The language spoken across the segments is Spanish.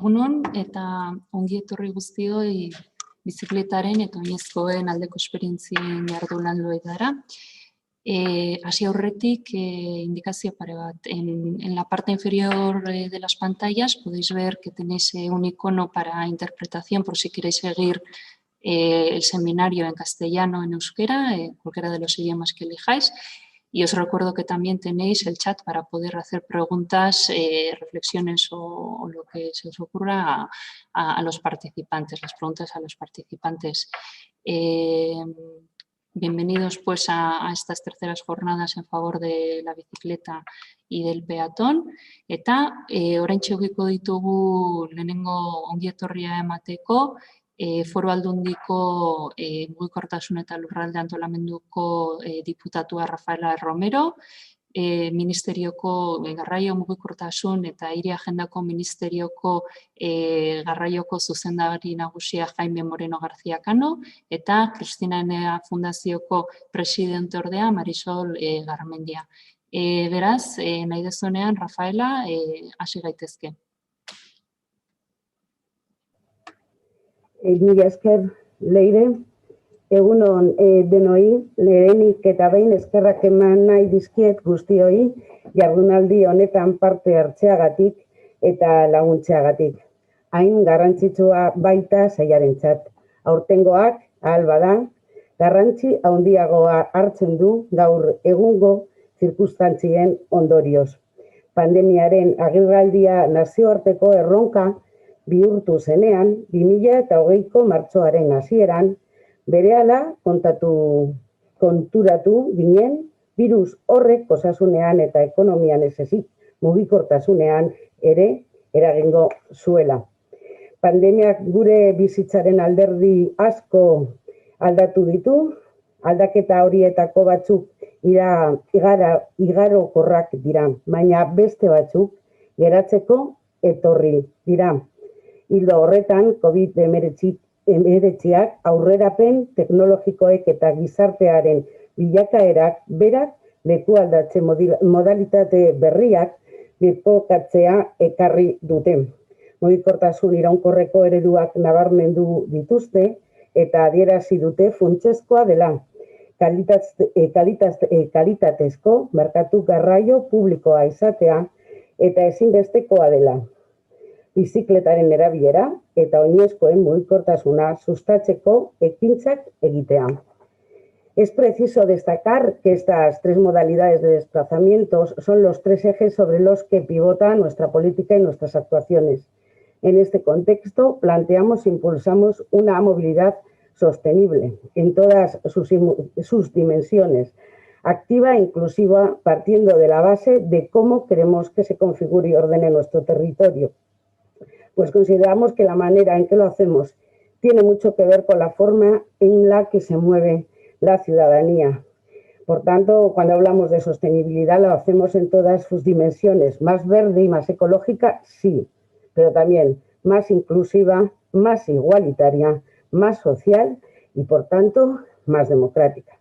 Egunon eta ongi etorri guztioi bizikletaren eta oinezkoen aldeko esperientzien jarduerara. Hasi aurretik, indicazio pare bat. En la parte inferior de las pantallas podéis ver que tenéis un icono para interpretación por si queréis seguir el seminario en castellano o en euskera, cualquiera de los idiomas que elijáis. Y os recuerdo que también tenéis el chat para poder hacer preguntas, reflexiones o lo que se os ocurra a los participantes, las preguntas a los participantes. Bienvenidos pues a estas terceras jornadas en favor de la bicicleta y del peatón. Eta oraintxe edukiko ditugu lehenengo ongi etorria emateko, Foru Aldundiko Mugikortasun eta Lurralde Antolamenduko diputatua Rafaela Romero, Ministerioko Garraio Mugikortasun eta Hiri Agendako Ministerioko Garraioko zuzendari nagusia Jaime Moreno García Cano eta Cristina Enea Fundazioko presidente ordea Marisol Garmendia. Beraz, nahi dezunean, Rafaela, hasi gaitezke. Mila esker, Leire, egunon denoi, lehenik eta behin eskerrak eman nahi dizkiet guztioi, jardunaldi honetan parte hartzeagatik eta laguntzeagatik. Hain garrantzitsua baita saiarentzat. Aurtengoak, ahal bada, garrantzi handiagoa hartzen du gaur egungo zirkunstantzien ondorioz. Pandemiaren agerraldia nazioarteko erronka bihurtu zenean, 2020ko martxoaren hasieran, berehala konturatu ginen, virus horrek osasunean eta ekonomian ez ezik, mugikortasunean ere eragingo zuela. Pandemiak gure bizitzaren alderdi asko aldatu ditu, aldaketa horietako batzuk igarokorrak dira, baina beste batzuk geratzeko etorri dira. Hildo horretan, COVID-19ak aurrerapen teknologikoek eta gizartearen bilakaerak berak lekualdatze modalitate berriak birkokatzea ekarri dute. Mugikortasun iraunkorreko ereduak nabarmendu dituzte eta adierazi dute funtsezkoa dela. Kalitatezko merkatu garraio publikoa izatea eta ezinbestekoa dela. Bizikletaren erabilera eta oinezkoen mugikortasuna sustatzeko ekintzak egitea. Es preciso destacar que estas tres modalidades de desplazamientos son los tres ejes sobre los que pivota nuestra política y nuestras actuaciones. En este contexto, planteamos e impulsamos una movilidad sostenible en todas sus dimensiones, activa e inclusiva, partiendo de la base de cómo queremos que se configure y ordene nuestro territorio. Pues consideramos que la manera en que lo hacemos tiene mucho que ver con la forma en la que se mueve la ciudadanía. Por tanto, cuando hablamos de sostenibilidad, lo hacemos en todas sus dimensiones. Más verde y más ecológica, sí, pero también más inclusiva, más igualitaria, más social y, por tanto, más democrática.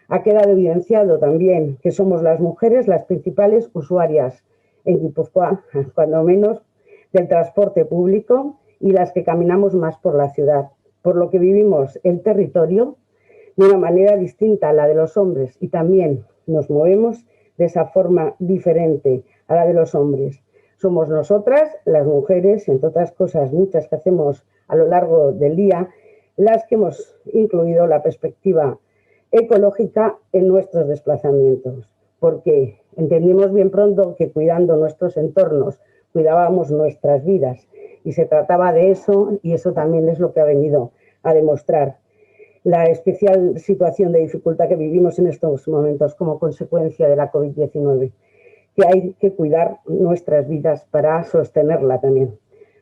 Ha quedado evidenciado también que somos las mujeres las principales usuarias en Guipúzcoa, cuando menos, del transporte público y las que caminamos más por la ciudad, por lo que vivimos el territorio de una manera distinta a la de los hombres y también nos movemos de esa forma diferente a la de los hombres. Somos nosotras, las mujeres, entre otras cosas muchas que hacemos a lo largo del día, las que hemos incluido la perspectiva ecológica en nuestros desplazamientos, porque entendimos bien pronto que cuidando nuestros entornos cuidábamos nuestras vidas y se trataba de eso y eso también es lo que ha venido a demostrar la especial situación de dificultad que vivimos en estos momentos como consecuencia de la COVID-19, que hay que cuidar nuestras vidas para sostenerla también.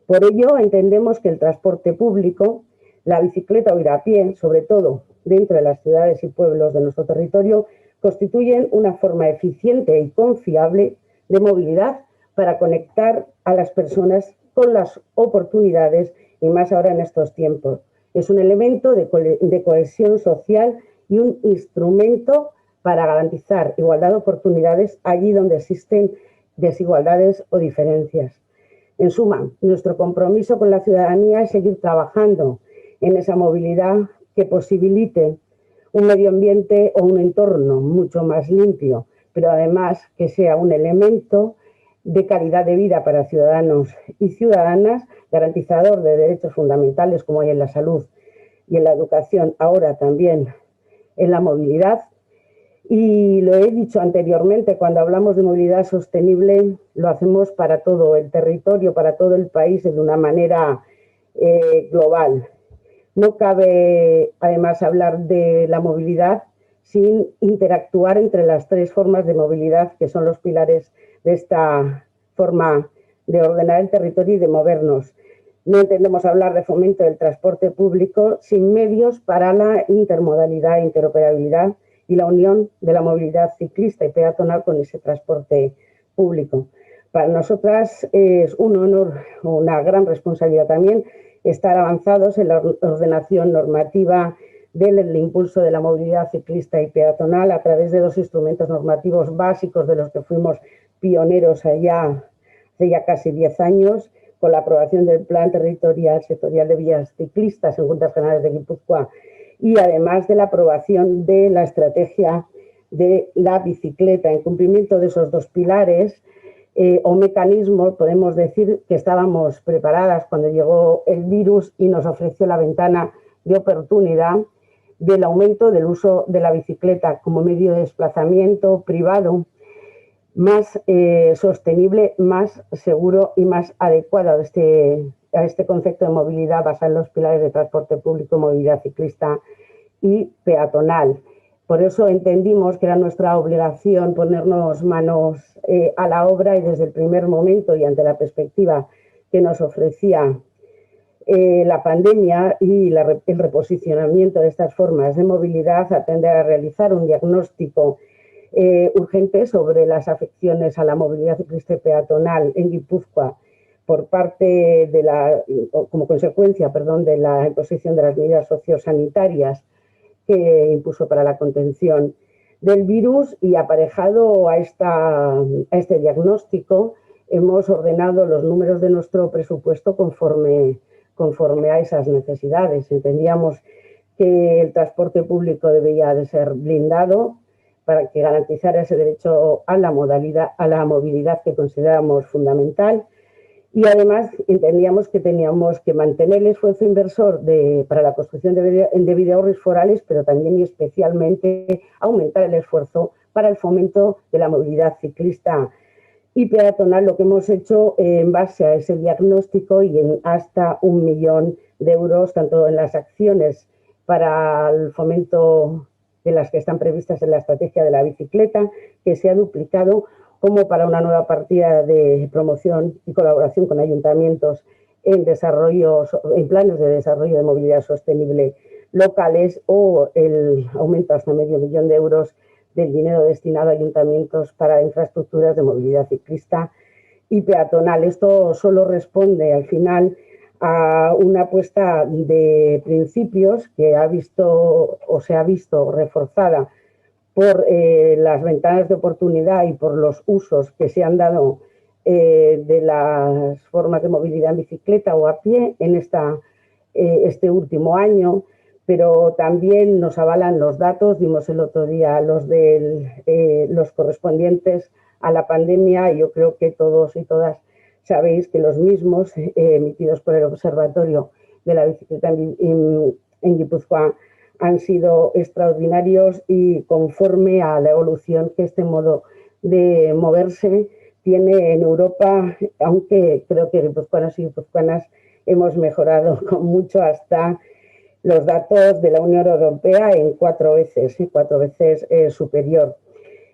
Por ello entendemos que el transporte público, la bicicleta o ir a pie, sobre todo dentro de las ciudades y pueblos de nuestro territorio, constituyen una forma eficiente y confiable de movilidad para conectar a las personas con las oportunidades y más ahora en estos tiempos. Es un elemento de cohesión social y un instrumento para garantizar igualdad de oportunidades allí donde existen desigualdades o diferencias. En suma, nuestro compromiso con la ciudadanía es seguir trabajando en esa movilidad que posibilite un medio ambiente o un entorno mucho más limpio, pero además que sea un elemento de calidad de vida para ciudadanos y ciudadanas, garantizador de derechos fundamentales como hay en la salud y en la educación, ahora también en la movilidad. Y lo he dicho anteriormente, cuando hablamos de movilidad sostenible, lo hacemos para todo el territorio, para todo el país, de una manera global. No cabe, además, hablar de la movilidad sin interactuar entre las tres formas de movilidad que son los pilares de esta forma de ordenar el territorio y de movernos. No entendemos hablar de fomento del transporte público sin medios para la intermodalidad e interoperabilidad y la unión de la movilidad ciclista y peatonal con ese transporte público. Para nosotras es un honor, una gran responsabilidad también, estar avanzados en la ordenación normativa del impulso de la movilidad ciclista y peatonal a través de dos instrumentos normativos básicos de los que fuimos pioneros hace ya casi 10 años, con la aprobación del Plan Territorial Sectorial de Vías Ciclistas en Juntas Generales de Guipúzcoa y además de la aprobación de la estrategia de la bicicleta. En cumplimiento de esos dos pilares o mecanismos, podemos decir que estábamos preparadas cuando llegó el virus y nos ofreció la ventana de oportunidad del aumento del uso de la bicicleta como medio de desplazamiento privado más sostenible, más seguro y más adecuado a este concepto de movilidad basado en los pilares de transporte público, movilidad ciclista y peatonal. Por eso entendimos que era nuestra obligación ponernos manos a la obra y desde el primer momento y ante la perspectiva que nos ofrecía la pandemia y el reposicionamiento de estas formas de movilidad, atender a realizar un diagnóstico urgente sobre las afecciones a la movilidad ciclista y peatonal en Guipúzcoa por parte como consecuencia, de la imposición de las medidas sociosanitarias que impuso para la contención del virus, y aparejado a este diagnóstico hemos ordenado los números de nuestro presupuesto conforme a esas necesidades. Entendíamos que el transporte público debía de ser blindado para que garantizara ese derecho a la movilidad que consideramos fundamental. Y además entendíamos que teníamos que mantener el esfuerzo inversor para la construcción de videojuegos forales, pero también y especialmente aumentar el esfuerzo para el fomento de la movilidad ciclista y peatonal, lo que hemos hecho en base a ese diagnóstico y en hasta 1 millón de euros, tanto en las acciones para el fomento de las que están previstas en la estrategia de la bicicleta, que se ha duplicado, como para una nueva partida de promoción y colaboración con ayuntamientos en planes de desarrollo de movilidad sostenible locales, o el aumento hasta medio millón de euros del dinero destinado a ayuntamientos para infraestructuras de movilidad ciclista y peatonal. Esto solo responde al final a una apuesta de principios que se ha visto reforzada por las ventanas de oportunidad y por los usos que se han dado de las formas de movilidad en bicicleta o a pie en este último año, pero también nos avalan los datos. Dimos el otro día los correspondientes a la pandemia, y yo creo que todos y todas sabéis que los mismos emitidos por el Observatorio de la Bicicleta en Guipúzcoa han sido extraordinarios y conforme a la evolución que este modo de moverse tiene en Europa, aunque creo que guipuzcoanos y guipuzcoanas hemos mejorado con mucho hasta los datos de la Unión Europea en 4 veces superior.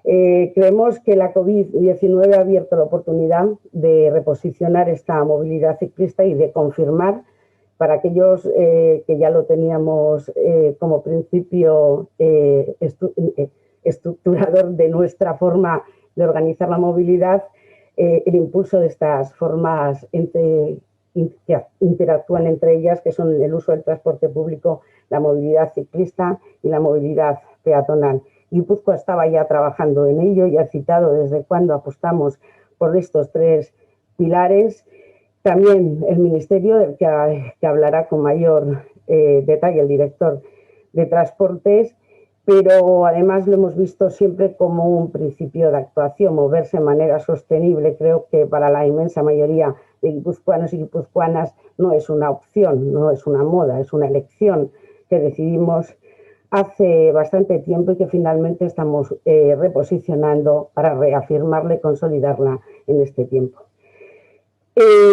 Creemos que la COVID-19 ha abierto la oportunidad de reposicionar esta movilidad ciclista y de confirmar, para aquellos que ya lo teníamos como principio estructurador de nuestra forma de organizar la movilidad, el impulso de estas formas que interactúan entre ellas, que son el uso del transporte público, la movilidad ciclista y la movilidad peatonal. Guipúzcoa estaba ya trabajando en ello y ha citado desde cuándo apostamos por estos 3 pilares, También el Ministerio, del que hablará con mayor detalle el director de Transportes, pero además lo hemos visto siempre como un principio de actuación, moverse de manera sostenible. Creo que para la inmensa mayoría de guipuzcoanos y guipuzcoanas no es una opción, no es una moda, es una elección que decidimos hace bastante tiempo y que finalmente estamos reposicionando para reafirmarla y consolidarla en este tiempo.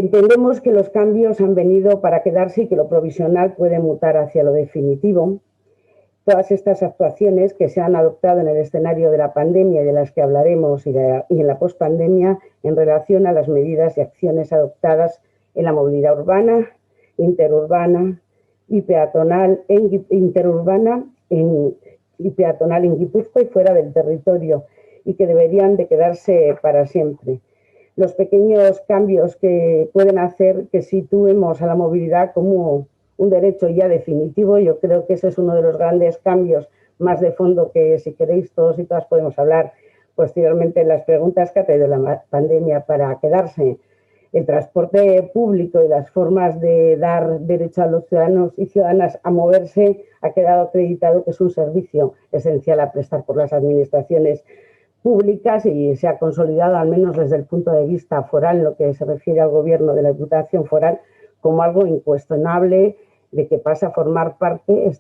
Entendemos que los cambios han venido para quedarse y que lo provisional puede mutar hacia lo definitivo. Todas estas actuaciones que se han adoptado en el escenario de la pandemia y de las que hablaremos y en la pospandemia en relación a las medidas y acciones adoptadas en la movilidad urbana, interurbana y peatonal en Guipúzcoa y fuera del territorio, y que deberían de quedarse para siempre. Los pequeños cambios que pueden hacer que situemos a la movilidad como un derecho ya definitivo. Yo creo que ese es uno de los grandes cambios más de fondo que, si queréis, todos y todas podemos hablar posteriormente en las preguntas que ha traído la pandemia para quedarse. El transporte público y las formas de dar derecho a los ciudadanos y ciudadanas a moverse ha quedado acreditado que es un servicio esencial a prestar por las administraciones públicas y se ha consolidado, al menos desde el punto de vista foral, lo que se refiere al gobierno de la Diputación Foral, como algo incuestionable de que pasa a formar parte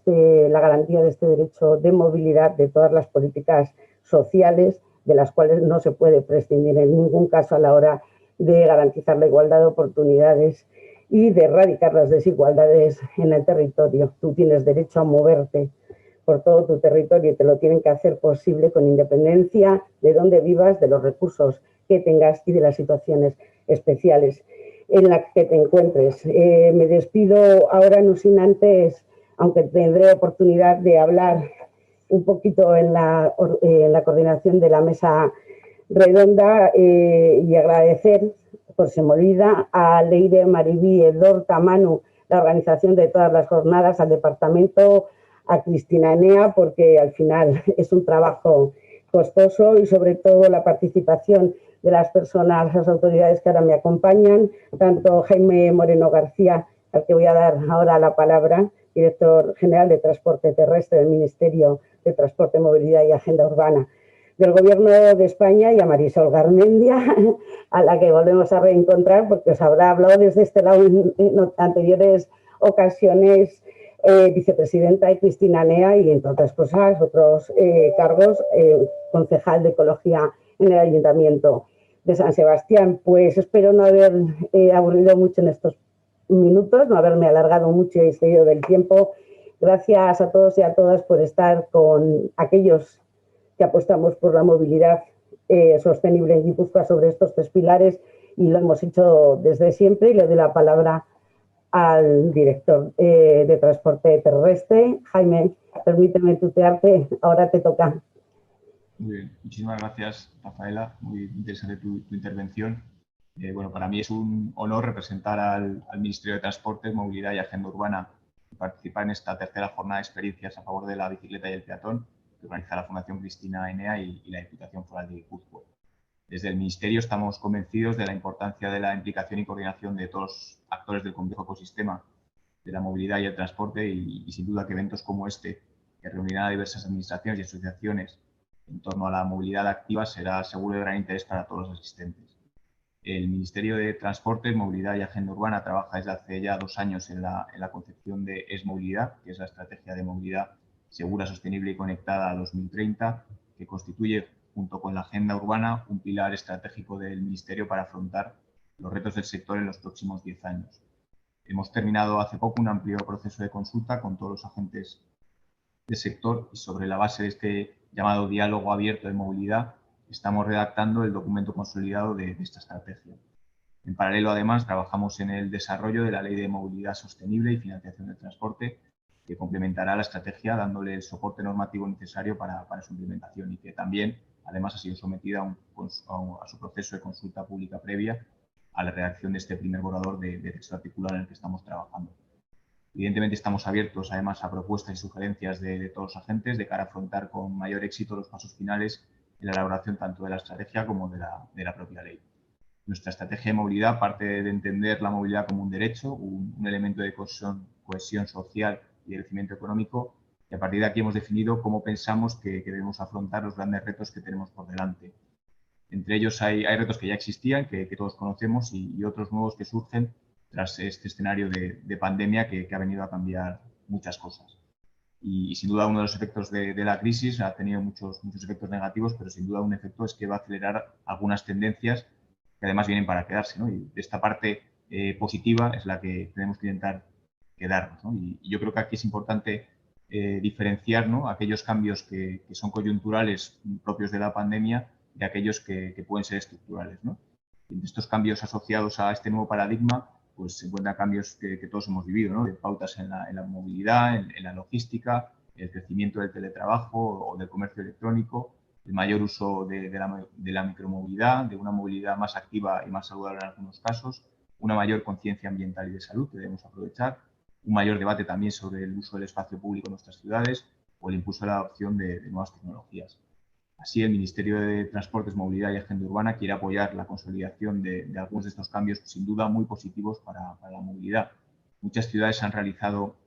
la garantía de este derecho de movilidad de todas las políticas sociales, de las cuales no se puede prescindir en ningún caso a la hora de garantizar la igualdad de oportunidades y de erradicar las desigualdades en el territorio. Tú tienes derecho a moverte por todo tu territorio y te lo tienen que hacer posible con independencia de dónde vivas, de los recursos que tengas y de las situaciones especiales en las que te encuentres. Me despido ahora, no sin antes, aunque tendré oportunidad de hablar un poquito en la coordinación de la mesa redonda y agradecer, por se me olvida, a Leire Maribí Edor Tamanu, la organización de todas las jornadas, al departamento, a Cristina Enea, porque al final es un trabajo costoso, y sobre todo la participación de las personas, las autoridades que ahora me acompañan, tanto Jaime Moreno García, al que voy a dar ahora la palabra, director general de Transporte Terrestre del Ministerio de Transporte, Movilidad y Agenda Urbana del Gobierno de España, y a Marisol Garmendia, a la que volvemos a reencontrar porque os habrá hablado desde este lado en anteriores ocasiones, vicepresidenta, y Cristina Enea, y entre otras cosas, otros cargos, concejal de Ecología en el Ayuntamiento de San Sebastián. Pues espero no haber aburrido mucho en estos minutos, no haberme alargado mucho y excedido del tiempo. Gracias a todos y a todas por estar con aquellos que apostamos por la movilidad sostenible en Guipúzcoa sobre estos tres pilares, y lo hemos hecho desde siempre. Y le doy la palabra al director de Transporte Terrestre. Jaime, permíteme tutearte, ahora te toca. Muy bien, muchísimas gracias, Rafaela, muy interesante tu intervención. Bueno, para mí es un honor representar al Ministerio de Transportes, Movilidad y Agenda Urbana y participar en esta tercera jornada de experiencias a favor de la bicicleta y el peatón que organiza la Fundación Cristina Enea y la Diputación Foral de Guipúzcoa. Desde el Ministerio estamos convencidos de la importancia de la implicación y coordinación de todos los actores del complejo ecosistema de la movilidad y el transporte, y sin duda que eventos como este, que reunirán a diversas administraciones y asociaciones en torno a la movilidad activa, será seguro de gran interés para todos los asistentes. El Ministerio de Transportes, Movilidad y Agenda Urbana trabaja desde hace ya 2 años en la concepción de ES-Movilidad, que es la estrategia de movilidad segura, sostenible y conectada a 2030, que constituye, junto con la Agenda Urbana, un pilar estratégico del Ministerio para afrontar los retos del sector en los próximos 10 años. Hemos terminado hace poco un amplio proceso de consulta con todos los agentes del sector, y sobre la base de este llamado diálogo abierto de movilidad estamos redactando el documento consolidado de esta estrategia. En paralelo, además, trabajamos en el desarrollo de la Ley de Movilidad Sostenible y Financiación del Transporte, que complementará la estrategia dándole el soporte normativo necesario para su implementación, y que también, además, ha sido sometida a su proceso de consulta pública previa a la redacción de este primer borrador de texto articulado en el que estamos trabajando. Evidentemente estamos abiertos, además, a propuestas y sugerencias de todos los agentes de cara a afrontar con mayor éxito los pasos finales en la elaboración tanto de la estrategia como de la propia ley. Nuestra estrategia de movilidad parte de entender la movilidad como un derecho, un elemento de cohesión social y de crecimiento económico, y a partir de aquí hemos definido cómo pensamos que debemos afrontar los grandes retos que tenemos por delante. Entre ellos hay retos que ya existían, que todos conocemos, y otros nuevos que surgen tras este escenario de pandemia que ha venido a cambiar muchas cosas. Y sin duda uno de los efectos de la crisis ha tenido muchos efectos negativos, pero sin duda un efecto es que va a acelerar algunas tendencias que además vienen para quedarse, ¿no? Y esta parte positiva es la que tenemos que intentar quedarnos, ¿no? Y yo creo que aquí es importante diferenciar, ¿no?, aquellos cambios que son coyunturales propios de la pandemia de aquellos que pueden ser estructurales, ¿no? Y estos cambios asociados a este nuevo paradigma, pues se encuentran cambios que todos hemos vivido, ¿no?, de pautas en la movilidad, en la logística, el crecimiento del teletrabajo o del comercio electrónico, el mayor uso de la micromovilidad, de una movilidad más activa y más saludable en algunos casos, una mayor conciencia ambiental y de salud que debemos aprovechar, un mayor debate también sobre el uso del espacio público en nuestras ciudades o el impulso de la adopción de nuevas tecnologías. Así, el Ministerio de Transportes, Movilidad y Agenda Urbana quiere apoyar la consolidación de algunos de estos cambios, sin duda muy positivos para la movilidad. Muchas ciudades han realizado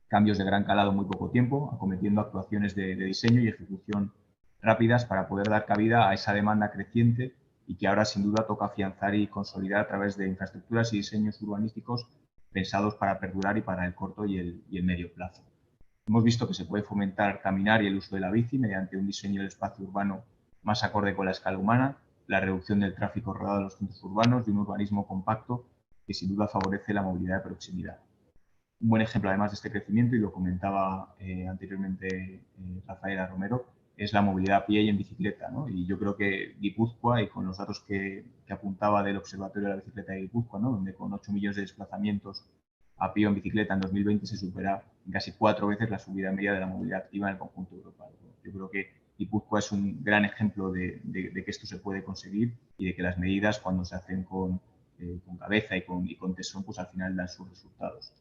cambios de gran calado en muy poco tiempo, acometiendo actuaciones de diseño y ejecución rápidas para poder dar cabida a esa demanda creciente y que ahora sin duda toca afianzar y consolidar a través de infraestructuras y diseños urbanísticos pensados para perdurar y para el corto y el medio plazo. Hemos visto que se puede fomentar caminar y el uso de la bici mediante un diseño del espacio urbano más acorde con la escala humana, la reducción del tráfico rodado en los centros urbanos y un urbanismo compacto que sin duda favorece la movilidad de proximidad. Un buen ejemplo, además de este crecimiento, y lo comentaba anteriormente Rafaela Romero, es la movilidad a pie y en bicicleta, ¿no? Y yo creo que Guipúzcoa, y con los datos que apuntaba del Observatorio de la Bicicleta de Guipúzcoa, ¿no?, donde con 8 millones de desplazamientos a pie o en bicicleta en 2020 se supera casi 4 veces la subida media de la movilidad activa en el conjunto europeo. Yo creo que Guipúzcoa es un gran ejemplo de que esto se puede conseguir y de que las medidas, cuando se hacen con cabeza y con tesón, pues al final dan sus resultados.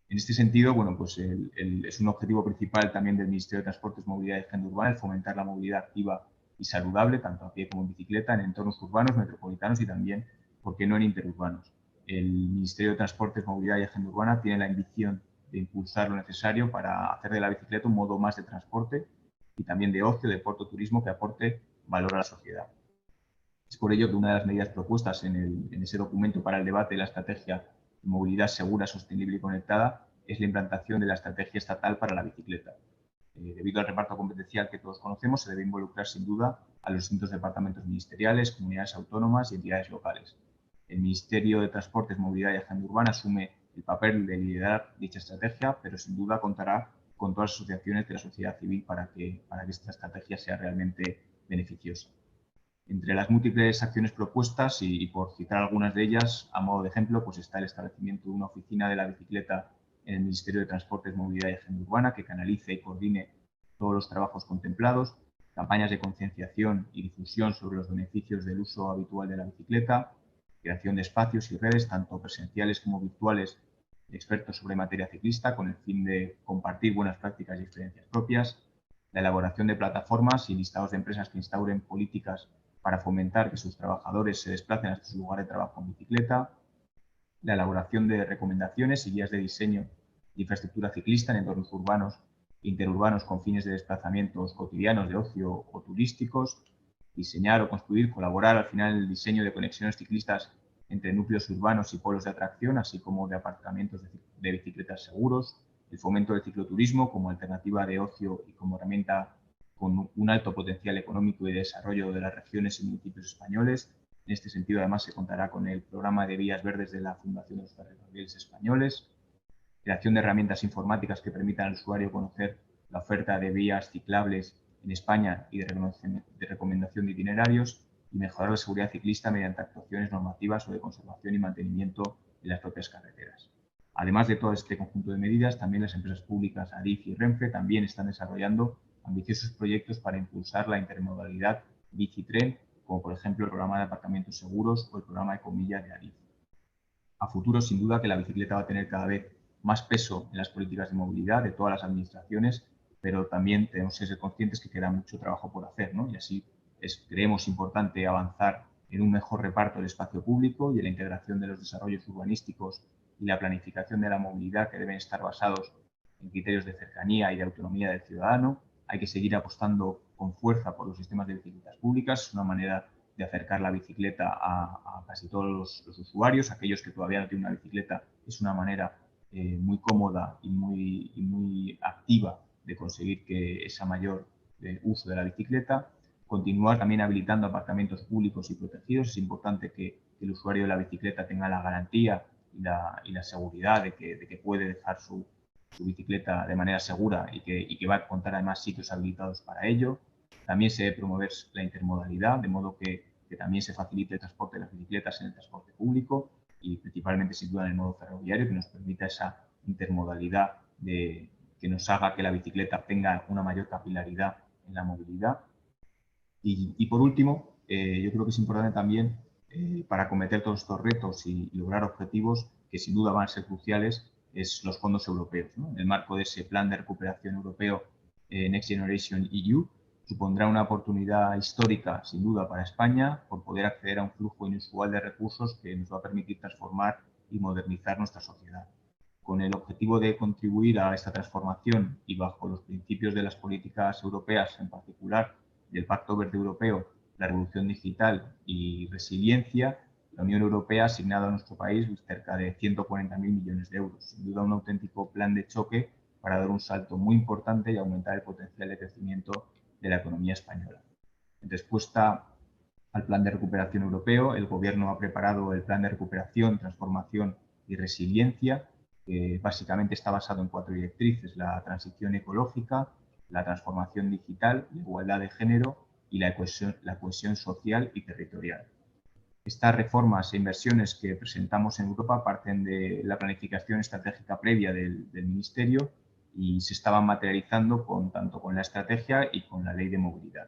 En este sentido, bueno, pues es un objetivo principal también del Ministerio de Transportes, Movilidad y Agenda Urbana el fomentar la movilidad activa y saludable, tanto a pie como en bicicleta, en entornos urbanos, metropolitanos y también, ¿por qué no?, en interurbanos. El Ministerio de Transportes, Movilidad y Agenda Urbana tiene la ambición de impulsar lo necesario para hacer de la bicicleta un modo más de transporte y también de ocio, deporte o turismo que aporte valor a la sociedad. Es por ello que una de las medidas propuestas en ese documento para el debate de la estrategia de movilidad segura, sostenible y conectada es la implantación de la estrategia estatal para la bicicleta. Debido al reparto competencial que todos conocemos, se debe involucrar sin duda a los distintos departamentos ministeriales, comunidades autónomas y entidades locales. El Ministerio de Transportes, Movilidad y Agenda Urbana asume el papel de liderar dicha estrategia, pero sin duda contará con todas las asociaciones de la sociedad civil para que esta estrategia sea realmente beneficiosa. Entre las múltiples acciones propuestas, y por citar algunas de ellas, a modo de ejemplo, pues está el establecimiento de una oficina de la bicicleta en el Ministerio de Transportes, Movilidad y Agenda Urbana que canalice y coordine todos los trabajos contemplados, campañas de concienciación y difusión sobre los beneficios del uso habitual de la bicicleta, creación de espacios y redes, tanto presenciales como virtuales, de expertos sobre materia ciclista, con el fin de compartir buenas prácticas y experiencias propias, la elaboración de plataformas y listados de empresas que instauren políticas para fomentar que sus trabajadores se desplacen hasta su lugar de trabajo en bicicleta, la elaboración de recomendaciones y guías de diseño de infraestructura ciclista en entornos urbanos e interurbanos con fines de desplazamientos cotidianos de ocio o turísticos, diseñar o construir, colaborar al final en el diseño de conexiones ciclistas entre núcleos urbanos y polos de atracción, así como de aparcamientos de bicicletas seguros, el fomento del cicloturismo como alternativa de ocio y como herramienta con un alto potencial económico y de desarrollo de las regiones y municipios españoles. En este sentido, además, se contará con el programa de vías verdes de la Fundación de los Ferrocarriles Españoles, creación de herramientas informáticas que permitan al usuario conocer la oferta de vías ciclables en España y de recomendación de itinerarios, y mejorar la seguridad ciclista mediante actuaciones normativas o de conservación y mantenimiento en las propias carreteras. Además de todo este conjunto de medidas, también las empresas públicas Adif y Renfe también están desarrollando ambiciosos proyectos para impulsar la intermodalidad bici-tren, como por ejemplo el programa de aparcamientos seguros o el programa de comillas de Adif. A futuro, sin duda, que la bicicleta va a tener cada vez más peso en las políticas de movilidad de todas las administraciones, pero también tenemos que ser conscientes que queda mucho trabajo por hacer, ¿no? Y así creemos importante avanzar en un mejor reparto del espacio público y en la integración de los desarrollos urbanísticos y la planificación de la movilidad, que deben estar basados en criterios de cercanía y de autonomía del ciudadano. Hay que seguir apostando con fuerza por los sistemas de bicicletas públicas. Es una manera de acercar la bicicleta a casi todos los usuarios. Aquellos que todavía no tienen una bicicleta, es una manera muy cómoda y muy activa de conseguir que esa mayor uso de la bicicleta. Continuar también habilitando aparcamientos públicos y protegidos. Es importante que el usuario de la bicicleta tenga la garantía y la seguridad de que puede dejar su bicicleta de manera segura y que va a contar además sitios habilitados para ello. También se debe promover la intermodalidad, de modo que también se facilite el transporte de las bicicletas en el transporte público y principalmente sin duda en el modo ferroviario, que nos permita esa intermodalidad que nos haga que la bicicleta tenga una mayor capilaridad en la movilidad. Y por último, yo creo que es importante también para acometer todos estos retos y lograr objetivos que sin duda van a ser cruciales, es los fondos europeos, ¿no? En el marco de ese plan de recuperación europeo Next Generation EU, supondrá una oportunidad histórica, sin duda, para España por poder acceder a un flujo inusual de recursos que nos va a permitir transformar y modernizar nuestra sociedad. Con el objetivo de contribuir a esta transformación y bajo los principios de las políticas europeas, en particular del Pacto Verde Europeo, la revolución digital y resiliencia, la Unión Europea ha asignado a nuestro país cerca de 140.000 millones de euros. Sin duda, un auténtico plan de choque para dar un salto muy importante y aumentar el potencial de crecimiento de la economía española. En respuesta al plan de recuperación europeo, el Gobierno ha preparado el plan de recuperación, transformación y resiliencia, que básicamente está basado en 4 directrices: la transición ecológica, la transformación digital, la igualdad de género y la cohesión social y territorial. Estas reformas e inversiones que presentamos en Europa parten de la planificación estratégica previa del Ministerio y se estaban materializando tanto con la estrategia y con la ley de movilidad.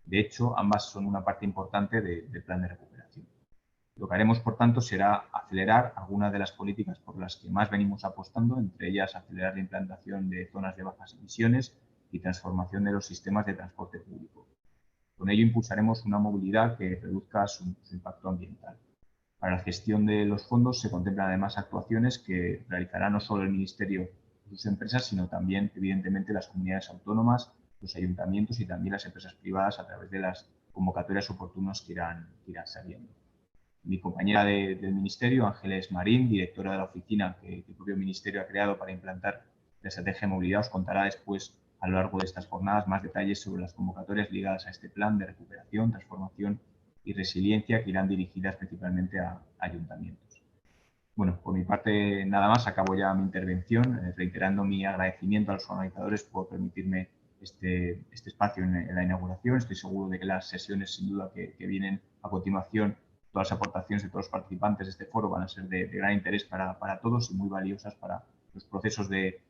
De hecho, ambas son una parte importante del plan de recuperación. Lo que haremos, por tanto, será acelerar algunas de las políticas por las que más venimos apostando, entre ellas acelerar la implantación de zonas de bajas emisiones y transformación de los sistemas de transporte público. Con ello impulsaremos una movilidad que reduzca su impacto ambiental. Para la gestión de los fondos se contemplan además actuaciones que realizará no solo el Ministerio y sus empresas, sino también, evidentemente, las comunidades autónomas, los ayuntamientos y también las empresas privadas a través de las convocatorias oportunas que irán saliendo. Mi compañera del Ministerio, Ángeles Marín, directora de la oficina que el propio Ministerio ha creado para implantar la estrategia de movilidad, os contará después, a lo largo de estas jornadas, más detalles sobre las convocatorias ligadas a este plan de recuperación, transformación y resiliencia que irán dirigidas principalmente a ayuntamientos. Bueno, por mi parte nada más, acabo ya mi intervención, reiterando mi agradecimiento a los organizadores por permitirme este espacio en la inauguración. Estoy seguro de que las sesiones, sin duda, que vienen a continuación, todas las aportaciones de todos los participantes de este foro van a ser de gran interés para todos y muy valiosas para los procesos de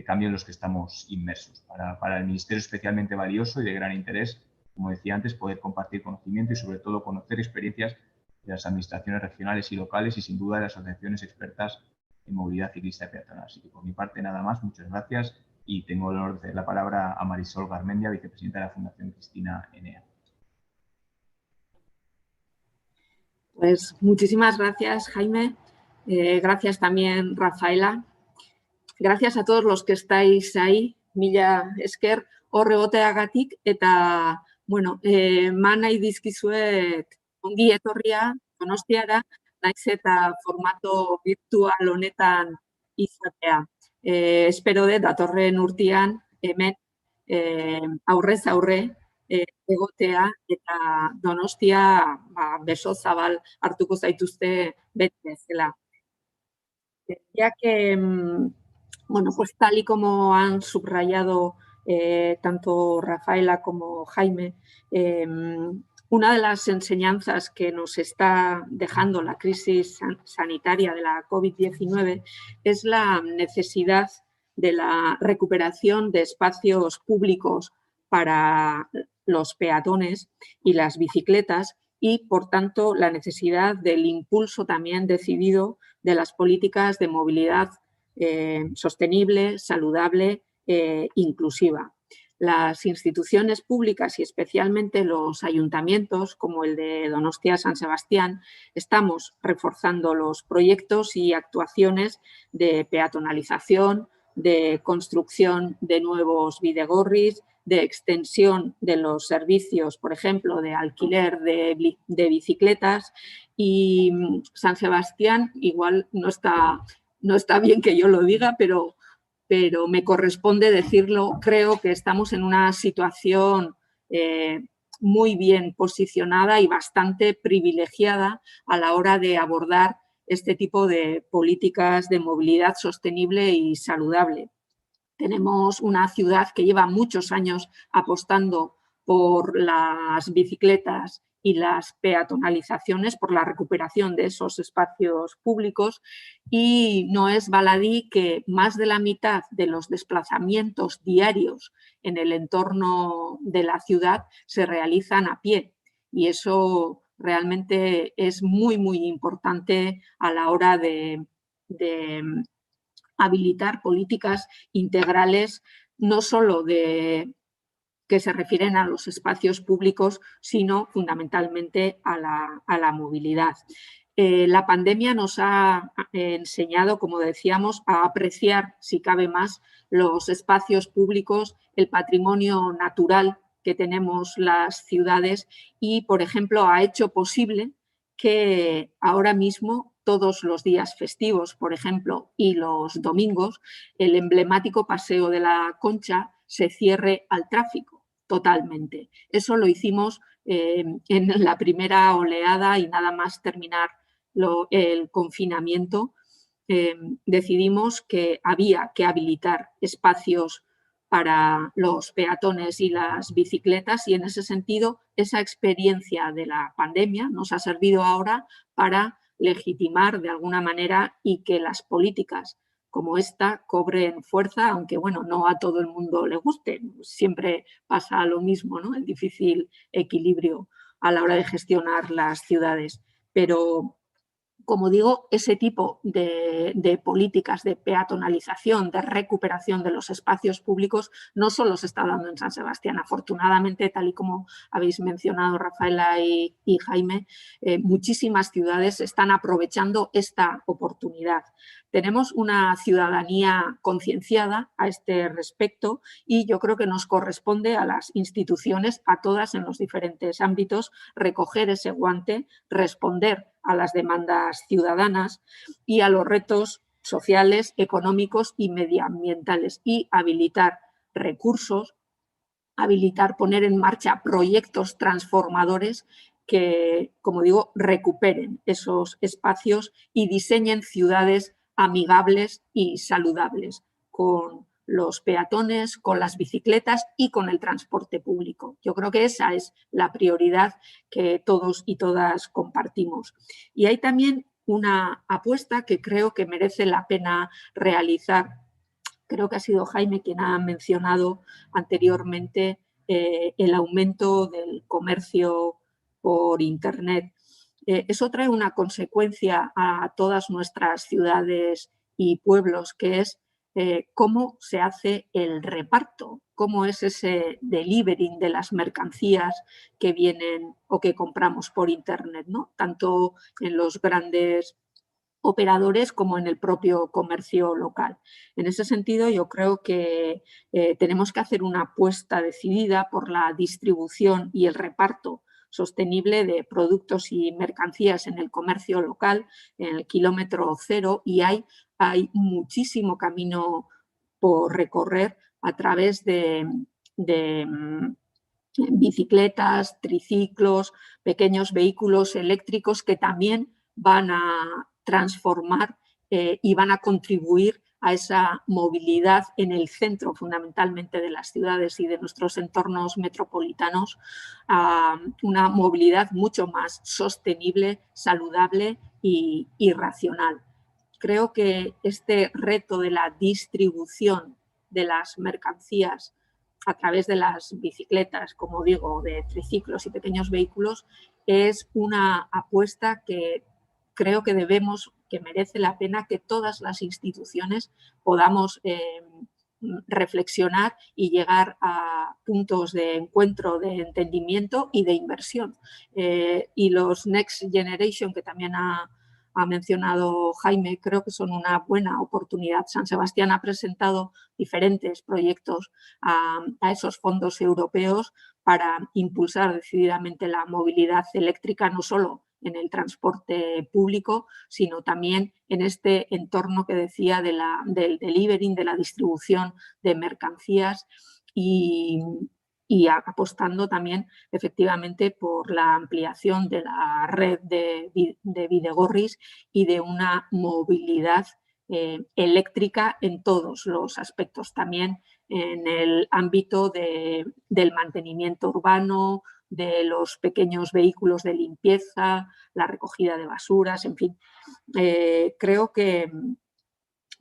cambio en los que estamos inmersos. Para el Ministerio especialmente valioso y de gran interés, como decía antes, poder compartir conocimiento y sobre todo conocer experiencias de las administraciones regionales y locales y sin duda de las asociaciones expertas en movilidad ciclista y peatonal. Así que por mi parte nada más, muchas gracias y tengo el honor de dar la palabra a Marisol Garmendia, vicepresidenta de la Fundación Cristina Enea. Pues muchísimas gracias, Jaime. Gracias también, Rafaela. Gracias a todos los que estáis ahí, mila esker, hor egoteagatik, eta, bueno, eman nahi dizkizuet ongi etorria Donostiara, naiz eta formato virtual honetan izatea. Espero dut datorren urtean hemen aurrez aurre egotea eta Donostia beso zabal hartuko zaituzte beti bezala. Ya que bueno, pues tal y como han subrayado tanto Rafaela como Jaime, una de las enseñanzas que nos está dejando la crisis sanitaria de la COVID-19 es la necesidad de la recuperación de espacios públicos para los peatones y las bicicletas y, por tanto, la necesidad del impulso también decidido de las políticas de movilidad sostenible, saludable, inclusiva. Las instituciones públicas y especialmente los ayuntamientos, como el de Donostia-San Sebastián, estamos reforzando los proyectos y actuaciones de peatonalización, de construcción de nuevos bidegorris, de extensión de los servicios, por ejemplo, de alquiler de bicicletas. Y San Sebastián, igual no está bien que yo lo diga, pero me corresponde decirlo, creo que estamos en una situación muy bien posicionada y bastante privilegiada a la hora de abordar este tipo de políticas de movilidad sostenible y saludable. Tenemos una ciudad que lleva muchos años apostando por las bicicletas y las peatonalizaciones, por la recuperación de esos espacios públicos, y no es baladí que más de la mitad de los desplazamientos diarios en el entorno de la ciudad se realizan a pie, y eso realmente es muy, muy importante a la hora de habilitar políticas integrales, no solo que se refieren a los espacios públicos, sino fundamentalmente a la movilidad. La pandemia nos ha enseñado, como decíamos, a apreciar, si cabe más, los espacios públicos, el patrimonio natural que tenemos las ciudades y, por ejemplo, ha hecho posible que ahora mismo todos los días festivos, por ejemplo, y los domingos, el emblemático Paseo de la Concha se cierre al tráfico totalmente. Eso lo hicimos en la primera oleada y nada más terminar el confinamiento, decidimos que había que habilitar espacios para los peatones y las bicicletas y en ese sentido esa experiencia de la pandemia nos ha servido ahora para legitimar de alguna manera y que las políticas como esta cobren fuerza, aunque bueno, no a todo el mundo le guste. Siempre pasa lo mismo, ¿no? El difícil equilibrio a la hora de gestionar las ciudades. Pero como digo, ese tipo de políticas de peatonalización, de recuperación de los espacios públicos, no solo se está dando en San Sebastián. Afortunadamente, tal y como habéis mencionado Rafaela y Jaime, muchísimas ciudades están aprovechando esta oportunidad. Tenemos una ciudadanía concienciada a este respecto y yo creo que nos corresponde a las instituciones, a todas en los diferentes ámbitos, recoger ese guante, responder a las demandas ciudadanas y a los retos sociales, económicos y medioambientales y habilitar recursos, poner en marcha proyectos transformadores que, como digo, recuperen esos espacios y diseñen ciudades amigables y saludables con los peatones, con las bicicletas y con el transporte público. Yo creo que esa es la prioridad que todos y todas compartimos. Y hay también una apuesta que creo que merece la pena realizar. Creo que ha sido Jaime quien ha mencionado anteriormente el aumento del comercio por Internet. Eso trae una consecuencia a todas nuestras ciudades y pueblos, que es cómo se hace el reparto, cómo es ese delivering de las mercancías que vienen o que compramos por Internet, ¿no? Tanto en los grandes operadores como en el propio comercio local. En ese sentido, yo creo que tenemos que hacer una apuesta decidida por la distribución y el reparto sostenible de productos y mercancías en el comercio local, en el kilómetro cero, y hay muchísimo camino por recorrer a través de bicicletas, triciclos, pequeños vehículos eléctricos que también van a transformar y van a contribuir a esa movilidad en el centro fundamentalmente de las ciudades y de nuestros entornos metropolitanos, a una movilidad mucho más sostenible, saludable y racional. Creo que este reto de la distribución de las mercancías a través de las bicicletas, como digo, de triciclos y pequeños vehículos, es una apuesta que creo que merece la pena que todas las instituciones podamos reflexionar y llegar a puntos de encuentro, de entendimiento y de inversión. Y los Next Generation, que también ha mencionado Jaime, creo que son una buena oportunidad. San Sebastián ha presentado diferentes proyectos a esos fondos europeos para impulsar decididamente la movilidad eléctrica, no solo en el transporte público, sino también en este entorno que decía del delivering, de la distribución de mercancías y apostando también efectivamente por la ampliación de la red de bidegorris y de una movilidad eléctrica en todos los aspectos, también en el ámbito del mantenimiento urbano, de los pequeños vehículos de limpieza, la recogida de basuras, en fin. Creo que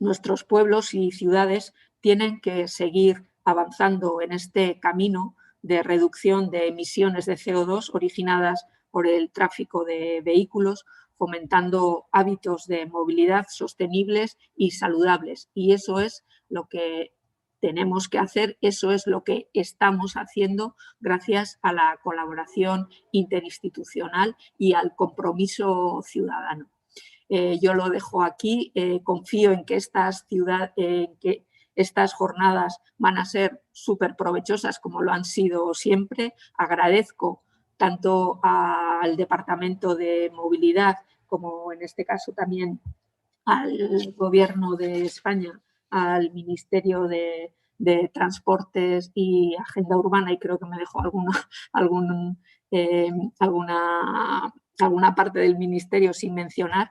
nuestros pueblos y ciudades tienen que seguir avanzando en este camino de reducción de emisiones de CO2 originadas por el tráfico de vehículos, fomentando hábitos de movilidad sostenibles y saludables. Y eso es lo que tenemos que hacer, eso es lo que estamos haciendo gracias a la colaboración interinstitucional y al compromiso ciudadano. Yo lo dejo aquí, confío en que estas jornadas van a ser súper provechosas como lo han sido siempre. Agradezco tanto al Departamento de Movilidad como en este caso también al Gobierno de España, al Ministerio de Transportes y Agenda Urbana, y creo que me dejo alguna parte del Ministerio sin mencionar,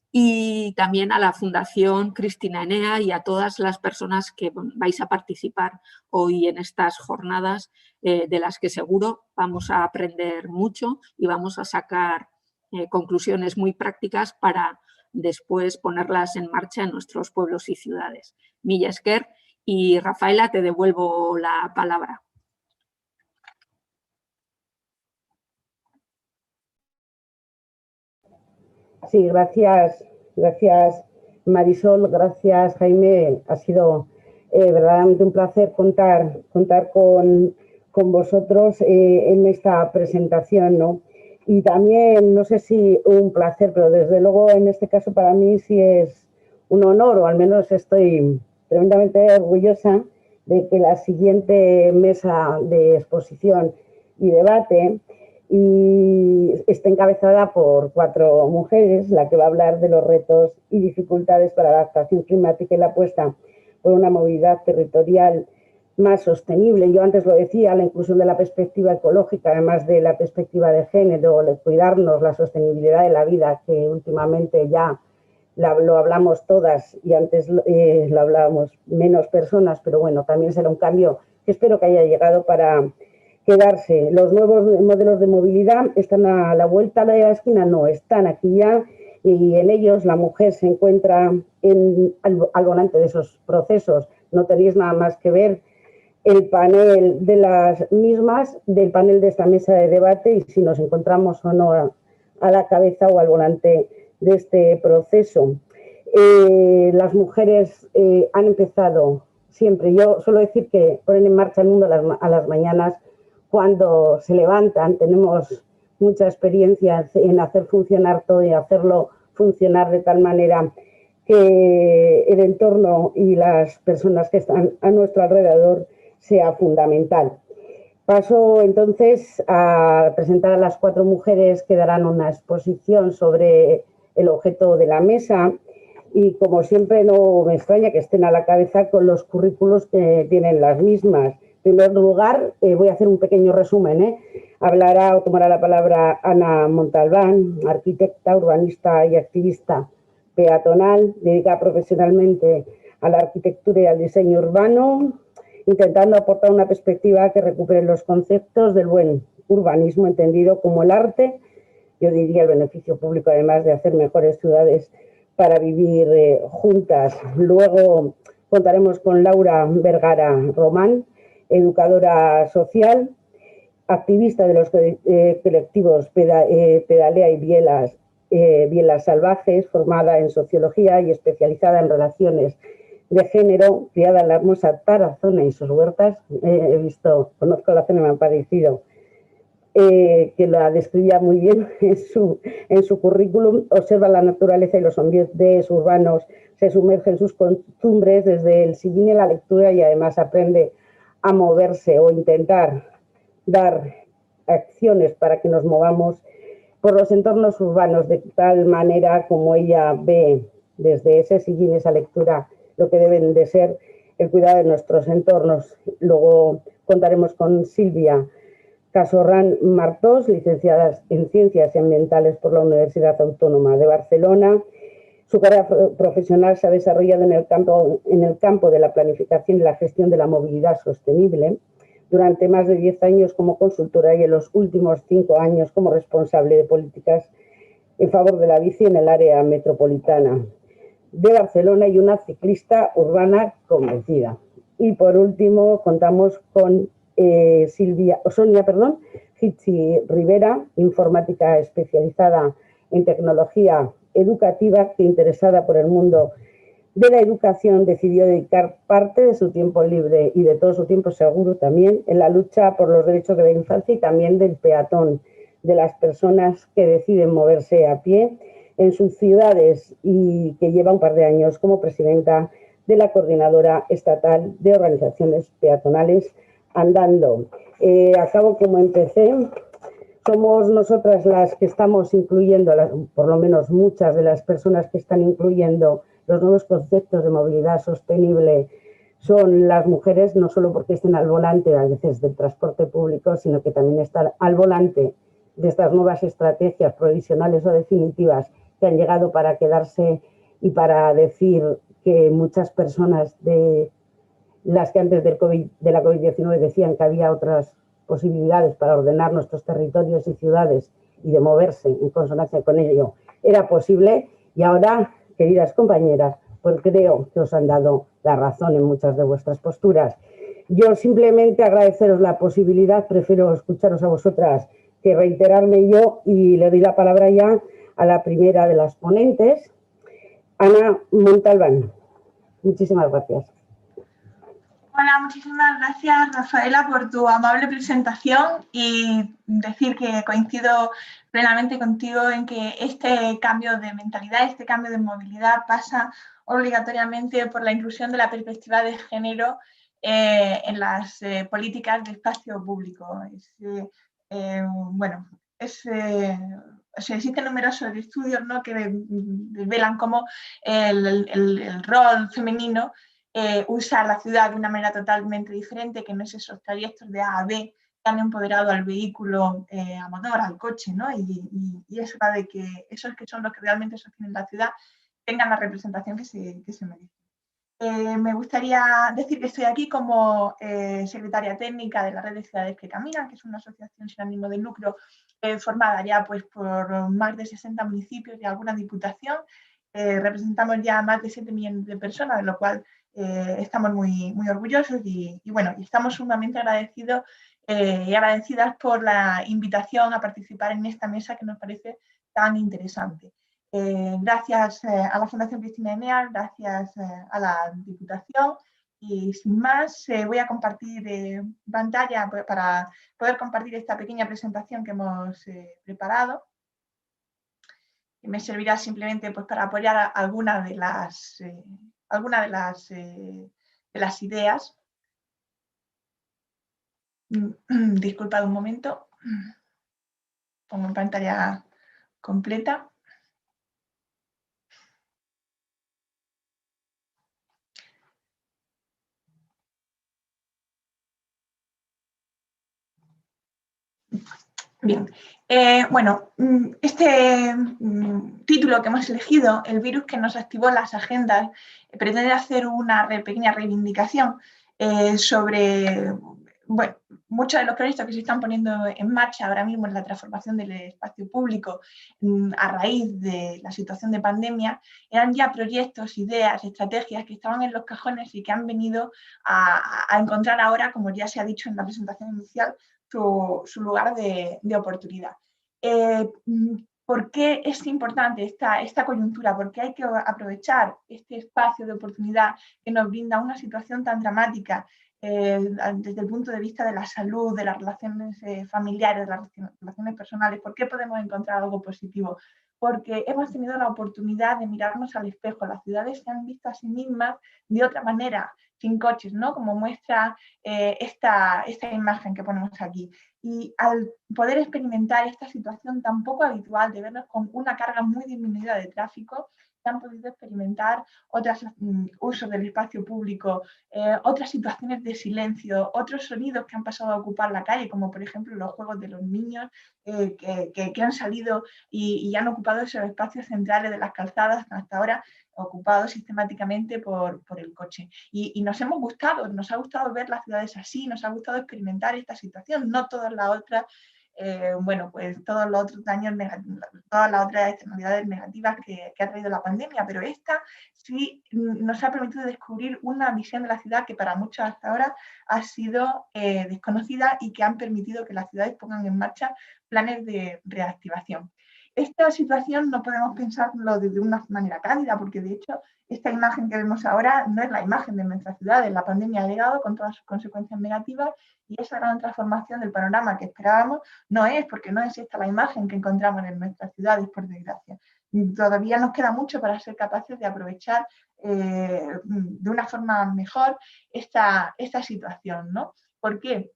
y también a la Fundación Cristina Enea y a todas las personas que vais a participar hoy en estas jornadas, de las que seguro vamos a aprender mucho y vamos a sacar conclusiones muy prácticas para después ponerlas en marcha en nuestros pueblos y ciudades. Milla Esker, y Rafaela, te devuelvo la palabra. Sí, gracias Marisol, gracias Jaime. Ha sido verdaderamente un placer contar con vosotros en esta presentación, ¿no? Y también, no sé si un placer, pero desde luego en este caso para mí sí es un honor, o al menos estoy tremendamente orgullosa de que la siguiente mesa de exposición y debate esté encabezada por 4 mujeres, la que va a hablar de los retos y dificultades para la adaptación climática y la apuesta por una movilidad territorial más sostenible. Yo antes lo decía, la inclusión de la perspectiva ecológica, además de la perspectiva de género, el cuidarnos, la sostenibilidad de la vida, que últimamente ya lo hablamos todas y antes lo hablábamos menos personas, pero bueno, también será un cambio que espero que haya llegado para quedarse. Los nuevos modelos de movilidad están a la vuelta de la esquina, no, están aquí ya, y en ellos la mujer se encuentra al volante de esos procesos. No tenéis nada más que ver el panel de las mismas, del panel de esta mesa de debate, y si nos encontramos o no a la cabeza o al volante de este proceso. Las mujeres han empezado siempre, yo suelo decir que ponen en marcha el mundo a las mañanas cuando se levantan. Tenemos mucha experiencia en hacer funcionar todo y hacerlo funcionar de tal manera que el entorno y las personas que están a nuestro alrededor sea fundamental. Paso entonces a presentar a las 4 mujeres que darán una exposición sobre el objeto de la mesa, y como siempre no me extraña que estén a la cabeza con los currículos que tienen las mismas. En primer lugar, voy a hacer un pequeño resumen. Hablará o tomará la palabra Ana Montalbán, arquitecta, urbanista y activista peatonal, dedicada profesionalmente a la arquitectura y al diseño urbano, intentando aportar una perspectiva que recupere los conceptos del buen urbanismo, entendido como el arte, yo diría el beneficio público, además de hacer mejores ciudades para vivir juntas. Luego contaremos con Laura Vergara Román, educadora social, activista de los colectivos Pedalea y Bielas Salvajes, formada en sociología y especializada en relaciones de género, criada en la hermosa Tarazona y sus huertas. Conozco la zona y me ha parecido que la describía muy bien en su currículum. Observa la naturaleza y los ambientes urbanos, se sumerge en sus costumbres desde el sillín y la lectura, y además aprende a moverse o intentar dar acciones para que nos movamos por los entornos urbanos de tal manera como ella ve desde ese sillín, esa lectura, lo que deben de ser el cuidado de nuestros entornos. Luego contaremos con Silvia Casorran Martós, licenciada en Ciencias Ambientales por la Universidad Autónoma de Barcelona. Su carrera profesional se ha desarrollado en el campo de la planificación y la gestión de la movilidad sostenible durante más de 10 años como consultora, y en los últimos 5 años como responsable de políticas en favor de la bici en el área metropolitana de Barcelona, y una ciclista urbana convencida. Y por último contamos con Sonia Hitzi Rivera, informática especializada en tecnología educativa, que, interesada por el mundo de la educación, decidió dedicar parte de su tiempo libre y de todo su tiempo seguro también en la lucha por los derechos de la infancia y también del peatón, de las personas que deciden moverse a pie en sus ciudades, y que lleva un par de años como presidenta de la Coordinadora Estatal de Organizaciones Peatonales Andando. Acabo como empecé. Somos nosotras las que estamos incluyendo, por lo menos muchas de las personas que están incluyendo los nuevos conceptos de movilidad sostenible son las mujeres, no solo porque estén al volante a veces del transporte público, sino que también están al volante de estas nuevas estrategias provisionales o definitivas que han llegado para quedarse, y para decir que muchas personas de las que antes de la COVID-19 decían que había otras posibilidades para ordenar nuestros territorios y ciudades y de moverse en consonancia con ello, era posible. Y ahora, queridas compañeras, pues creo que os han dado la razón en muchas de vuestras posturas. Yo simplemente agradeceros la posibilidad, prefiero escucharos a vosotras que reiterarme yo, y le doy la palabra ya a la primera de las ponentes, Ana Montalbán. Muchísimas gracias. Hola, muchísimas gracias, Rafaela, por tu amable presentación, y decir que coincido plenamente contigo en que este cambio de mentalidad, este cambio de movilidad pasa obligatoriamente por la inclusión de la perspectiva de género en las políticas de espacio público. Existen numerosos estudios, ¿no?, que desvelan cómo el rol femenino usa la ciudad de una manera totalmente diferente, que no es esos trayectos de A a B que han empoderado al vehículo a motor, al coche, ¿no? Y es hora de que esos que son los que realmente sostienen la ciudad tengan la representación que se merecen. Me gustaría decir que estoy aquí como secretaria técnica de la Red de Ciudades que Caminan, que es una asociación sin ánimo de lucro formada ya pues, por más de 60 municipios y alguna diputación. Representamos ya más de 7 millones de personas, de lo cual estamos muy, muy orgullosos y bueno, y estamos sumamente agradecidos y agradecidas por la invitación a participar en esta mesa que nos parece tan interesante. Gracias a la Fundación Cristina Eneas, gracias a la Diputación, y sin más voy a compartir pantalla para poder compartir esta pequeña presentación que hemos preparado. Me servirá simplemente pues, para apoyar algunas de las ideas. Disculpad un momento. Pongo en pantalla completa. Bien, bueno, este título que hemos elegido, El virus que nos activó las agendas, pretende hacer una pequeña reivindicación sobre muchos de los proyectos que se están poniendo en marcha ahora mismo en la transformación del espacio público a raíz de la situación de pandemia. Eran ya proyectos, ideas, estrategias que estaban en los cajones y que han venido a encontrar ahora, como ya se ha dicho en la presentación inicial, su lugar de oportunidad. ¿Por qué es importante esta coyuntura? ¿Por qué hay que aprovechar este espacio de oportunidad que nos brinda una situación tan dramática desde el punto de vista de la salud, de las relaciones familiares, de las relaciones personales? ¿Por qué podemos encontrar algo positivo? Porque hemos tenido la oportunidad de mirarnos al espejo. Las ciudades se han visto a sí mismas de otra manera, sin coches, ¿no? Como muestra esta imagen que ponemos aquí. Y al poder experimentar esta situación tan poco habitual de vernos con una carga muy disminuida de tráfico, se han podido experimentar otros usos del espacio público, otras situaciones de silencio, otros sonidos que han pasado a ocupar la calle, como por ejemplo los juegos de los niños que han salido y han ocupado esos espacios centrales de las calzadas hasta ahora ocupados sistemáticamente por el coche. Y nos ha gustado ver las ciudades así, nos ha gustado experimentar esta situación, no todas las otras, pues todos los otros daños negativos, todas las otras externalidades negativas que ha traído la pandemia, pero esta sí nos ha permitido descubrir una visión de la ciudad que para muchos hasta ahora ha sido desconocida y que han permitido que las ciudades pongan en marcha planes de reactivación. Esta situación no podemos pensarlo de una manera cálida, porque de hecho esta imagen que vemos ahora no es la imagen de nuestras ciudades. La pandemia ha llegado con todas sus consecuencias negativas y esa gran transformación del panorama que esperábamos no es, porque no es esta la imagen que encontramos en nuestras ciudades, por desgracia. Todavía nos queda mucho para ser capaces de aprovechar de una forma mejor esta situación, ¿no? ¿Por qué?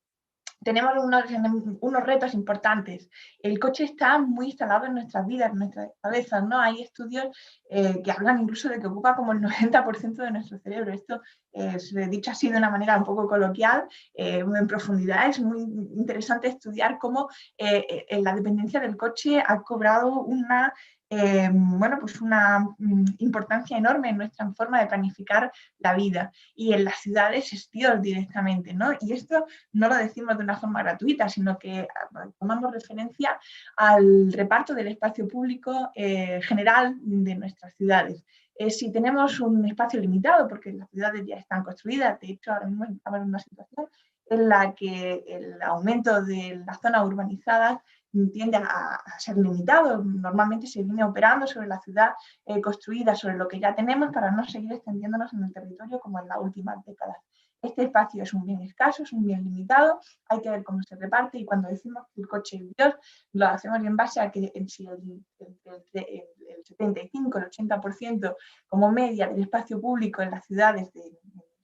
Tenemos unos retos importantes. El coche está muy instalado en nuestras vidas, en nuestras cabezas, ¿no? Hay estudios que hablan incluso de que ocupa como el 90% de nuestro cerebro. Esto, dicho así de una manera un poco coloquial, en profundidad, es muy interesante estudiar cómo la dependencia del coche ha cobrado una importancia enorme en nuestra forma de planificar la vida. Y en las ciudades es Dios directamente, ¿no? Y esto no lo decimos de una forma gratuita, sino que tomamos referencia al reparto del espacio público general de nuestras ciudades. Si tenemos un espacio limitado, porque las ciudades ya están construidas, de hecho ahora mismo estamos en una situación en la que el aumento de las zonas urbanizadas tiende a ser limitado. Normalmente se viene operando sobre la ciudad construida, sobre lo que ya tenemos, para no seguir extendiéndonos en el territorio como en las últimas décadas. Este espacio es un bien escaso, es un bien limitado, hay que ver cómo se reparte, y cuando decimos que el coche es Dios, lo hacemos en base a que si el 75, el 80% como media del espacio público en las ciudades del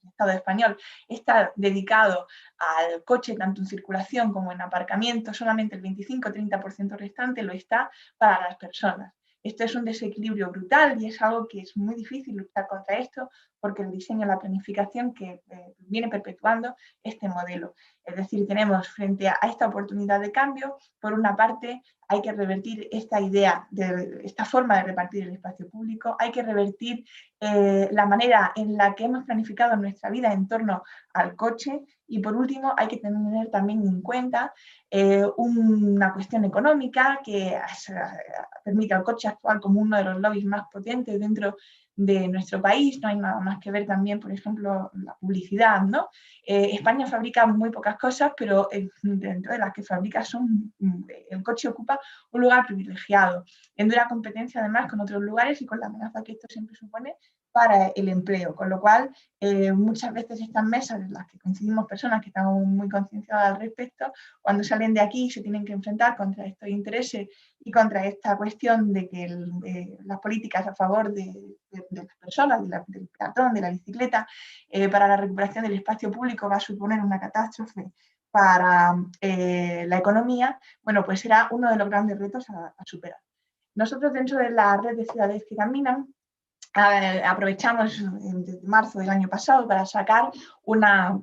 Estado español está dedicado al coche, tanto en circulación como en aparcamiento, solamente el 25-30% restante lo está para las personas. Esto es un desequilibrio brutal y es algo que es muy difícil luchar contra esto, porque el diseño y la planificación que viene perpetuando este modelo. Es decir, tenemos frente a esta oportunidad de cambio, por una parte hay que revertir esta idea, esta forma de repartir el espacio público, hay que revertir la manera en la que hemos planificado nuestra vida en torno al coche, y por último hay que tener también en cuenta una cuestión económica que permite al coche actuar como uno de los lobbies más potentes dentro de nuestro país. No hay nada más que ver también, por ejemplo, la publicidad, ¿no? España fabrica muy pocas cosas, pero dentro de las que fabrica el coche ocupa un lugar privilegiado, en dura competencia además con otros lugares y con la amenaza que esto siempre supone para el empleo, con lo cual muchas veces estas mesas en las que coincidimos personas que estamos muy concienciadas al respecto, cuando salen de aquí se tienen que enfrentar contra estos intereses y contra esta cuestión de que las políticas a favor de las personas, del peatón, de la bicicleta, para la recuperación del espacio público va a suponer una catástrofe para la economía. Bueno, pues será uno de los grandes retos a superar. Nosotros, dentro de la red de ciudades que caminan, aprovechamos desde marzo del año pasado para sacar una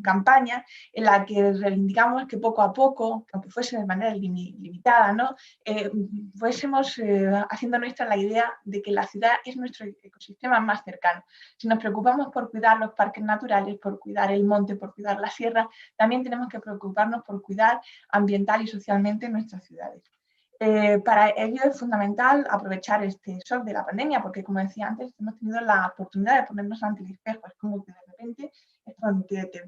campaña en la que reivindicamos que poco a poco, aunque fuese de manera limitada, ¿no? Fuésemos haciendo nuestra la idea de que la ciudad es nuestro ecosistema más cercano. Si nos preocupamos por cuidar los parques naturales, por cuidar el monte, por cuidar la sierra, también tenemos que preocuparnos por cuidar ambiental y socialmente nuestras ciudades. Para ello es fundamental aprovechar este shock de la pandemia, porque como decía antes, hemos tenido la oportunidad de ponernos ante el espejo. Es como que de repente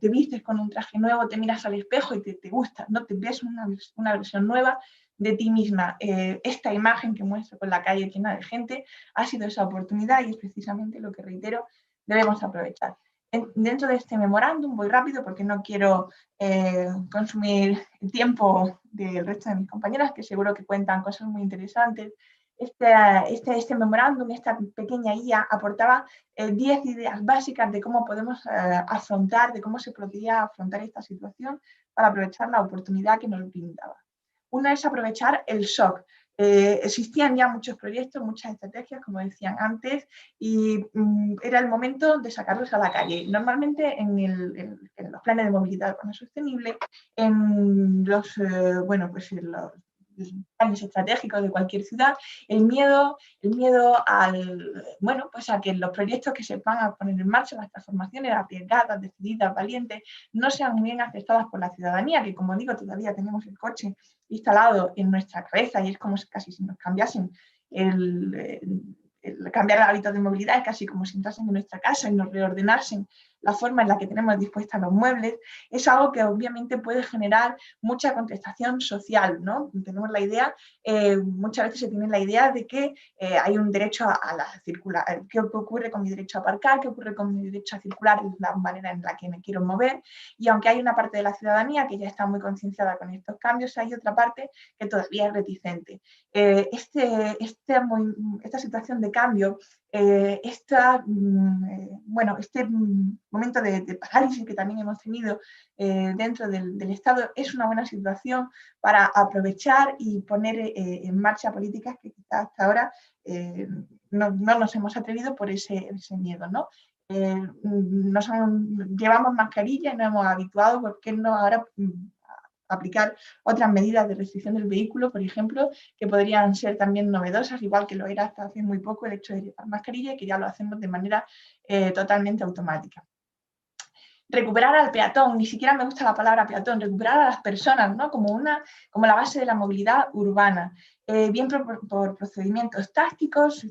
te vistes con un traje nuevo, te miras al espejo y te gusta, ¿no? Te ves una versión nueva de ti misma. Esta imagen que muestro con la calle llena de gente ha sido esa oportunidad y es precisamente lo que, reitero, debemos aprovechar. Dentro de este memorándum, voy rápido porque no quiero consumir el tiempo del resto de mis compañeras, que seguro que cuentan cosas muy interesantes. Este memorándum, esta pequeña guía, aportaba 10 ideas básicas de cómo podemos afrontar, de cómo se podría afrontar esta situación para aprovechar la oportunidad que nos brindaba. Una es aprovechar el shock. Existían ya muchos proyectos, muchas estrategias, como decían antes, y era el momento de sacarlos a la calle. Normalmente en los planes de movilidad urbana sostenible, en los planes estratégicos de cualquier ciudad, el miedo a que los proyectos que se van a poner en marcha, las transformaciones arriesgadas, decididas, valientes, no sean muy bien aceptadas por la ciudadanía, que, como digo, todavía tenemos el coche instalado en nuestra cabeza y es como casi si nos cambiasen cambiar el hábito de movilidad, es casi como si entrasen en nuestra casa y nos reordenasen la forma en la que tenemos dispuestas los muebles. Es algo que obviamente puede generar mucha contestación social, ¿no? Tenemos la idea, muchas veces se tiene la idea de que hay un derecho a la circular. ¿Qué ocurre con mi derecho a aparcar? ¿Qué ocurre con mi derecho a circular? Es la manera en la que me quiero mover. Y aunque hay una parte de la ciudadanía que ya está muy concienciada con estos cambios, hay otra parte que todavía es reticente. Esta situación de cambio, este momento de parálisis que también hemos tenido dentro del Estado es una buena situación para aprovechar y poner en marcha políticas que quizás hasta ahora no nos hemos atrevido por ese miedo, ¿no? Llevamos mascarilla y nos hemos habituado, ¿por qué no ahora aplicar otras medidas de restricción del vehículo, por ejemplo, que podrían ser también novedosas, igual que lo era hasta hace muy poco el hecho de llevar mascarilla y que ya lo hacemos de manera totalmente automática. Recuperar al peatón, ni siquiera me gusta la palabra peatón, recuperar a las personas, ¿no? como la base de la movilidad urbana, bien por procedimientos tácticos,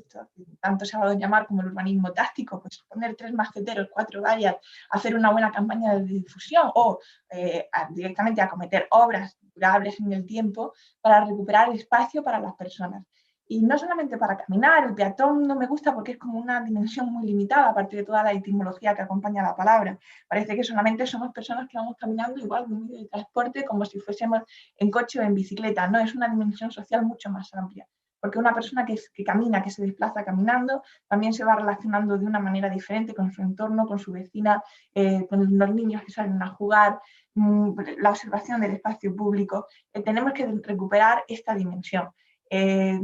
tanto se ha dado en llamar como el urbanismo táctico, pues poner 3 maceteros, 4 vallas, hacer una buena campaña de difusión o directamente acometer obras durables en el tiempo para recuperar espacio para las personas. Y no solamente para caminar, el peatón no me gusta porque es como una dimensión muy limitada, aparte de toda la etimología que acompaña la palabra. Parece que solamente somos personas que vamos caminando igual en un medio de transporte como si fuésemos en coche o en bicicleta. No, es una dimensión social mucho más amplia. Porque una persona que camina, que se desplaza caminando, también se va relacionando de una manera diferente con su entorno, con su vecina, con los niños que salen a jugar, la observación del espacio público. Tenemos que recuperar esta dimensión. Que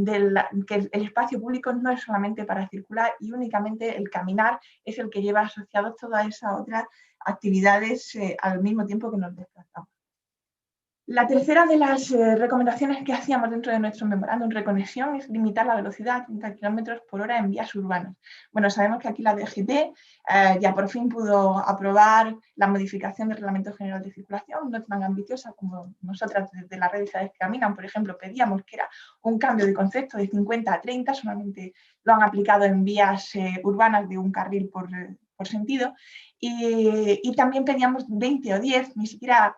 el espacio público no es solamente para circular y únicamente el caminar es el que lleva asociado todas esas otras actividades al mismo tiempo que nos desplazamos. La tercera de las recomendaciones que hacíamos dentro de nuestro memorándum de reconexión es limitar la velocidad a 30 km/h en vías urbanas. Bueno, sabemos que aquí la DGT ya por fin pudo aprobar la modificación del Reglamento General de Circulación, no tan ambiciosa como nosotras desde la red de Ciudades que Caminan, por ejemplo, pedíamos, que era un cambio de concepto de 50 a 30, solamente lo han aplicado en vías urbanas de un carril por sentido, y también pedíamos 20 o 10, ni siquiera...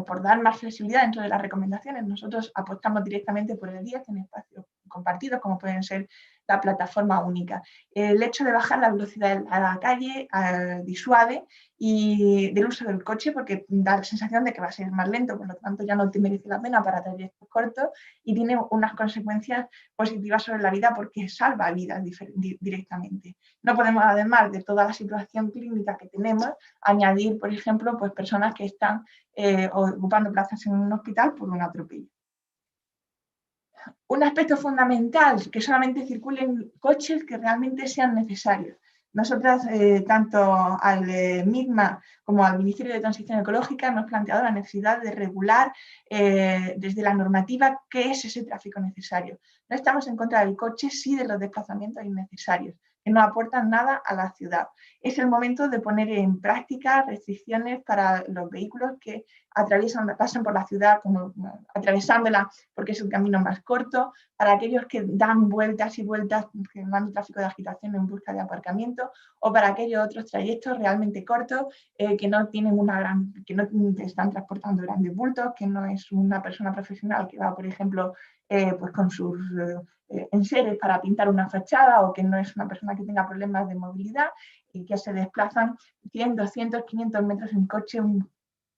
por dar más flexibilidad dentro de las recomendaciones, nosotros apostamos directamente por el 10 en espacios compartidos, como pueden ser la plataforma única. El hecho de bajar la velocidad a la calle disuade y del uso del coche, porque da la sensación de que va a ser más lento, por lo tanto ya no te merece la pena para trayectos cortos y tiene unas consecuencias positivas sobre la vida porque salva vidas directamente. No podemos, además de toda la situación clínica que tenemos, añadir, por ejemplo, pues personas que están ocupando plazas en un hospital por un atropello. Un aspecto fundamental, que solamente circulen coches que realmente sean necesarios. Nosotras, tanto al MIGMA como al Ministerio de Transición Ecológica, hemos planteado la necesidad de regular desde la normativa qué es ese tráfico necesario. No estamos en contra del coche, sí de los desplazamientos innecesarios, que no aportan nada a la ciudad. Es el momento de poner en práctica restricciones para los vehículos que pasan por la ciudad como atravesándola porque es el camino más corto, para aquellos que dan vueltas y vueltas generando tráfico de agitación en busca de aparcamiento, o para aquellos otros trayectos realmente cortos que no están transportando grandes bultos, que no es una persona profesional que va, por ejemplo, pues con sus enseres para pintar una fachada, o que no es una persona que tenga problemas de movilidad y que se desplazan 100, 200, 500 metros en coche,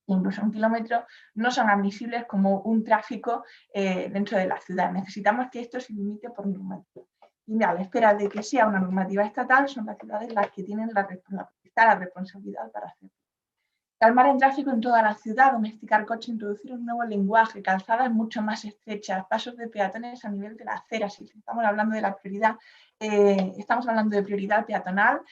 incluso 1 kilómetro, no son admisibles como un tráfico dentro de la ciudad. Necesitamos que esto se limite por normativa. Y a la espera de que sea una normativa estatal, son las ciudades las que tienen la responsabilidad para hacerlo. Calmar el tráfico en toda la ciudad, domesticar coche, introducir un nuevo lenguaje, calzadas mucho más estrechas, pasos de peatones a nivel de la acera. Si estamos hablando de la prioridad, estamos hablando de prioridad peatonal,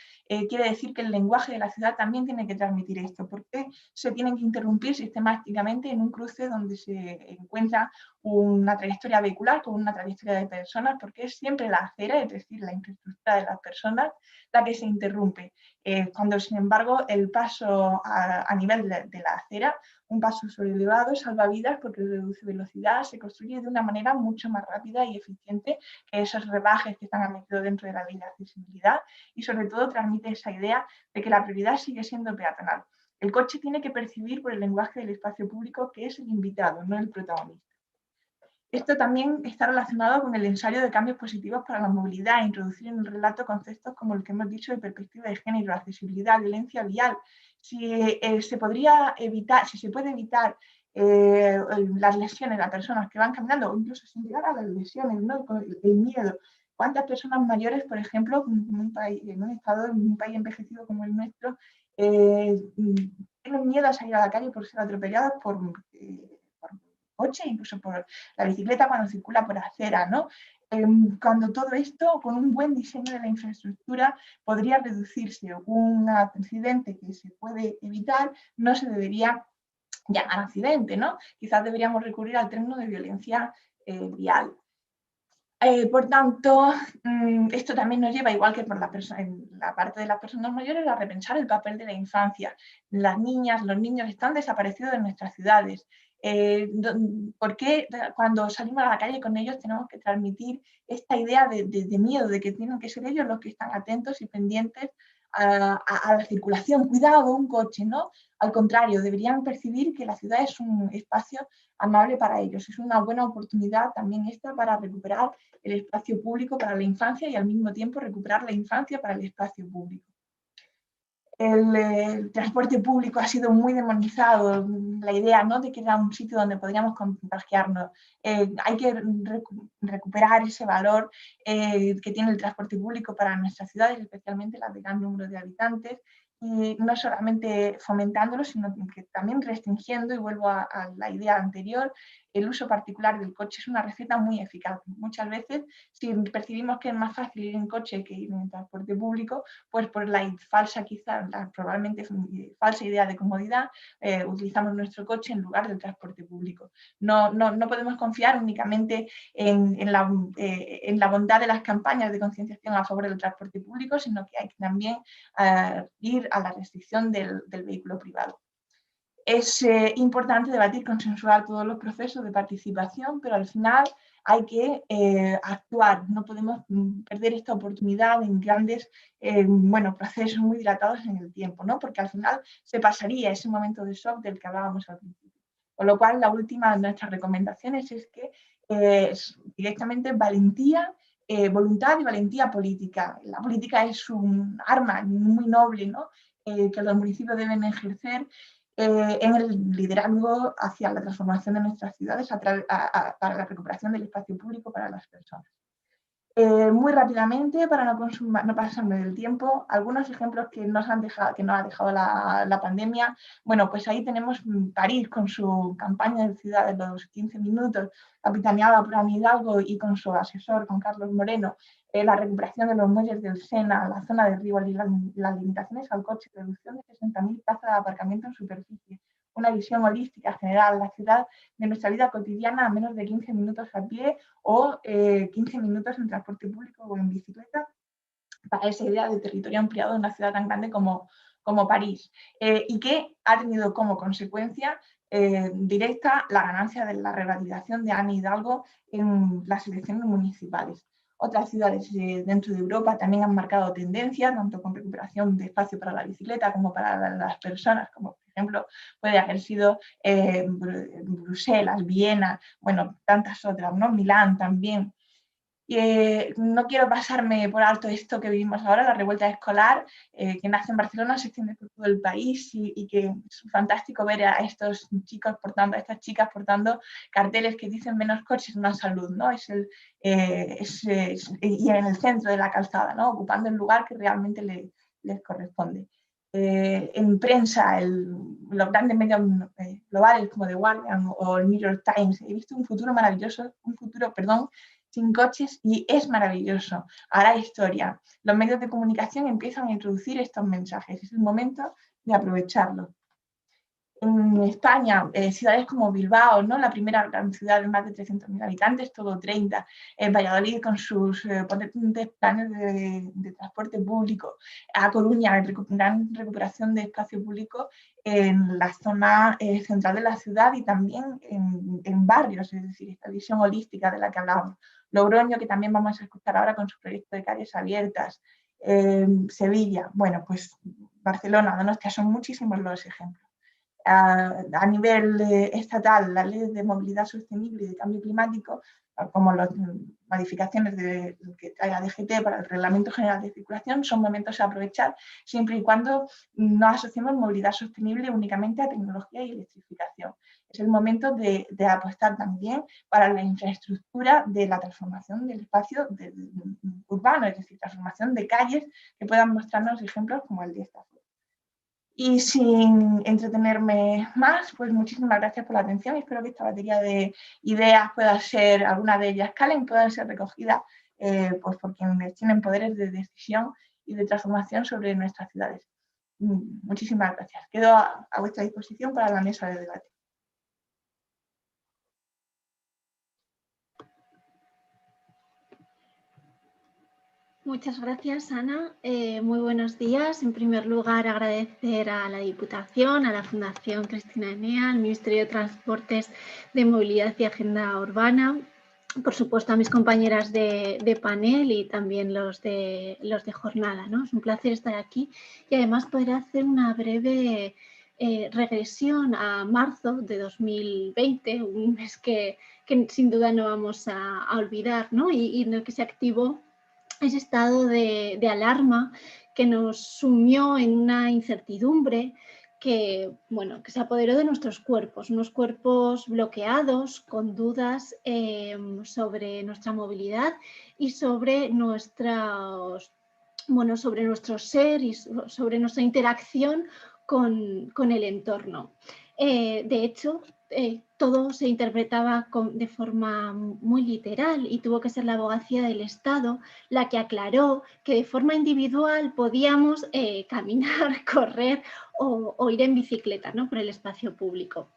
quiere decir que el lenguaje de la ciudad también tiene que transmitir esto, porque se tienen que interrumpir sistemáticamente en un cruce donde se encuentra una trayectoria vehicular con una trayectoria de personas, porque es siempre la acera, es decir, la infraestructura de las personas, la que se interrumpe. Cuando, sin embargo, el paso a nivel de la acera, un paso sobrelevado, salva vidas porque reduce velocidad, se construye de una manera mucho más rápida y eficiente que esos rebajes que están metidos dentro de la ley de accesibilidad, y sobre todo transmite esa idea de que la prioridad sigue siendo peatonal. El coche tiene que percibir por el lenguaje del espacio público que es el invitado, no el protagonista. Esto también está relacionado con el ensayo de cambios positivos para la movilidad, introducir en el relato conceptos como el que hemos dicho de perspectiva de género, accesibilidad, violencia vial. Si se puede evitar las lesiones a personas que van caminando, o incluso sin llegar a las lesiones, ¿no? El miedo. ¿Cuántas personas mayores, por ejemplo, en un país envejecido como el nuestro, tienen miedo a salir a la calle por ser atropellados por coche, incluso por la bicicleta cuando circula por acera, ¿no? Cuando todo esto, con un buen diseño de la infraestructura, podría reducirse. Un accidente que se puede evitar no se debería llamar accidente, ¿no? Quizás deberíamos recurrir al término de violencia vial. Por tanto, esto también nos lleva, igual que por en la parte de las personas mayores, a repensar el papel de la infancia. Las niñas, los niños están desaparecidos en nuestras ciudades. ¿Por qué cuando salimos a la calle con ellos tenemos que transmitir esta idea de miedo, de que tienen que ser ellos los que están atentos y pendientes a la circulación? Cuidado, un coche, ¿no? Al contrario, deberían percibir que la ciudad es un espacio amable para ellos. Es una buena oportunidad también esta para recuperar el espacio público para la infancia y al mismo tiempo recuperar la infancia para el espacio público. El transporte público ha sido muy demonizado, la idea, ¿no?, de que era un sitio donde podríamos contagiarnos. Hay que recuperar ese valor que tiene el transporte público para nuestras ciudades, especialmente las de gran número de habitantes, y no solamente fomentándolo, sino que también restringiendo, y vuelvo a la idea anterior, el uso particular del coche es una receta muy eficaz. Muchas veces, si percibimos que es más fácil ir en coche que ir en transporte público, pues por la falsa, quizás, probablemente falsa idea de comodidad, utilizamos nuestro coche en lugar del transporte público. No podemos confiar únicamente en la bondad de las campañas de concienciación a favor del transporte público, sino que hay que también ir a la restricción del vehículo privado. Es importante debatir, consensuar todos los procesos de participación, pero al final hay que actuar. No podemos perder esta oportunidad en grandes procesos muy dilatados en el tiempo, ¿no? Porque al final se pasaría ese momento de shock del que hablábamos al principio. Con lo cual, la última de nuestras recomendaciones es que directamente valentía, voluntad y valentía política. La política es un arma muy noble, ¿no?, que los municipios deben ejercer en el liderazgo hacia la transformación de nuestras ciudades para la recuperación del espacio público para las personas. Muy rápidamente, para no pasarme del tiempo, algunos ejemplos que nos ha dejado la pandemia. Bueno, pues ahí tenemos París con su campaña de ciudades de los 15 minutos, capitaneada por Anne Hidalgo y con su asesor, con Carlos Moreno, la recuperación de los muelles del Sena, la zona de Rivoli, las limitaciones al coche, reducción de 60.000 plazas de aparcamiento en superficie, una visión holística general, la ciudad de nuestra vida cotidiana a menos de 15 minutos a pie o 15 minutos en transporte público o en bicicleta, para esa idea de territorio ampliado en una ciudad tan grande como París, y que ha tenido como consecuencia directa la ganancia de la revalidación de Anne Hidalgo en las elecciones municipales. Otras ciudades dentro de Europa también han marcado tendencia, tanto con recuperación de espacio para la bicicleta como para las personas, como por ejemplo puede haber sido Bruselas, Viena, bueno, tantas otras, ¿no? Milán también. No quiero pasarme por alto esto que vivimos ahora, la revuelta escolar, que nace en Barcelona, se extiende por todo el país y que es fantástico ver a estos chicos portando, a estas chicas portando carteles que dicen menos coches, más salud, ¿no? Y en el centro de la calzada, ¿no? Ocupando el lugar que realmente les corresponde. En prensa, los grandes medios globales como The Guardian o el New York Times, he visto un futuro maravilloso, sin coches, y es maravilloso. Hará historia. Los medios de comunicación empiezan a introducir estos mensajes. Es el momento de aprovecharlo. En España, ciudades como Bilbao, ¿no? La primera gran ciudad de más de 300.000 habitantes, todo 30. Valladolid con sus potentes planes de transporte público. A Coruña, gran recuperación de espacio público en la zona central de la ciudad y también en barrios, es decir, esta visión holística de la que hablábamos. Logroño, que también vamos a escuchar ahora con su proyecto de calles abiertas. Sevilla, bueno, pues Barcelona, Donostia, son muchísimos los ejemplos. A nivel estatal, las leyes de movilidad sostenible y de cambio climático, como las modificaciones que trae la DGT para el Reglamento General de Circulación, son momentos a aprovechar siempre y cuando no asociemos movilidad sostenible únicamente a tecnología y electrificación. Es el momento de apostar también para la infraestructura de la transformación del espacio urbano, es decir, transformación de calles que puedan mostrarnos ejemplos como el de esta zona. Y sin entretenerme más, pues muchísimas gracias por la atención. Espero que esta batería de ideas pueda ser, alguna de ellas calen, puedan ser recogidas pues por quienes tienen poderes de decisión y de transformación sobre nuestras ciudades. Muchísimas gracias. Quedo a vuestra disposición para la mesa de debate. Muchas gracias, Ana. Muy buenos días. En primer lugar, agradecer a la Diputación, a la Fundación Cristina Enea, al Ministerio de Transportes, de Movilidad y Agenda Urbana, por supuesto a mis compañeras de panel y también los de jornada, ¿no? Es un placer estar aquí y además poder hacer una breve regresión a marzo de 2020, un mes que sin duda no vamos a olvidar, ¿no? Y en el que se activó ese estado de alarma que nos sumió en una incertidumbre que se apoderó de nuestros cuerpos, unos cuerpos bloqueados con dudas sobre nuestra movilidad y sobre nuestro ser y sobre nuestra interacción con el entorno. De hecho, todo se interpretaba de forma muy literal y tuvo que ser la abogacía del Estado la que aclaró que de forma individual podíamos caminar, correr o ir en bicicleta, ¿no? Por el espacio público.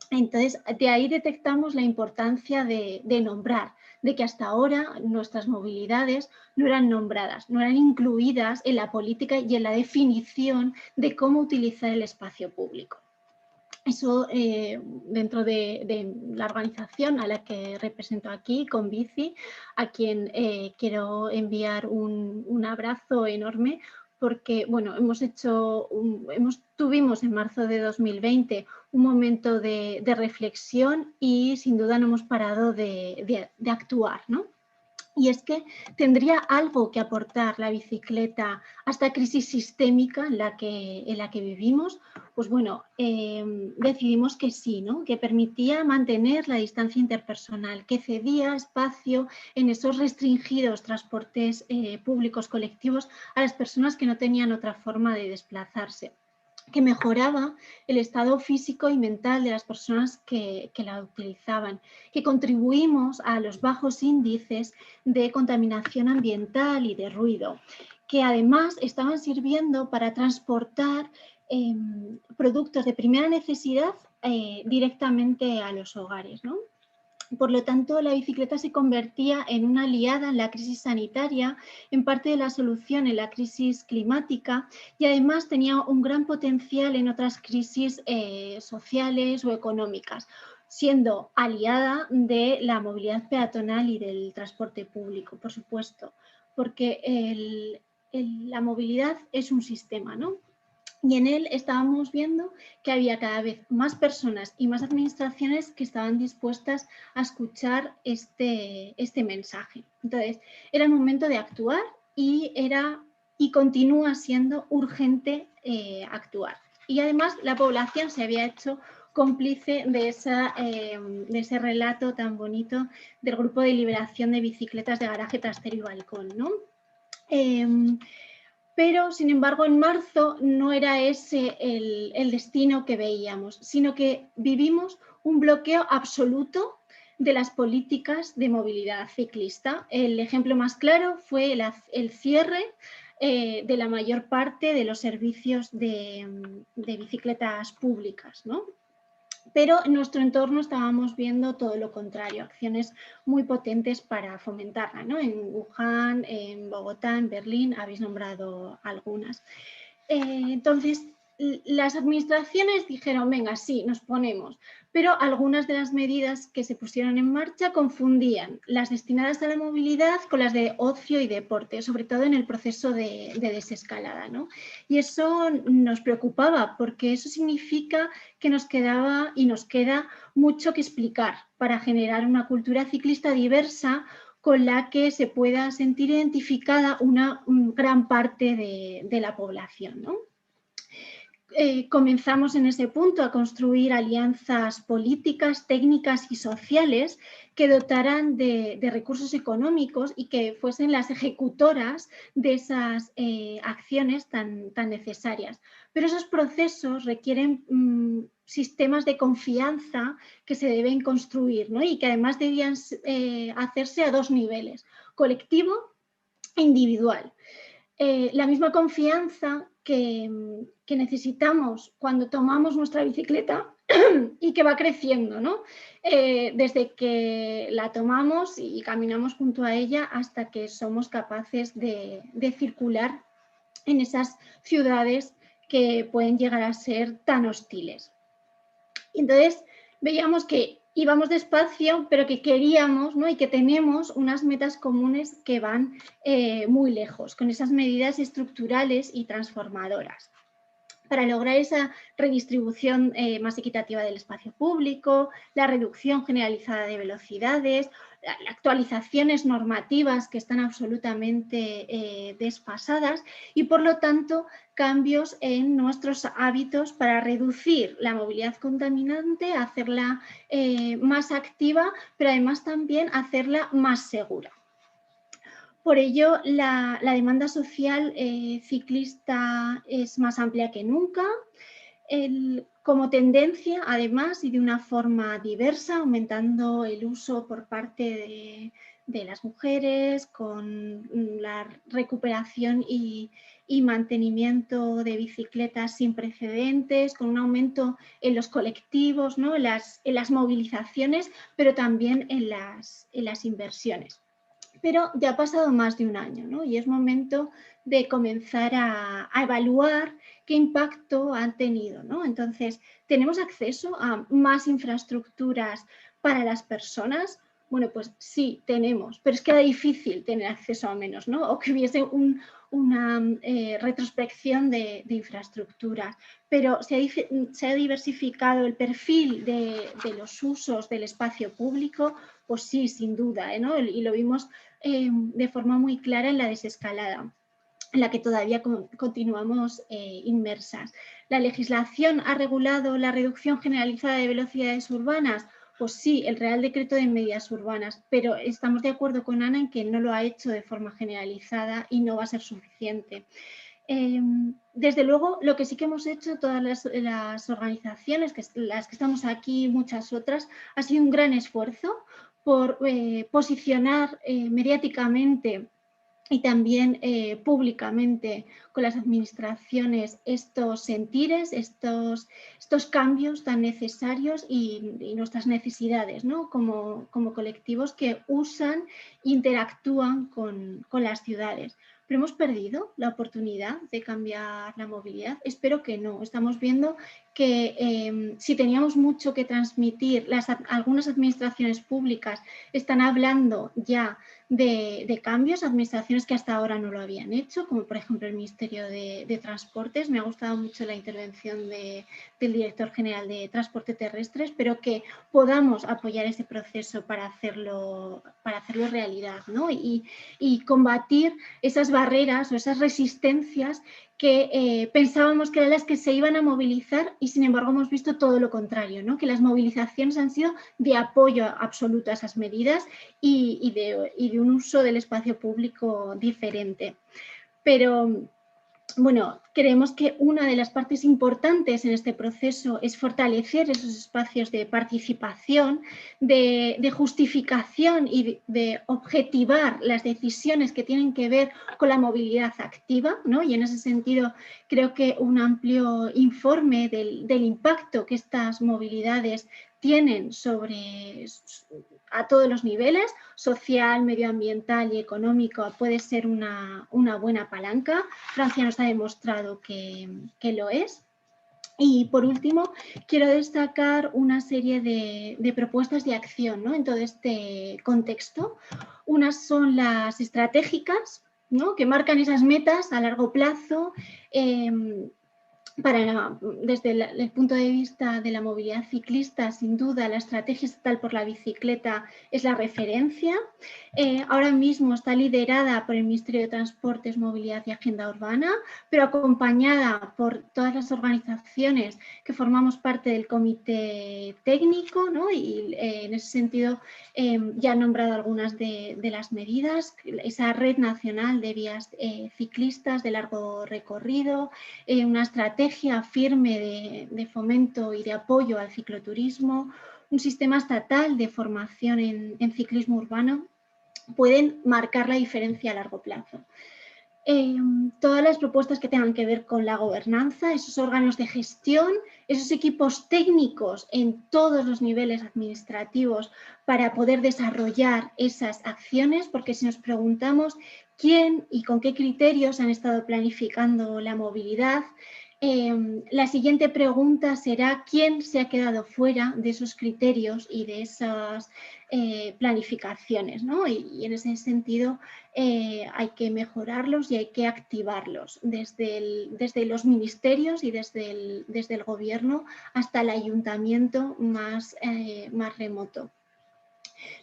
Entonces, de ahí detectamos la importancia de nombrar, de que hasta ahora nuestras movilidades no eran nombradas, no eran incluidas en la política y en la definición de cómo utilizar el espacio público. Eso dentro de la organización a la que represento aquí, con Bici, a quien quiero enviar un abrazo enorme, porque tuvimos en marzo de 2020 un momento de reflexión y sin duda no hemos parado de actuar, ¿no? Y es que tendría algo que aportar la bicicleta a esta crisis sistémica en la que vivimos. Pues bueno, decidimos que sí, ¿no? Que permitía mantener la distancia interpersonal, que cedía espacio en esos restringidos transportes públicos colectivos a las personas que no tenían otra forma de desplazarse, que mejoraba el estado físico y mental de las personas que la utilizaban, que contribuimos a los bajos índices de contaminación ambiental y de ruido, que además estaban sirviendo para transportar productos de primera necesidad directamente a los hogares, ¿no? Por lo tanto, la bicicleta se convertía en una aliada en la crisis sanitaria, en parte de la solución en la crisis climática y además tenía un gran potencial en otras crisis sociales o económicas, siendo aliada de la movilidad peatonal y del transporte público, por supuesto, porque la movilidad es un sistema, ¿no? Y en él estábamos viendo que había cada vez más personas y más administraciones que estaban dispuestas a escuchar este mensaje. Entonces, era el momento de actuar y continúa siendo urgente actuar. Y además la población se había hecho cómplice de ese relato tan bonito del Grupo de Liberación de Bicicletas de Garaje, Trastero y Balcón, ¿no? Pero, sin embargo, en marzo no era ese el destino que veíamos, sino que vivimos un bloqueo absoluto de las políticas de movilidad ciclista. El ejemplo más claro fue el cierre de la mayor parte de los servicios de bicicletas públicas, ¿no? Pero en nuestro entorno estábamos viendo todo lo contrario, acciones muy potentes para fomentarla, ¿no? En Wuhan, en Bogotá, en Berlín, habéis nombrado algunas. Entonces, las administraciones dijeron, venga, sí, nos ponemos, pero algunas de las medidas que se pusieron en marcha confundían las destinadas a la movilidad con las de ocio y deporte, sobre todo en el proceso de desescalada, ¿no? Y eso nos preocupaba porque eso significa que nos quedaba y nos queda mucho que explicar para generar una cultura ciclista diversa con la que se pueda sentir identificada una gran parte de la población, ¿no? Comenzamos en ese punto a construir alianzas políticas, técnicas y sociales que dotaran de recursos económicos y que fuesen las ejecutoras de esas acciones tan necesarias. Pero esos procesos requieren sistemas de confianza que se deben construir, ¿no? Y que además debían hacerse a dos niveles, colectivo e individual. La misma confianza que necesitamos cuando tomamos nuestra bicicleta y que va creciendo, ¿no? Desde que la tomamos y caminamos junto a ella hasta que somos capaces de circular en esas ciudades que pueden llegar a ser tan hostiles. Entonces veíamos que íbamos despacio, pero que queríamos, ¿no? Y que tenemos unas metas comunes que van muy lejos, con esas medidas estructurales y transformadoras. Para lograr esa redistribución más equitativa del espacio público, la reducción generalizada de velocidades, actualizaciones normativas que están absolutamente desfasadas y, por lo tanto, cambios en nuestros hábitos para reducir la movilidad contaminante, hacerla más activa, pero además también hacerla más segura. Por ello, la demanda social ciclista es más amplia que nunca. Como tendencia, además, y de una forma diversa, aumentando el uso por parte de las mujeres, con la recuperación y mantenimiento de bicicletas sin precedentes, con un aumento en los colectivos, ¿no? en las movilizaciones, pero también en las inversiones. Pero ya ha pasado más de un año, ¿no? Y es momento de comenzar a evaluar qué impacto han tenido, ¿no? Entonces, ¿tenemos acceso a más infraestructuras para las personas? Bueno, pues sí, tenemos, pero es que era difícil tener acceso a menos, ¿no? O que hubiese una retrospección de infraestructuras, pero se ha diversificado el perfil de los usos del espacio público, pues sí, sin duda, ¿no? Y lo vimos de forma muy clara en la desescalada, en la que todavía continuamos inmersas. ¿La legislación ha regulado la reducción generalizada de velocidades urbanas? Pues sí, el Real Decreto de Medidas Urbanas, pero estamos de acuerdo con Ana en que no lo ha hecho de forma generalizada y no va a ser suficiente. Desde luego, lo que sí que hemos hecho todas las organizaciones, las que estamos aquí y muchas otras, ha sido un gran esfuerzo por posicionar mediáticamente y también públicamente con las administraciones estos sentires, estos cambios tan necesarios y nuestras necesidades, ¿no? como colectivos que usan, interactúan con las ciudades. ¿Pero hemos perdido la oportunidad de cambiar la movilidad? Espero que no. Estamos viendo que si teníamos mucho que transmitir, algunas administraciones públicas están hablando ya de cambios, administraciones que hasta ahora no lo habían hecho, como por ejemplo el Ministerio de Transportes. Me ha gustado mucho la intervención del Director General de Transporte Terrestre. Espero que podamos apoyar ese proceso para hacerlo realidad, ¿no? Y combatir esas barreras o esas resistencias que pensábamos que eran las que se iban a movilizar y sin embargo hemos visto todo lo contrario, ¿no? Que las movilizaciones han sido de apoyo absoluto a esas medidas y de un uso del espacio público diferente. Pero bueno, creemos que una de las partes importantes en este proceso es fortalecer esos espacios de participación, de justificación y de objetivar las decisiones que tienen que ver con la movilidad activa, ¿no? Y en ese sentido creo que un amplio informe del impacto que estas movilidades tienen a todos los niveles, social, medioambiental y económico, puede ser una buena palanca. Francia nos ha demostrado que lo es. Y por último, quiero destacar una serie de propuestas de acción, ¿no? En todo este contexto. Unas son las estratégicas, ¿no? Que marcan esas metas a largo plazo, desde el punto de vista de la movilidad ciclista, sin duda, la estrategia estatal por la bicicleta es la referencia. Ahora mismo está liderada por el Ministerio de Transportes, Movilidad y Agenda Urbana, pero acompañada por todas las organizaciones que formamos parte del comité técnico, ¿no? Y en ese sentido ya han nombrado algunas de las medidas, esa red nacional de vías ciclistas de largo recorrido, una estrategia firme de fomento y de apoyo al cicloturismo, un sistema estatal de formación en ciclismo urbano, pueden marcar la diferencia a largo plazo. Todas las propuestas que tengan que ver con la gobernanza, esos órganos de gestión, esos equipos técnicos en todos los niveles administrativos para poder desarrollar esas acciones, porque si nos preguntamos quién y con qué criterios han estado planificando la movilidad, la siguiente pregunta será quién se ha quedado fuera de esos criterios y de esas planificaciones, ¿no? Y en ese sentido hay que mejorarlos y hay que activarlos desde los ministerios y desde el gobierno hasta el ayuntamiento más remoto.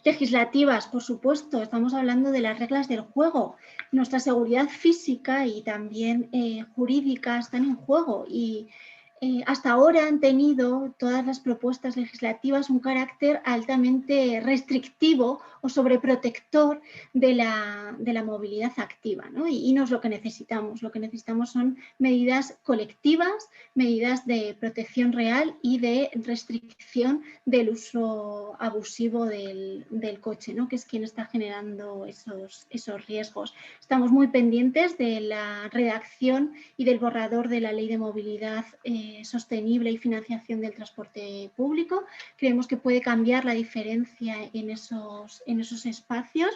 Legislativas, por supuesto, estamos hablando de las reglas del juego. Nuestra seguridad física y también jurídica están en juego y hasta ahora han tenido todas las propuestas legislativas un carácter altamente restrictivo o sobreprotector de la movilidad activa, ¿no? Y no es lo que necesitamos. Lo que necesitamos son medidas colectivas, medidas de protección real y de restricción del uso abusivo del coche, ¿no? Que es quien está generando esos riesgos. Estamos muy pendientes de la redacción y del borrador de la Ley de Movilidad Sostenible y Financiación del Transporte Público. Creemos que puede cambiar la diferencia en esos espacios.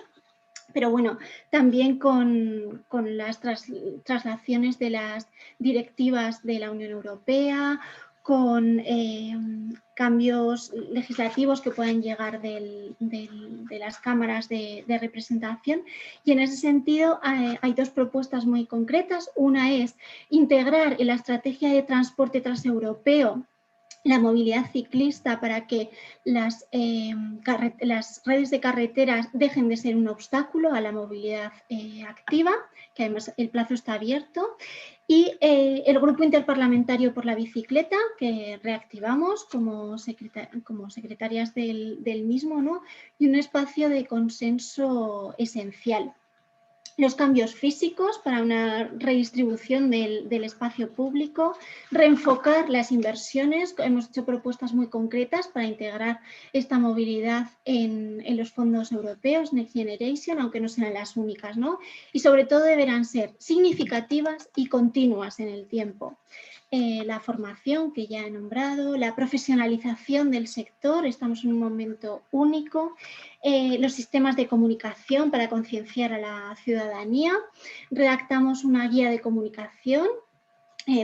Pero bueno, también con las traslaciones de las directivas de la Unión Europea, con cambios legislativos que puedan llegar de las cámaras de representación. Y en ese sentido hay dos propuestas muy concretas. Una es integrar en la estrategia de transporte transeuropeo la movilidad ciclista para que las redes de carreteras dejen de ser un obstáculo a la movilidad activa, que además el plazo está abierto, y el Grupo Interparlamentario por la Bicicleta, que reactivamos como secretarias del mismo, ¿no? Y un espacio de consenso esencial. los cambios físicos para una redistribución del espacio público, reenfocar las inversiones. Hemos hecho propuestas muy concretas para integrar esta movilidad en los fondos europeos, Next Generation, aunque no sean las únicas, ¿no? Y sobre todo deberán ser significativas y continuas en el tiempo. La formación que ya he nombrado, la profesionalización del sector, estamos en un momento único, los sistemas de comunicación para concienciar a la ciudadanía. Redactamos una guía de comunicación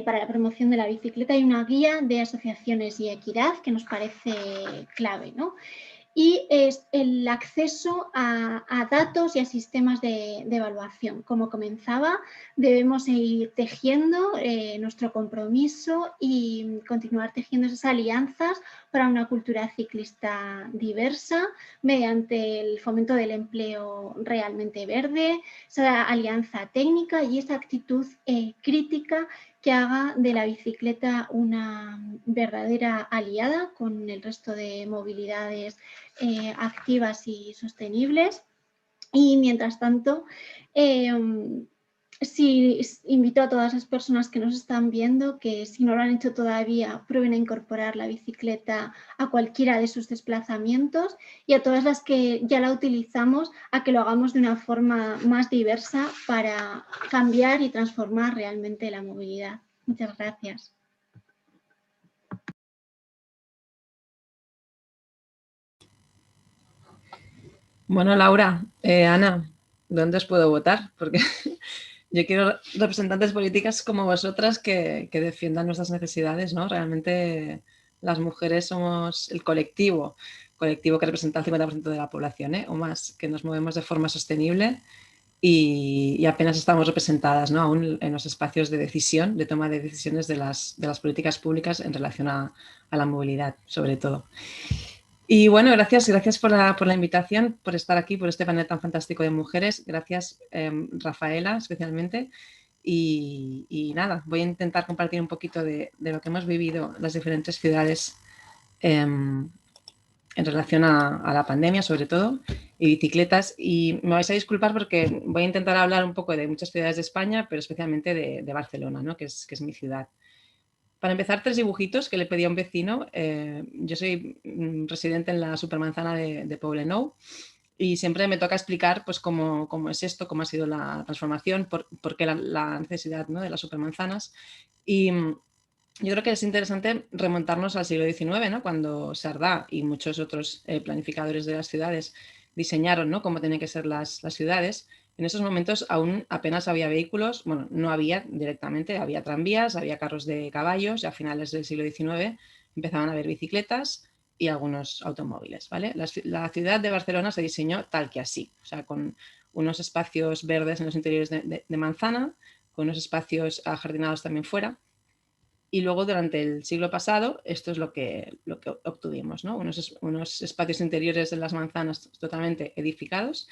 para la promoción de la bicicleta y una guía de asociaciones y equidad que nos parece clave, ¿no? Y es el acceso a datos y a sistemas de evaluación. Como comenzaba, debemos seguir tejiendo nuestro compromiso y continuar tejiendo esas alianzas para una cultura ciclista diversa mediante el fomento del empleo realmente verde, esa alianza técnica y esa actitud crítica que haga de la bicicleta una verdadera aliada con el resto de movilidades activas y sostenibles. Y mientras tanto, sí, invito a todas las personas que nos están viendo que si no lo han hecho todavía, prueben a incorporar la bicicleta a cualquiera de sus desplazamientos, y a todas las que ya la utilizamos a que lo hagamos de una forma más diversa para cambiar y transformar realmente la movilidad. Muchas gracias. Bueno, Laura, Ana, ¿dónde os puedo votar? Porque yo quiero representantes políticas como vosotras que defiendan nuestras necesidades, ¿no? Realmente las mujeres somos el colectivo que representa el 50% de la población, o más, que nos movemos de forma sostenible y apenas estamos representadas, ¿no? Aún en los espacios de decisión, de toma de decisiones de las políticas públicas en relación a la movilidad, sobre todo. Y bueno, gracias por la invitación, por estar aquí, por este panel tan fantástico de mujeres. Gracias, Rafaela, especialmente. Y nada, voy a intentar compartir un poquito de lo que hemos vivido en las diferentes ciudades en relación a la pandemia, sobre todo, y bicicletas. Y me vais a disculpar porque voy a intentar hablar un poco de muchas ciudades de España, pero especialmente de Barcelona, ¿no? que es mi ciudad. Para empezar, 3 dibujitos que le pedí a un vecino. Yo soy residente en la supermanzana de Poblenou y siempre me toca explicar pues, cómo es esto, cómo ha sido la transformación, por qué la necesidad, ¿no? de las supermanzanas. Y yo creo que es interesante remontarnos al siglo XIX, ¿no? Cuando Sardá y muchos otros planificadores de las ciudades diseñaron, ¿no? cómo tenían que ser las ciudades. En esos momentos aún apenas había vehículos, bueno, no había directamente, había tranvías, había carros de caballos y a finales del siglo XIX empezaban a haber bicicletas y algunos automóviles, ¿vale? La ciudad de Barcelona se diseñó tal que así, o sea, con unos espacios verdes en los interiores de manzana, con unos espacios ajardinados también fuera. Y luego durante el siglo pasado esto es lo que obtuvimos, ¿no? Unos espacios interiores de las manzanas totalmente edificados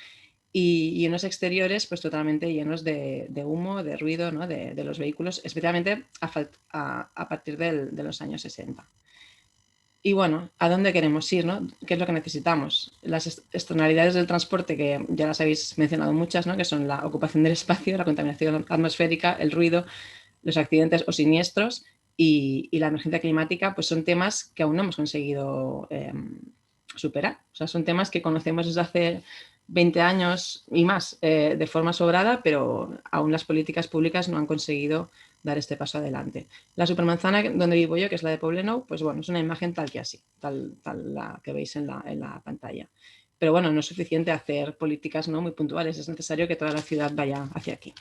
y unos exteriores pues totalmente llenos de humo, de ruido, ¿no? de los vehículos, especialmente a partir de los años 60. Y bueno, ¿a dónde queremos ir? ¿no? ¿Qué es lo que necesitamos? Las externalidades del transporte, que ya las habéis mencionado muchas, ¿no? que son la ocupación del espacio, la contaminación atmosférica, el ruido, los accidentes o siniestros y la emergencia climática, pues son temas que aún no hemos conseguido superar. O sea, son temas que conocemos desde hace 20 años y más de forma sobrada, pero aún las políticas públicas no han conseguido dar este paso adelante. La supermanzana donde vivo yo, que es la de Poblenou, pues bueno, es una imagen tal que así, tal la que veis en la pantalla. Pero bueno, no es suficiente hacer políticas, ¿no? muy puntuales, es necesario que toda la ciudad vaya hacia aquí.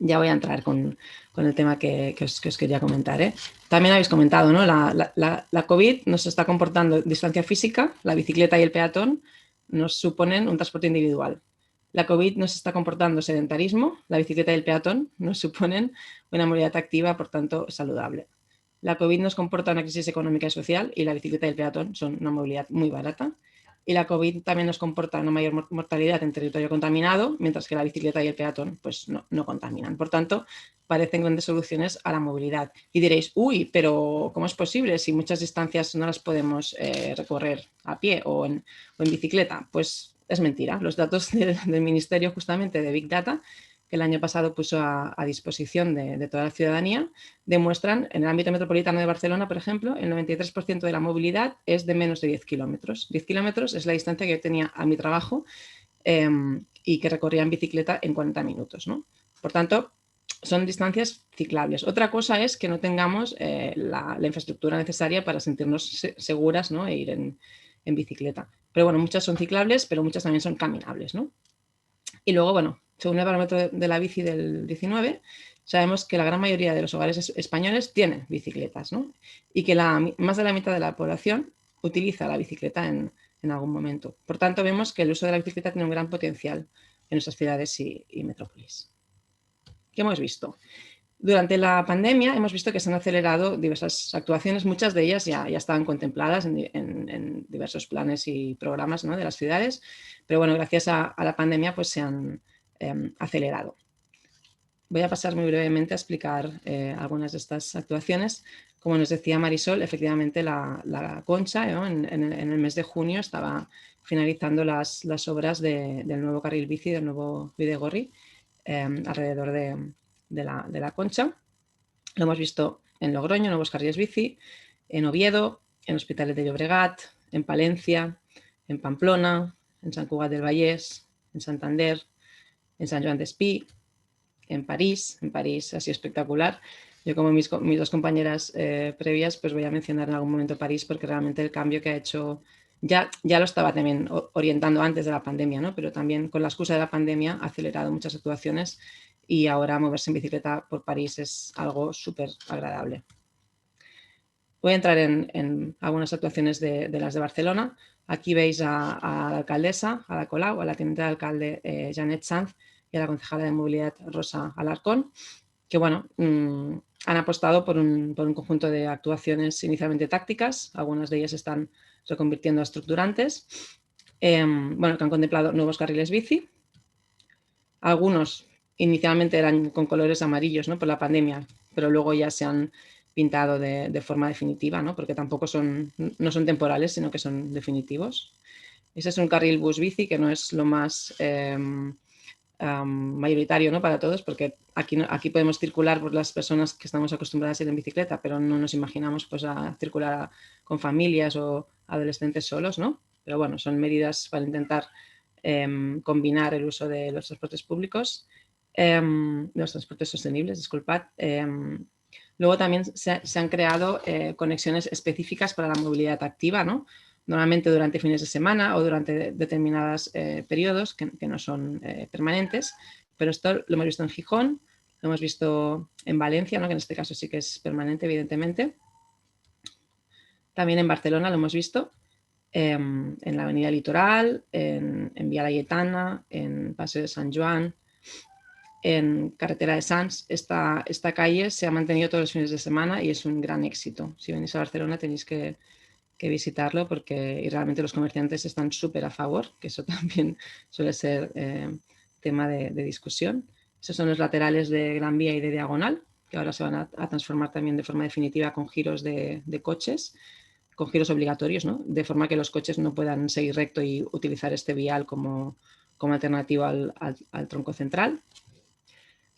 Ya voy a entrar con el tema que os quería comentar. También habéis comentado, ¿no? La COVID nos está comportando distancia física, la bicicleta y el peatón nos suponen un transporte individual. La COVID nos está comportando sedentarismo, la bicicleta y el peatón nos suponen una movilidad activa, por tanto, saludable. La COVID nos comporta una crisis económica y social y la bicicleta y el peatón son una movilidad muy barata. Y la COVID también nos comporta una mayor mortalidad en territorio contaminado, mientras que la bicicleta y el peatón pues no contaminan. Por tanto, parecen grandes soluciones a la movilidad. Y diréis, uy, pero ¿cómo es posible si muchas distancias no las podemos recorrer a pie o en bicicleta? Pues es mentira. Los datos del Ministerio justamente de Big Data, que el año pasado puso a disposición de toda la ciudadanía, demuestran en el ámbito metropolitano de Barcelona, por ejemplo, el 93% de la movilidad es de menos de 10 kilómetros. 10 kilómetros es la distancia que yo tenía a mi trabajo y que recorría en bicicleta en 40 minutos, ¿no? Por tanto, son distancias ciclables. Otra cosa es que no tengamos la infraestructura necesaria para sentirnos seguras, ¿no? E ir en bicicleta. Pero bueno, muchas son ciclables, pero muchas también son caminables, ¿no? Y luego, bueno, según el barómetro de la bici del 19, sabemos que la gran mayoría de los hogares españoles tienen bicicletas, ¿no? Y que más de la mitad de la población utiliza la bicicleta en algún momento. Por tanto, vemos que el uso de la bicicleta tiene un gran potencial en nuestras ciudades y metrópolis. ¿Qué hemos visto? Durante la pandemia hemos visto que se han acelerado diversas actuaciones, muchas de ellas ya estaban contempladas en diversos planes y programas, ¿no? De las ciudades, pero bueno, gracias a la pandemia pues se han acelerado. Voy a pasar muy brevemente a explicar algunas de estas actuaciones. Como nos decía Marisol, efectivamente la Concha, ¿no? en el mes de junio estaba finalizando las obras del nuevo carril bici, del nuevo Bidegorri, alrededor de la Concha. Lo hemos visto en Logroño, nuevos carriles bici, en Oviedo, en Hospitalet de Llobregat, en Palencia, en Pamplona, en Sant Cugat del Vallès, en Santander, en Sant Joan d'Espí, en París ha sido espectacular. Yo, como mis dos compañeras previas, pues voy a mencionar en algún momento París porque realmente el cambio que ha hecho ya lo estaba también orientando antes de la pandemia, ¿no? Pero también con la excusa de la pandemia ha acelerado muchas actuaciones y ahora moverse en bicicleta por París es algo súper agradable. Voy a entrar en algunas actuaciones de las de Barcelona. Aquí veis a la alcaldesa, a la Colau, a la teniente de alcalde Janet Sanz y a la concejala de movilidad Rosa Alarcón, que bueno, han apostado por un conjunto de actuaciones inicialmente tácticas, algunas de ellas están reconvirtiendo a estructurantes, bueno, que han contemplado nuevos carriles bici. Algunos inicialmente eran con colores amarillos, ¿no? Por la pandemia, pero luego ya se han pintado de forma definitiva, ¿no? Porque tampoco no son temporales, sino que son definitivos. Ese es un carril bus bici que no es lo más mayoritario, ¿no? Para todos, porque aquí podemos circular por las personas que estamos acostumbradas a ir en bicicleta, pero no nos imaginamos pues, a circular con familias o adolescentes solos, ¿no? Pero bueno, son medidas para intentar combinar el uso de los transportes públicos, de los transportes sostenibles, disculpad. Luego también se han creado conexiones específicas para la movilidad activa, ¿no? Normalmente durante fines de semana o durante determinados periodos que no son permanentes, pero esto lo hemos visto en Gijón, lo hemos visto en Valencia, ¿no? Que en este caso sí que es permanente, evidentemente. También en Barcelona lo hemos visto, en la Avenida Litoral, en Vía Laietana, en Paseo de Sant Joan, en Carretera de Sants. Esta calle se ha mantenido todos los fines de semana y es un gran éxito. Si venís a Barcelona tenéis que visitarlo porque realmente los comerciantes están súper a favor, que eso también suele ser tema de discusión. Esos son los laterales de Gran Vía y de Diagonal, que ahora se van a transformar también de forma definitiva con giros de coches, con giros obligatorios, ¿no? De forma que los coches no puedan seguir recto y utilizar este vial como alternativa al tronco central.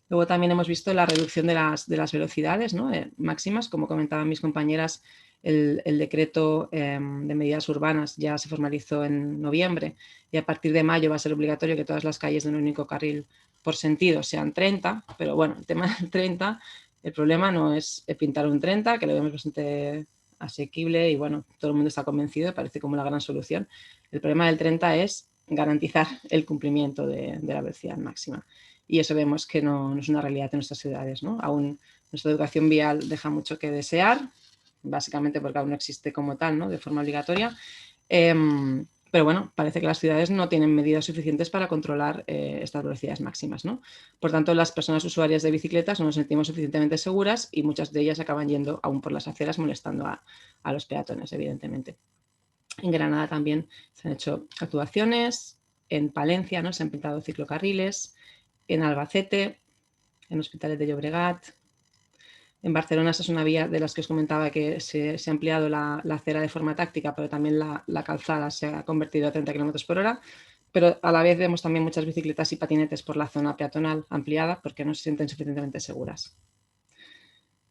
Luego también hemos visto la reducción de las velocidades, ¿no? Máximas, como comentaban mis compañeras. El decreto de medidas urbanas ya se formalizó en noviembre y a partir de mayo va a ser obligatorio que todas las calles de un único carril por sentido sean 30, pero bueno, el tema del 30, el problema no es pintar un 30, que lo vemos bastante asequible y bueno, todo el mundo está convencido, parece como la gran solución. El problema del 30 es garantizar el cumplimiento de la velocidad máxima y eso vemos que no es una realidad en nuestras ciudades, ¿no? Aún nuestra educación vial deja mucho que desear, básicamente porque aún no existe como tal, ¿no? De forma obligatoria. Pero bueno, parece que las ciudades no tienen medidas suficientes para controlar estas velocidades máximas, ¿no? Por tanto, las personas usuarias de bicicletas no nos sentimos suficientemente seguras y muchas de ellas acaban yendo aún por las aceras molestando a los peatones, evidentemente. En Granada también se han hecho actuaciones, en Palencia, ¿no? Se han pintado ciclocarriles, en Albacete, en Hospitalet de Llobregat. En Barcelona esa es una vía de las que os comentaba que se ha ampliado la acera de forma táctica, pero también la calzada se ha convertido a 30 km/h. pero a la vez vemos también muchas bicicletas y patinetes por la zona peatonal ampliada porque no se sienten suficientemente seguras.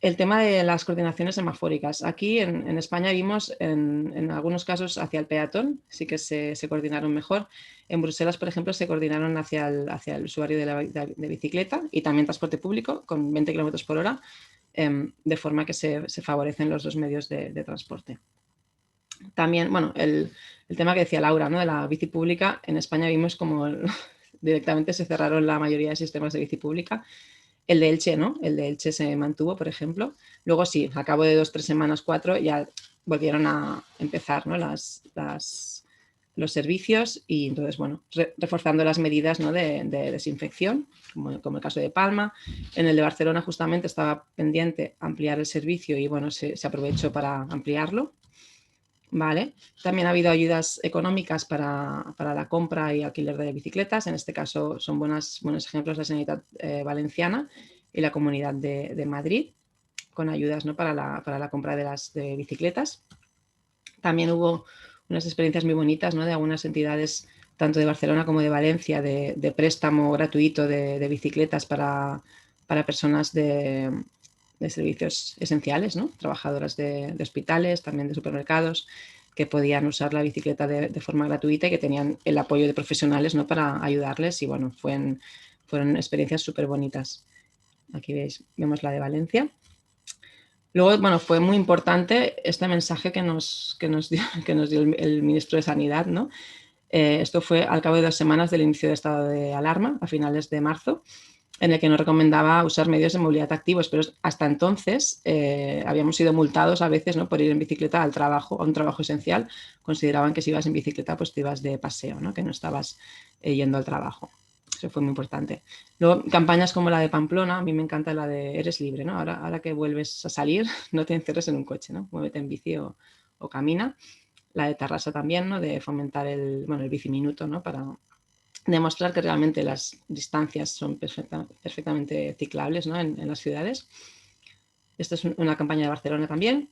El tema de las coordinaciones semafóricas. Aquí en España vimos en algunos casos hacia el peatón, sí que se coordinaron mejor. En Bruselas, por ejemplo, se coordinaron hacia el usuario de bicicleta y también transporte público con 20 km por hora, de forma que se favorecen los dos medios de transporte. También, bueno, el tema que decía Laura, ¿no? De la bici pública, en España vimos como directamente se cerraron la mayoría de sistemas de bici pública. El de Elche, ¿no? El de Elche se mantuvo, por ejemplo. Luego sí, a cabo de 2, 3 semanas, 4, ya volvieron a empezar, ¿no? Los servicios y entonces, bueno, reforzando las medidas, ¿no? de desinfección, como el caso de Palma. En el de Barcelona justamente estaba pendiente ampliar el servicio y bueno, se aprovechó para ampliarlo. Vale. También ha habido ayudas económicas para la compra y alquiler de bicicletas. En este caso son buenos ejemplos la Generalitat Valenciana y la Comunidad de Madrid, con ayudas, ¿no? para la compra de bicicletas. También hubo unas experiencias muy bonitas, ¿no? De algunas entidades, tanto de Barcelona como de Valencia, de préstamo gratuito de bicicletas para personas de servicios esenciales, ¿no? Trabajadoras de hospitales, también de supermercados, que podían usar la bicicleta de forma gratuita y que tenían el apoyo de profesionales, ¿no? Para ayudarles y bueno, fueron experiencias súper bonitas. Aquí vemos la de Valencia. Luego, bueno, fue muy importante este mensaje que nos dio el ministro de Sanidad, ¿no? Esto fue al cabo de 2 semanas del inicio de estado de alarma, a finales de marzo, en el que nos recomendaba usar medios de movilidad activos, pero hasta entonces habíamos sido multados a veces, ¿no? Por ir en bicicleta al trabajo, a un trabajo esencial. Consideraban que si ibas en bicicleta pues te ibas de paseo, ¿no? Que no estabas yendo al trabajo. Eso fue muy importante. Luego, campañas como la de Pamplona, a mí me encanta la de Eres libre, ¿no? Ahora que vuelves a salir, no te encierres en un coche, ¿no? Muévete en bici o camina. La de Tarrasa también, ¿no? De fomentar el biciminuto, ¿no? Para demostrar que realmente las distancias son perfectamente ciclables, ¿no? en las ciudades. Esta es una campaña de Barcelona también.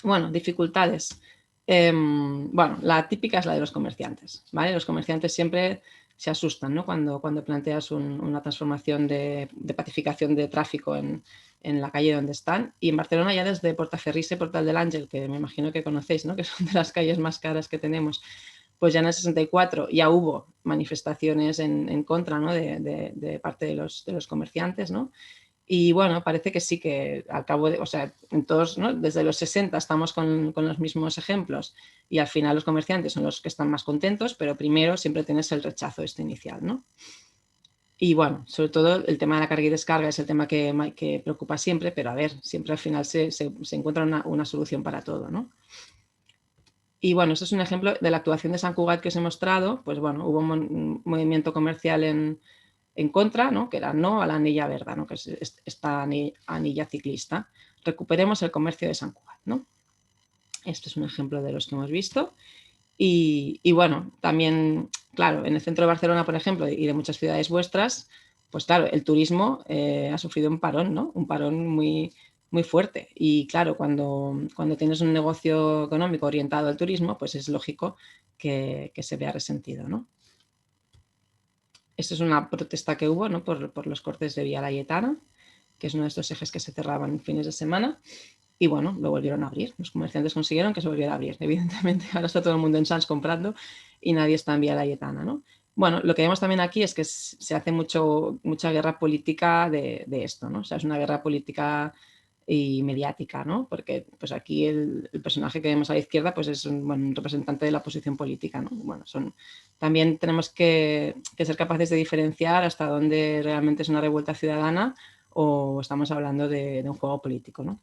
Bueno, dificultades. Bueno, la típica es la de los comerciantes, ¿vale? Los comerciantes siempre se asustan, ¿no? Cuando planteas una transformación de pacificación de tráfico en la calle donde están. Y en Barcelona ya desde Portaferrís y Portal del Ángel, que me imagino que conocéis, ¿no? Que son de las calles más caras que tenemos, pues ya en el 64 ya hubo manifestaciones en contra, ¿no? de parte de los comerciantes, ¿no? Y bueno, parece que sí que al cabo de, o sea, en todos, ¿no? Desde los 60 estamos con los mismos ejemplos y al final los comerciantes son los que están más contentos, pero primero siempre tienes el rechazo inicial, ¿no? Y bueno, sobre todo el tema de la carga y descarga es el tema que preocupa siempre, pero a ver, siempre al final se encuentra una solución para todo, ¿no? Y bueno, esto es un ejemplo de la actuación de Sant Cugat que os he mostrado. Pues bueno, hubo un movimiento comercial en contra, ¿no? Que era no a la anilla verde, ¿no? Que es esta anilla ciclista. Recuperemos el comercio de Sant Cugat, ¿no? Este es un ejemplo de los que hemos visto. Y bueno, también, claro, en el centro de Barcelona, por ejemplo, y de muchas ciudades vuestras, pues claro, el turismo ha sufrido un parón, ¿no? Un parón muy fuerte. Y claro, cuando tienes un negocio económico orientado al turismo, pues es lógico que se vea resentido, ¿no? Esta es una protesta que hubo, ¿no? por los cortes de Vía Laietana, que es uno de estos ejes que se cerraban fines de semana. Y bueno, lo volvieron a abrir. Los comerciantes consiguieron que se volviera a abrir. Evidentemente, ahora está todo el mundo en Sants comprando y nadie está en Vía Laietana, ¿no? Bueno, lo que vemos también aquí es que se hace mucha guerra política de esto, ¿no? O sea, es una guerra política y mediática, ¿no? Porque pues aquí el personaje que vemos a la izquierda pues es un representante de la oposición política, ¿no? Bueno, también tenemos que ser capaces de diferenciar hasta dónde realmente es una revuelta ciudadana o estamos hablando de un juego político, ¿no?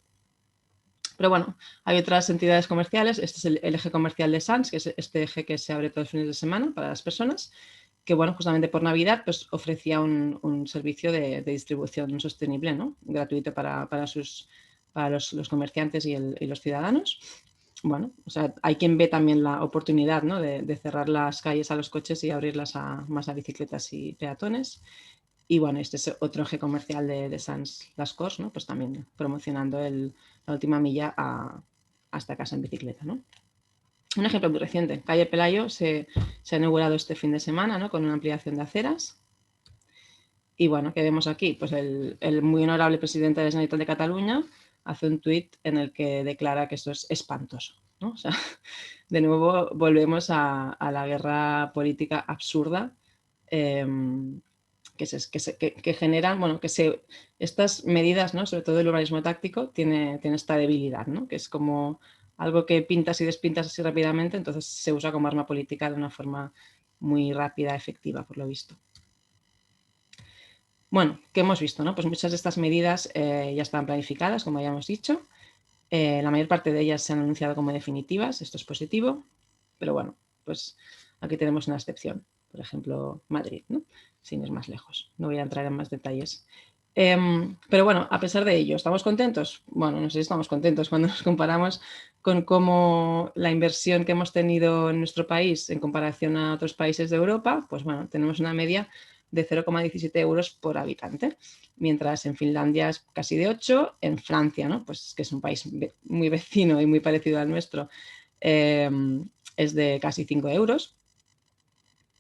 Pero bueno, hay otras entidades comerciales. Este es el eje comercial de Sants, que es este eje que se abre todos los fines de semana para las personas, que bueno, justamente por Navidad pues ofrecía un servicio de distribución sostenible, ¿no? Gratuito para los comerciantes y los ciudadanos. Bueno, o sea, hay quien ve también la oportunidad, ¿no? de cerrar las calles a los coches y abrirlas más a bicicletas y peatones. Y bueno, este es otro eje comercial de Sants Las Corts, ¿no? Pues también promocionando la última milla hasta casa en bicicleta, ¿no? Un ejemplo muy reciente, calle Pelayo se ha inaugurado este fin de semana, ¿no? Con una ampliación de aceras. Y bueno, ¿qué vemos aquí? Pues el muy honorable presidente de la Generalitat de Cataluña hace un tuit en el que declara que esto es espantoso, ¿no? O sea, de nuevo volvemos a la guerra política absurda que generan, bueno, estas medidas, ¿no? Sobre todo el urbanismo táctico, tiene esta debilidad, ¿no? Que es como algo que pintas y despintas así rápidamente, entonces se usa como arma política de una forma muy rápida, efectiva, por lo visto. Bueno, ¿qué hemos visto? ¿No? Pues muchas de estas medidas ya están planificadas, como ya hemos dicho. La mayor parte de ellas se han anunciado como definitivas, esto es positivo, pero bueno, pues aquí tenemos una excepción, por ejemplo, Madrid, ¿no? Sin ir más lejos. No voy a entrar en más detalles. Pero bueno, a pesar de ello, ¿estamos contentos? Bueno, no sé si estamos contentos cuando nos comparamos con cómo la inversión que hemos tenido en nuestro país en comparación a otros países de Europa, pues bueno, tenemos una media de 0,17 euros por habitante, mientras en Finlandia es casi de 8, en Francia, ¿no? Pues que es un país muy vecino y muy parecido al nuestro, es de casi 5 euros.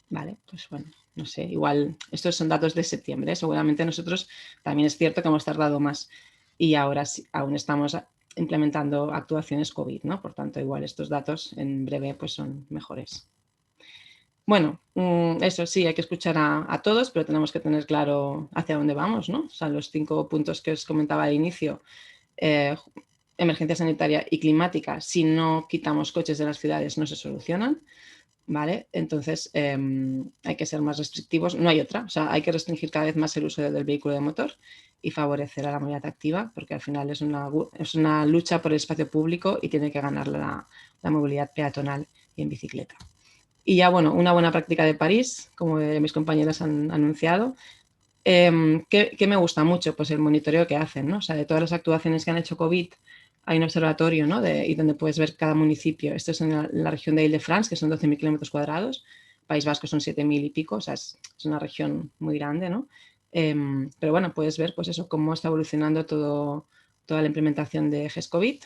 Vale, pues bueno, no sé, igual estos son datos de septiembre, seguramente nosotros también es cierto que hemos tardado más y ahora sí, aún estamos implementando actuaciones COVID, ¿no? Por tanto, igual estos datos en breve pues son mejores. Bueno, eso sí, hay que escuchar a todos, pero tenemos que tener claro hacia dónde vamos, ¿no? O sea, los 5 puntos que os comentaba al inicio, emergencia sanitaria y climática, si no quitamos coches de las ciudades no se solucionan, ¿vale? Entonces hay que ser más restrictivos, no hay otra, o sea, hay que restringir cada vez más el uso del vehículo de motor y favorecer a la movilidad activa, porque al final es una lucha por el espacio público y tiene que ganar la movilidad peatonal y en bicicleta. Y ya, bueno, una buena práctica de París, como mis compañeros han anunciado. ¿Qué me gusta mucho? Pues el monitoreo que hacen, ¿no? O sea, de todas las actuaciones que han hecho COVID, hay un observatorio, ¿no? Y donde puedes ver cada municipio. Esto es en la región de Île-de-France, que son 12.000 kilómetros cuadrados. País Vasco son 7.000 y pico, o sea, es una región muy grande, ¿no? Pero bueno, puedes ver, pues eso, cómo está evolucionando toda la implementación de GES-COVID.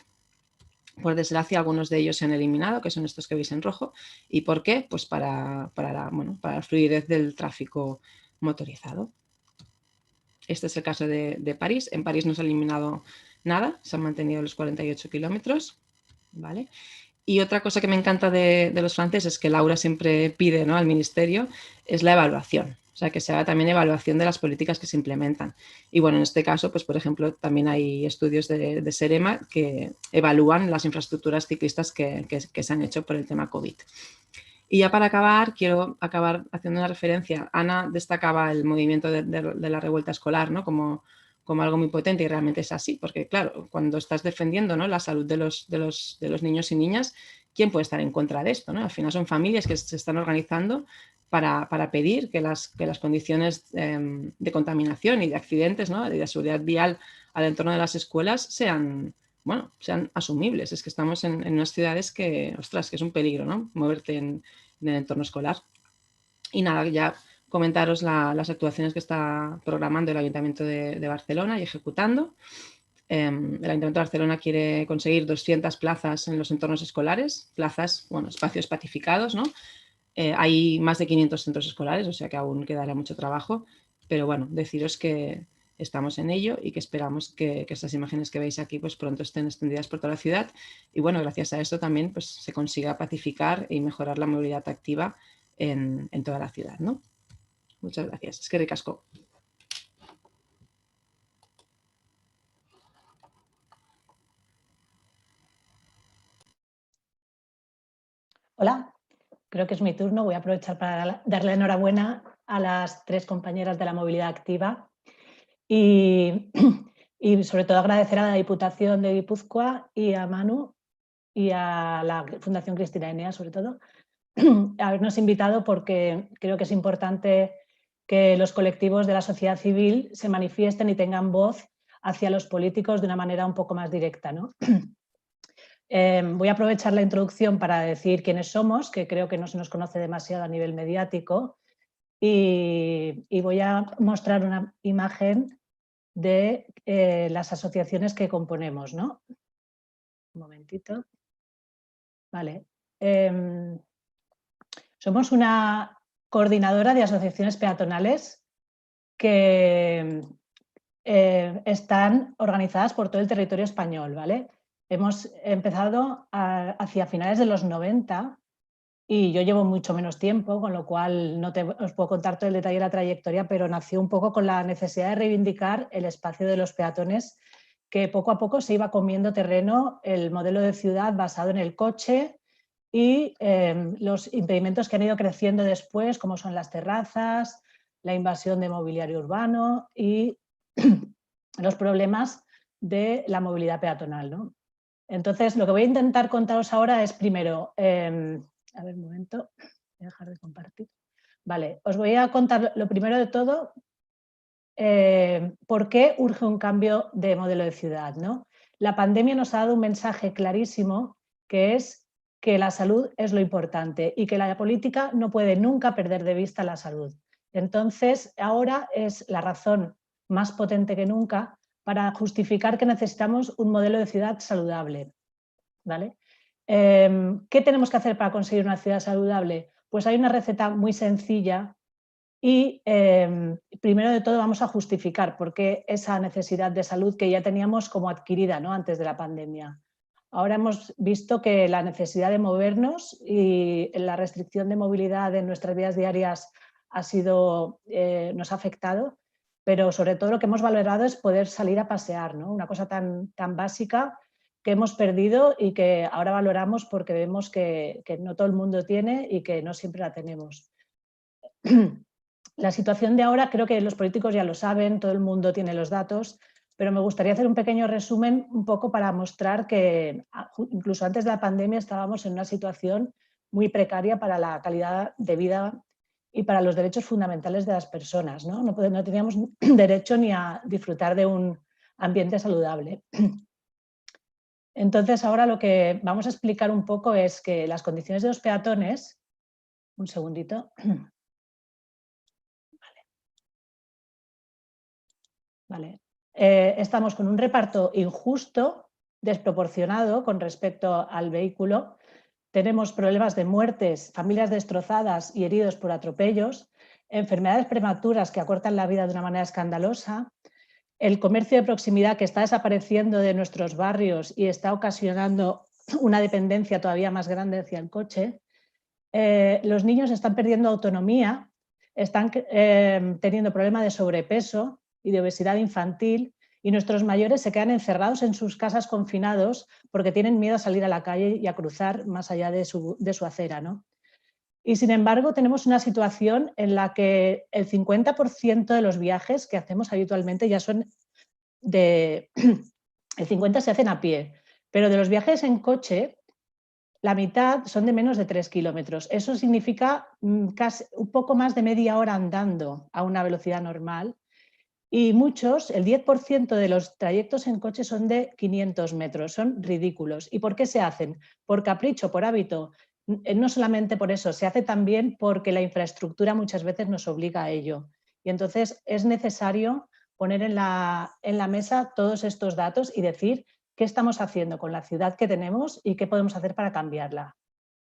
Por desgracia, algunos de ellos se han eliminado, que son estos que veis en rojo. ¿Y por qué? Pues para la fluidez del tráfico motorizado. Este es el caso de París. En París no se ha eliminado nada, se han mantenido los 48 kilómetros, ¿vale? Y otra cosa que me encanta de los franceses, que Laura siempre pide, ¿no?, al ministerio, es la evaluación. O sea, que se haga también evaluación de las políticas que se implementan. Y bueno, en este caso, pues por ejemplo, también hay estudios de Serema que evalúan las infraestructuras ciclistas que se han hecho por el tema COVID. Y ya para acabar, quiero acabar haciendo una referencia. Ana destacaba el movimiento de la revuelta escolar, ¿no?, como algo muy potente, y realmente es así, porque claro, cuando estás defendiendo, ¿no?, la salud de los niños y niñas, ¿quién puede estar en contra de esto, ¿no? Al final son familias que se están organizando para pedir que las condiciones de contaminación y de accidentes, ¿no?, y de seguridad vial al entorno de las escuelas sean asumibles. Es que estamos en unas ciudades que, ostras, que es un peligro, ¿no?, moverte en el entorno escolar. Y nada, ya comentaros las actuaciones que está programando el Ayuntamiento de Barcelona y ejecutando. El Ayuntamiento de Barcelona quiere conseguir 200 plazas en los entornos escolares, plazas, bueno, espacios pacificados, ¿no? Hay más de 500 centros escolares, o sea que aún quedará mucho trabajo, pero bueno, deciros que estamos en ello y que esperamos que estas imágenes que veis aquí pues pronto estén extendidas por toda la ciudad y bueno, gracias a esto también pues se consiga pacificar y mejorar la movilidad activa en toda la ciudad, ¿no? Muchas gracias. Es que ricasco. Hola, creo que es mi turno. Voy a aprovechar para darle enhorabuena a las 3 compañeras de la movilidad activa y sobre todo agradecer a la Diputación de Guipúzcoa y a Manu y a la Fundación Cristina Enea, sobre todo, habernos invitado, porque creo que es importante que los colectivos de la sociedad civil se manifiesten y tengan voz hacia los políticos de una manera un poco más directa, ¿no? Voy a aprovechar la introducción para decir quiénes somos, que creo que no se nos conoce demasiado a nivel mediático, y voy a mostrar una imagen de las asociaciones que componemos, ¿no? Un momentito. Vale. somos una coordinadora de asociaciones peatonales que están organizadas por todo el territorio español, ¿vale? Hemos empezado hacia finales de los 90 y yo llevo mucho menos tiempo, con lo cual no os puedo contar todo el detalle de la trayectoria, pero nació un poco con la necesidad de reivindicar el espacio de los peatones, que poco a poco se iba comiendo terreno el modelo de ciudad basado en el coche y los impedimentos que han ido creciendo después, como son las terrazas, la invasión de mobiliario urbano y los problemas de la movilidad peatonal, ¿no? Entonces, lo que voy a intentar contaros ahora es primero, a ver un momento, voy a dejar de compartir. Vale, os voy a contar lo primero de todo, por qué urge un cambio de modelo de ciudad, ¿no? La pandemia nos ha dado un mensaje clarísimo, que es que la salud es lo importante y que la política no puede nunca perder de vista la salud. Entonces, ahora es la razón más potente que nunca para justificar que necesitamos un modelo de ciudad saludable, ¿vale? ¿Qué tenemos que hacer para conseguir una ciudad saludable? Pues hay una receta muy sencilla y primero de todo vamos a justificar por qué esa necesidad de salud que ya teníamos como adquirida, ¿no? Antes de la pandemia. Ahora hemos visto que la necesidad de movernos y la restricción de movilidad en nuestras vidas diarias nos ha afectado, pero sobre todo lo que hemos valorado es poder salir a pasear, ¿no? Una cosa tan básica que hemos perdido y que ahora valoramos porque vemos que no todo el mundo tiene y que no siempre la tenemos. La situación de ahora creo que los políticos ya lo saben, todo el mundo tiene los datos, pero me gustaría hacer un pequeño resumen un poco para mostrar que incluso antes de la pandemia estábamos en una situación muy precaria para la calidad de vida y para los derechos fundamentales de las personas, ¿no? No teníamos derecho ni a disfrutar de un ambiente saludable. Entonces ahora lo que vamos a explicar un poco es que las condiciones de los peatones, un segundito. Vale. Estamos con un reparto injusto, desproporcionado con respecto al vehículo. Tenemos problemas de muertes, familias destrozadas y heridos por atropellos, enfermedades prematuras que acortan la vida de una manera escandalosa, el comercio de proximidad que está desapareciendo de nuestros barrios y está ocasionando una dependencia todavía más grande hacia el coche. Los niños están perdiendo autonomía, están teniendo problemas de sobrepeso y de obesidad infantil, y nuestros mayores se quedan encerrados en sus casas confinados porque tienen miedo a salir a la calle y a cruzar más allá de su acera, ¿no? Y sin embargo tenemos una situación en la que el 50% de los viajes que hacemos habitualmente ya son el 50% se hacen a pie, pero de los viajes en coche la mitad son de menos de 3 kilómetros. Eso significa casi un poco más de media hora andando a una velocidad normal. Y muchos, el 10% de los trayectos en coche son de 500 metros, son ridículos. ¿Y por qué se hacen? Por capricho, por hábito. No solamente por eso, se hace también porque la infraestructura muchas veces nos obliga a ello. Y entonces es necesario poner en la mesa todos estos datos y decir qué estamos haciendo con la ciudad que tenemos y qué podemos hacer para cambiarla.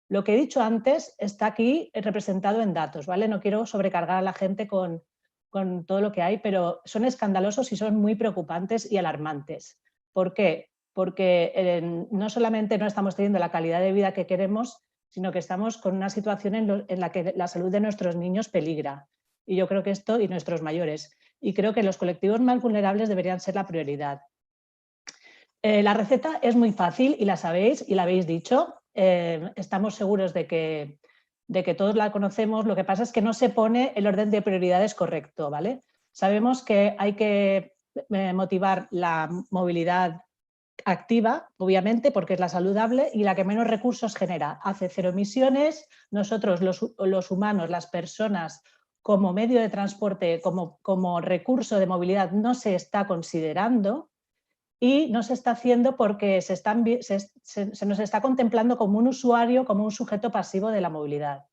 Lo que he dicho antes está aquí representado en datos, ¿vale? No quiero sobrecargar a la gente con todo lo que hay, pero son escandalosos y son muy preocupantes y alarmantes. ¿Por qué? Porque no solamente no estamos teniendo la calidad de vida que queremos, sino que estamos con una situación en la que la salud de nuestros niños peligra. Y yo creo que esto, y nuestros mayores, y creo que los colectivos más vulnerables deberían ser la prioridad. La receta es muy fácil y la sabéis y la habéis dicho. Estamos seguros de que todos la conocemos, lo que pasa es que no se pone el orden de prioridades correcto, ¿vale? Sabemos que hay que motivar la movilidad activa, obviamente, porque es la saludable y la que menos recursos genera. Hace cero emisiones, nosotros los humanos, las personas, como medio de transporte, como recurso de movilidad, no se está considerando. Y no se está haciendo porque se nos está contemplando como un usuario, como un sujeto pasivo de la movilidad.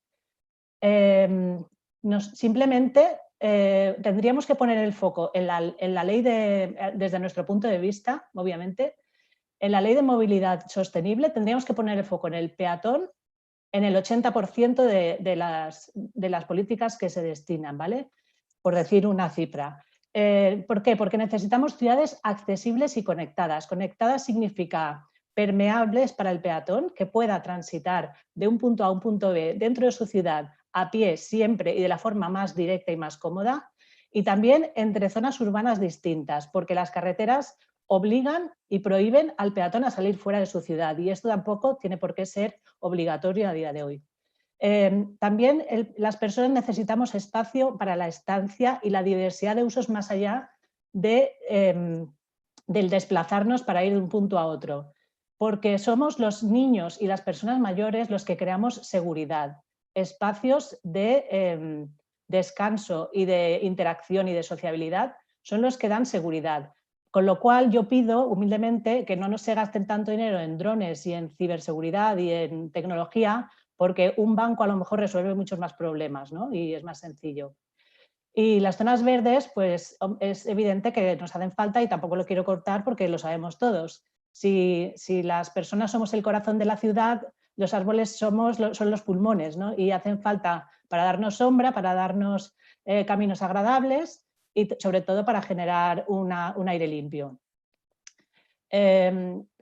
Simplemente tendríamos que poner el foco en la ley, desde nuestro punto de vista, obviamente, en la ley de movilidad sostenible tendríamos que poner el foco en el peatón en el 80% de las políticas que se destinan, ¿vale? Por decir una cifra. ¿Por qué? Porque necesitamos ciudades accesibles y conectadas. Conectadas significa permeables para el peatón, que pueda transitar de un punto a un punto B dentro de su ciudad a pie siempre y de la forma más directa y más cómoda, y también entre zonas urbanas distintas, porque las carreteras obligan y prohíben al peatón a salir fuera de su ciudad, y esto tampoco tiene por qué ser obligatorio a día de hoy. También las personas necesitamos espacio para la estancia y la diversidad de usos más allá del desplazarnos para ir de un punto a otro, porque somos los niños y las personas mayores los que creamos seguridad, espacios de descanso y de interacción y de sociabilidad son los que dan seguridad. Con lo cual yo pido humildemente que no se gasten tanto dinero en drones y en ciberseguridad y en tecnología, porque un banco a lo mejor resuelve muchos más problemas, ¿no? Y es más sencillo. Y las zonas verdes, pues es evidente que nos hacen falta y tampoco lo quiero cortar porque lo sabemos todos. Si las personas somos el corazón de la ciudad, los árboles son los pulmones, ¿no? Y hacen falta para darnos sombra, para darnos caminos agradables y sobre todo para generar un aire limpio.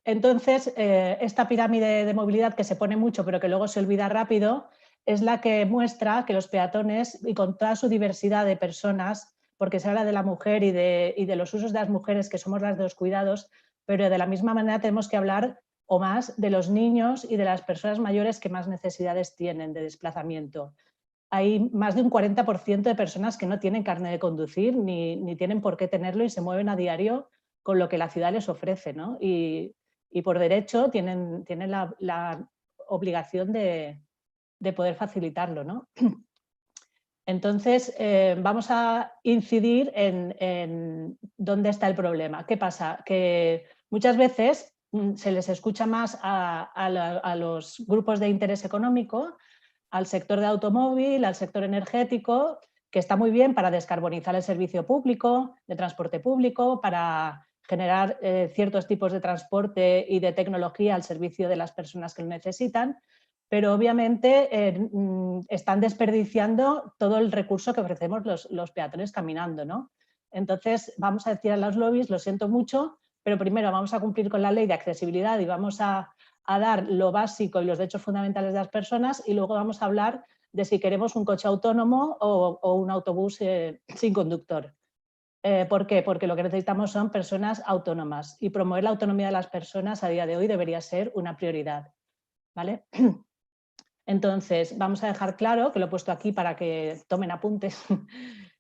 Entonces, esta pirámide de movilidad que se pone mucho pero que luego se olvida rápido es la que muestra que los peatones, y con toda su diversidad de personas, porque se habla de la mujer y de los usos de las mujeres, que somos las de los cuidados, pero de la misma manera tenemos que hablar o más de los niños y de las personas mayores que más necesidades tienen de desplazamiento. Hay más de un 40% de personas que no tienen carnet de conducir ni tienen por qué tenerlo y se mueven a diario con lo que la ciudad les ofrece, ¿no? Y por derecho tienen la obligación de poder facilitarlo, ¿no? Entonces, vamos a incidir en dónde está el problema. ¿Qué pasa? Que muchas veces se les escucha más a los grupos de interés económico, al sector de automóvil, al sector energético, que está muy bien para descarbonizar el servicio público, de transporte público, para generar ciertos tipos de transporte y de tecnología al servicio de las personas que lo necesitan, pero obviamente están desperdiciando todo el recurso que ofrecemos los peatones caminando, ¿no? Entonces vamos a decir a los lobbies, lo siento mucho, pero primero vamos a cumplir con la ley de accesibilidad y vamos a dar lo básico y los derechos fundamentales de las personas, y luego vamos a hablar de si queremos un coche autónomo o un autobús sin conductor. ¿Por qué? Porque lo que necesitamos son personas autónomas, y promover la autonomía de las personas a día de hoy debería ser una prioridad, ¿vale? Entonces, vamos a dejar claro, que lo he puesto aquí para que tomen apuntes,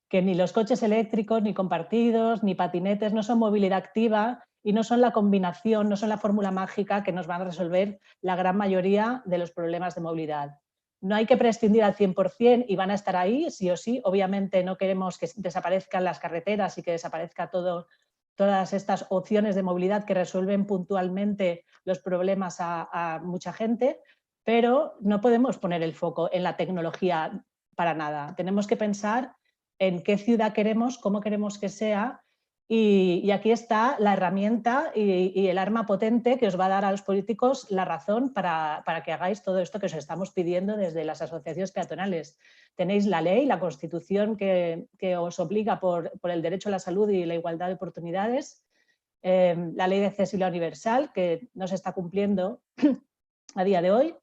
que ni los coches eléctricos, ni compartidos, ni patinetes no son movilidad activa y no son la combinación, no son la fórmula mágica que nos van a resolver la gran mayoría de los problemas de movilidad. No hay que prescindir al 100% y van a estar ahí, sí o sí. Obviamente no queremos que desaparezcan las carreteras y que desaparezca todas estas opciones de movilidad que resuelven puntualmente los problemas a mucha gente, pero no podemos poner el foco en la tecnología para nada. Tenemos que pensar en qué ciudad queremos, cómo queremos que sea, y aquí está la herramienta y el arma potente que os va a dar a los políticos la razón para que hagáis todo esto que os estamos pidiendo desde las asociaciones peatonales. Tenéis la ley, la Constitución que os obliga por el derecho a la salud y la igualdad de oportunidades, la ley de accesibilidad universal que no se está cumpliendo a día de hoy,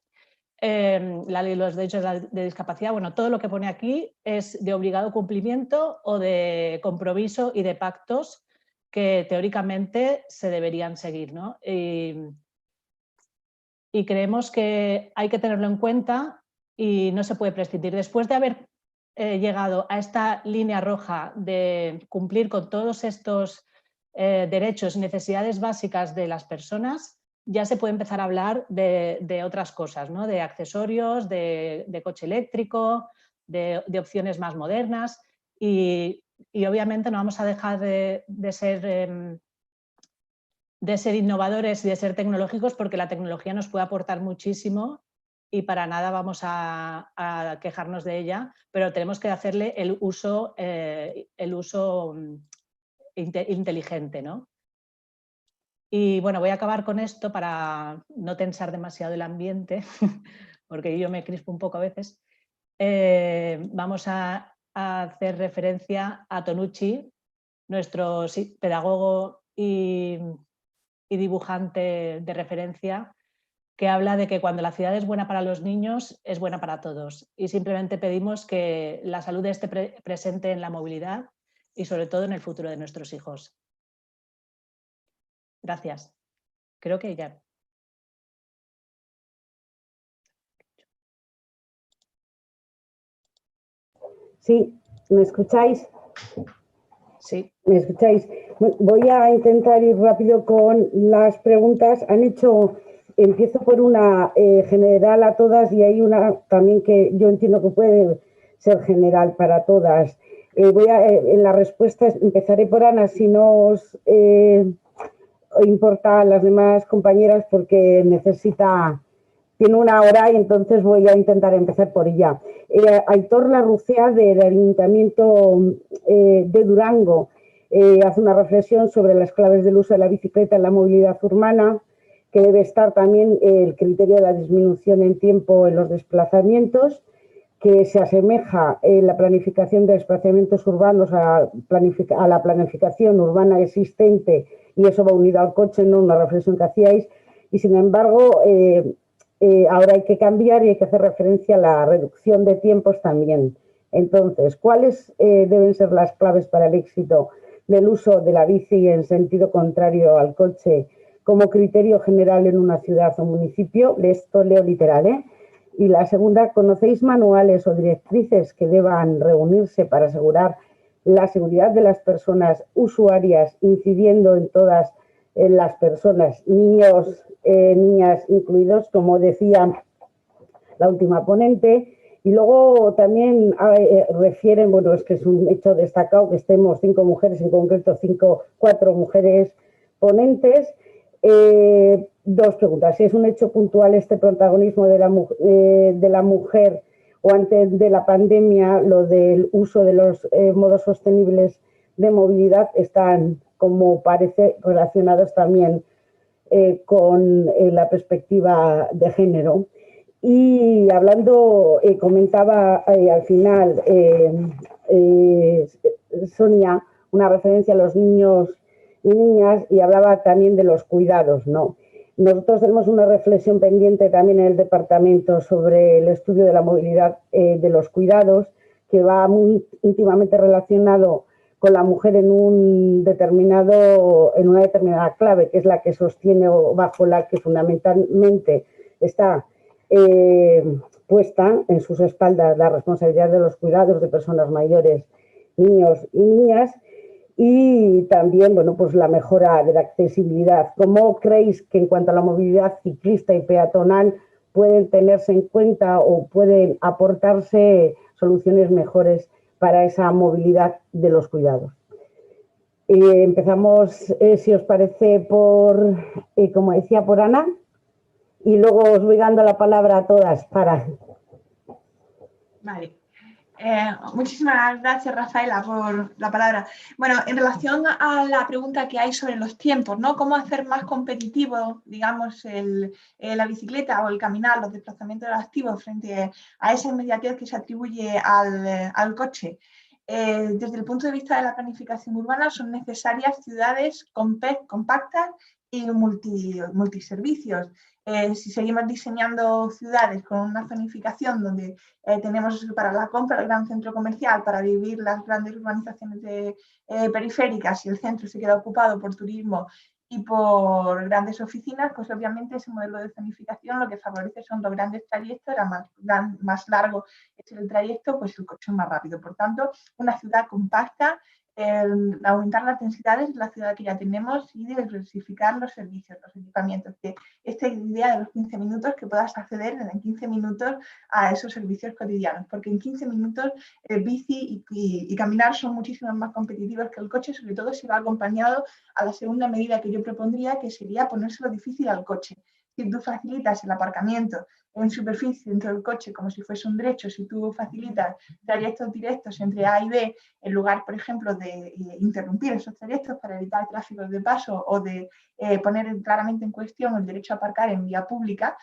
la ley de los derechos de discapacidad. Bueno, todo lo que pone aquí es de obligado cumplimiento o de compromiso y de pactos que teóricamente se deberían seguir, ¿no? Y creemos que hay que tenerlo en cuenta y no se puede prescindir. Después de haber llegado a esta línea roja de cumplir con todos estos derechos y necesidades básicas de las personas, ya se puede empezar a hablar de otras cosas, ¿no? De accesorios, de coche eléctrico, de opciones más modernas, y obviamente no vamos a dejar de ser innovadores y de ser tecnológicos, porque la tecnología nos puede aportar muchísimo y para nada vamos a quejarnos de ella, pero tenemos que hacerle el uso inteligente, ¿no? Y bueno, voy a acabar con esto para no tensar demasiado el ambiente, porque yo me crispo un poco a veces, vamos a hacer referencia a Tonucci, nuestro pedagogo y dibujante de referencia, que habla de que cuando la ciudad es buena para los niños, es buena para todos. Y simplemente pedimos que la salud esté presente en la movilidad y sobre todo en el futuro de nuestros hijos. Gracias. Creo que ya. Sí, ¿me escucháis? Sí. ¿Me escucháis? Voy a intentar ir rápido con las preguntas. Empiezo por una general a todas y hay una también que yo entiendo que puede ser general para todas. En las respuestas empezaré por Ana, si no os importa a las demás compañeras, porque tiene una hora y entonces voy a intentar empezar por ella. Aitor Larrucea, del Ayuntamiento de Durango, hace una reflexión sobre las claves del uso de la bicicleta en la movilidad urbana, que debe estar también el criterio de la disminución en tiempo en los desplazamientos, que se asemeja en la planificación de desplazamientos urbanos a la planificación urbana existente, y eso va unido al coche, no una reflexión que hacíais, y sin embargo ahora hay que cambiar y hay que hacer referencia a la reducción de tiempos también. Entonces, ¿cuáles deben ser las claves para el éxito del uso de la bici en sentido contrario al coche como criterio general en una ciudad o municipio? Esto leo literal, ¿eh? Y la segunda, ¿conocéis manuales o directrices que deban reunirse para asegurar la seguridad de las personas usuarias, incidiendo en todas las personas, niños, niñas incluidos, como decía la última ponente? Y luego también refieren, bueno, es que es un hecho destacado que estemos 5 mujeres, en concreto 4 mujeres ponentes. 2 preguntas. Si es un hecho puntual este protagonismo de la mujer, o antes de la pandemia lo del uso de los modos sostenibles de movilidad están, como parece, relacionados también con la perspectiva de género. Y hablando, comentaba al final Sonia una referencia a los niños y niñas, y hablaba también de los cuidados, ¿no? Nosotros tenemos una reflexión pendiente también en el departamento sobre el estudio de la movilidad de los cuidados, que va muy íntimamente relacionado con la mujer en una determinada clave, que es la que sostiene o bajo la que fundamentalmente está puesta en sus espaldas la responsabilidad de los cuidados de personas mayores, niños y niñas. Y también, bueno, pues la mejora de la accesibilidad. ¿Cómo creéis que en cuanto a la movilidad ciclista y peatonal pueden tenerse en cuenta o pueden aportarse soluciones mejores para esa movilidad de los cuidados? Empezamos, si os parece, como decía, por Ana, y luego os voy dando la palabra a todas para... Vale. Muchísimas gracias, Rafaela, por la palabra. Bueno, en relación a la pregunta que hay sobre los tiempos, ¿no? ¿Cómo hacer más competitivo, digamos, la bicicleta o el caminar, los desplazamientos activos frente a esa inmediatez que se atribuye al coche? Desde el punto de vista de la planificación urbana, son necesarias ciudades compactas y multiservicios. Si seguimos diseñando ciudades con una zonificación donde tenemos para la compra el gran centro comercial, para vivir las grandes urbanizaciones periféricas, y el centro se queda ocupado por turismo y por grandes oficinas, pues obviamente ese modelo de zonificación lo que favorece son los grandes trayectos. Más largo es el trayecto, pues el coche es más rápido. Por tanto, una ciudad compacta, aumentar las densidades de la ciudad que ya tenemos y diversificar los servicios, los equipamientos. Que esta idea de los 15 minutos, que puedas acceder en 15 minutos a esos servicios cotidianos, porque en 15 minutos bici y caminar son muchísimo más competitivos que el coche, sobre todo si va acompañado a la segunda medida que yo propondría, que sería ponérselo difícil al coche. Si tú facilitas el aparcamiento en superficie dentro del coche como si fuese un derecho, si tú facilitas trayectos directos entre A y B, en lugar, por ejemplo, de interrumpir esos trayectos para evitar tráficos de paso o de poner claramente en cuestión el derecho a aparcar en vía pública,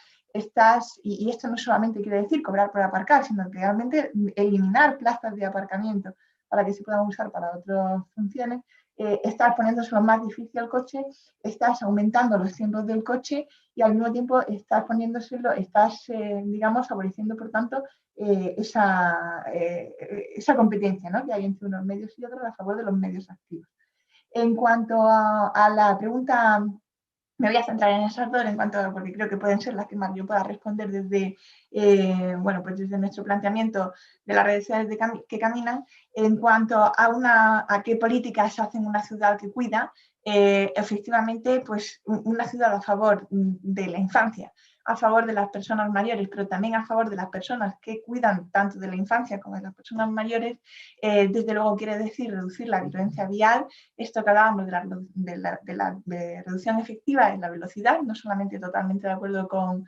y esto no solamente quiere decir cobrar por aparcar, sino que realmente eliminar plazas de aparcamiento para que se puedan usar para otras funciones, estás poniéndoselo más difícil al coche, estás aumentando los tiempos del coche y al mismo tiempo estás digamos, favoreciendo, por tanto, esa competencia, ¿no?, que hay entre unos medios y otros a favor de los medios activos. En cuanto a la pregunta, me voy a centrar en esas dos, porque creo que pueden ser las que más yo pueda responder desde, pues desde nuestro planteamiento de las redes sociales que caminan. En cuanto a qué políticas se hacen en una ciudad que cuida, efectivamente, pues una ciudad a favor de la infancia, a favor de las personas mayores, pero también a favor de las personas que cuidan tanto de la infancia como de las personas mayores, desde luego quiere decir reducir la violencia vial. Esto que hablábamos de la reducción efectiva en la velocidad, no solamente totalmente de acuerdo con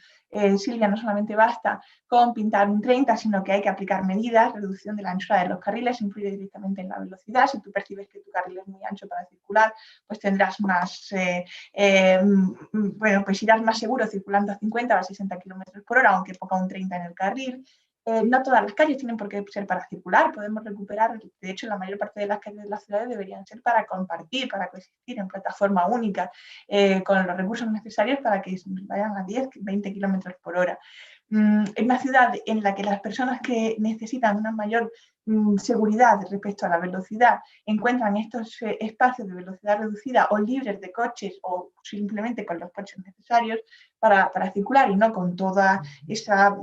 Silvia, no solamente basta con pintar un 30, sino que hay que aplicar medidas. Reducción de la anchura de los carriles influye directamente en la velocidad. Si tú percibes que tu carril es muy ancho para circular, pues tendrás más, pues irás más seguro circulando a 50 o a 60 km por hora, aunque ponga un 30 en el carril. No todas las calles tienen por qué ser para circular, podemos recuperar, de hecho la mayor parte de las calles de las ciudades deberían ser para compartir, para coexistir en plataforma única, con los recursos necesarios para que vayan a 10, 20 km por hora. En una ciudad en la que las personas que necesitan una mayor seguridad respecto a la velocidad encuentran estos espacios de velocidad reducida o libres de coches o simplemente con los coches necesarios para circular y no con toda esa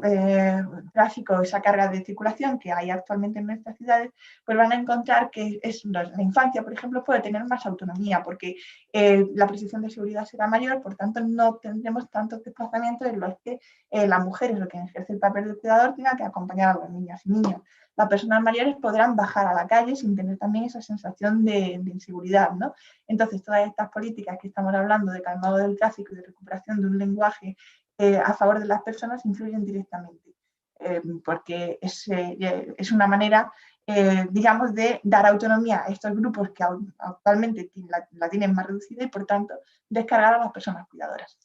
tráfico, esa carga de circulación que hay actualmente en nuestras ciudades, pues van a encontrar que la infancia, por ejemplo, puede tener más autonomía porque la percepción de seguridad será mayor, por tanto no tendremos tantos desplazamientos en los que la mujer es lo que ejerce el papel del cuidador, tenga que acompañar a las niñas y niños. Las personas mayores podrán bajar a la calle sin tener también esa sensación de inseguridad, ¿no? Entonces, todas estas políticas que estamos hablando de calmado del tráfico y de recuperación de un lenguaje a favor de las personas influyen directamente, porque es una manera, digamos, de dar autonomía a estos grupos que actualmente la tienen más reducida y, por tanto, descargar a las personas cuidadoras.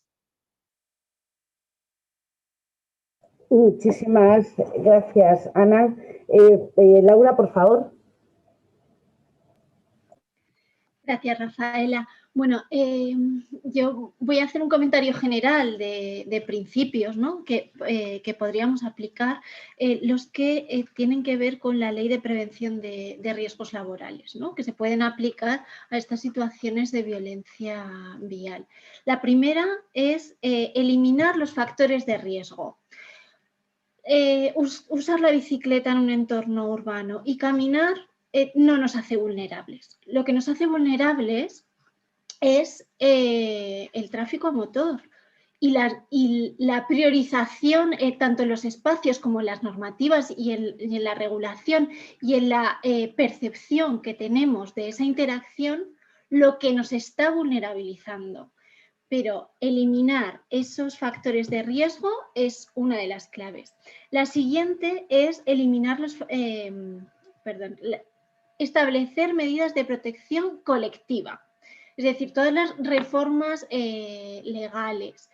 Muchísimas gracias, Ana. Laura, por favor. Gracias, Rafaela. Bueno, yo voy a hacer un comentario general de principios, ¿no?, que podríamos aplicar, los que tienen que ver con la Ley de Prevención de Riesgos Laborales, ¿no?, que se pueden aplicar a estas situaciones de violencia vial. La primera es eliminar los factores de riesgo. Usar la bicicleta en un entorno urbano y caminar no nos hace vulnerables. Lo que nos hace vulnerables es el tráfico a motor y la priorización tanto en los espacios como en las normativas y en la regulación y en la percepción que tenemos de esa interacción, lo que nos está vulnerabilizando. Pero eliminar esos factores de riesgo es una de las claves. La siguiente es establecer medidas de protección colectiva. Es decir, todas las reformas legales,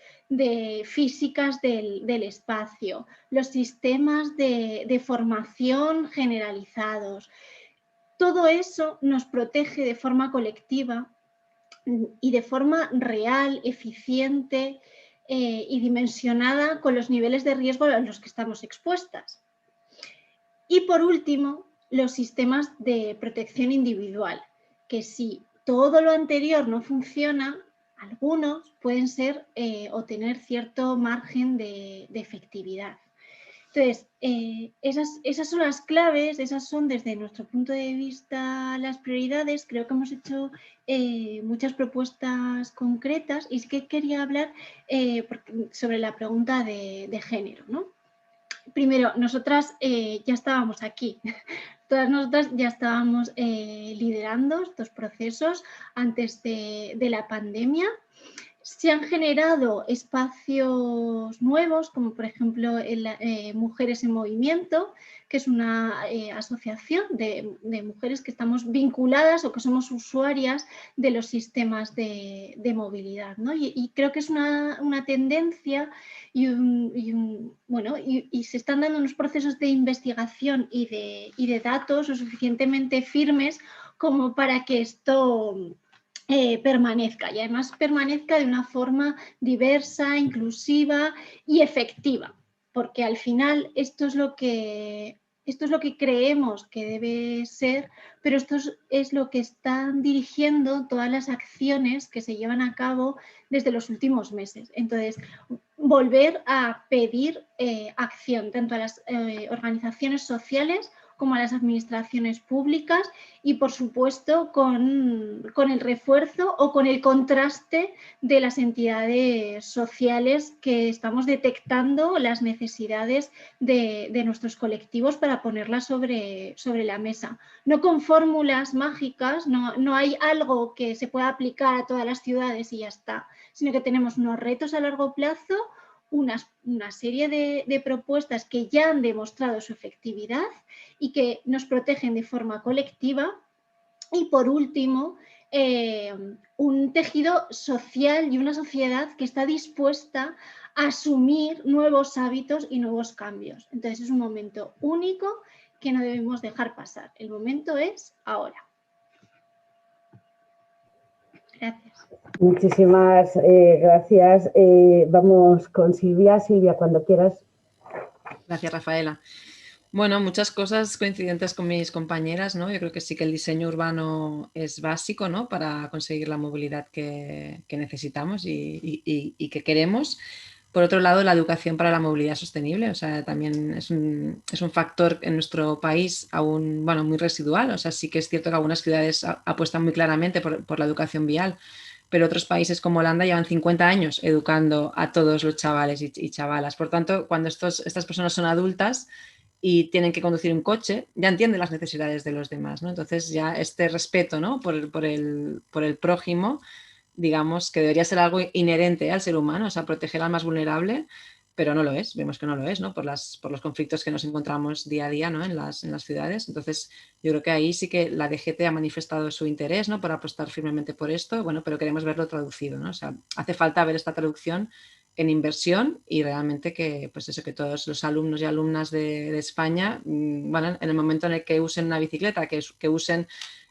físicas del espacio, los sistemas de formación generalizados, todo eso nos protege de forma colectiva y de forma real, eficiente y dimensionada con los niveles de riesgo a los que estamos expuestas. Y por último, los sistemas de protección individual, que si todo lo anterior no funciona, algunos pueden ser o tener cierto margen de efectividad. Entonces, esas son las claves, esas son desde nuestro punto de vista las prioridades. Creo que hemos hecho muchas propuestas concretas y es que quería hablar sobre la pregunta de género, ¿no? Primero, nosotras ya estábamos aquí, todas nosotras ya estábamos liderando estos procesos antes de la pandemia. Se han generado espacios nuevos, como por ejemplo Mujeres en Movimiento, que es una asociación de mujeres que estamos vinculadas o que somos usuarias de los sistemas de movilidad, ¿no? Y creo que es una tendencia y se están dando unos procesos de investigación y de datos lo suficientemente firmes como para que esto permanezca, y además permanezca de una forma diversa, inclusiva y efectiva, porque al final esto es lo que creemos que debe ser, pero esto es lo que están dirigiendo todas las acciones que se llevan a cabo desde los últimos meses. Entonces, volver a pedir acción tanto a las organizaciones sociales como a las administraciones públicas y, por supuesto, con el refuerzo o con el contraste de las entidades sociales que estamos detectando las necesidades de nuestros colectivos para ponerlas sobre la mesa. No con fórmulas mágicas, no hay algo que se pueda aplicar a todas las ciudades y ya está, sino que tenemos unos retos a largo plazo, una serie de propuestas que ya han demostrado su efectividad y que nos protegen de forma colectiva. Y por último, un tejido social y una sociedad que está dispuesta a asumir nuevos hábitos y nuevos cambios. Entonces es un momento único que no debemos dejar pasar. El momento es ahora. Gracias. Muchísimas gracias. Vamos con Silvia. Silvia, cuando quieras. Gracias, Rafaela. Bueno, muchas cosas coincidentes con mis compañeras, ¿no? Yo creo que sí que el diseño urbano es básico, ¿no? Para conseguir la movilidad que necesitamos y que queremos. Por otro lado, la educación para la movilidad sostenible, o sea, también es un factor en nuestro país aún, bueno, muy residual. O sea, sí que es cierto que algunas ciudades apuestan muy claramente por la educación vial, pero otros países como Holanda llevan 50 años educando a todos los chavales y chavalas. Por tanto, cuando estas personas son adultas y tienen que conducir un coche, ya entienden las necesidades de los demás, ¿no? Entonces ya este respeto, ¿no? por el prójimo, digamos que debería ser algo inherente al ser humano, o sea, proteger al más vulnerable, pero no lo es, vemos que no lo es, ¿no? Por los conflictos que nos encontramos día a día, ¿no? en las ciudades. Entonces yo creo que ahí sí que la DGT ha manifestado su interés, ¿no? Por apostar firmemente por esto, bueno, pero queremos verlo traducido, ¿no? O sea, hace falta ver esta traducción en inversión y realmente que, pues eso, que todos los alumnos y alumnas de España, bueno, en el momento en el que usen una bicicleta, que usen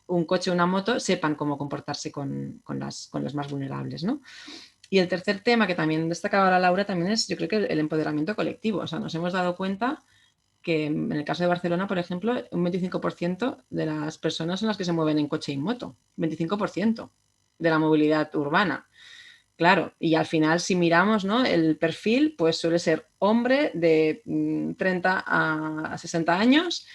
un coche o una moto, sepan cómo comportarse con los más vulnerables, ¿no? Y el tercer tema que también destacaba la Laura también es, yo creo que el empoderamiento colectivo. O sea, nos hemos dado cuenta que en el caso de Barcelona, por ejemplo, un 25% de las personas son las que se mueven en coche y moto. 25% de la movilidad urbana. Claro, y al final si miramos, ¿no? El perfil, pues suele ser hombre de 30 a 60 años,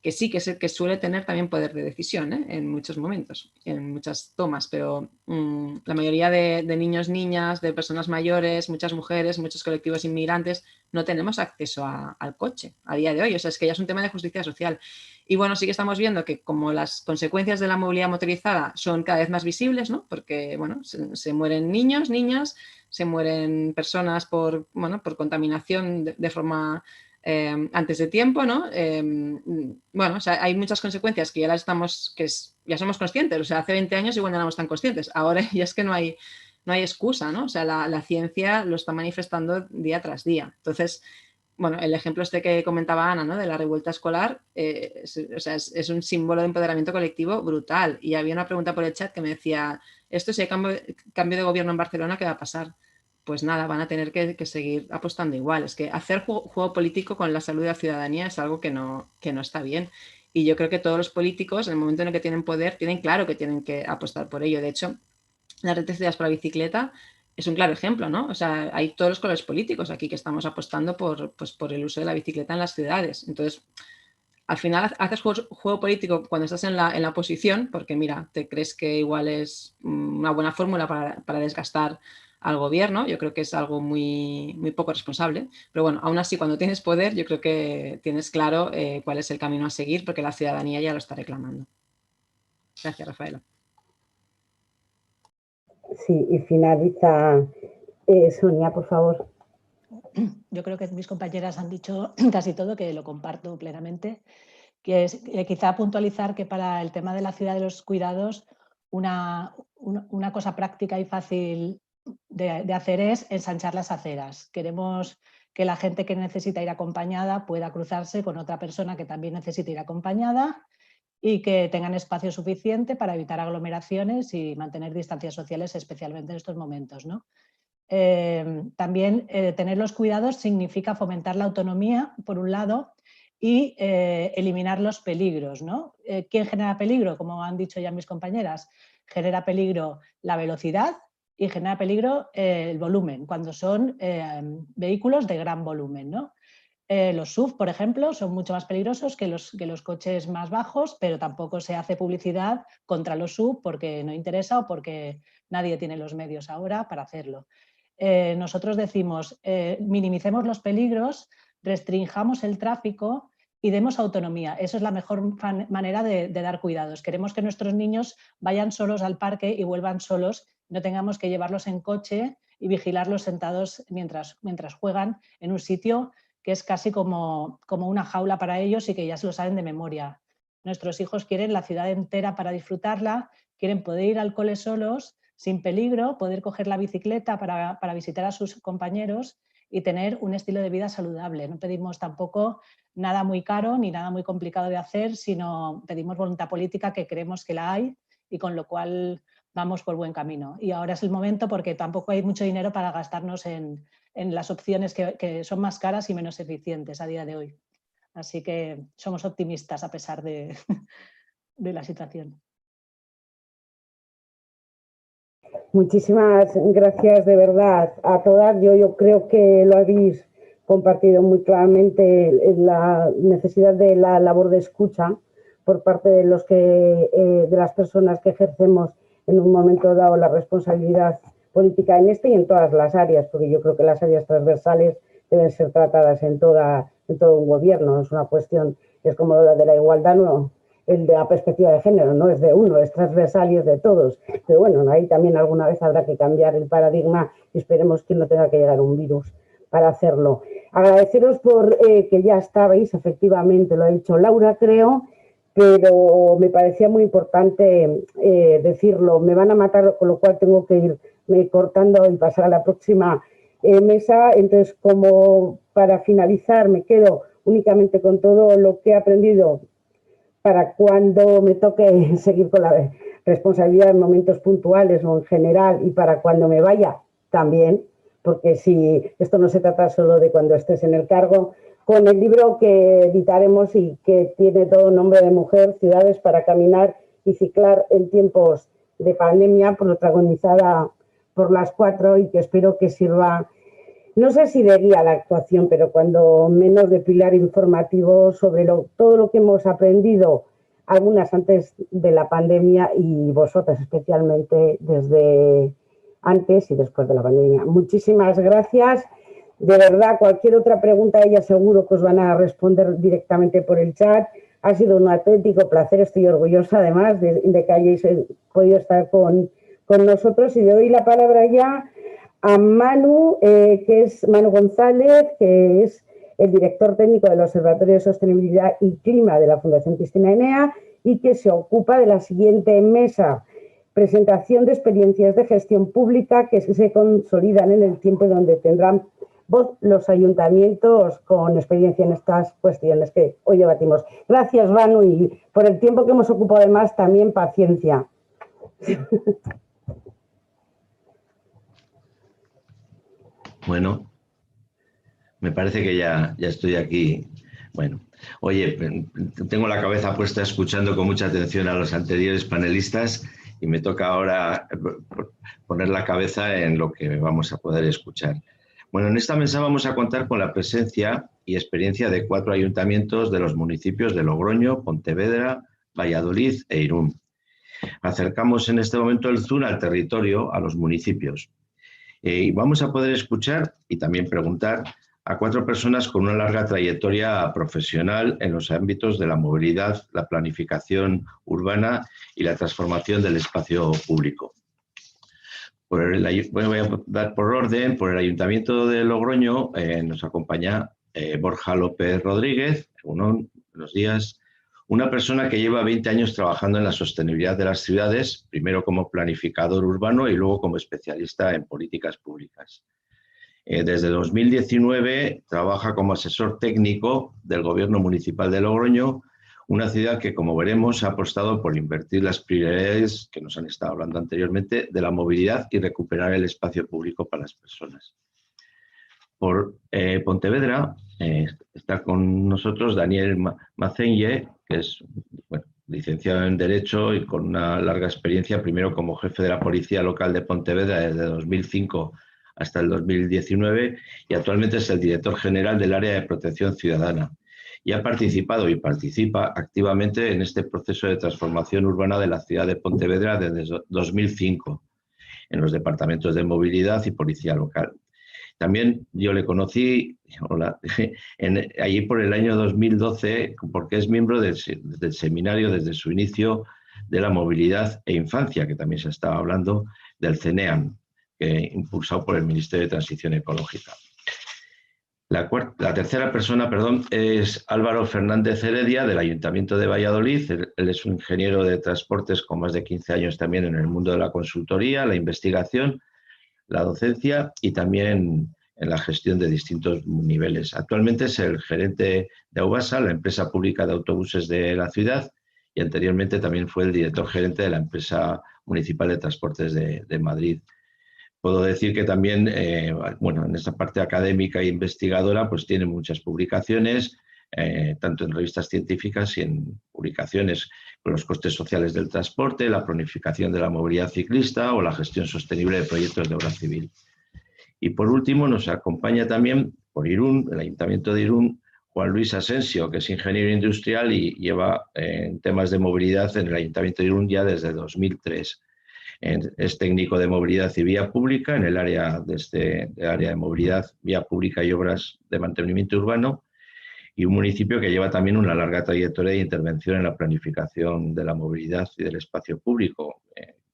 que sí que es el que suele tener también poder de decisión, ¿eh? En muchos momentos, en muchas tomas, pero la mayoría de niños, niñas, de personas mayores, muchas mujeres, muchos colectivos inmigrantes, no tenemos acceso al coche a día de hoy. O sea, es que ya es un tema de justicia social. Y bueno, sí que estamos viendo que como las consecuencias de la movilidad motorizada son cada vez más visibles, ¿no? Porque bueno, se mueren niños, niñas, se mueren personas por contaminación de forma antes de tiempo, ¿no? Bueno, o sea, hay muchas consecuencias que ya las ya somos conscientes. O sea, hace 20 años igual no éramos tan conscientes. Ahora ya es que no hay excusa, ¿no? O sea, la ciencia lo está manifestando día tras día. Entonces, bueno, el ejemplo este que comentaba Ana, ¿no? De la revuelta escolar, es un símbolo de empoderamiento colectivo brutal. Y había una pregunta por el chat que me decía, esto si hay cambio de gobierno en Barcelona, ¿qué va a pasar? Pues nada, van a tener que seguir apostando igual. Es que hacer juego político con la salud de la ciudadanía es algo que no está bien. Y yo creo que todos los políticos, en el momento en el que tienen poder, tienen claro que tienen que apostar por ello. De hecho, la red de ciudades para bicicleta es un claro ejemplo, ¿no? O sea, hay todos los colores políticos aquí que estamos apostando por el uso de la bicicleta en las ciudades. Entonces, al final haces juego político cuando estás en la oposición, porque mira, te crees que igual es una buena fórmula para desgastar al gobierno. Yo creo que es algo muy, muy poco responsable. Pero bueno, aún así, cuando tienes poder, yo creo que tienes claro cuál es el camino a seguir, porque la ciudadanía ya lo está reclamando. Gracias, Rafaela. Sí, y finaliza Sonia, por favor. Yo creo que mis compañeras han dicho casi todo, que lo comparto plenamente, que es quizá puntualizar que para el tema de la ciudad de los cuidados una cosa práctica y fácil de hacer es ensanchar las aceras. Queremos que la gente que necesita ir acompañada pueda cruzarse con otra persona que también necesita ir acompañada y que tengan espacio suficiente para evitar aglomeraciones y mantener distancias sociales, especialmente en estos momentos, ¿no? También tener los cuidados significa fomentar la autonomía, por un lado, y eliminar los peligros, ¿no? ¿Quién genera peligro? Como han dicho ya mis compañeras, genera peligro la velocidad y genera peligro el volumen, cuando son vehículos de gran volumen, ¿no? Los SUV, por ejemplo, son mucho más peligrosos que los coches más bajos, pero tampoco se hace publicidad contra los SUV porque no interesa o porque nadie tiene los medios ahora para hacerlo. Nosotros decimos, minimicemos los peligros, restringamos el tráfico y demos autonomía. Eso es la mejor manera de dar cuidados. Queremos que nuestros niños vayan solos al parque y vuelvan solos, no tengamos que llevarlos en coche y vigilarlos sentados mientras juegan en un sitio que es casi como una jaula para ellos y que ya se lo saben de memoria. Nuestros hijos quieren la ciudad entera para disfrutarla, quieren poder ir al cole solos, sin peligro, poder coger la bicicleta para visitar a sus compañeros y tener un estilo de vida saludable. No pedimos tampoco nada muy caro ni nada muy complicado de hacer, sino pedimos voluntad política, que creemos que la hay y con lo cual vamos por buen camino. Y ahora es el momento porque tampoco hay mucho dinero para gastarnos en las opciones que son más caras y menos eficientes a día de hoy. Así que somos optimistas a pesar de la situación. Muchísimas gracias de verdad a todas. Yo creo que lo habéis compartido muy claramente, la necesidad de la labor de escucha por parte de de las personas que ejercemos en un momento dado la responsabilidad política en este y en todas las áreas, porque yo creo que las áreas transversales deben ser tratadas en todo un gobierno. Es una cuestión, es como la de la igualdad, no, el de la perspectiva de género, no es de uno, es transversal y es de todos. Pero bueno, ahí también alguna vez habrá que cambiar el paradigma y esperemos que no tenga que llegar un virus para hacerlo. Agradeceros por que ya estabais, efectivamente, lo ha dicho Laura, creo, pero me parecía muy importante decirlo. Me van a matar, con lo cual tengo que irme cortando y pasar a la próxima mesa. Entonces, como para finalizar, me quedo únicamente con todo lo que he aprendido para cuando me toque seguir con la responsabilidad en momentos puntuales o en general, y para cuando me vaya también, porque si esto no se trata solo de cuando estés en el cargo, con el libro que editaremos y que tiene todo nombre de mujer, Ciudades para caminar y ciclar en tiempos de pandemia, protagonizada por las 4 y que espero que sirva, no sé si de guía a la actuación, pero cuando menos de pilar informativo sobre todo lo que hemos aprendido, algunas antes de la pandemia y vosotras especialmente desde antes y después de la pandemia. Muchísimas gracias. De verdad, cualquier otra pregunta, ella seguro que os van a responder directamente por el chat. Ha sido un auténtico placer, estoy orgullosa además de que hayáis podido estar con nosotros, y le doy la palabra ya a Manu, que es Manu González, que es el director técnico del Observatorio de Sostenibilidad y Clima de la Fundación Cristina Enea y que se ocupa de la siguiente mesa: presentación de experiencias de gestión pública que se consolidan en el tiempo y donde tendrán voz los ayuntamientos con experiencia en estas cuestiones que hoy debatimos. Gracias, Manu, y por el tiempo que hemos ocupado, además, también paciencia. Bueno, me parece que ya estoy aquí. Bueno, oye, tengo la cabeza puesta escuchando con mucha atención a los anteriores panelistas y me toca ahora poner la cabeza en lo que vamos a poder escuchar. Bueno, en esta mesa vamos a contar con la presencia y experiencia de 4 ayuntamientos de los municipios de Logroño, Pontevedra, Valladolid e Irún. Acercamos en este momento el Zoom al territorio, a los municipios. Y vamos a poder escuchar y también preguntar a 4 personas con una larga trayectoria profesional en los ámbitos de la movilidad, la planificación urbana y la transformación del espacio público. Voy a dar por orden. Por el Ayuntamiento de Logroño nos acompaña Borja López Rodríguez. Buenos días. Una persona que lleva 20 años trabajando en la sostenibilidad de las ciudades, primero como planificador urbano y luego como especialista en políticas públicas. Desde 2019 trabaja como asesor técnico del Gobierno Municipal de Logroño, una ciudad que, como veremos, ha apostado por invertir las prioridades que nos han estado hablando anteriormente de la movilidad y recuperar el espacio público para las personas. Por Pontevedra está con nosotros Daniel Macenye, que es licenciado en Derecho y con una larga experiencia, primero como jefe de la Policía Local de Pontevedra desde 2005 hasta el 2019 y actualmente es el director general del Área de Protección Ciudadana. Y ha participado y participa activamente en este proceso de transformación urbana de la ciudad de Pontevedra desde 2005 en los departamentos de movilidad y policía local. También yo le conocí allí por el año 2012 porque es miembro del seminario desde su inicio de la movilidad e infancia, que también se estaba hablando del CENEAM, impulsado por el Ministerio de Transición Ecológica. La tercera persona, es Álvaro Fernández Heredia, del Ayuntamiento de Valladolid. Él es un ingeniero de transportes con más de 15 años también en el mundo de la consultoría, la investigación, la docencia y también en la gestión de distintos niveles. Actualmente es el gerente de Aubasa, la empresa pública de autobuses de la ciudad, y anteriormente también fue el director gerente de la empresa municipal de transportes de Madrid. Puedo decir que también, en esta parte académica e investigadora, pues tiene muchas publicaciones, tanto en revistas científicas y en publicaciones con los costes sociales del transporte, la planificación de la movilidad ciclista o la gestión sostenible de proyectos de obra civil. Y por último nos acompaña también por Irún, el Ayuntamiento de Irún, Juan Luis Asensio, que es ingeniero industrial y lleva en temas de movilidad en el Ayuntamiento de Irún ya desde 2003. Es técnico de movilidad y vía pública en el área de movilidad, vía pública y obras de mantenimiento urbano, y un municipio que lleva también una larga trayectoria de intervención en la planificación de la movilidad y del espacio público.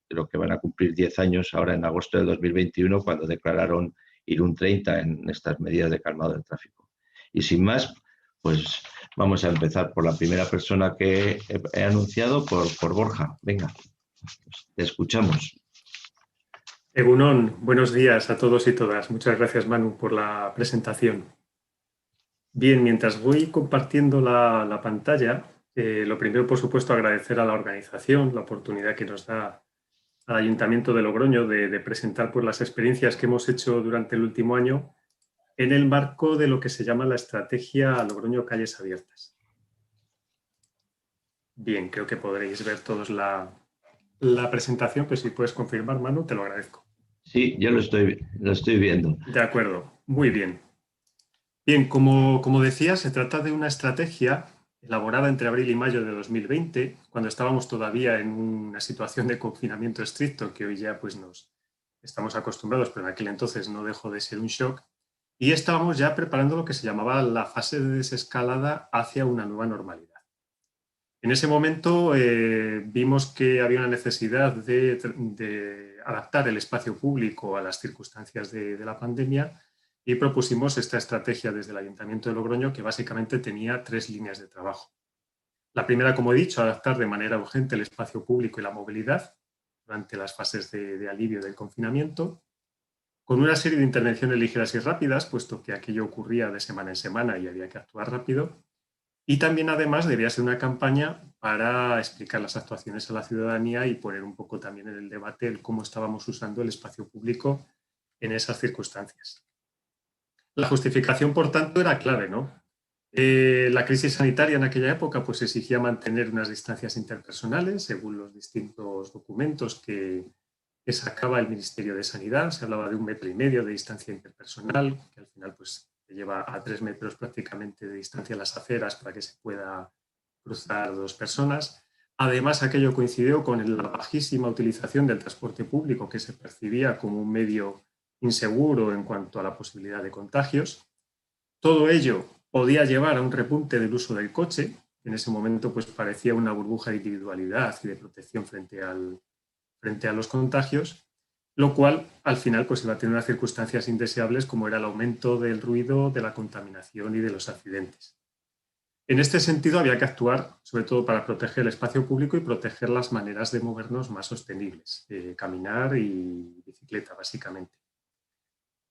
Creo que van a cumplir 10 años ahora en agosto del 2021 cuando declararon Irún 30 en estas medidas de calmado del tráfico. Y sin más, pues vamos a empezar por la primera persona que he anunciado, por Borja. Venga. Te escuchamos. Egunon, buenos días a todos y todas. Muchas gracias, Manu, por la presentación. Bien, mientras voy compartiendo la pantalla, lo primero, por supuesto, agradecer a la organización la oportunidad que nos da al Ayuntamiento de Logroño de presentar pues, las experiencias que hemos hecho durante el último año en el marco de lo que se llama la estrategia Logroño Calles Abiertas. Bien, creo que podréis ver todos la presentación, pues si puedes confirmar, Manu, te lo agradezco. Sí, yo lo estoy viendo. De acuerdo, muy bien. Bien, como decía, se trata de una estrategia elaborada entre abril y mayo de 2020, cuando estábamos todavía en una situación de confinamiento estricto, que hoy ya pues nos estamos acostumbrados, pero en aquel entonces no dejó de ser un shock, y estábamos ya preparando lo que se llamaba la fase de desescalada hacia una nueva normalidad. En ese momento vimos que había una necesidad de adaptar el espacio público a las circunstancias de la pandemia y propusimos esta estrategia desde el Ayuntamiento de Logroño que básicamente tenía 3 líneas de trabajo. La primera, como he dicho, adaptar de manera urgente el espacio público y la movilidad durante las fases de alivio del confinamiento, con una serie de intervenciones ligeras y rápidas, puesto que aquello ocurría de semana en semana y había que actuar rápido. Y también, además, debía ser una campaña para explicar las actuaciones a la ciudadanía y poner un poco también en el debate el cómo estábamos usando el espacio público en esas circunstancias. La justificación, por tanto, era clave, ¿no? La crisis sanitaria en aquella época pues, exigía mantener unas distancias interpersonales según los distintos documentos que sacaba el Ministerio de Sanidad. Se hablaba de 1,5 metros de distancia interpersonal, que al final pues, te lleva a 3 metros prácticamente de distancia a las aceras para que se pueda cruzar 2 personas. Además, aquello coincidió con la bajísima utilización del transporte público, que se percibía como un medio inseguro en cuanto a la posibilidad de contagios. Todo ello podía llevar a un repunte del uso del coche, que en ese momento pues, parecía una burbuja de individualidad y de protección frente a los contagios. lo cual al final pues, iba a tener unas circunstancias indeseables como era el aumento del ruido, de la contaminación y de los accidentes. En este sentido había que actuar sobre todo para proteger el espacio público y proteger las maneras de movernos más sostenibles, caminar y bicicleta básicamente.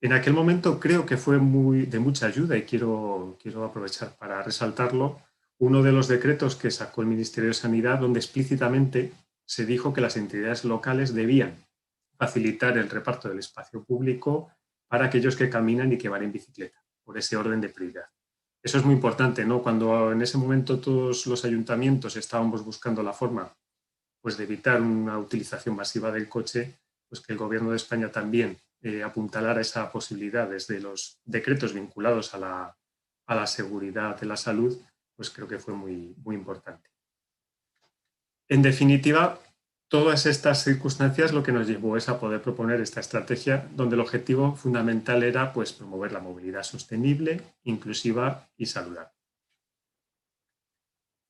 En aquel momento creo que fue de mucha ayuda y quiero aprovechar para resaltarlo, uno de los decretos que sacó el Ministerio de Sanidad donde explícitamente se dijo que las entidades locales debían facilitar el reparto del espacio público para aquellos que caminan y que van en bicicleta, por ese orden de prioridad. Eso es muy importante, ¿no? Cuando en ese momento todos los ayuntamientos estábamos buscando la forma pues, de evitar una utilización masiva del coche, pues que el Gobierno de España también apuntalara esa posibilidad desde los decretos vinculados a la seguridad de la salud, pues creo que fue muy, muy importante. En definitiva, todas estas circunstancias lo que nos llevó es a poder proponer esta estrategia donde el objetivo fundamental era pues, promover la movilidad sostenible, inclusiva y saludable.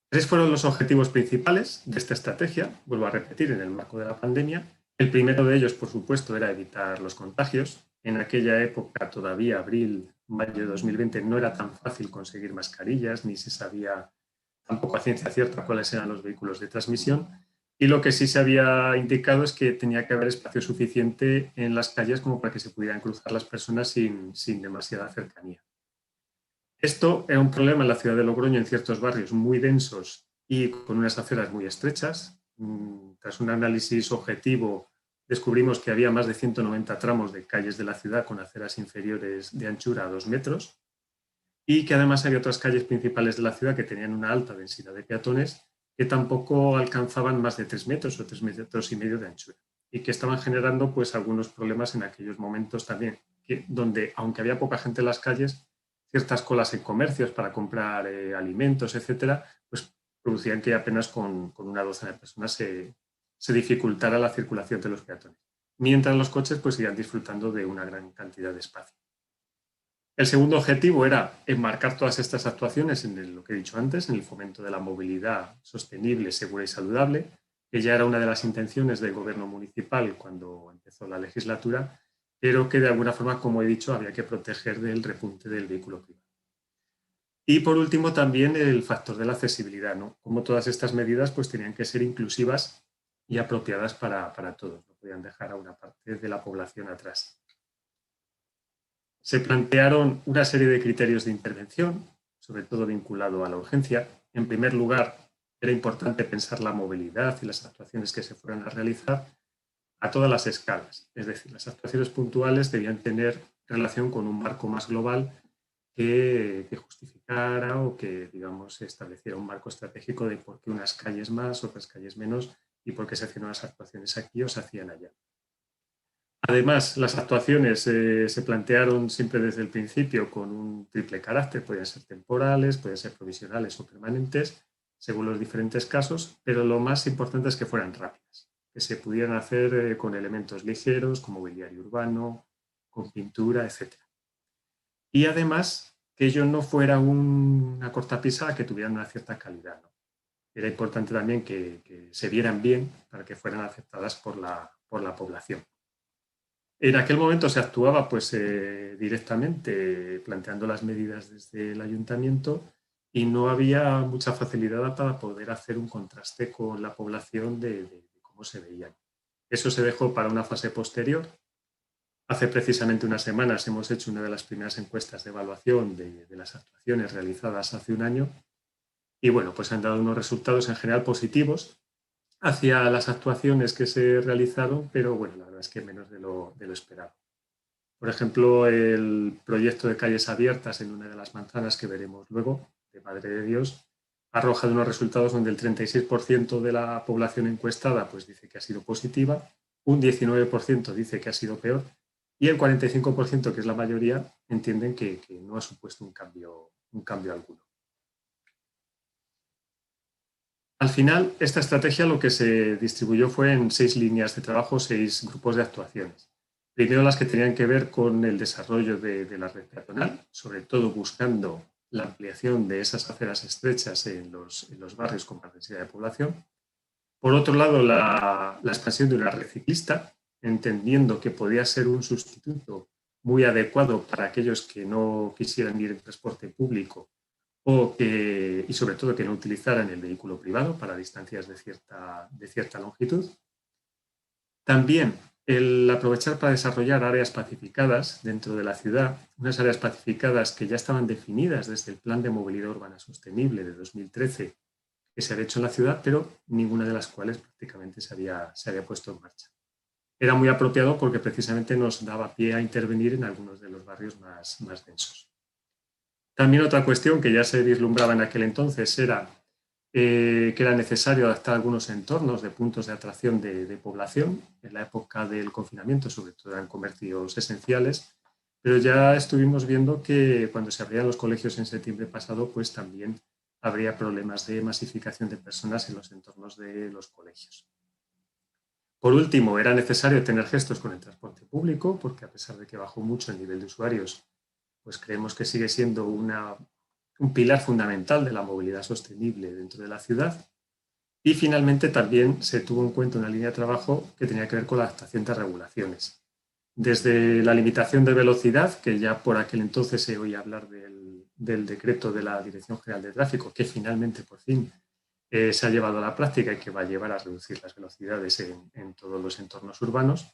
3 fueron los objetivos principales de esta estrategia, vuelvo a repetir, en el marco de la pandemia. El primero de ellos, por supuesto, era evitar los contagios. En aquella época, todavía abril, mayo de 2020, no era tan fácil conseguir mascarillas, ni se sabía tampoco a ciencia cierta cuáles eran los vehículos de transmisión. Y lo que sí se había indicado es que tenía que haber espacio suficiente en las calles como para que se pudieran cruzar las personas sin demasiada cercanía. Esto era un problema en la ciudad de Logroño, en ciertos barrios muy densos y con unas aceras muy estrechas. Tras un análisis objetivo, descubrimos que había más de 190 tramos de calles de la ciudad con aceras inferiores de anchura a 2 metros y que además había otras calles principales de la ciudad que tenían una alta densidad de peatones que tampoco alcanzaban más de 3 metros o 3,5 metros de anchura y que estaban generando pues, algunos problemas en aquellos momentos también, donde aunque había poca gente en las calles, ciertas colas en comercios para comprar alimentos, etcétera, pues producían que apenas con una docena de personas se dificultara la circulación de los peatones, mientras los coches pues sigan disfrutando de una gran cantidad de espacio. El segundo objetivo era enmarcar todas estas actuaciones en lo que he dicho antes, en el fomento de la movilidad sostenible, segura y saludable, que ya era una de las intenciones del gobierno municipal cuando empezó la legislatura, pero que de alguna forma, como he dicho, había que proteger del repunte del vehículo privado. Y por último también el factor de la accesibilidad, ¿no? Como todas estas medidas pues tenían que ser inclusivas y apropiadas para todos, no podían dejar a una parte de la población atrás. Se plantearon una serie de criterios de intervención, sobre todo vinculado a la urgencia. En primer lugar, era importante pensar la movilidad y las actuaciones que se fueran a realizar a todas las escalas. Es decir, las actuaciones puntuales debían tener relación con un marco más global que justificara o que, digamos, estableciera un marco estratégico de por qué unas calles más, otras calles menos y por qué se hacían unas actuaciones aquí o se hacían allá. Además, las actuaciones se plantearon siempre desde el principio con un triple carácter, podían ser temporales, podían ser provisionales o permanentes, según los diferentes casos, pero lo más importante es que fueran rápidas, que se pudieran hacer con elementos ligeros, con mobiliario urbano, con pintura, etc. Y además, que ello no fuera una cortapisa, que tuvieran una cierta calidad, ¿no? Era importante también que se vieran bien para que fueran aceptadas por la población. En aquel momento se actuaba pues, directamente planteando las medidas desde el ayuntamiento y no había mucha facilidad para poder hacer un contraste con la población de cómo se veían. Eso se dejó para una fase posterior. Hace precisamente unas semanas hemos hecho una de las primeras encuestas de evaluación de las actuaciones realizadas hace un año y bueno, pues han dado unos resultados en general positivos hacia las actuaciones que se realizaron, pero bueno, la verdad es que menos de lo esperado. Por ejemplo, el proyecto de calles abiertas en una de las manzanas que veremos luego, de Madre de Dios, ha arrojado unos resultados donde el 36% de la población encuestada pues, dice que ha sido positiva, un 19% dice que ha sido peor y el 45%, que es la mayoría, entienden que no ha supuesto un cambio alguno. Al final, esta estrategia lo que se distribuyó fue en 6 líneas de trabajo, 6 grupos de actuaciones. Primero las que tenían que ver con el desarrollo de la red peatonal, sobre todo buscando la ampliación de esas aceras estrechas en los barrios con más densidad de población. Por otro lado, la expansión de una red ciclista, entendiendo que podía ser un sustituto muy adecuado para aquellos que no quisieran ir en transporte público y sobre todo que no utilizaran el vehículo privado para distancias de cierta longitud. También el aprovechar para desarrollar áreas pacificadas dentro de la ciudad, unas áreas pacificadas que ya estaban definidas desde el Plan de Movilidad Urbana Sostenible de 2013 que se había hecho en la ciudad, pero ninguna de las cuales prácticamente se había puesto en marcha. Era muy apropiado porque precisamente nos daba pie a intervenir en algunos de los barrios más densos. También otra cuestión que ya se vislumbraba en aquel entonces era que era necesario adaptar algunos entornos de puntos de atracción de población. En la época del confinamiento, sobre todo eran comercios esenciales, pero ya estuvimos viendo que cuando se abrían los colegios en septiembre pasado, pues también habría problemas de masificación de personas en los entornos de los colegios. Por último, era necesario tener gestos con el transporte público, porque a pesar de que bajó mucho el nivel de usuarios, pues creemos que sigue siendo un pilar fundamental de la movilidad sostenible dentro de la ciudad. Y finalmente también se tuvo en cuenta una línea de trabajo que tenía que ver con la adaptación de regulaciones. Desde la limitación de velocidad, que ya por aquel entonces se oía hablar del decreto de la Dirección General de Tráfico, que finalmente por fin se ha llevado a la práctica y que va a llevar a reducir las velocidades en todos los entornos urbanos,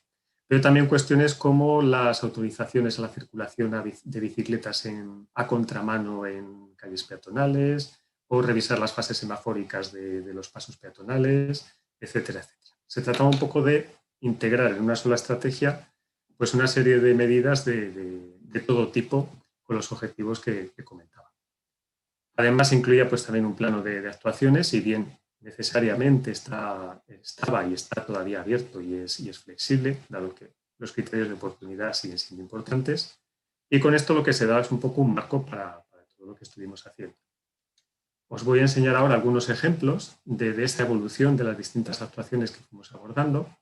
pero también cuestiones como las autorizaciones a la circulación de bicicletas a contramano en calles peatonales o revisar las fases semafóricas de los pasos peatonales, etcétera, etcétera. Se trataba un poco de integrar en una sola estrategia pues una serie de medidas de todo tipo con los objetivos que comentaba. Además, incluía pues, también un plano de actuaciones, si bien necesariamente estaba y está todavía abierto y es flexible, dado que los criterios de oportunidad siguen siendo importantes. Y con esto lo que se da es un poco un marco para todo lo que estuvimos haciendo. Os voy a enseñar ahora algunos ejemplos de esta evolución de las distintas actuaciones que fuimos abordando,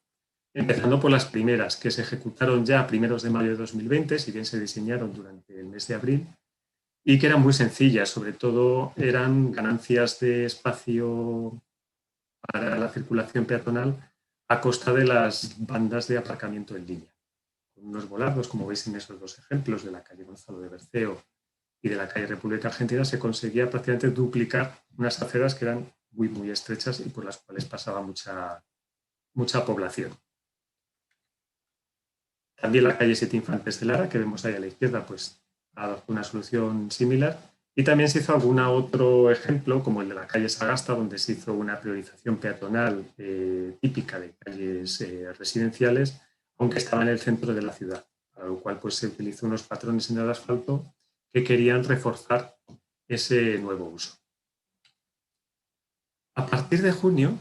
empezando por las primeras, que se ejecutaron ya a primeros de mayo de 2020, si bien se diseñaron durante el mes de abril, y que eran muy sencillas, sobre todo eran ganancias de espacio para la circulación peatonal a costa de las bandas de aparcamiento en línea. Con unos volardos, como veis en esos dos ejemplos, de la calle Gonzalo de Berceo y de la calle República Argentina, se conseguía prácticamente duplicar unas aceras que eran muy, muy estrechas y por las cuales pasaba mucha población. También la calle 7 Infantes de Lara, que vemos ahí a la izquierda, pues adoptó una solución similar. Y también se hizo algún otro ejemplo, como el de la calle Sagasta, donde se hizo una priorización peatonal típica de calles residenciales, aunque estaba en el centro de la ciudad, para lo cual pues, se utilizó unos patrones en el asfalto que querían reforzar ese nuevo uso. A partir de junio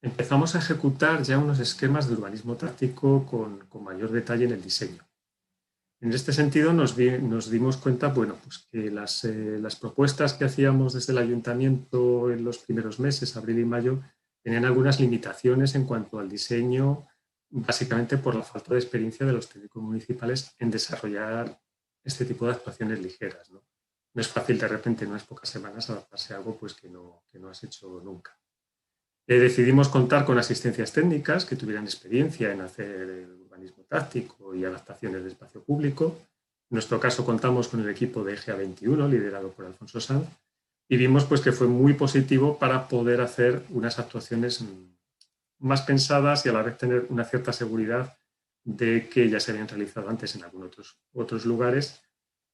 empezamos a ejecutar ya unos esquemas de urbanismo táctico con mayor detalle en el diseño. En este sentido nos dimos cuenta bueno, pues que las propuestas que hacíamos desde el ayuntamiento en los primeros meses, abril y mayo, tenían algunas limitaciones en cuanto al diseño, básicamente por la falta de experiencia de los técnicos municipales en desarrollar este tipo de actuaciones ligeras. No es fácil de repente en unas pocas semanas adaptarse a algo pues, que no has hecho nunca. Decidimos contar con asistencias técnicas que tuvieran experiencia en hacer el urbanismo táctico y adaptaciones de espacio público. En nuestro caso contamos con el equipo de EGA21, liderado por Alfonso Sanz, y vimos pues, que fue muy positivo para poder hacer unas actuaciones más pensadas y a la vez tener una cierta seguridad de que ya se habían realizado antes en algunos otros lugares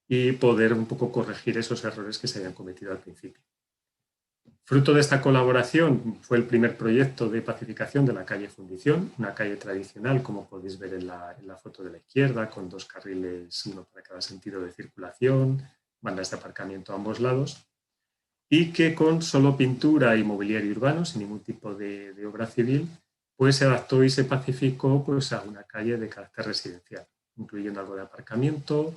y poder un poco corregir esos errores que se habían cometido al principio. Fruto de esta colaboración fue el primer proyecto de pacificación de la calle Fundición, una calle tradicional, como podéis ver en la foto de la izquierda, con 2 carriles, uno para cada sentido de circulación, bandas de aparcamiento a ambos lados, y que con solo pintura y mobiliario urbano, sin ningún tipo de obra civil, pues se adaptó y se pacificó pues, a una calle de carácter residencial, incluyendo algo de aparcamiento,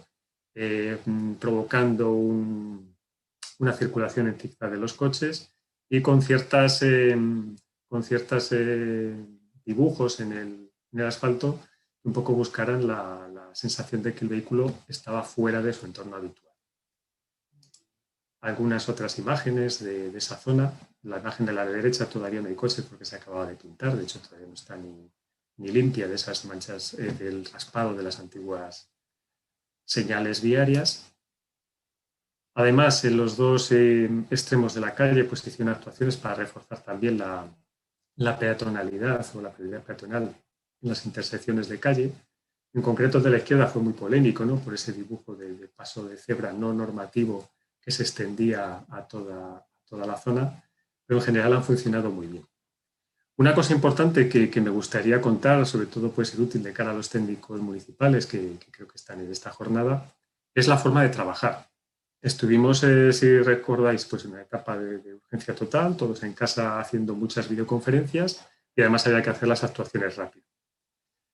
provocando una circulación en zigzag de los coches y con ciertas dibujos en el asfalto que un poco buscaran la sensación de que el vehículo estaba fuera de su entorno habitual. Algunas otras imágenes de esa zona. La imagen de la derecha todavía no hay coches porque se acababa de pintar, de hecho todavía no está ni limpia de esas manchas del raspado de las antiguas señales viarias. Además, en los dos extremos de la calle pues, se hicieron actuaciones para reforzar también la peatonalidad o la prioridad peatonal en las intersecciones de calle. En concreto, el de la izquierda fue muy polémico, ¿no? Por ese dibujo de paso de cebra no normativo que se extendía a toda la zona, pero en general han funcionado muy bien. Una cosa importante que me gustaría contar, sobre todo puede ser útil de cara a los técnicos municipales que creo que están en esta jornada, es la forma de trabajar. Estuvimos, si recordáis, pues en una etapa de urgencia total, todos en casa haciendo muchas videoconferencias y además había que hacer las actuaciones rápido.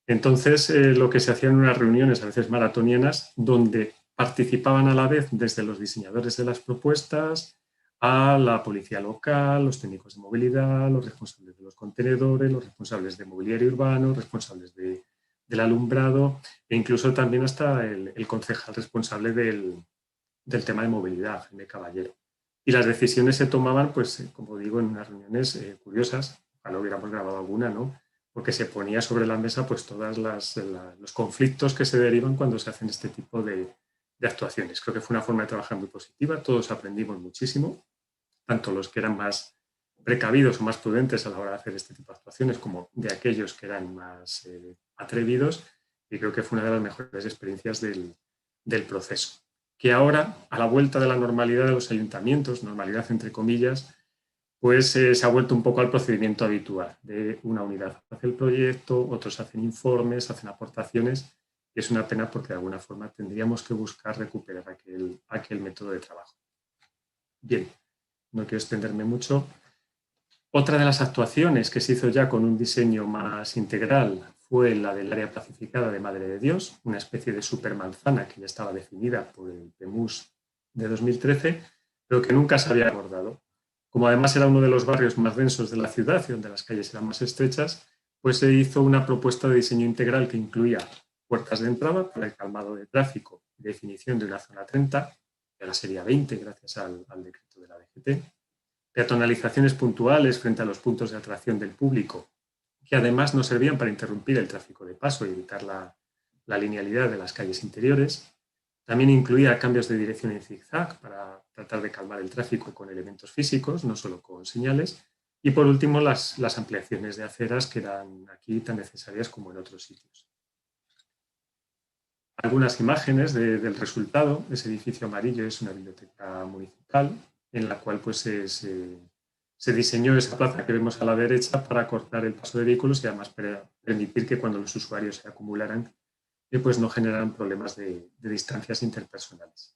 Entonces, lo que se hacían unas reuniones, a veces maratonianas, donde participaban a la vez desde los diseñadores de las propuestas a la policía local, los técnicos de movilidad, los responsables de los contenedores, los responsables de mobiliario urbano, responsables del alumbrado e incluso también hasta el concejal responsable del tema de movilidad, Jaime Caballero. Y las decisiones se tomaban, pues, como digo, en unas reuniones curiosas, ojalá hubiéramos grabado alguna, ¿no? Porque se ponía sobre la mesa pues todos los conflictos que se derivan cuando se hacen este tipo de actuaciones. Creo que fue una forma de trabajar muy positiva, todos aprendimos muchísimo, tanto los que eran más precavidos o más prudentes a la hora de hacer este tipo de actuaciones como de aquellos que eran más atrevidos, y creo que fue una de las mejores experiencias del proceso. Que ahora, a la vuelta de la normalidad de los ayuntamientos, normalidad entre comillas, pues se ha vuelto un poco al procedimiento habitual de una unidad hace el proyecto, otros hacen informes, hacen aportaciones, y es una pena porque de alguna forma tendríamos que buscar recuperar aquel método de trabajo. Bien, no quiero extenderme mucho. Otra de las actuaciones que se hizo ya con un diseño más integral fue la del área pacificada de Madre de Dios, una especie de supermanzana que ya estaba definida por el PEMUS de 2013, pero que nunca se había abordado. Como además era uno de los barrios más densos de la ciudad y donde las calles eran más estrechas, pues se hizo una propuesta de diseño integral que incluía puertas de entrada para el calmado de tráfico y definición de una zona 30, que ahora sería 20 gracias al decreto de la DGT, peatonalizaciones puntuales frente a los puntos de atracción del público, que además no servían para interrumpir el tráfico de paso y evitar la linealidad de las calles interiores. También incluía cambios de dirección en zigzag para tratar de calmar el tráfico con elementos físicos, no solo con señales. Y por último, las ampliaciones de aceras que eran aquí tan necesarias como en otros sitios. Algunas imágenes del resultado. Ese edificio amarillo es una biblioteca municipal en la cual pues, se diseñó esa plaza que vemos a la derecha para cortar el paso de vehículos y además para permitir que cuando los usuarios se acumularan pues no generaran problemas de distancias interpersonales.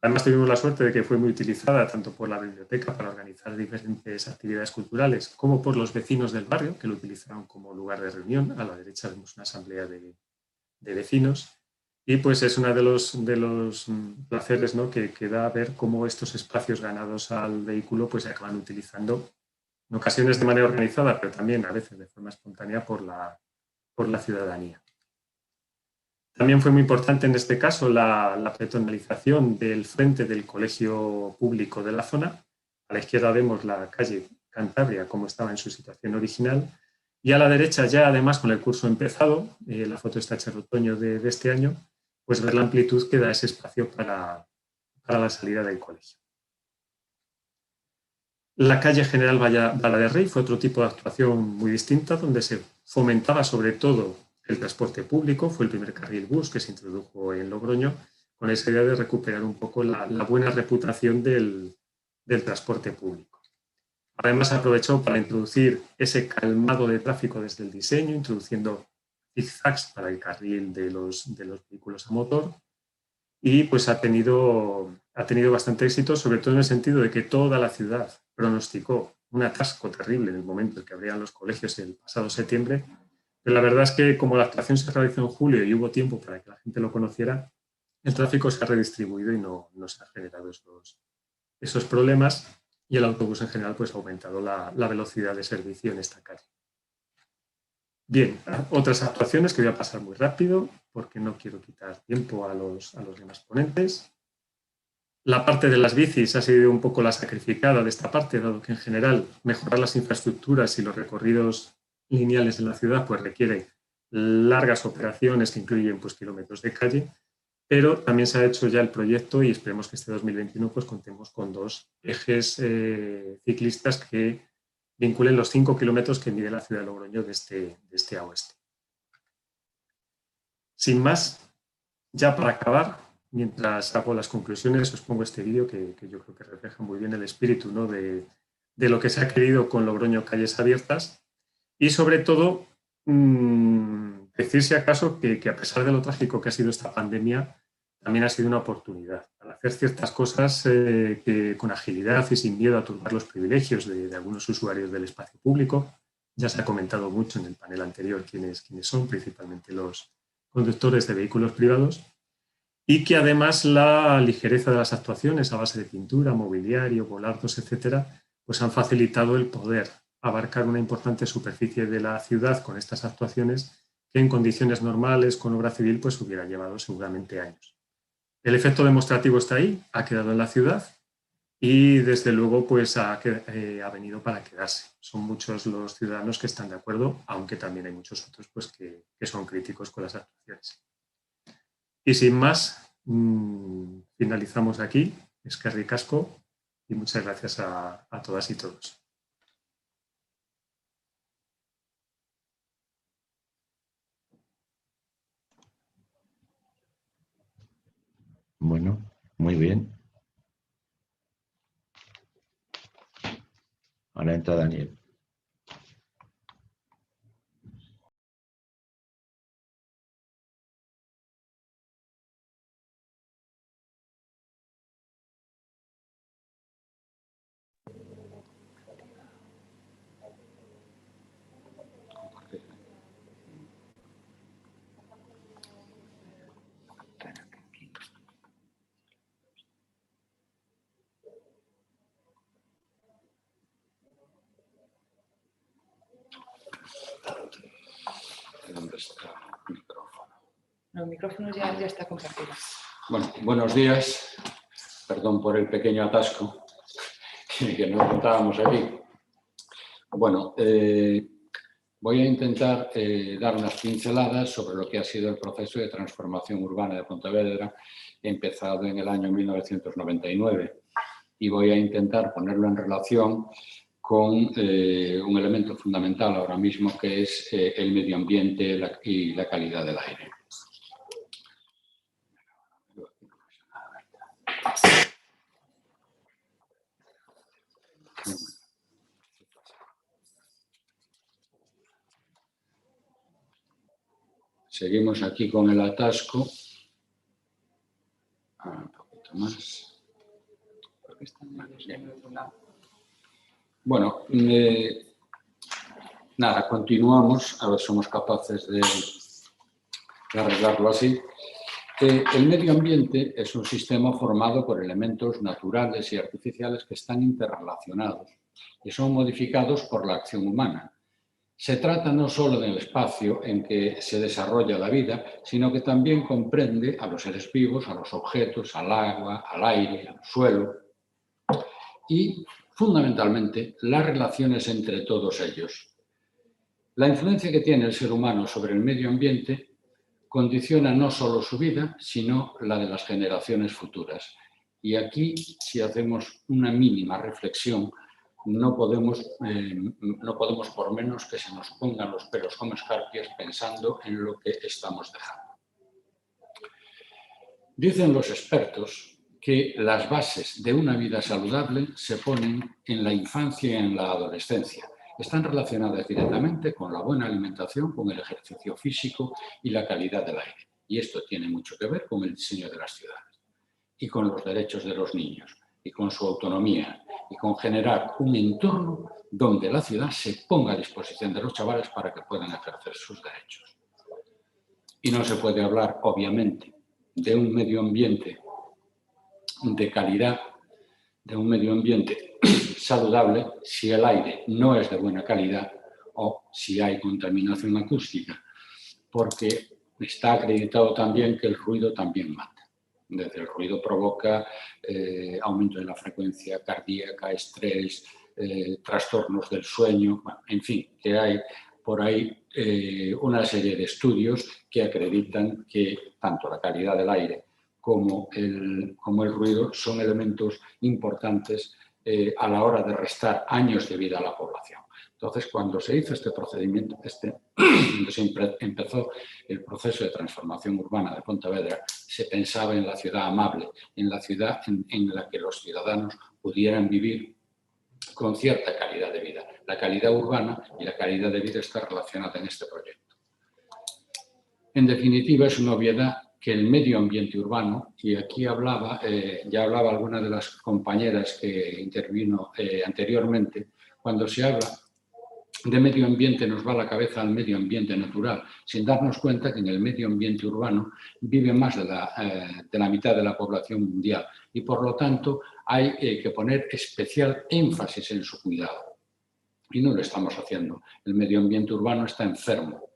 Además tuvimos la suerte de que fue muy utilizada tanto por la biblioteca para organizar diferentes actividades culturales como por los vecinos del barrio que lo utilizaron como lugar de reunión. A la derecha vemos una asamblea de vecinos y pues es uno de los placeres, ¿no? que da ver cómo estos espacios ganados al vehículo pues se acaban utilizando en ocasiones de manera organizada, pero también a veces de forma espontánea por la ciudadanía. También fue muy importante en este caso la peatonalización del frente del colegio público de la zona. A la izquierda vemos la calle Cantabria como estaba en su situación original y a la derecha ya además con el curso empezado, la foto está hecha en otoño de este año, pues ver la amplitud que da ese espacio para la salida del colegio. La calle General Vara de Rey fue otro tipo de actuación muy distinta donde se fomentaba sobre todo el transporte público, fue el primer carril bus que se introdujo en Logroño con esa idea de recuperar un poco la buena reputación del transporte público. Además aprovechó para introducir ese calmado de tráfico desde el diseño, introduciendo zigzags para el carril de los vehículos a motor y pues ha tenido bastante éxito, sobre todo en el sentido de que toda la ciudad pronosticó un atasco terrible en el momento en que abrían los colegios el pasado septiembre. Pero la verdad es que como la actuación se realizó en julio y hubo tiempo para que la gente lo conociera, el tráfico se ha redistribuido y no se han generado esos problemas y el autobús en general pues, ha aumentado la velocidad de servicio en esta calle. Bien, otras actuaciones que voy a pasar muy rápido porque no quiero quitar tiempo a los demás ponentes. La parte de las bicis ha sido un poco la sacrificada de esta parte, dado que en general mejorar las infraestructuras y los recorridos lineales en la ciudad pues requieren largas operaciones que incluyen pues kilómetros de calle, pero también se ha hecho ya el proyecto y esperemos que este 2021 pues contemos con 2 ejes ciclistas que vinculen los 5 kilómetros que mide la ciudad de Logroño de este a oeste. Sin más, ya para acabar, mientras hago las conclusiones, os pongo este vídeo que yo creo que refleja muy bien el espíritu, ¿no?, de lo que se ha querido con Logroño Calles Abiertas y sobre todo decir si acaso que a pesar de lo trágico que ha sido esta pandemia, también ha sido una oportunidad para hacer ciertas cosas que con agilidad y sin miedo a turbar los privilegios de algunos usuarios del espacio público. Ya se ha comentado mucho en el panel anterior quiénes son, principalmente los conductores de vehículos privados, y que además la ligereza de las actuaciones a base de pintura, mobiliario, volardos, etcétera, pues han facilitado el poder abarcar una importante superficie de la ciudad con estas actuaciones que en condiciones normales con obra civil pues hubiera llevado seguramente años. El efecto demostrativo está ahí, ha quedado en la ciudad y desde luego pues ha venido para quedarse. Son muchos los ciudadanos que están de acuerdo, aunque también hay muchos otros pues que son críticos con las actuaciones. Y sin más, finalizamos aquí. Eskerrik asko y muchas gracias a todas y todos. Bueno, muy bien. Ahora entra Daniel. ¿Dónde está el micrófono? No, el micrófono ya está compartido. Bueno, buenos días. Perdón por el pequeño atasco que no notábamos aquí. Bueno, voy a intentar dar unas pinceladas sobre lo que ha sido el proceso de transformación urbana de Pontevedra, empezado en el año 1999. Y voy a intentar ponerlo en relación con un elemento fundamental ahora mismo, que es el medio ambiente y la calidad del aire. Seguimos aquí con el atasco. Un poquito más. Porque están mal. Bueno, nada, continuamos, a ver si somos capaces de arreglarlo así. El medio ambiente es un sistema formado por elementos naturales y artificiales que están interrelacionados y son modificados por la acción humana. Se trata no solo del espacio en que se desarrolla la vida, sino que también comprende a los seres vivos, a los objetos, al agua, al aire, al suelo y, fundamentalmente, las relaciones entre todos ellos. La influencia que tiene el ser humano sobre el medio ambiente condiciona no solo su vida, sino la de las generaciones futuras. Y aquí, si hacemos una mínima reflexión, no podemos por menos que se nos pongan los pelos como escarpias pensando en lo que estamos dejando. Dicen los expertos que las bases de una vida saludable se ponen en la infancia y en la adolescencia. Están relacionadas directamente con la buena alimentación, con el ejercicio físico y la calidad del aire. Y esto tiene mucho que ver con el diseño de las ciudades y con los derechos de los niños y con su autonomía y con generar un entorno donde la ciudad se ponga a disposición de los chavales para que puedan ejercer sus derechos. Y no se puede hablar, obviamente, de un medio ambiente de calidad, de un medio ambiente saludable, si el aire no es de buena calidad o si hay contaminación acústica, porque está acreditado también que el ruido también mata. Desde el ruido provoca aumento de la frecuencia cardíaca, estrés, trastornos del sueño, bueno, en fin, que hay por ahí una serie de estudios que acreditan que tanto la calidad del aire como el ruido son elementos importantes a la hora de restar años de vida a la población. Entonces, cuando se hizo este procedimiento, cuando empezó el proceso de transformación urbana de Pontevedra, se pensaba en la ciudad amable, en la ciudad en la que los ciudadanos pudieran vivir con cierta calidad de vida. La calidad urbana y la calidad de vida está relacionada en este proyecto. En definitiva, es una obviedad que el medio ambiente urbano, y aquí ya hablaba alguna de las compañeras que intervino anteriormente, cuando se habla de medio ambiente nos va a la cabeza al medio ambiente natural, sin darnos cuenta que en el medio ambiente urbano vive más de la mitad de la población mundial y por lo tanto hay que poner especial énfasis en su cuidado. Y no lo estamos haciendo. El medio ambiente urbano está enfermo.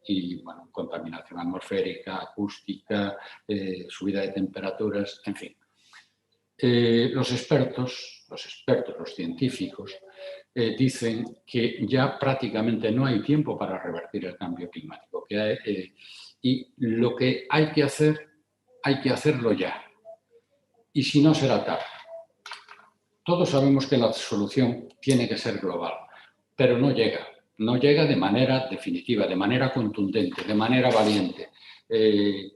Y bueno, contaminación atmosférica, acústica, subida de temperaturas, en fin. Los expertos, los científicos, dicen que ya prácticamente no hay tiempo para revertir el cambio climático. Y lo que hay que hacerlo ya. Y si no, será tarde. Todos sabemos que la solución tiene que ser global, pero no llega. No llega de manera definitiva, de manera contundente, de manera valiente.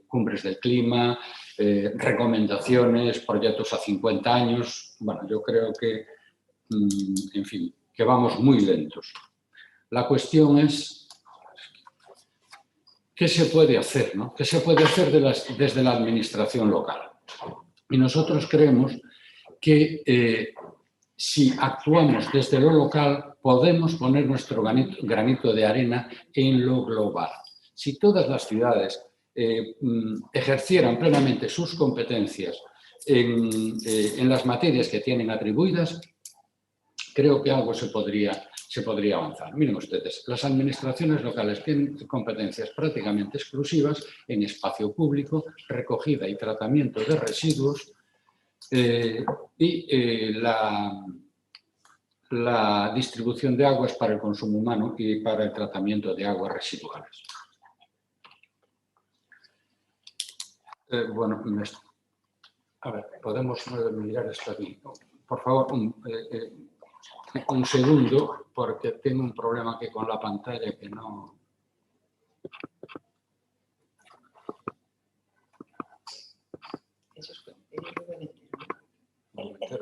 Cumbres del clima, recomendaciones, proyectos a 50 años. Bueno, yo creo que, en fin, que vamos muy lentos. La cuestión es, ¿qué se puede hacer, ¿no? ¿Qué se puede hacer desde la administración local? Y nosotros creemos que si actuamos desde lo local, podemos poner nuestro granito de arena en lo global. Si todas las ciudades ejercieran plenamente sus competencias en las materias que tienen atribuidas, creo que algo se podría avanzar. Miren ustedes, las administraciones locales tienen competencias prácticamente exclusivas en espacio público, recogida y tratamiento de residuos y la distribución de aguas para el consumo humano y para el tratamiento de aguas residuales. Bueno, a ver, podemos mirar esto aquí. Por favor, un segundo, porque tengo un problema aquí con la pantalla que no...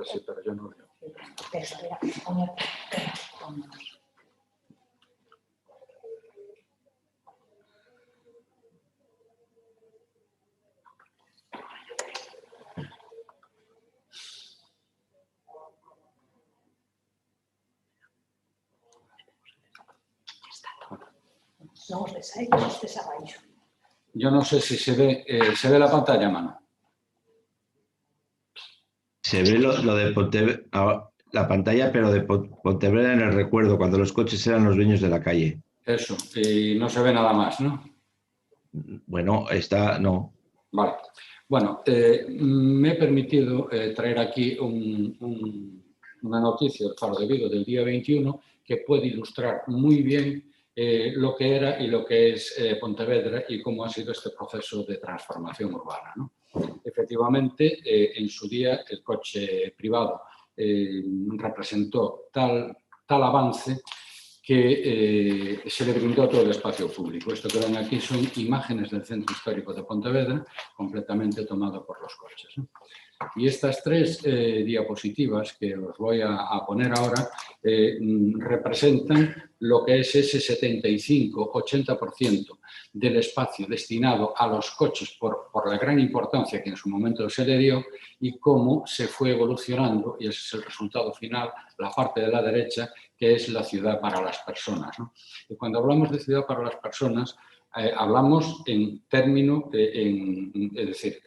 Sí, pero yo no veo. Yo no sé si se ve la pantalla, Manu. Se ve lo de Pontevedra, la pantalla, pero de Pontevedra en el recuerdo, cuando los coches eran los dueños de la calle. Eso, y no se ve nada más, ¿no? Bueno, no. Vale. Bueno, me he permitido traer aquí una noticia del Faro de Vigo del día 21 que puede ilustrar muy bien lo que era y lo que es Pontevedra y cómo ha sido este proceso de transformación urbana, ¿no? Efectivamente, en su día el coche privado representó tal avance que se le brindó todo el espacio público. Esto que ven aquí son imágenes del centro histórico de Pontevedra, completamente tomado por los coches, ¿no? Y estas tres diapositivas que os voy a poner ahora representan lo que es ese 75-80% del espacio destinado a los coches por la gran importancia que en su momento se le dio y cómo se fue evolucionando, y ese es el resultado final, la parte de la derecha, que es la ciudad para las personas, ¿no? Y cuando hablamos de ciudad para las personas, hablamos en término, es decir,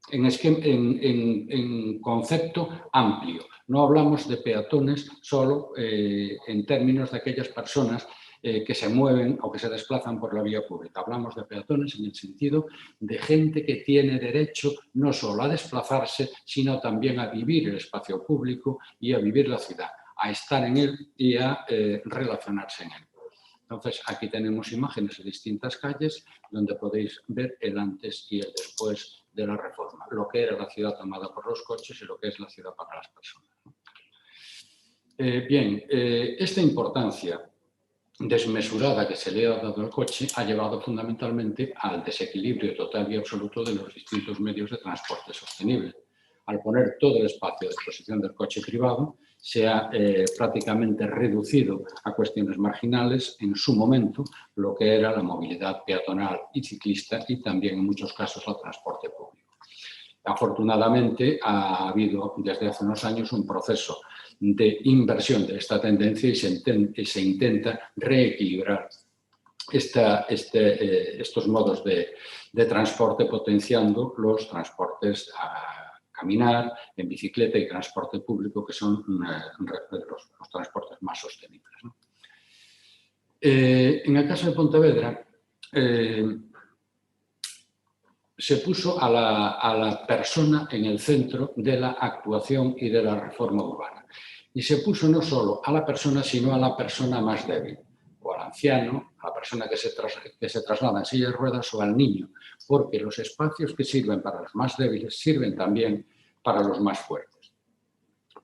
en concepto amplio. No hablamos de peatones solo en términos de aquellas personas que se mueven o que se desplazan por la vía pública. Hablamos de peatones en el sentido de gente que tiene derecho no solo a desplazarse, sino también a vivir el espacio público y a vivir la ciudad, a estar en él y a relacionarse en él. Entonces, aquí tenemos imágenes de distintas calles donde podéis ver el antes y el después de la reforma, lo que era la ciudad tomada por los coches y lo que es la ciudad para las personas. Esta importancia desmesurada que se le ha dado al coche ha llevado fundamentalmente al desequilibrio total y absoluto de los distintos medios de transporte sostenible. Al poner todo el espacio a disposición del coche privado, se ha prácticamente reducido a cuestiones marginales en su momento lo que era la movilidad peatonal y ciclista y también en muchos casos el transporte público. Afortunadamente ha habido desde hace unos años un proceso de inversión de esta tendencia y se intenta reequilibrar estos modos de transporte, potenciando los transportes a caminar, en bicicleta y transporte público, que son los transportes más sostenibles, ¿no? En el caso de Pontevedra, se puso a la persona en el centro de la actuación y de la reforma urbana. Y se puso no solo a la persona, sino a la persona más débil, o al anciano, a la persona que se traslada en silla de ruedas o al niño, porque los espacios que sirven para los más débiles sirven también para los más fuertes.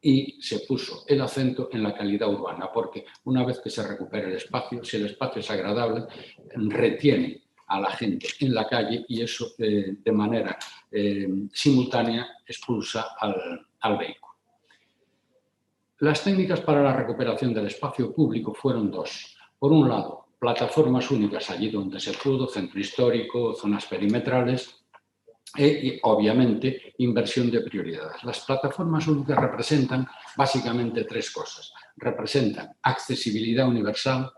Y se puso el acento en la calidad urbana, porque una vez que se recupera el espacio, si el espacio es agradable, retiene a la gente en la calle y eso de manera simultánea expulsa al vehículo. Las técnicas para la recuperación del espacio público fueron dos. Por un lado, plataformas únicas allí donde se pudo, centro histórico, zonas perimetrales y, obviamente, inversión de prioridades. Las plataformas únicas representan básicamente tres cosas. Representan accesibilidad universal.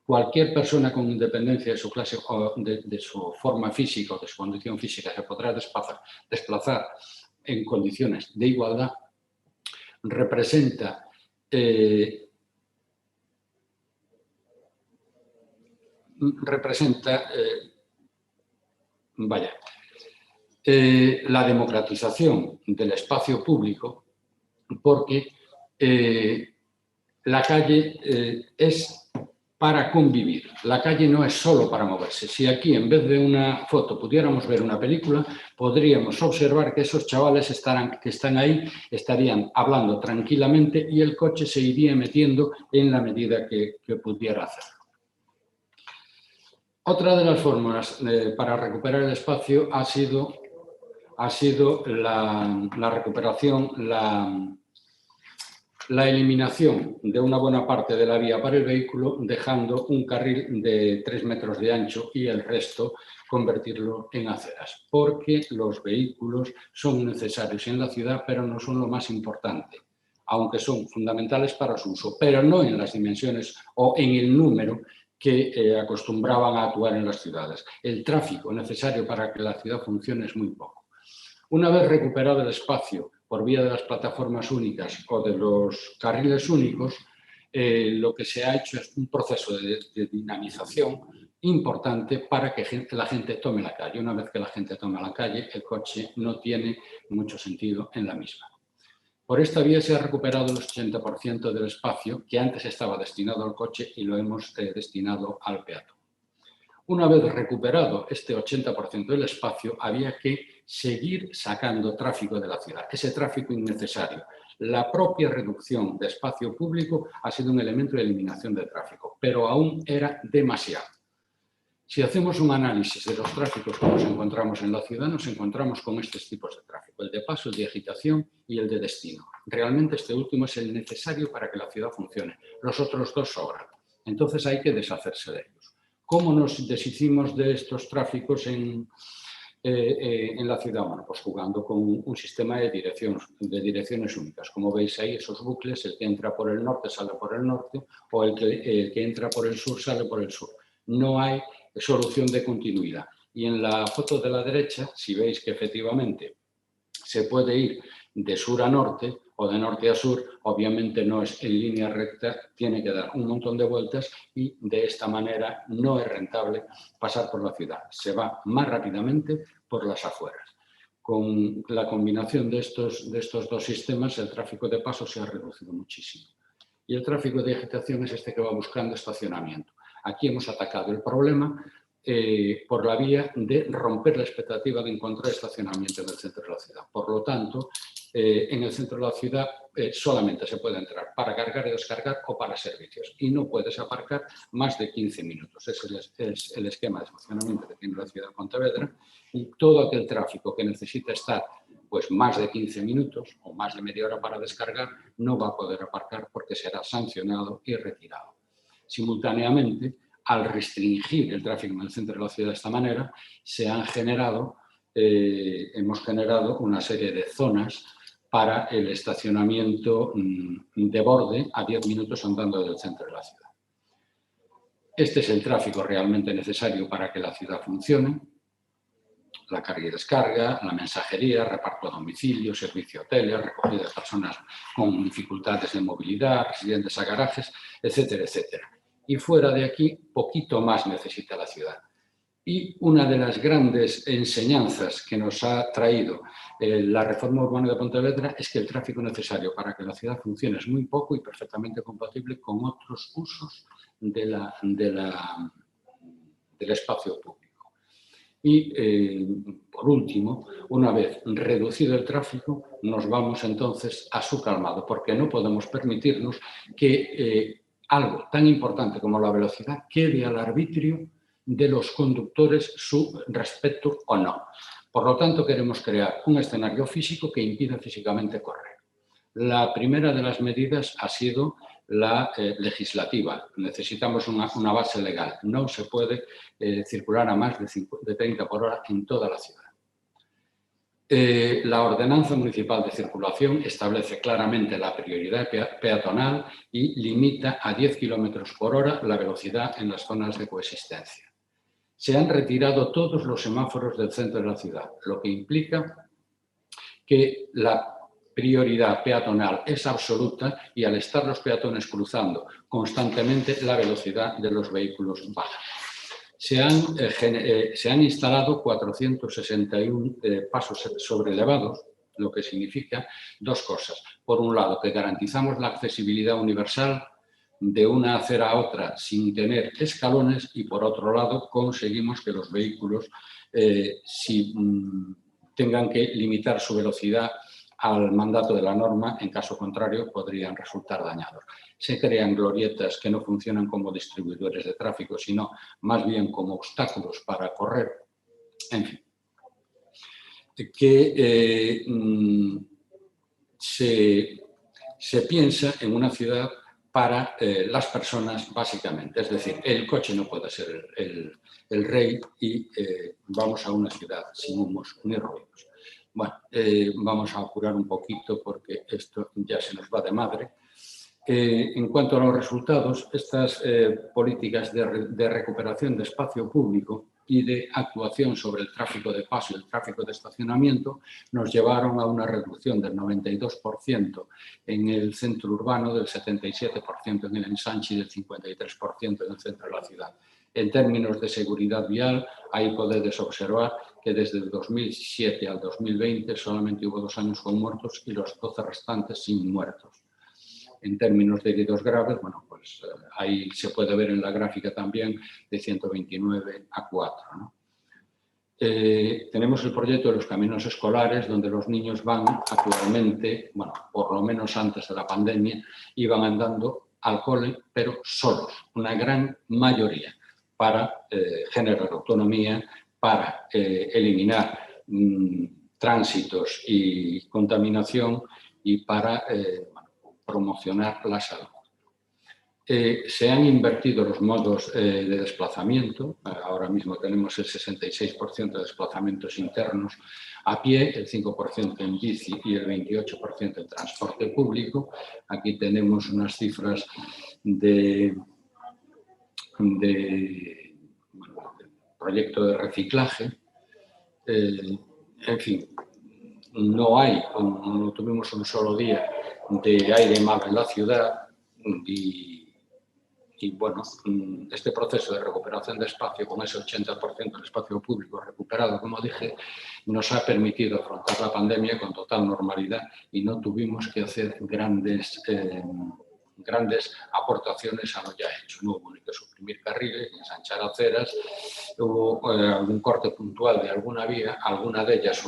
Cualquier persona con independencia de su clase o de su forma física o de su condición física se podrá desplazar en condiciones de igualdad. Representa la democratización del espacio público, porque la calle es para convivir. La calle no es solo para moverse. Si aquí, en vez de una foto, pudiéramos ver una película, podríamos observar que esos chavales que están ahí estarían hablando tranquilamente y el coche se iría metiendo en la medida que pudiera hacerlo. Otra de las fórmulas para recuperar el espacio ha sido la recuperación, la eliminación de una buena parte de la vía para el vehículo, dejando un carril de 3 metros de ancho y el resto convertirlo en aceras, porque los vehículos son necesarios en la ciudad, pero no son lo más importante, aunque son fundamentales para su uso, pero no en las dimensiones o en el número que acostumbraban a actuar en las ciudades. El tráfico necesario para que la ciudad funcione es muy poco. Una vez recuperado el espacio por vía de las plataformas únicas o de los carriles únicos, lo que se ha hecho es un proceso de dinamización importante para que la gente tome la calle. Una vez que la gente toma la calle, el coche no tiene mucho sentido en la misma. Por esta vía se ha recuperado el 80% del espacio que antes estaba destinado al coche y lo hemos destinado al peatón. Una vez recuperado este 80% del espacio, había que seguir sacando tráfico de la ciudad, ese tráfico innecesario. La propia reducción de espacio público ha sido un elemento de eliminación de tráfico, pero aún era demasiado. Si hacemos un análisis de los tráficos que nos encontramos en la ciudad, nos encontramos con estos tipos de tráfico, el de paso, el de agitación y el de destino. Realmente este último es el necesario para que la ciudad funcione. Los otros dos sobran. Entonces hay que deshacerse de ellos. ¿Cómo nos deshicimos de estos tráficos en la ciudad? Bueno, pues jugando con un sistema de direcciones únicas. Como veis ahí, esos bucles, el que entra por el norte sale por el norte o el que entra por el sur sale por el sur. No hay solución de continuidad. Y en la foto de la derecha, si veis que efectivamente se puede ir de sur a norte o de norte a sur, obviamente no es en línea recta, tiene que dar un montón de vueltas y de esta manera no es rentable pasar por la ciudad. Se va más rápidamente por las afueras. Con la combinación de estos dos sistemas, el tráfico de paso se ha reducido muchísimo. Y el tráfico de agitación es este que va buscando estacionamiento. Aquí hemos atacado el problema por la vía de romper la expectativa de encontrar estacionamiento en el centro de la ciudad. Por lo tanto, en el centro de la ciudad solamente se puede entrar para cargar y descargar o para servicios y no puedes aparcar más de 15 minutos. Ese es el esquema de funcionamiento que tiene la ciudad de Pontevedra, y todo aquel tráfico que necesita estar pues más de 15 minutos o más de media hora para descargar no va a poder aparcar porque será sancionado y retirado. Simultáneamente, al restringir el tráfico en el centro de la ciudad de esta manera, hemos generado una serie de zonas para el estacionamiento de borde a 10 minutos andando del centro de la ciudad. Este es el tráfico realmente necesario para que la ciudad funcione. La carga y descarga, la mensajería, reparto a domicilio, servicio a hoteles, recogida de personas con dificultades de movilidad, residentes a garajes, etcétera, etcétera. Y fuera de aquí, poquito más necesita la ciudad. Y una de las grandes enseñanzas que nos ha traído la reforma urbana de Pontevedra es que el tráfico necesario para que la ciudad funcione es muy poco y perfectamente compatible con otros usos del espacio público. Y, por último, una vez reducido el tráfico, nos vamos entonces a su calmado, porque no podemos permitirnos que algo tan importante como la velocidad quede al arbitrio de los conductores su respeto o no. Por lo tanto, queremos crear un escenario físico que impida físicamente correr. La primera de las medidas ha sido la legislativa. Necesitamos una base legal. No se puede circular a más de 30 por hora en toda la ciudad. La ordenanza municipal de circulación establece claramente la prioridad peatonal y limita a 10 kilómetros por hora la velocidad en las zonas de coexistencia. Se han retirado todos los semáforos del centro de la ciudad, lo que implica que la prioridad peatonal es absoluta y al estar los peatones cruzando constantemente, la velocidad de los vehículos baja. Se han instalado 461 pasos sobrelevados, lo que significa dos cosas. Por un lado, que garantizamos la accesibilidad universal de una acera a otra sin tener escalones, y por otro lado, conseguimos que los vehículos, si tengan que limitar su velocidad al mandato de la norma, en caso contrario podrían resultar dañados. Se crean glorietas que no funcionan como distribuidores de tráfico, sino más bien como obstáculos para correr. En fin, que se piensa en una ciudad para las personas básicamente. Es decir, el coche no puede ser el rey y vamos a una ciudad sin humos ni ruidos. Bueno, vamos a apurar un poquito porque esto ya se nos va de madre. En cuanto a los resultados, estas políticas de recuperación de espacio público y de actuación sobre el tráfico de paso y el tráfico de estacionamiento nos llevaron a una reducción del 92% en el centro urbano, del 77% en el ensanche y del 53% en el centro de la ciudad. En términos de seguridad vial, ahí podéis observar que desde el 2007 al 2020 solamente hubo 2 años con muertos y los 12 restantes sin muertos. En términos de heridos graves, bueno, pues ahí se puede ver en la gráfica también de 129 a 4, ¿no? Tenemos el proyecto de los caminos escolares, donde los niños van actualmente, bueno, por lo menos antes de la pandemia, iban andando al cole, pero solos, una gran mayoría, para generar autonomía, para eliminar tránsitos y contaminación y para promocionar la salud. Se han invertido los modos de desplazamiento. Ahora mismo tenemos el 66% de desplazamientos internos a pie, el 5% en bici y el 28% en transporte público. Aquí tenemos unas cifras de proyecto de reciclaje. En fin, no tuvimos un solo día de aire malo en la ciudad y bueno, este proceso de recuperación de espacio, con ese 80% del espacio público recuperado, como dije, nos ha permitido afrontar la pandemia con total normalidad y no tuvimos que hacer grandes grandes aportaciones a lo ya hecho. No hubo ni que suprimir carriles, ni ensanchar aceras, hubo algún corte puntual de alguna vía, alguna de ellas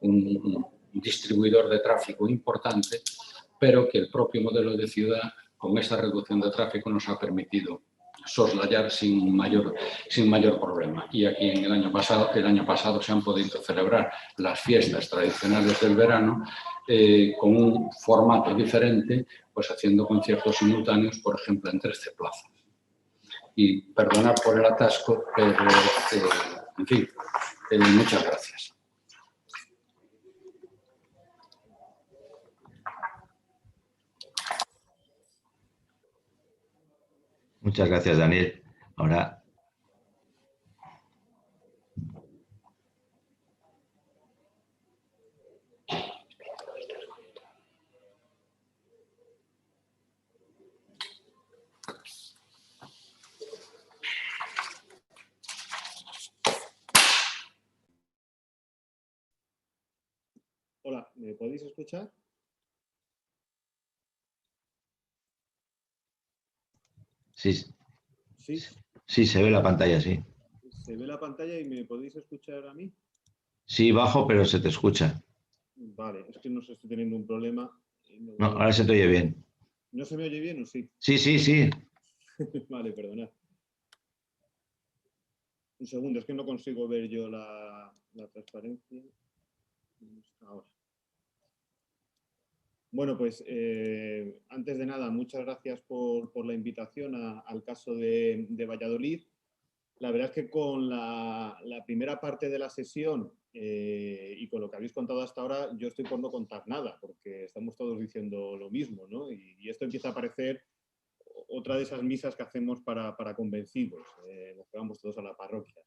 un distribuidor de tráfico importante, pero que el propio modelo de ciudad, con esta reducción de tráfico, nos ha permitido soslayar sin mayor problema. Y aquí el año pasado se han podido celebrar las fiestas tradicionales del verano con un formato diferente, pues haciendo conciertos simultáneos, por ejemplo, en 13 plazas. Y perdonad por el atasco, pero en fin, muchas gracias. Muchas gracias, Daniel. Ahora... Hola, ¿me podéis escuchar? Sí. Sí. Sí, se ve la pantalla, sí. ¿Se ve la pantalla y me podéis escuchar a mí? Sí, bajo, pero se te escucha. Vale, es que no sé, estoy teniendo un problema. No, ahora se te oye bien. ¿No se me oye bien o sí? Sí, sí, sí. Vale, perdonad. Un segundo, es que no consigo ver yo la transparencia. Ahora. Bueno, pues antes de nada, muchas gracias por la invitación al caso de Valladolid. La verdad es que con la primera parte de la sesión y con lo que habéis contado hasta ahora, yo estoy por no contar nada, porque estamos todos diciendo lo mismo, ¿no? Y esto empieza a parecer otra de esas misas que hacemos para convencidos, los que vamos todos a la parroquia.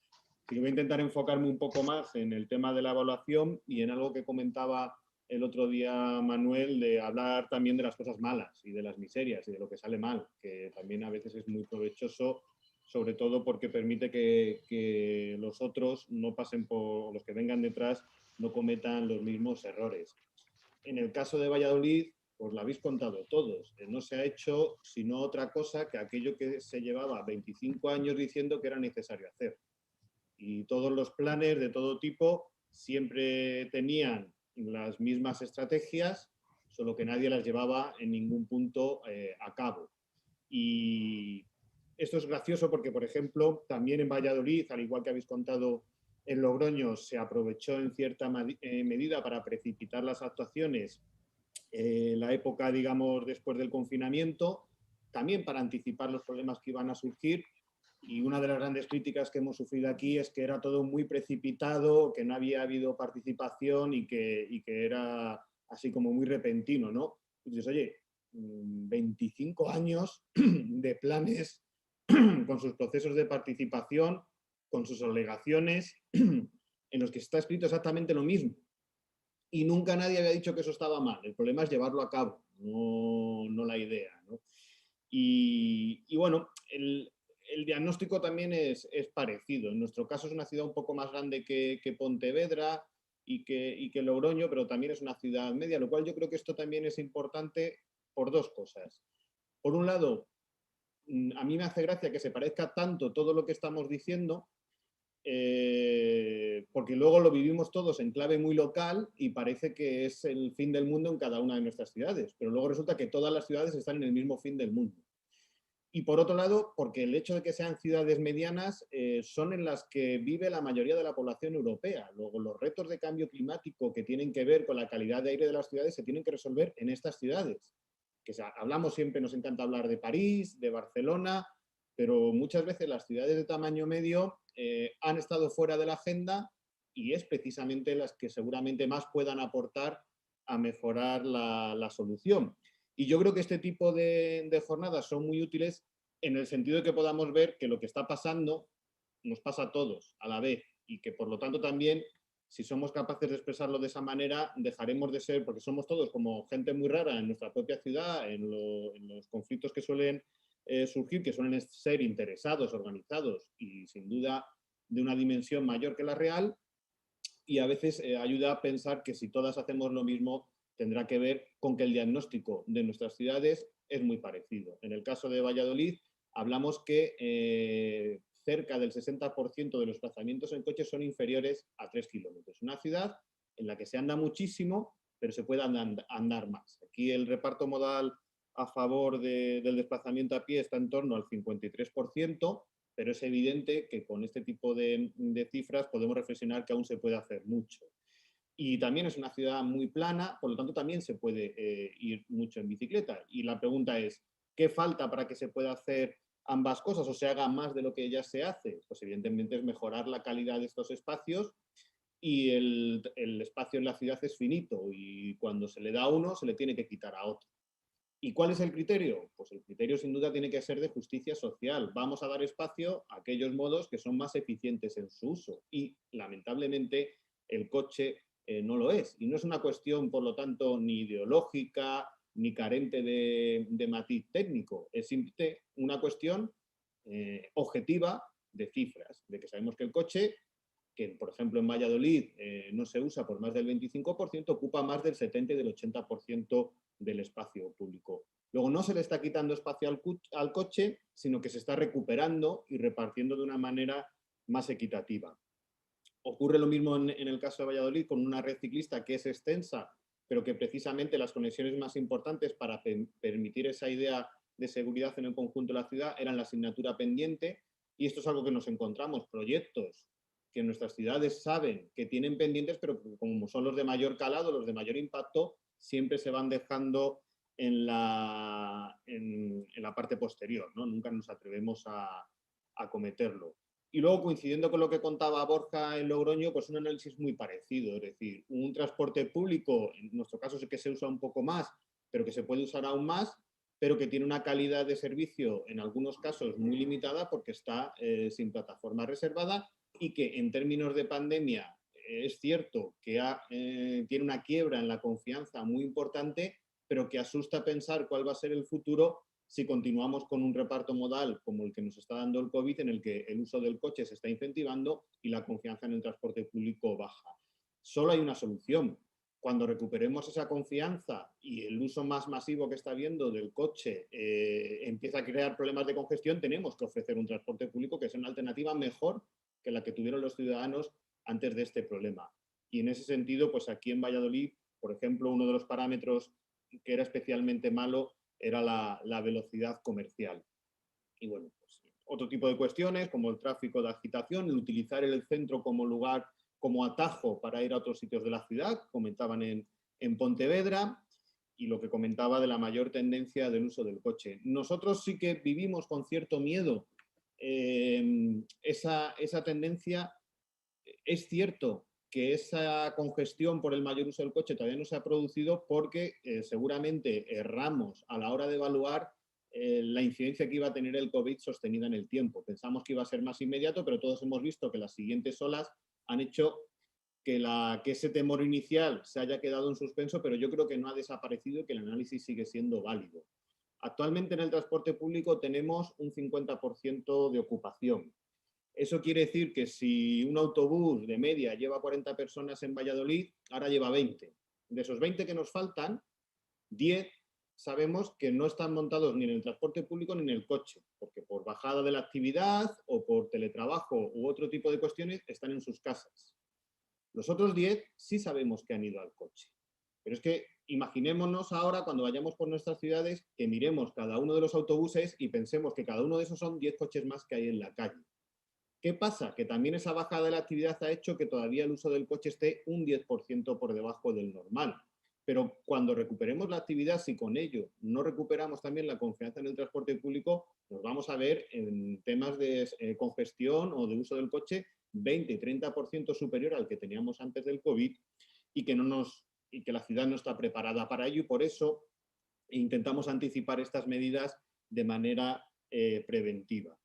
Así que voy a intentar enfocarme un poco más en el tema de la evaluación y en algo que comentaba el otro día Manuel, de hablar también de las cosas malas y de las miserias y de lo que sale mal, que también a veces es muy provechoso, sobre todo porque permite que los otros no pasen por, los que vengan detrás, no cometan los mismos errores. En el caso de Valladolid, pues lo habéis contado todos, no se ha hecho sino otra cosa que aquello que se llevaba 25 años diciendo que era necesario hacer. Y todos los planes de todo tipo siempre tenían las mismas estrategias, solo que nadie las llevaba en ningún punto a cabo. Y esto es gracioso porque, por ejemplo, también en Valladolid, al igual que habéis contado en Logroño, se aprovechó en cierta medida para precipitar las actuaciones en la época, digamos, después del confinamiento, también para anticipar los problemas que iban a surgir. Y una de las grandes críticas que hemos sufrido aquí es que era todo muy precipitado, que no había habido participación y que era así como muy repentino, ¿no? Entonces, oye, 25 años de planes con sus procesos de participación, con sus obligaciones, en los que está escrito exactamente lo mismo. Y nunca nadie había dicho que eso estaba mal. El problema es llevarlo a cabo, no la idea, ¿no? Y bueno, el diagnóstico también es parecido. En nuestro caso es una ciudad un poco más grande que Pontevedra y que Logroño, pero también es una ciudad media, lo cual yo creo que esto también es importante por dos cosas. Por un lado, a mí me hace gracia que se parezca tanto todo lo que estamos diciendo, porque luego lo vivimos todos en clave muy local y parece que es el fin del mundo en cada una de nuestras ciudades, pero luego resulta que todas las ciudades están en el mismo fin del mundo. Y por otro lado, porque el hecho de que sean ciudades medianas son en las que vive la mayoría de la población europea. Luego, los retos de cambio climático que tienen que ver con la calidad de aire de las ciudades se tienen que resolver en estas ciudades. Hablamos siempre, nos encanta hablar de París, de Barcelona, pero muchas veces las ciudades de tamaño medio han estado fuera de la agenda y es precisamente las que seguramente más puedan aportar a mejorar la solución. Y yo creo que este tipo de jornadas son muy útiles en el sentido de que podamos ver que lo que está pasando nos pasa a todos a la vez y que por lo tanto también, si somos capaces de expresarlo de esa manera, dejaremos de ser, porque somos todos como gente muy rara en nuestra propia ciudad, en los conflictos que suelen surgir, que suelen ser interesados, organizados y sin duda de una dimensión mayor que la real, y a veces ayuda a pensar que si todas hacemos lo mismo, tendrá que ver con que el diagnóstico de nuestras ciudades es muy parecido. En el caso de Valladolid, hablamos que cerca del 60% de los desplazamientos en coche son inferiores a 3 kilómetros. Una ciudad en la que se anda muchísimo, pero se puede andar más. Aquí el reparto modal a favor del desplazamiento a pie está en torno al 53%, pero es evidente que con este tipo de cifras podemos reflexionar que aún se puede hacer mucho. Y también es una ciudad muy plana, por lo tanto también se puede ir mucho en bicicleta. Y la pregunta es, ¿qué falta para que se pueda hacer ambas cosas o se haga más de lo que ya se hace? Pues evidentemente es mejorar la calidad de estos espacios, y el espacio en la ciudad es finito y cuando se le da a uno se le tiene que quitar a otro. ¿Y cuál es el criterio? Pues el criterio sin duda tiene que ser de justicia social. Vamos a dar espacio a aquellos modos que son más eficientes en su uso y lamentablemente el coche no lo es. Y no es una cuestión, por lo tanto, ni ideológica ni carente de matiz técnico. Es simplemente una cuestión objetiva de cifras, de que sabemos que el coche, que por ejemplo en Valladolid no se usa por más del 25%, ocupa más del 70 y del 80% del espacio público. Luego no se le está quitando espacio al coche, sino que se está recuperando y repartiendo de una manera más equitativa. Ocurre lo mismo en el caso de Valladolid con una red ciclista que es extensa, pero que precisamente las conexiones más importantes para permitir esa idea de seguridad en el conjunto de la ciudad eran la asignatura pendiente, y esto es algo que nos encontramos, proyectos que nuestras ciudades saben que tienen pendientes, pero como son los de mayor calado, los de mayor impacto, siempre se van dejando en la parte posterior, ¿no? Nunca nos atrevemos a acometerlo. Y luego, coincidiendo con lo que contaba Borja en Logroño, pues un análisis muy parecido, es decir, un transporte público, en nuestro caso sí que se usa un poco más, pero que se puede usar aún más, pero que tiene una calidad de servicio en algunos casos muy limitada porque está sin plataforma reservada, y que en términos de pandemia es cierto que tiene una quiebra en la confianza muy importante, pero que asusta pensar cuál va a ser el futuro si continuamos con un reparto modal como el que nos está dando el COVID, en el que el uso del coche se está incentivando y la confianza en el transporte público baja. Solo hay una solución. Cuando recuperemos esa confianza y el uso más masivo que está habiendo del coche empieza a crear problemas de congestión, tenemos que ofrecer un transporte público que sea una alternativa mejor que la que tuvieron los ciudadanos antes de este problema. Y en ese sentido, pues aquí en Valladolid, por ejemplo, uno de los parámetros que era especialmente malo era la velocidad comercial. Y bueno, pues otro tipo de cuestiones como el tráfico de agitación, el utilizar el centro como lugar, como atajo para ir a otros sitios de la ciudad, comentaban en Pontevedra, y lo que comentaba de la mayor tendencia del uso del coche. Nosotros sí que vivimos con cierto miedo esa tendencia. Es cierto que esa congestión por el mayor uso del coche todavía no se ha producido porque seguramente erramos a la hora de evaluar la incidencia que iba a tener el COVID sostenida en el tiempo. Pensamos que iba a ser más inmediato, pero todos hemos visto que las siguientes olas han hecho que ese temor inicial se haya quedado en suspenso, pero yo creo que no ha desaparecido y que el análisis sigue siendo válido. Actualmente en el transporte público tenemos un 50% de ocupación. Eso quiere decir que si un autobús de media lleva 40 personas en Valladolid, ahora lleva 20. De esos 20 que nos faltan, 10 sabemos que no están montados ni en el transporte público ni en el coche, porque por bajada de la actividad o por teletrabajo u otro tipo de cuestiones están en sus casas. Los otros 10 sí sabemos que han ido al coche. Pero es que imaginémonos ahora, cuando vayamos por nuestras ciudades, que miremos cada uno de los autobuses y pensemos que cada uno de esos son 10 coches más que hay en la calle. ¿Qué pasa? Que también esa bajada de la actividad ha hecho que todavía el uso del coche esté un 10% por debajo del normal. Pero cuando recuperemos la actividad, si con ello no recuperamos también la confianza en el transporte público, nos vamos a ver en temas de congestión o de uso del coche 20-30% superior al que teníamos antes del COVID, y que la ciudad no está preparada para ello, y por eso intentamos anticipar estas medidas de manera preventiva.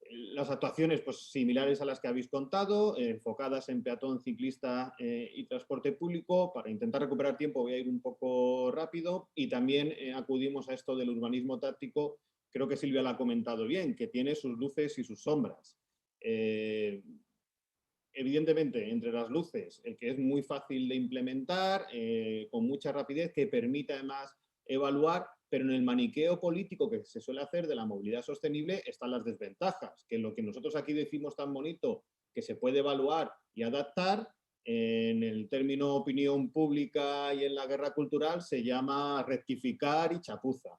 Las actuaciones pues, similares a las que habéis contado, enfocadas en peatón, ciclista y transporte público. Para intentar recuperar tiempo voy a ir un poco rápido, y también acudimos a esto del urbanismo táctico. Creo que Silvia lo ha comentado bien, que tiene sus luces y sus sombras. Evidentemente, entre las luces, el que es muy fácil de implementar, con mucha rapidez, que permite además evaluar, pero en el maniqueo político que se suele hacer de la movilidad sostenible están las desventajas, que lo que nosotros aquí decimos tan bonito, que se puede evaluar y adaptar, en el término opinión pública y en la guerra cultural se llama rectificar y chapuza.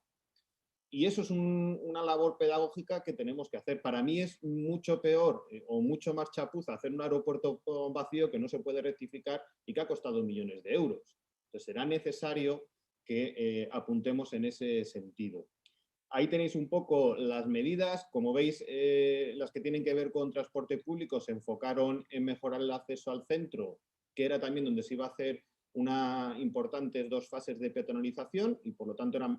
Y eso es una labor pedagógica que tenemos que hacer. Para mí es mucho peor o mucho más chapuza hacer un aeropuerto vacío que no se puede rectificar y que ha costado millones de euros. Entonces será necesario que apuntemos en ese sentido. Ahí tenéis un poco las medidas. Como veis, las que tienen que ver con transporte público se enfocaron en mejorar el acceso al centro, que era también donde se iba a hacer una importantes 2 fases de peatonalización y por lo tanto era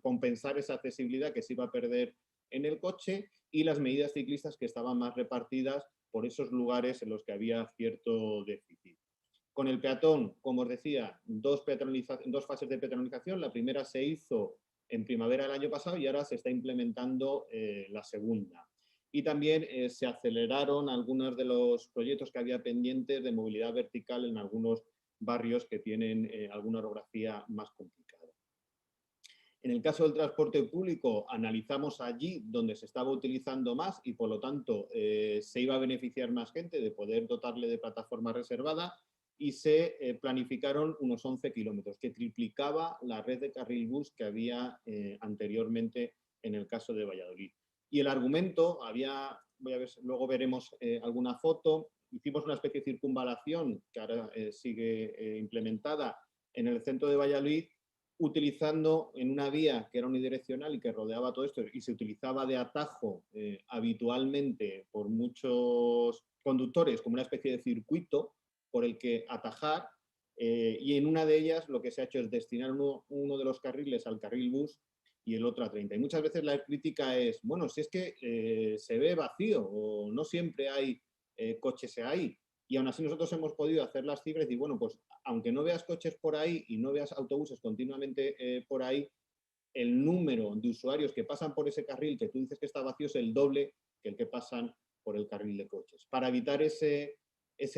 compensar esa accesibilidad que se iba a perder en el coche, y las medidas ciclistas que estaban más repartidas por esos lugares en los que había cierto déficit. Con el peatón, como os decía, 2 fases de peatonalización. La primera se hizo en primavera del año pasado y ahora se está implementando la segunda. Y también se aceleraron algunos de los proyectos que había pendientes de movilidad vertical en algunos barrios que tienen alguna orografía más complicada. En el caso del transporte público, analizamos allí donde se estaba utilizando más y por lo tanto se iba a beneficiar más gente de poder dotarle de plataforma reservada, y se planificaron unos 11 kilómetros, que triplicaba la red de carril bus que había anteriormente en el caso de Valladolid. Y el argumento, voy a ver, luego veremos alguna foto, hicimos una especie de circunvalación que ahora sigue implementada en el centro de Valladolid, utilizando en una vía que era unidireccional y que rodeaba todo esto y se utilizaba de atajo habitualmente por muchos conductores como una especie de circuito por el que atajar, y en una de ellas lo que se ha hecho es destinar uno de los carriles al carril bus y el otro a 30. Y muchas veces la crítica es, bueno, si es que se ve vacío o no siempre hay coches ahí. Y aún así nosotros hemos podido hacer las cifras y bueno, pues aunque no veas coches por ahí y no veas autobuses continuamente por ahí, el número de usuarios que pasan por ese carril que tú dices que está vacío es el doble que el que pasan por el carril de coches. Para evitar ese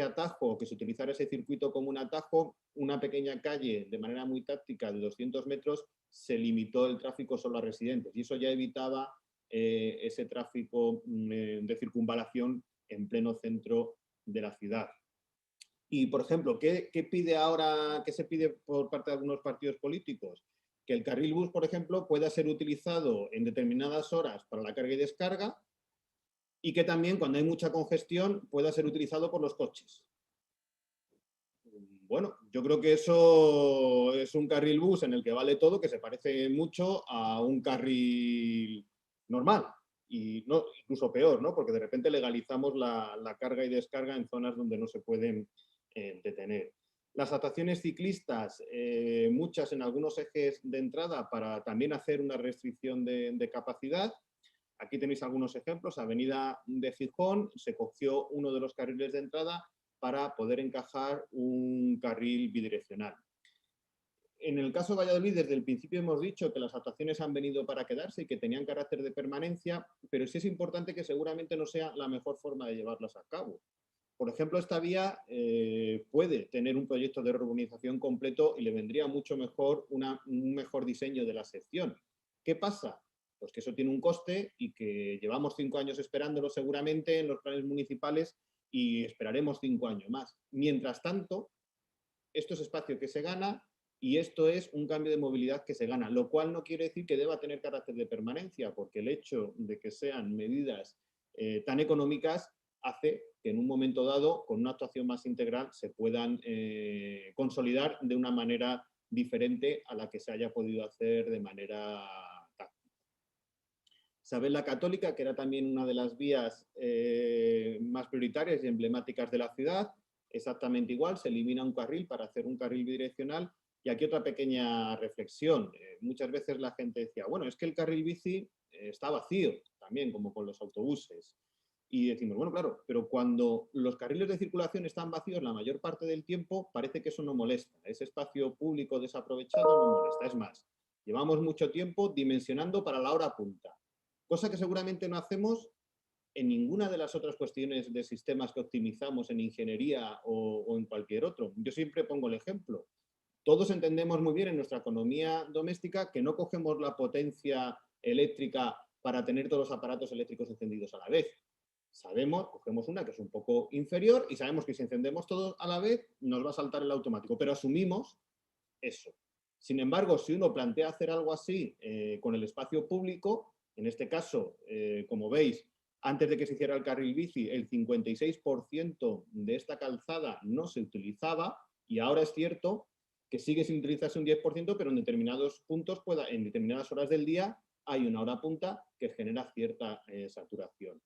atajo, que se utilizara ese circuito como un atajo, una pequeña calle de manera muy táctica de 200 metros se limitó el tráfico solo a residentes y eso ya evitaba ese tráfico de circunvalación en pleno centro de la ciudad. Y, por ejemplo, ¿qué pide ahora, qué se pide por parte de algunos partidos políticos? Que el carril bus, por ejemplo, pueda ser utilizado en determinadas horas para la carga y descarga, y que también cuando hay mucha congestión pueda ser utilizado por los coches. Bueno, yo creo que eso es un carril bus en el que vale todo, que se parece mucho a un carril normal y no, incluso peor, ¿no? Porque de repente legalizamos la carga y descarga en zonas donde no se pueden detener. Las atracciones ciclistas, muchas en algunos ejes de entrada para también hacer una restricción de capacidad. Aquí tenéis algunos ejemplos. Avenida de Gijón, se cogió uno de los carriles de entrada para poder encajar un carril bidireccional. En el caso de Valladolid, desde el principio hemos dicho que las actuaciones han venido para quedarse y que tenían carácter de permanencia, pero sí es importante que seguramente no sea la mejor forma de llevarlas a cabo. Por ejemplo, esta vía puede tener un proyecto de reurbanización completo y le vendría mucho mejor un mejor diseño de la sección. ¿Qué pasa? Pues que eso tiene un coste y que llevamos 5 años esperándolo seguramente en los planes municipales y esperaremos 5 años más. Mientras tanto, esto es espacio que se gana y esto es un cambio de movilidad que se gana, lo cual no quiere decir que deba tener carácter de permanencia, porque el hecho de que sean medidas tan económicas hace que en un momento dado, con una actuación más integral, se puedan consolidar de una manera diferente a la que se haya podido hacer de manera táctica. Isabel la Católica, que era también una de las vías más prioritarias y emblemáticas de la ciudad, exactamente igual, se elimina un carril para hacer un carril bidireccional. Y aquí otra pequeña reflexión. Muchas veces la gente decía, bueno, es que el carril bici está vacío, también como con los autobuses. Y decimos, bueno, claro, pero cuando los carriles de circulación están vacíos la mayor parte del tiempo, parece que eso no molesta. Ese espacio público desaprovechado no molesta. Es más, llevamos mucho tiempo dimensionando para la hora punta, cosa que seguramente no hacemos en ninguna de las otras cuestiones de sistemas que optimizamos en ingeniería o en cualquier otro. Yo siempre pongo el ejemplo. Todos entendemos muy bien en nuestra economía doméstica que no cogemos la potencia eléctrica para tener todos los aparatos eléctricos encendidos a la vez. Sabemos, cogemos una que es un poco inferior y sabemos que si encendemos todos a la vez nos va a saltar el automático, pero asumimos eso. Sin embargo, si uno plantea hacer algo así con el espacio público, en este caso, como veis, antes de que se hiciera el carril bici, el 56% de esta calzada no se utilizaba y ahora es cierto que sigue sin utilizarse un 10%, pero en determinados puntos, en determinadas horas del día, hay una hora punta que genera cierta saturación.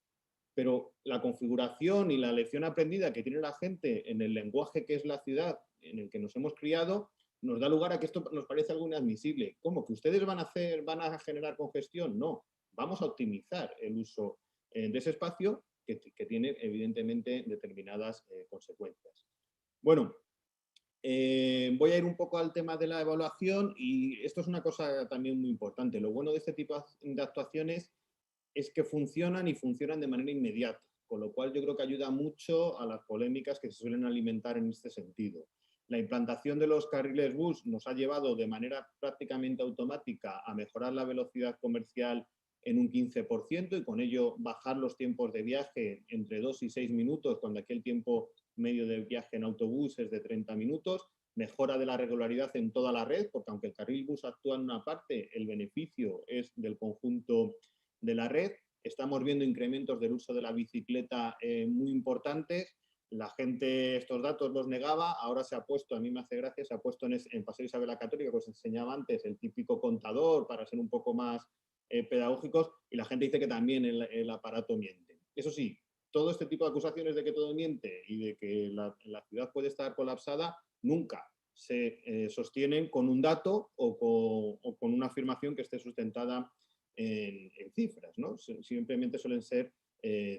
Pero la configuración y la lección aprendida que tiene la gente en el lenguaje que es la ciudad en el que nos hemos criado, nos da lugar a que esto nos parece algo inadmisible. ¿Cómo? ¿Que ustedes van a generar congestión? No, vamos a optimizar el uso de ese espacio que tiene evidentemente determinadas consecuencias. Bueno, voy a ir un poco al tema de la evaluación y esto es una cosa también muy importante. Lo bueno de este tipo de actuaciones es que funcionan y funcionan de manera inmediata, con lo cual yo creo que ayuda mucho a las polémicas que se suelen alimentar en este sentido. La implantación de los carriles bus nos ha llevado de manera prácticamente automática a mejorar la velocidad comercial en un 15% y con ello bajar los tiempos de viaje entre 2 y 6 minutos, cuando aquí el tiempo medio de viaje en autobús es de 30 minutos, mejora de la regularidad en toda la red, porque aunque el carril bus actúa en una parte, el beneficio es del conjunto de la red. Estamos viendo incrementos del uso de la bicicleta muy importantes. La gente estos datos los negaba, ahora se ha puesto, a mí me hace gracia, se ha puesto en Paseo Isabel la Católica, que os enseñaba antes, el típico contador para ser un poco más pedagógicos, y la gente dice que también el aparato miente. Eso sí, todo este tipo de acusaciones de que todo miente y de que la ciudad puede estar colapsada, nunca se sostienen con un dato o con una afirmación que esté sustentada en cifras, ¿no? Simplemente suelen ser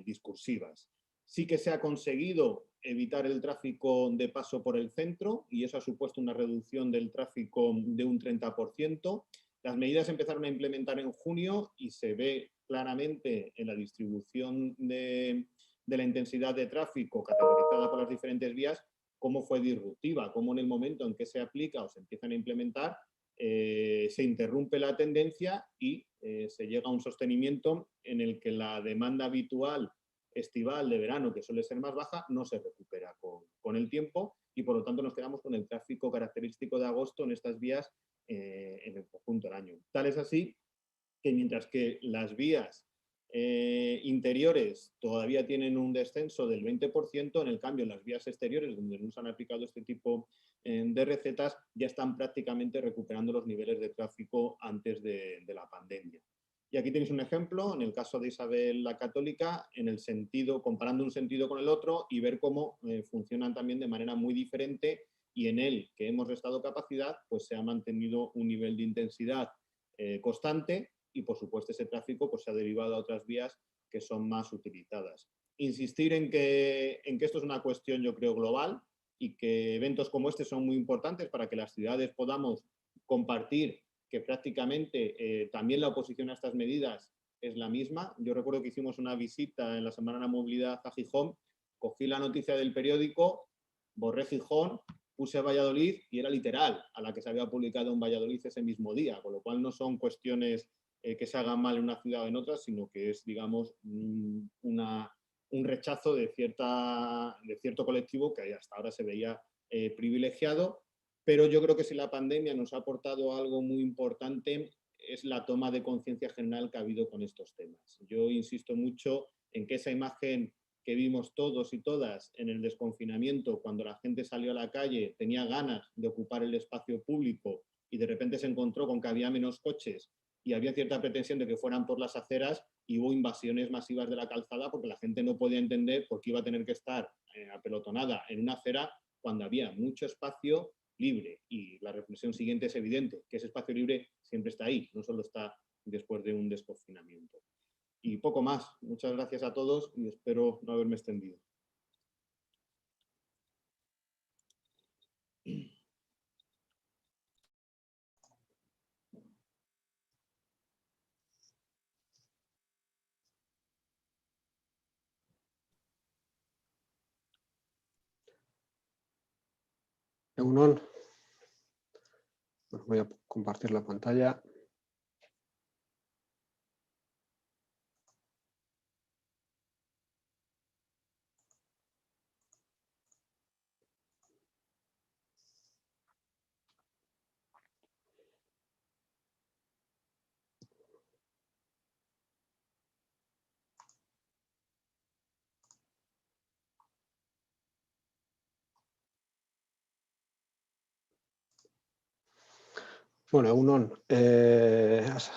discursivas. Sí que se ha conseguido evitar el tráfico de paso por el centro y eso ha supuesto una reducción del tráfico de un 30%. Las medidas se empezaron a implementar en junio y se ve claramente en la distribución de la intensidad de tráfico categorizada por las diferentes vías cómo fue disruptiva, cómo en el momento en que se aplica o se empiezan a implementar se interrumpe la tendencia y se llega a un sostenimiento en el que la demanda habitual estival de verano, que suele ser más baja, no se recupera con el tiempo y por lo tanto nos quedamos con el tráfico característico de agosto en estas vías en el conjunto del año. Tal es así que mientras que las vías interiores todavía tienen un descenso del 20%, en el cambio en las vías exteriores, donde no se han aplicado este tipo de recetas, ya están prácticamente recuperando los niveles de tráfico antes de la pandemia. Y aquí tenéis un ejemplo, en el caso de Isabel la Católica, en el sentido, comparando un sentido con el otro y ver cómo funcionan también de manera muy diferente y en el que hemos restado capacidad, pues se ha mantenido un nivel de intensidad constante y por supuesto ese tráfico pues, se ha derivado a otras vías que son más utilizadas. Insistir en que esto es una cuestión yo creo global y que eventos como este son muy importantes para que las ciudades podamos compartir que prácticamente también la oposición a estas medidas es la misma. Yo recuerdo que hicimos una visita en la Semana de la Movilidad a Gijón, cogí la noticia del periódico, borré Gijón, puse Valladolid y era literal a la que se había publicado en Valladolid ese mismo día, con lo cual no son cuestiones que se hagan mal en una ciudad o en otra, sino que es, digamos, un rechazo de cierto colectivo que hasta ahora se veía privilegiado. Pero yo creo que si la pandemia nos ha aportado algo muy importante es la toma de conciencia general que ha habido con estos temas. Yo insisto mucho en que esa imagen que vimos todos y todas en el desconfinamiento, cuando la gente salió a la calle, tenía ganas de ocupar el espacio público y de repente se encontró con que había menos coches y había cierta pretensión de que fueran por las aceras y hubo invasiones masivas de la calzada porque la gente no podía entender por qué iba a tener que estar apelotonada en una acera cuando había mucho espacio libre. Y la reflexión siguiente es evidente, que ese espacio libre siempre está ahí, no solo está después de un desconfinamiento. Y poco más. Muchas gracias a todos y espero no haberme extendido. Egunon. Pues voy a compartir la pantalla. Bueno, egunon,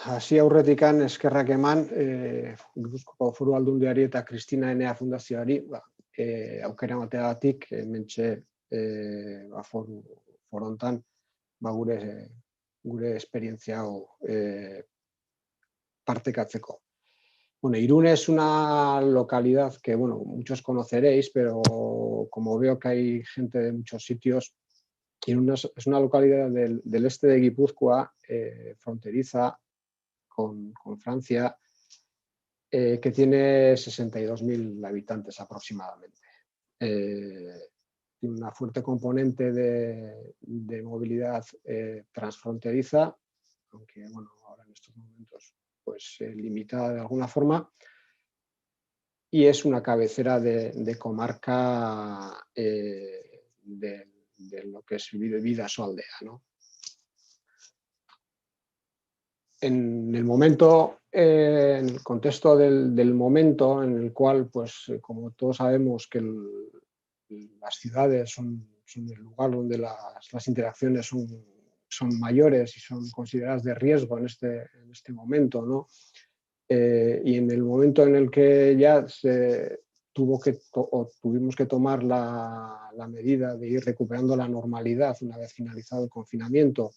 hasi aurretikan eskerrak eman Gipuzkoako Foru Aldundiari eta Kristina Enea Fundazioari aukera emateagatik hementxe foro hontan gure esperientzia hau partekatzeko. Bueno, Irún es una localidad que, bueno, muchos conoceréis, pero como veo que hay gente de muchos sitios, Irún es una localidad del este de Guipúzcoa, fronteriza con Francia, que tiene 62.000 habitantes aproximadamente. Tiene una fuerte componente de movilidad transfronteriza, aunque bueno, ahora en estos momentos pues limitada de alguna forma, y es una cabecera de comarca de lo que es Bidasoaldea, ¿no? En el momento, en el contexto del momento en el cual, pues como todos sabemos que las ciudades son el lugar donde las interacciones son mayores y son consideradas de riesgo en este momento, ¿no? Y en el momento en el que ya tuvimos que tomar la medida de ir recuperando la normalidad una vez finalizado el confinamiento,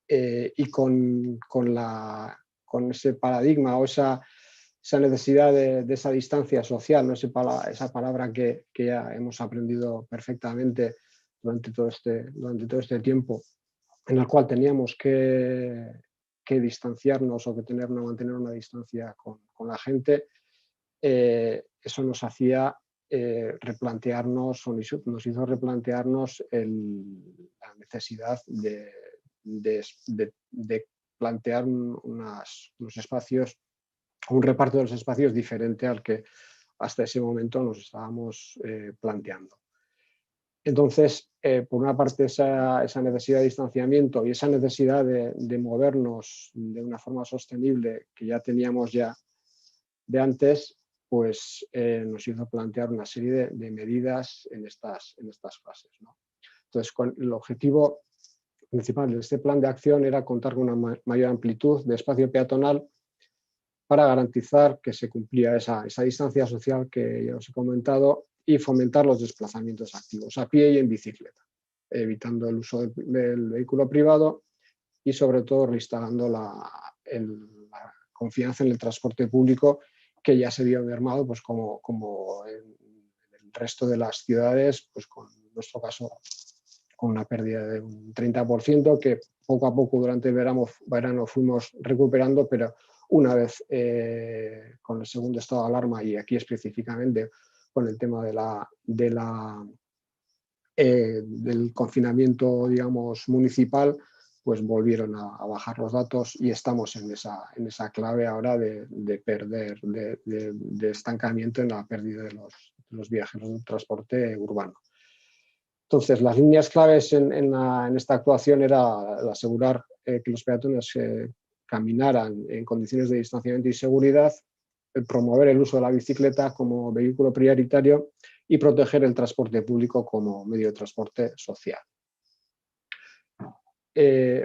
y con ese paradigma o esa necesidad de esa distancia social, ¿no? Esa palabra que ya hemos aprendido perfectamente durante todo este tiempo, en el cual teníamos que distanciarnos o que mantener una distancia con la gente, eso nos hacía replantearnos, o nos hizo replantearnos la necesidad de plantear unos espacios, un reparto de los espacios diferente al que hasta ese momento nos estábamos planteando. Entonces, por una parte, esa necesidad de distanciamiento y esa necesidad de movernos de una forma sostenible que ya teníamos ya de antes, pues nos hizo plantear una serie de medidas en estas fases, ¿no? Entonces, el objetivo principal de este plan de acción era contar con una mayor amplitud de espacio peatonal para garantizar que se cumplía esa distancia social que ya os he comentado y fomentar los desplazamientos activos a pie y en bicicleta, evitando el uso del vehículo privado y sobre todo reinstalando la confianza en el transporte público, que ya se vio mermado, pues como en el resto de las ciudades, pues en nuestro caso con una pérdida de un 30%, que poco a poco durante el verano fuimos recuperando, pero una vez con el segundo estado de alarma, y aquí específicamente con el tema del confinamiento, digamos, municipal, pues volvieron a bajar los datos y estamos en esa clave ahora de perder, de estancamiento en la pérdida de los viajeros del transporte urbano. Entonces, las líneas claves en esta actuación era el asegurar que los peatones caminaran en condiciones de distanciamiento y seguridad, promover el uso de la bicicleta como vehículo prioritario y proteger el transporte público como medio de transporte social.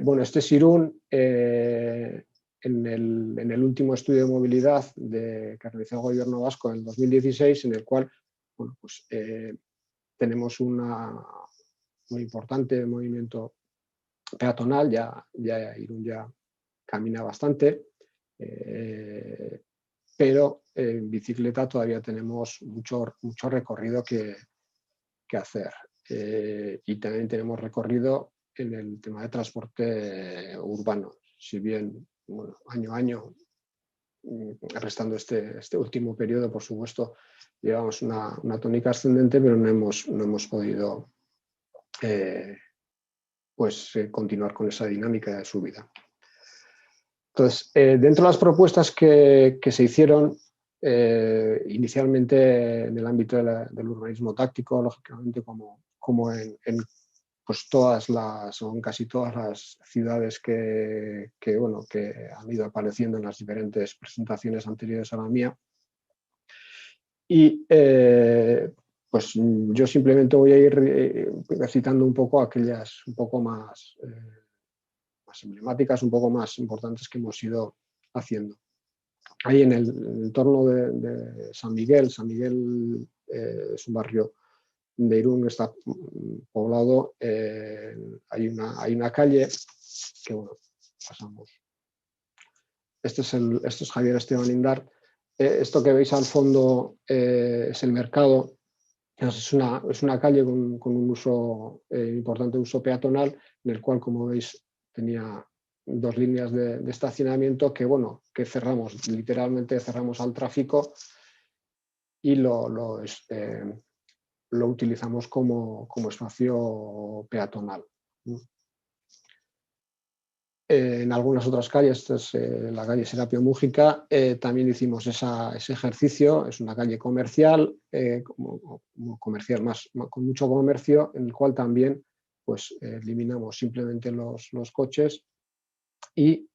Bueno, este es Irún, en el último estudio de movilidad que realizó el Gobierno vasco en el 2016, en el cual bueno, pues, tenemos un muy importante movimiento peatonal, ya Irún ya camina bastante, pero en bicicleta todavía tenemos mucho recorrido que hacer, y también tenemos recorrido en el tema de transporte urbano, si bien bueno, año a año, restando este último periodo, por supuesto, llevamos una tónica ascendente, pero no hemos podido pues continuar con esa dinámica de subida. Entonces, dentro de las propuestas que se hicieron inicialmente en el ámbito del urbanismo táctico, lógicamente como en pues todas las, o en casi todas las ciudades que han ido apareciendo en las diferentes presentaciones anteriores a la mía. Y pues yo simplemente voy a ir citando un poco aquellas un poco más emblemáticas, un poco más importantes que hemos ido haciendo. Ahí en el entorno de San Miguel es un barrio de Irún, está poblado, hay una calle que, bueno, pasamos. Este es Javier Esteban Lindar. Esto que veis al fondo es el mercado. Es una calle con un uso importante uso peatonal, en el cual, como veis, tenía 2 líneas de estacionamiento que cerramos, literalmente cerramos al tráfico y lo utilizamos como espacio peatonal. En algunas otras calles, esta es la calle Serapio Mújica, también hicimos ese ejercicio. Es una calle comercial, comercial con mucho comercio, en el cual también pues, eliminamos simplemente los coches y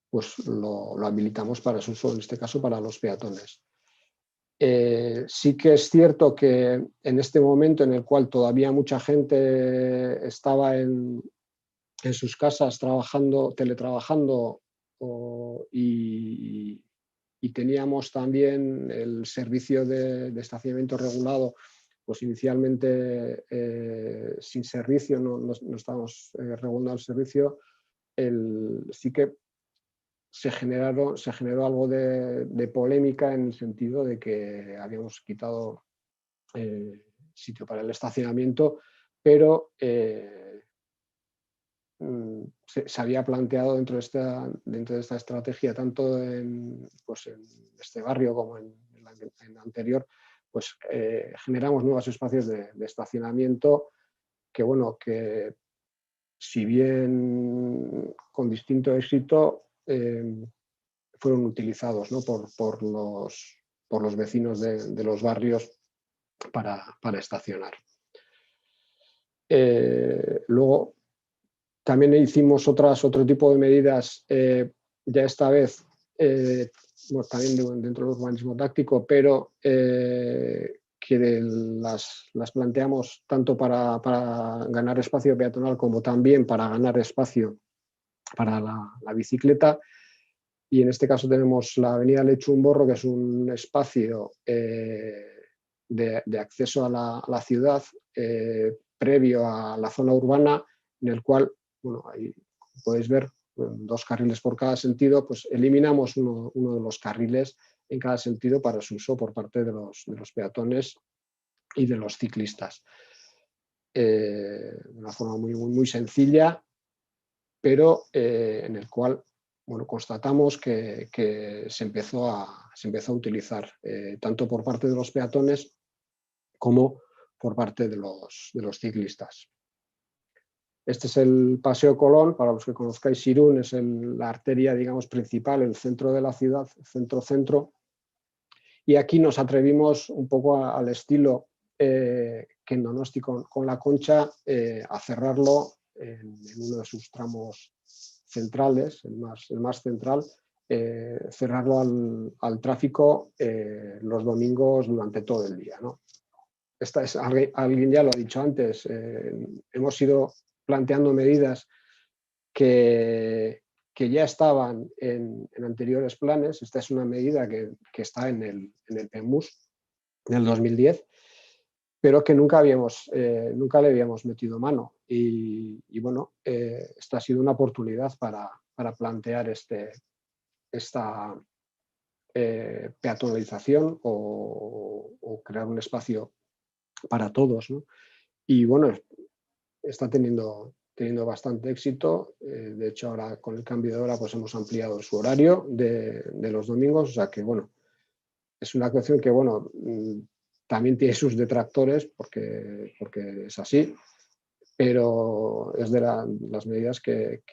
pues lo habilitamos para su uso, en este caso para los peatones. Sí que es cierto que en este momento en el cual todavía mucha gente estaba en sus casas teletrabajando y teníamos también el servicio de estacionamiento regulado, pues inicialmente sin servicio, no estábamos regulando el servicio, sí que se generó algo de polémica en el sentido de que habíamos quitado sitio para el estacionamiento, pero se había planteado dentro de esta estrategia, tanto en este barrio como en el anterior, pues generamos nuevos espacios de estacionamiento que si bien con distinto éxito fueron utilizados, ¿no? por los vecinos de los barrios para estacionar. Luego también hicimos otro tipo de medidas, ya esta vez también dentro del urbanismo táctico, pero que las planteamos tanto para ganar espacio peatonal como también para ganar espacio para la bicicleta. Y en este caso tenemos la avenida Lechumborro, que es un espacio de acceso a la ciudad previo a la zona urbana, en el cual, ahí podéis ver 2 carriles por cada sentido, pues eliminamos uno de los carriles en cada sentido para su uso por parte de los peatones y de los ciclistas. De una forma muy sencilla, pero en el cual constatamos que se empezó a utilizar tanto por parte de los peatones como por parte de los ciclistas. Este es el Paseo Colón. Para los que conozcáis Irún, es la arteria, digamos, principal, el centro de la ciudad, centro. Y aquí nos atrevimos un poco al estilo que en Donosti con la Concha, a cerrarlo en uno de sus tramos centrales, el más central, cerrarlo al tráfico los domingos durante todo el día, ¿no? Alguien ya lo ha dicho antes, hemos ido planteando medidas que ya estaban en anteriores planes. Esta es una medida que está en el PEMUS del 2010, pero que nunca le habíamos metido mano. Y bueno, esta ha sido una oportunidad para plantear esta peatonalización o crear un espacio para todos, ¿no? Y bueno, está teniendo bastante éxito. De hecho, ahora con el cambio de hora pues hemos ampliado su horario de los domingos, o sea que bueno, es una cuestión que bueno, también tiene sus detractores porque es así, pero es de las medidas que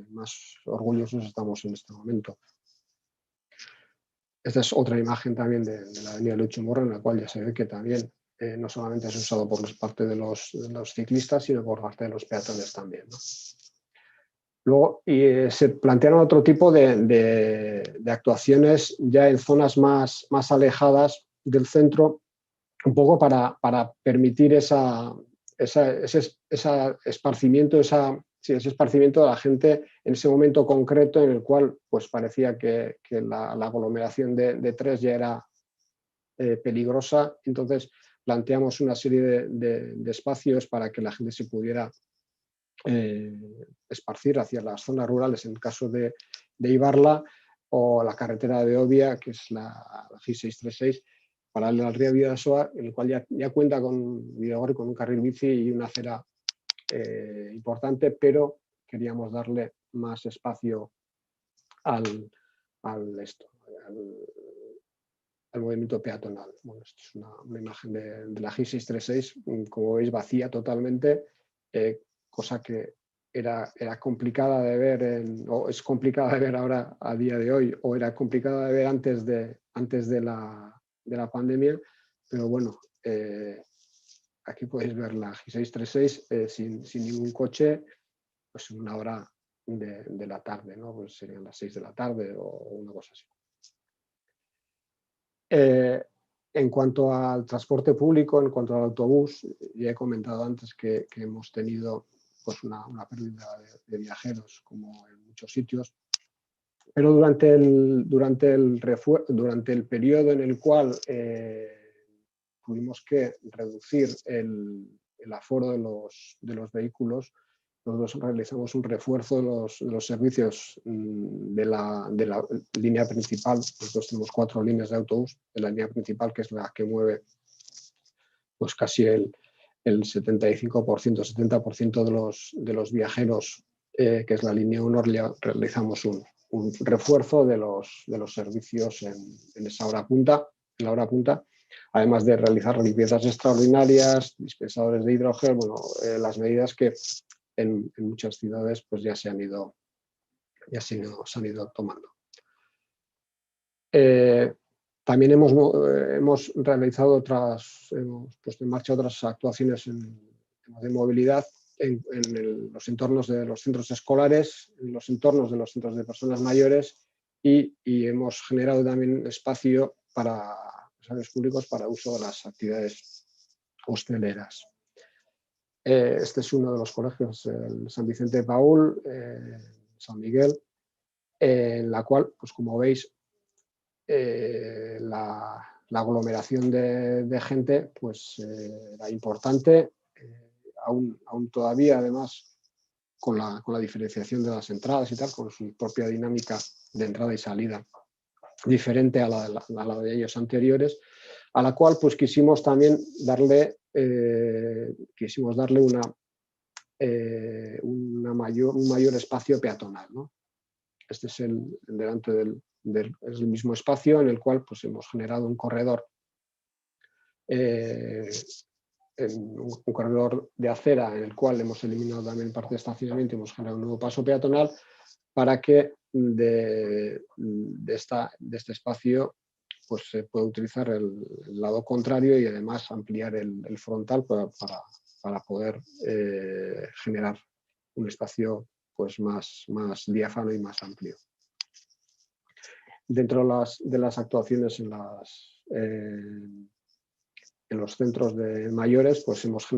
más orgullosos estamos en este momento. Esta es otra imagen también de la avenida Lucho Morro, en la cual ya se ve que también no solamente es usado por parte de los ciclistas, sino por parte de los peatones también, ¿no? Luego, se plantearon otro tipo de actuaciones ya en zonas más alejadas del centro, un poco para permitir ese esparcimiento, ese esparcimiento de la gente en ese momento concreto en el cual pues, parecía que la aglomeración de tres ya era peligrosa. Entonces planteamos una serie de espacios para que la gente se pudiera esparcir hacia las zonas rurales en el caso de Ibarla, o la carretera de Obvia, que es la G636, paralela al río Bidasoa, en el cual ya cuenta con un carril bici y una acera importante, pero queríamos darle más espacio al movimiento peatonal. Bueno, esto es una imagen de la G636, como veis, vacía totalmente, cosa que era complicada de ver, o es complicada de ver ahora a día de hoy, o era complicada de ver antes de la pandemia, pero bueno, aquí podéis ver la G636 sin ningún coche, pues en una hora de la tarde, ¿no? Pues serían las 6 de la tarde o una cosa así. En cuanto al transporte público, en cuanto al autobús, ya he comentado antes que hemos tenido pues una pérdida de viajeros, como en muchos sitios, pero durante el periodo en el cual tuvimos que reducir el aforo de los vehículos, nosotros realizamos un refuerzo de los servicios de la línea principal. Nosotros tenemos 4 líneas de autobús, de la línea principal, que es la que mueve pues casi el 75%, 70% de los viajeros, que es la línea Honor. Realizamos un refuerzo de los servicios en esa hora punta, además de realizar limpiezas extraordinarias, dispensadores de hidrogel, bueno, las medidas que en muchas ciudades pues ya se han ido tomando. También hemos realizado hemos puesto en marcha otras actuaciones en temas de movilidad en los entornos de los centros escolares, en los entornos de los centros de personas mayores, y hemos generado también espacio para empresarios públicos para uso de las actividades hosteleras. Este es uno de los colegios, el San Vicente de Paúl, San Miguel, en la cual, pues como veis, la aglomeración de gente pues, era importante, aún todavía, además, con la diferenciación de las entradas y tal, con su propia dinámica de entrada y salida diferente a la de años anteriores, a la cual pues quisimos también darle un mayor espacio peatonal, ¿no? Este es delante es el mismo espacio en el cual pues, hemos generado un corredor, un corredor de acera, en el cual hemos eliminado también parte de estacionamiento y hemos generado un nuevo paso peatonal para que de este espacio pues, se pueda utilizar el lado contrario y además ampliar el frontal para poder generar un espacio pues, más diáfano y más amplio. Dentro de las actuaciones en los centros de mayores, pues hemos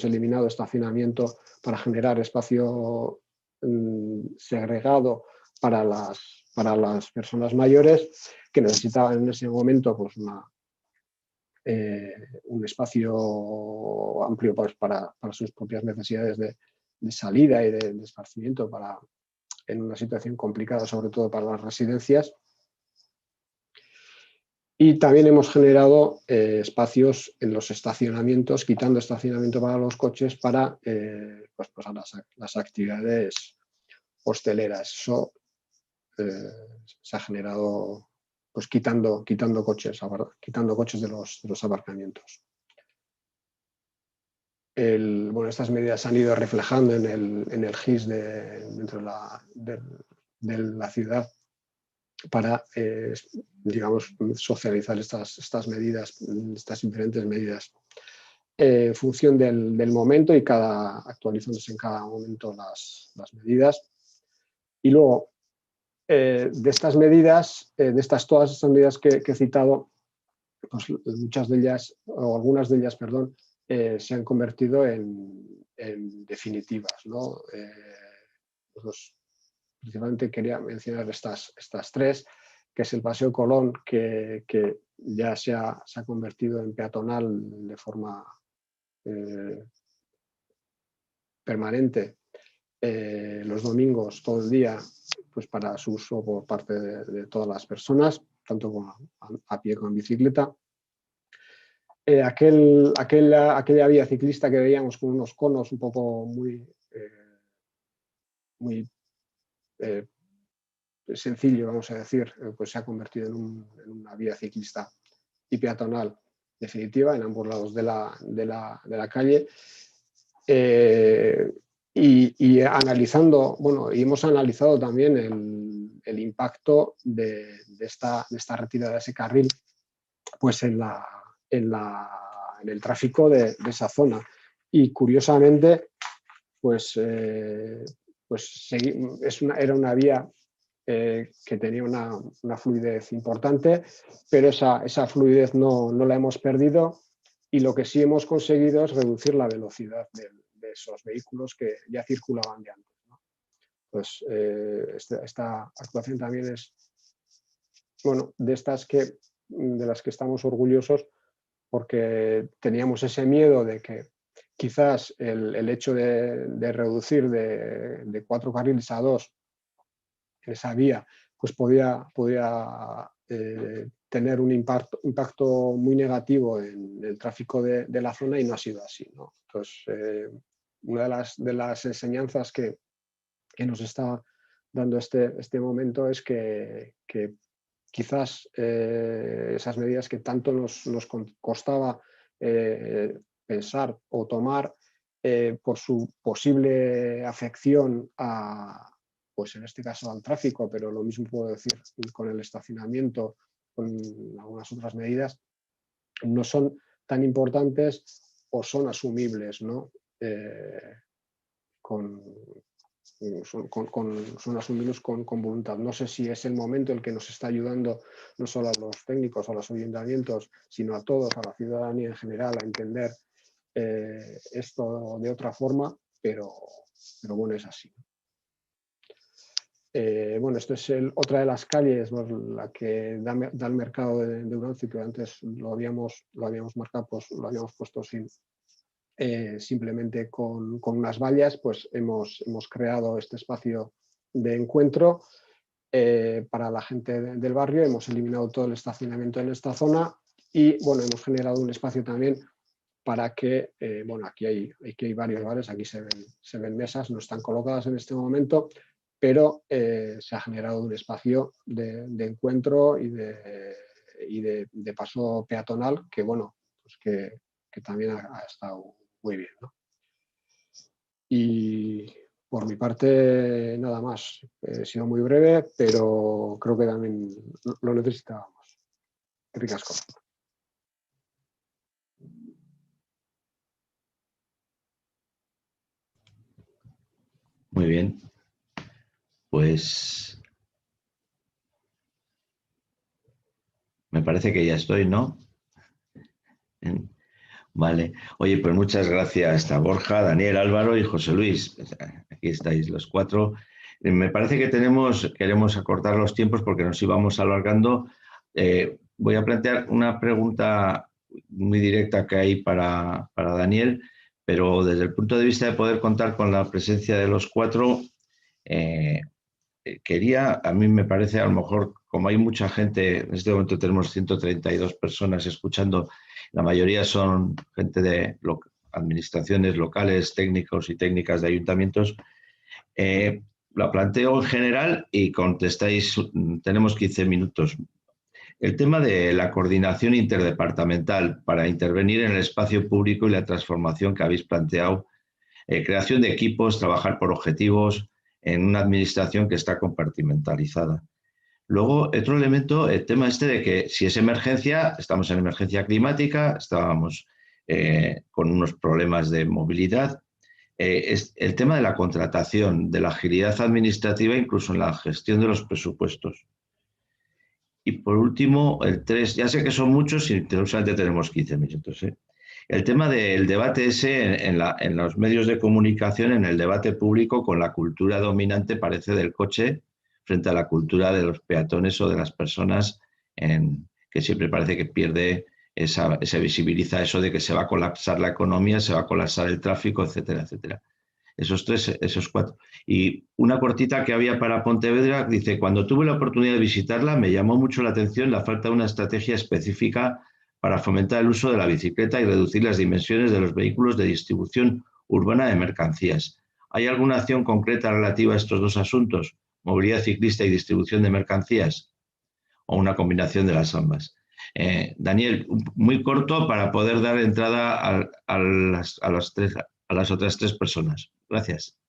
eliminado estacionamiento para generar espacio segregado para las personas mayores que necesitaban en ese momento pues, un espacio amplio pues, para sus propias necesidades de salida y de esparcimiento en una situación complicada, sobre todo para las residencias. Y también hemos generado espacios en los estacionamientos, quitando estacionamiento para los coches para las actividades hosteleras. Eso se ha generado pues, quitando coches de los aparcamientos. estas medidas se han ido reflejando en el GIS dentro de la ciudad para, digamos, socializar estas medidas, estas diferentes medidas en función del momento y actualizándose en cada momento las medidas. Y luego, de estas medidas, todas estas medidas que he citado, pues muchas de ellas, o algunas de ellas, perdón, se han convertido en definitivas, ¿no? Pues, principalmente quería mencionar estas tres, que es el Paseo Colón, que ya se ha convertido en peatonal de forma permanente los domingos todo el día, pues para su uso por parte de todas las personas, tanto a pie como en bicicleta. Aquella vía ciclista que veíamos con unos conos un poco muy sencillo, vamos a decir, pues se ha convertido en una vía ciclista y peatonal definitiva en ambos lados de la calle. Y analizando, bueno, y hemos analizado también el impacto de esta retirada de ese carril, pues en el tráfico de esa zona. Y curiosamente, pues era una vía que tenía una fluidez importante, pero esa fluidez no la hemos perdido, y lo que sí hemos conseguido es reducir la velocidad de esos vehículos que ya circulaban de antes, ¿no? Pues esta actuación también es, bueno, de las que estamos orgullosos, porque teníamos ese miedo de que quizás el hecho de reducir de 4 carriles a 2 en esa vía, pues podía tener un impacto muy negativo en el tráfico de la zona, y no ha sido así, ¿no? Entonces, una de las enseñanzas que nos está dando este momento es que quizás esas medidas que tanto nos costaba pensar o tomar por su posible afección pues en este caso al tráfico, pero lo mismo puedo decir con el estacionamiento, con algunas otras medidas, no son tan importantes o son asumibles, ¿no? Son asumibles con voluntad. No sé si es el momento el que nos está ayudando no solo a los técnicos o a los ayuntamientos, sino a todos, a la ciudadanía en general, a entender esto de otra forma, pero bueno, es así. Bueno, esto es otra de las calles, la que da al mercado de Urancio, que antes lo habíamos marcado, pues lo habíamos puesto simplemente con unas vallas. Pues hemos creado este espacio de encuentro para la gente del barrio. Hemos eliminado todo el estacionamiento en esta zona y, bueno, hemos generado un espacio también para que, bueno, aquí hay varios bares, aquí se ven mesas, no están colocadas en este momento, pero se ha generado un espacio de encuentro y de paso peatonal que, bueno, pues que también ha estado muy bien, ¿no? Y por mi parte, nada más. He sido muy breve, pero creo que también lo necesitábamos. Ricasco. Muy bien. Pues me parece que ya estoy, ¿no? Vale. Oye, pues muchas gracias a Borja, Daniel, Álvaro y José Luis. Aquí estáis los 4. Me parece que queremos acortar los tiempos porque nos íbamos alargando. Voy a plantear una pregunta muy directa que hay para Daniel, pero desde el punto de vista de poder contar con la presencia de los 4, a mí me parece, a lo mejor, como hay mucha gente, en este momento tenemos 132 personas escuchando, la mayoría son gente de administraciones locales, técnicos y técnicas de ayuntamientos. La planteo en general y contestáis, tenemos 15 minutos. El tema de la coordinación interdepartamental para intervenir en el espacio público y la transformación que habéis planteado, creación de equipos, trabajar por objetivos en una administración que está compartimentalizada. Luego, otro elemento, el tema este de que si es emergencia, estamos en emergencia climática, estábamos con unos problemas de movilidad, es el tema de la contratación, de la agilidad administrativa, incluso en la gestión de los presupuestos. Y por último, el 3, ya sé que son muchos y solamente tenemos 15 minutos. El tema del debate ese en los medios de comunicación, en el debate público, con la cultura dominante, parece, del coche frente a la cultura de los peatones o de las personas, que siempre parece que pierde, se visibiliza eso de que se va a colapsar la economía, se va a colapsar el tráfico, etcétera, etcétera. Esos 4. Y una cortita que había para Pontevedra, dice, cuando tuve la oportunidad de visitarla me llamó mucho la atención la falta de una estrategia específica para fomentar el uso de la bicicleta y reducir las dimensiones de los vehículos de distribución urbana de mercancías. ¿Hay alguna acción concreta relativa a estos dos asuntos, movilidad ciclista y distribución de mercancías? ¿O una combinación de las ambas? Daniel, muy corto para poder dar entrada a las otras 3 personas. Gracias.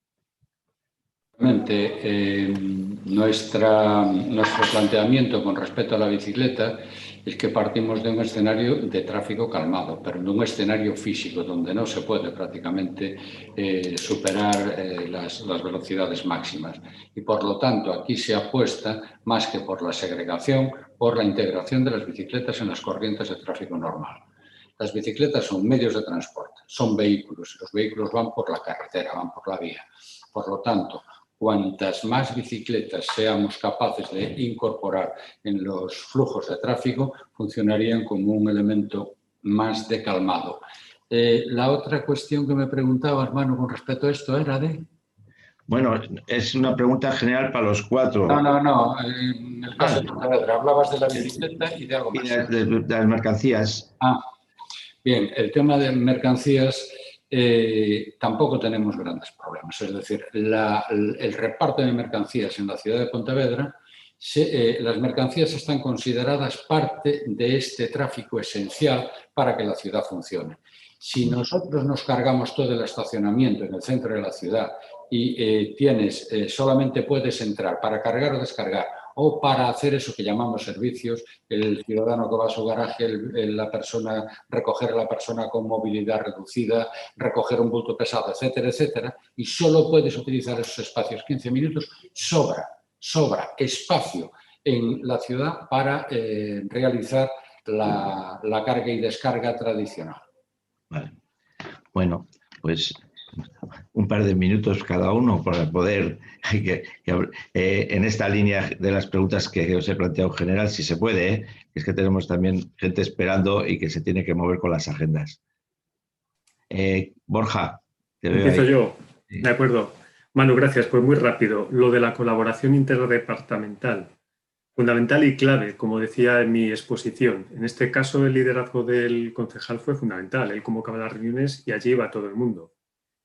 Nuestro planteamiento con respecto a la bicicleta es que partimos de un escenario de tráfico calmado, pero de un escenario físico donde no se puede prácticamente superar las velocidades máximas. Y por lo tanto aquí se apuesta más que por la segregación, por la integración de las bicicletas en las corrientes de tráfico normal. Las bicicletas son medios de transporte, son vehículos, y los vehículos van por la carretera, van por la vía. Por lo tanto, cuantas más bicicletas seamos capaces de incorporar en los flujos de tráfico, funcionarían como un elemento más de calmado. La otra cuestión que me preguntaba, hermano, con respecto a esto era de... Bueno, es una pregunta general para los 4. No. En el caso de Pontevedra, hablabas de la bicicleta y de algo más. Y de las mercancías. Bien, el tema de mercancías tampoco tenemos grandes problemas. Es decir, el reparto de mercancías en la ciudad de Pontevedra, las mercancías están consideradas parte de este tráfico esencial para que la ciudad funcione. Si nosotros nos cargamos todo el estacionamiento en el centro de la ciudad y solamente puedes entrar para cargar o descargar o para hacer eso que llamamos servicios, el ciudadano que va a su garaje, recoger a la persona con movilidad reducida, recoger un bulto pesado, etcétera, etcétera, y solo puedes utilizar esos espacios 15 minutos, sobra espacio en la ciudad para realizar la carga y descarga tradicional. Vale. Bueno, pues un par de minutos cada uno para poder, en esta línea de las preguntas que os he planteado en general, si se puede, es que tenemos también gente esperando y que se tiene que mover con las agendas. Borja, te veo Empiezo ahí. yo, de acuerdo. Manu, gracias. Pues muy rápido, lo de la colaboración interdepartamental, fundamental y clave, como decía en mi exposición. En este caso, el liderazgo del concejal fue fundamental. Él convocaba las reuniones y allí iba todo el mundo.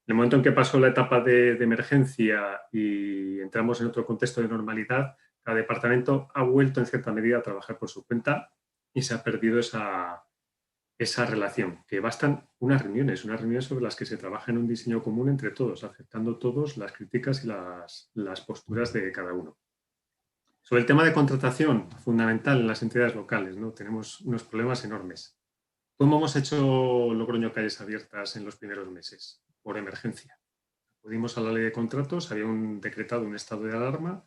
En el momento en que pasó la etapa de emergencia y entramos en otro contexto de normalidad, cada departamento ha vuelto en cierta medida a trabajar por su cuenta y se ha perdido esa relación, que bastan unas reuniones sobre las que se trabaja en un diseño común entre todos, aceptando todos las críticas y las posturas de cada uno. Sobre el tema de contratación, fundamental en las entidades locales, ¿no? Tenemos unos problemas enormes. ¿Cómo hemos hecho Logroño Calles Abiertas en los primeros meses? Por emergencia. Acudimos a la ley de contratos, había decretado un estado de alarma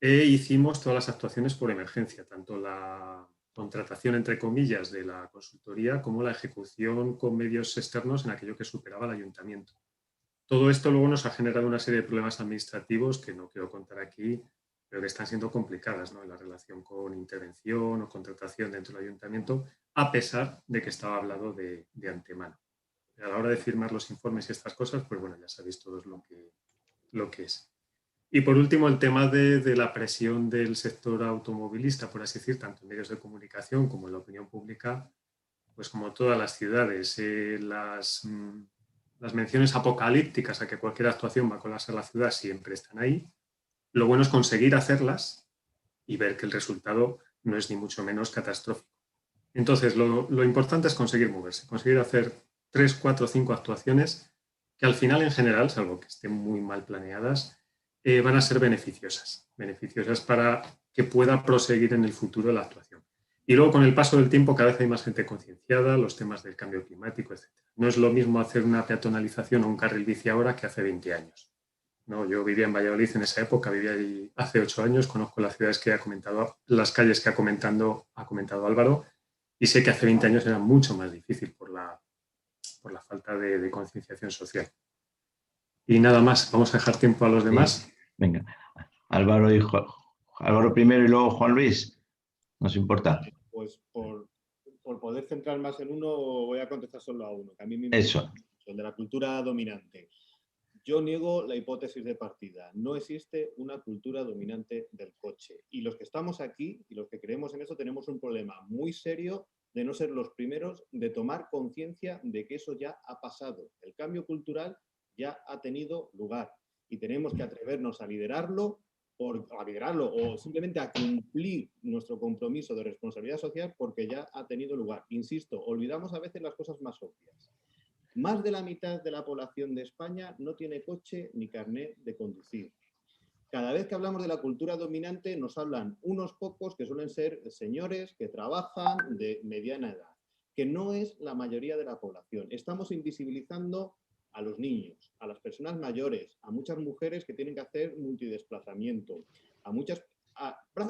e hicimos todas las actuaciones por emergencia, tanto la contratación, entre comillas, de la consultoría como la ejecución con medios externos en aquello que superaba el ayuntamiento. Todo esto luego nos ha generado una serie de problemas administrativos que no quiero contar aquí, pero que están siendo complicadas, ¿no? En la relación con intervención o contratación dentro del ayuntamiento, a pesar de que estaba hablado de antemano. A la hora de firmar los informes y estas cosas, pues bueno, ya sabéis todos lo que es. Y por último, el tema de la presión del sector automovilista, por así decir, tanto en medios de comunicación como en la opinión pública, pues como todas las ciudades, las menciones apocalípticas a que cualquier actuación va a colapsar la ciudad siempre están ahí. Lo bueno es conseguir hacerlas y ver que el resultado no es ni mucho menos catastrófico. Entonces, lo importante es conseguir moverse, conseguir hacer 3, 4, 5 actuaciones que al final, en general, salvo que estén muy mal planeadas, van a ser beneficiosas para que pueda proseguir en el futuro la actuación. Y luego, con el paso del tiempo, cada vez hay más gente concienciada, los temas del cambio climático, etc. No es lo mismo hacer una peatonalización o un carril bici ahora que hace 20 años. ¿No? Yo vivía en Valladolid en esa época, vivía allí hace 8 años, conozco las ciudades que ha comentado, las calles que ha comentado Álvaro, y sé que hace 20 años era mucho más difícil por la falta de concienciación social. Y nada más, vamos a dejar tiempo a los demás. Sí. Venga, Álvaro primero y luego Juan Luis, ¿nos importa? Pues por poder centrar más en uno, voy a contestar solo a uno, que a mí me importa mucho, el de la cultura dominante. Yo niego la hipótesis de partida. No existe una cultura dominante del coche. Y los que estamos aquí y los que creemos en eso tenemos un problema muy serio de no ser los primeros de tomar conciencia de que eso ya ha pasado. El cambio cultural ya ha tenido lugar y tenemos que atrevernos a liderarlo o simplemente a cumplir nuestro compromiso de responsabilidad social porque ya ha tenido lugar. Insisto, olvidamos a veces las cosas más obvias. Más de la mitad de la población de España no tiene coche ni carnet de conducir. Cada vez que hablamos de la cultura dominante nos hablan unos pocos que suelen ser señores que trabajan de mediana edad, que no es la mayoría de la población. Estamos invisibilizando a los niños, a las personas mayores, a muchas mujeres que tienen que hacer multidesplazamiento,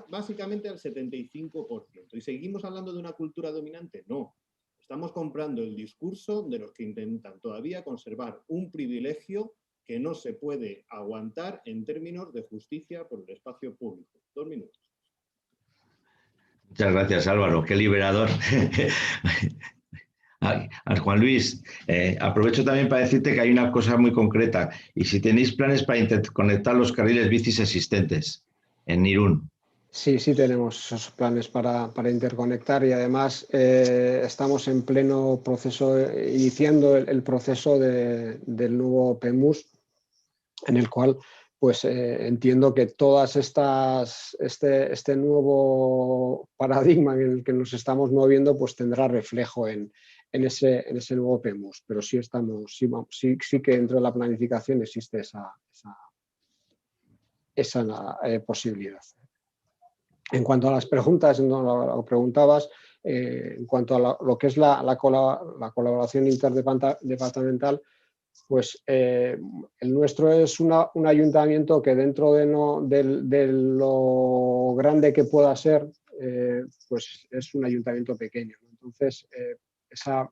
básicamente al 75%. ¿Y seguimos hablando de una cultura dominante? No. Estamos comprando el discurso de los que intentan todavía conservar un privilegio que no se puede aguantar en términos de justicia por el espacio público. 2 minutos. Muchas gracias, Álvaro. Qué liberador. Juan Luis, aprovecho también para decirte que hay una cosa muy concreta. Y si tenéis planes para interconectar los carriles bicis existentes en Irún. Sí, tenemos esos planes para interconectar y además estamos en pleno proceso, iniciando el proceso del nuevo PEMUS, en el cual pues entiendo que todas este nuevo paradigma en el que nos estamos moviendo pues tendrá reflejo en ese nuevo PEMUS, pero sí que dentro de la planificación existe esa posibilidad. En cuanto a las preguntas, lo preguntabas, en cuanto a lo que es la colaboración interdepartamental, pues el nuestro es un ayuntamiento que dentro de lo grande que pueda ser, pues es un ayuntamiento pequeño. Entonces, esa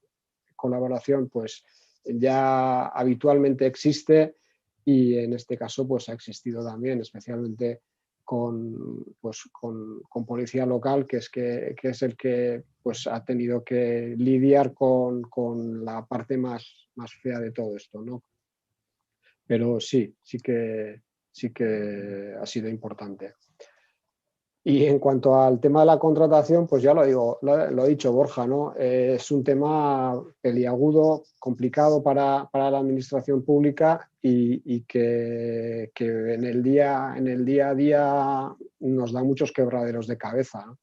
colaboración pues ya habitualmente existe y en este caso pues ha existido también, especialmente con policía local, que es el que pues ha tenido que lidiar con la parte más fea de todo esto, ¿no? Pero sí que ha sido importante. Y en cuanto al tema de la contratación, pues ya lo ha dicho Borja, ¿no? Es un tema peliagudo, complicado para la administración pública y que en el día a día nos da muchos quebraderos de cabeza, ¿no?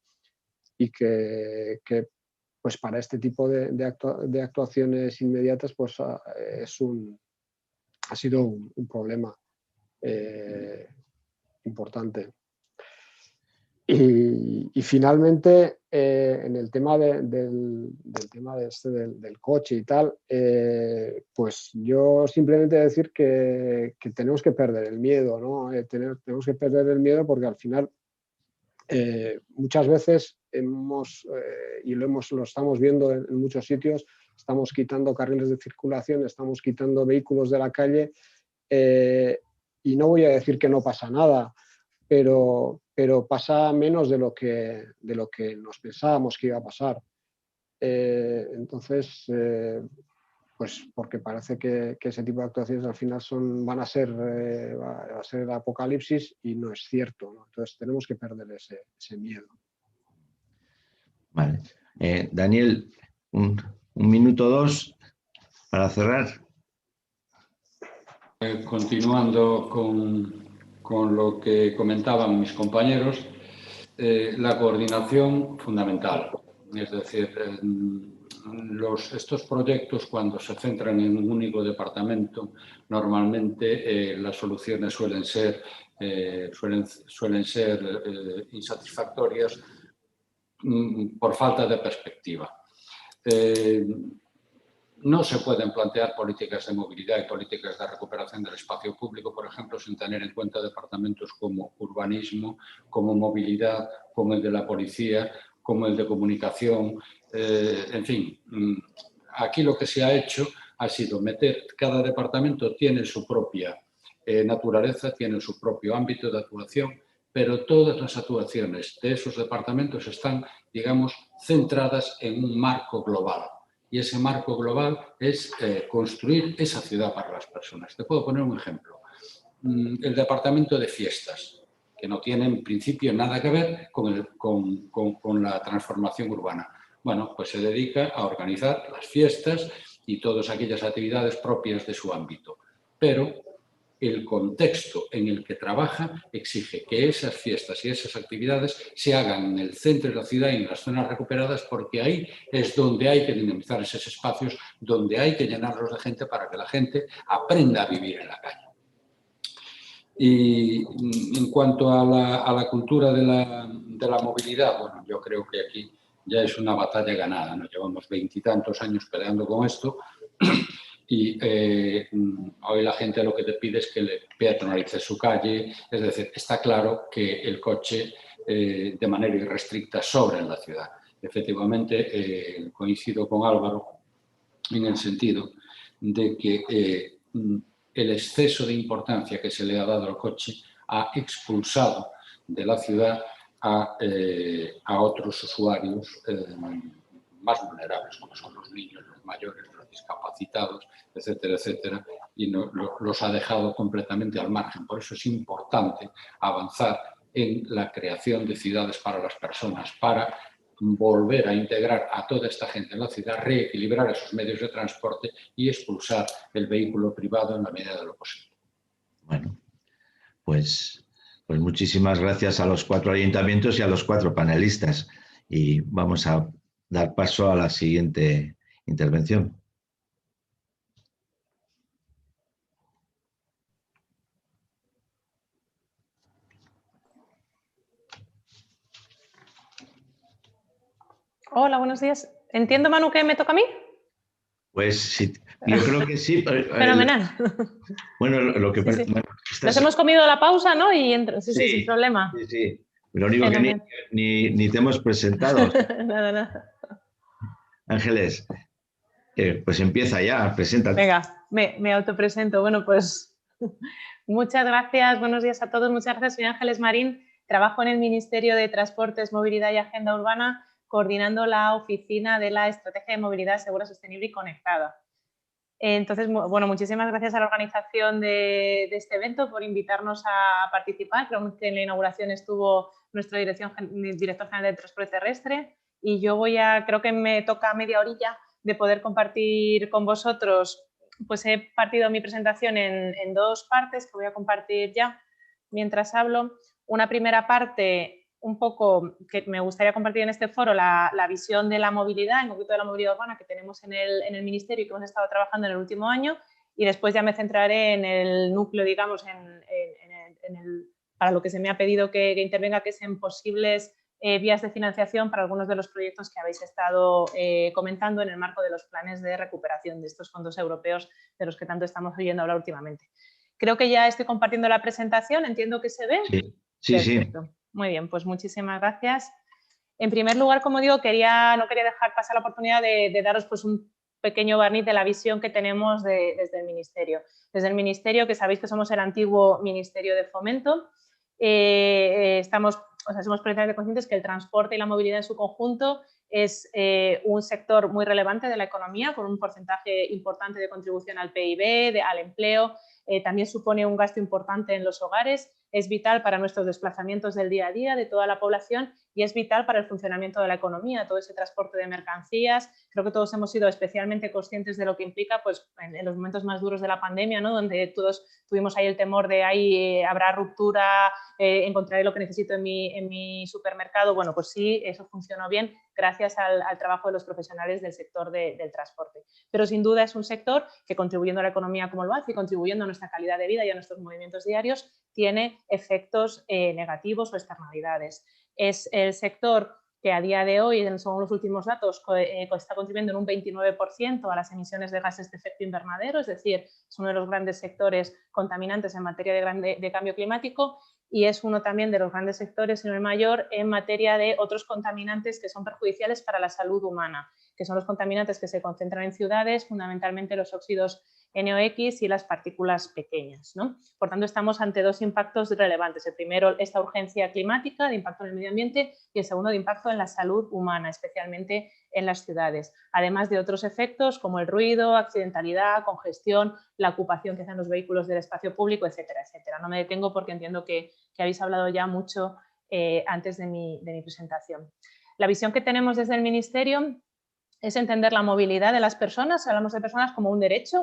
Y que pues para este tipo de actuaciones inmediatas pues ha sido un problema importante. Y finalmente, en el tema del coche y tal, pues yo simplemente decir que tenemos que perder el miedo, ¿no? Tenemos que perder el miedo porque al final muchas veces lo estamos viendo en muchos sitios, estamos quitando carriles de circulación, estamos quitando vehículos de la calle y no voy a decir que no pasa nada, pero pasa menos de lo que nos pensábamos que iba a pasar. Entonces, pues porque parece que ese tipo de actuaciones al final va a ser el apocalipsis y no es cierto, ¿no? Entonces tenemos que perder ese miedo. Vale. Daniel, un minuto o 2 para cerrar. Continuando con lo que comentaban mis compañeros, la coordinación fundamental. Es decir, estos proyectos, cuando se centran en un único departamento, normalmente las soluciones suelen ser insatisfactorias por falta de perspectiva. No se pueden plantear políticas de movilidad y políticas de recuperación del espacio público, por ejemplo, sin tener en cuenta departamentos como urbanismo, como movilidad, como el de la policía, como el de comunicación. En fin, aquí lo que se ha hecho ha sido meter, cada departamento tiene su propia naturaleza, tiene su propio ámbito de actuación, pero todas las actuaciones de esos departamentos están, digamos, centradas en un marco global. Y ese marco global es construir esa ciudad para las personas. Te puedo poner un ejemplo. El departamento de fiestas, que no tiene en principio nada que ver con la transformación urbana. Bueno, pues se dedica a organizar las fiestas y todas aquellas actividades propias de su ámbito. Pero el contexto en el que trabaja exige que esas fiestas y esas actividades se hagan en el centro de la ciudad y en las zonas recuperadas, porque ahí es donde hay que dinamizar esos espacios, donde hay que llenarlos de gente para que la gente aprenda a vivir en la calle. Y en cuanto a la cultura de la movilidad, bueno, yo creo que aquí ya es una batalla ganada. Nos llevamos 20 y tantos años peleando con esto y hoy la gente lo que te pide es que le peatonalice su calle. Es decir, está claro que el coche de manera irrestricta sobra en la ciudad. Efectivamente, coincido con Álvaro en el sentido de que el exceso de importancia que se le ha dado al coche ha expulsado de la ciudad a otros usuarios más vulnerables, como son los niños, los mayores, los discapacitados, etcétera, etcétera, y los ha dejado completamente al margen. Por eso es importante avanzar en la creación de ciudades para las personas, para volver a integrar a toda esta gente en la ciudad, reequilibrar esos medios de transporte y expulsar el vehículo privado en la medida de lo posible. Bueno, pues muchísimas gracias a los 4 ayuntamientos y a los 4 panelistas. Y vamos a dar paso a la siguiente intervención. Hola, buenos días. ¿Entiendo, Manu, que me toca a mí? Pues sí, yo creo que sí. Fenomenal. Bueno, lo que... Sí, sí. Bueno, Nos hemos comido la pausa, ¿no? Y entro. Sí, sí, sin problema. Sí, sí. Lo único que ni te hemos presentado. Nada, nada. Ángeles, pues empieza ya, preséntate. Venga, me autopresento. Bueno, pues muchas gracias, buenos días a todos. Muchas gracias, soy Ángeles Marín. Trabajo en el Ministerio de Transportes, Movilidad y Agenda Urbana, coordinando la oficina de la Estrategia de Movilidad Segura, Sostenible y Conectada. Entonces, bueno, muchísimas gracias a la organización de este evento por invitarnos a participar. Creo que en la inauguración estuvo nuestro director general de Transporte Terrestre y yo creo que me toca media horilla de poder compartir con vosotros. Pues he partido mi presentación en 2 partes que voy a compartir ya mientras hablo. Una primera parte, un poco que me gustaría compartir en este foro, la visión de la movilidad, en concreto de la movilidad urbana que tenemos en el Ministerio y que hemos estado trabajando en el último año, y después ya me centraré en el núcleo, digamos, para lo que se me ha pedido que intervenga, que es en posibles vías de financiación para algunos de los proyectos que habéis estado comentando en el marco de los planes de recuperación de estos fondos europeos de los que tanto estamos oyendo hablar últimamente. Creo que ya estoy compartiendo la presentación, entiendo que se ve. Sí, perfecto. Sí. Muy bien, pues muchísimas gracias. En primer lugar, como digo, no quería dejar pasar la oportunidad de daros pues, un pequeño barniz de la visión que tenemos desde el Ministerio. Desde el Ministerio, que sabéis que somos el antiguo Ministerio de Fomento, somos perfectamente conscientes que el transporte y la movilidad en su conjunto es un sector muy relevante de la economía, con un porcentaje importante de contribución al PIB, al empleo. También supone un gasto importante en los hogares, es vital para nuestros desplazamientos del día a día de toda la población y es vital para el funcionamiento de la economía, todo ese transporte de mercancías. Creo que todos hemos sido especialmente conscientes de lo que implica pues, en los momentos más duros de la pandemia, ¿no? Donde todos tuvimos ahí el temor de ahí habrá ruptura, encontraré lo que necesito en mi supermercado. Bueno, pues sí, eso funcionó bien gracias al trabajo de los profesionales del sector del transporte. Pero sin duda es un sector que, contribuyendo a la economía como lo hace y contribuyendo a nuestra calidad de vida y a nuestros movimientos diarios, tiene efectos negativos o externalidades. Es el sector que a día de hoy, según los últimos datos, está contribuyendo en un 29% a las emisiones de gases de efecto invernadero, es decir, es uno de los grandes sectores contaminantes en materia de cambio climático, y es uno también de los grandes sectores, si no el mayor, en materia de otros contaminantes que son perjudiciales para la salud humana, que son los contaminantes que se concentran en ciudades, fundamentalmente los óxidos NOx y las partículas pequeñas, ¿no? Por tanto, estamos ante dos impactos relevantes. El primero, esta urgencia climática de impacto en el medio ambiente, y el segundo, de impacto en la salud humana, especialmente en las ciudades. Además de otros efectos como el ruido, accidentalidad, congestión, la ocupación que hacen los vehículos del espacio público, etcétera, etcétera. No me detengo porque entiendo que habéis hablado ya mucho antes de mi presentación. La visión que tenemos desde el Ministerio es entender la movilidad de las personas. Hablamos de personas como un derecho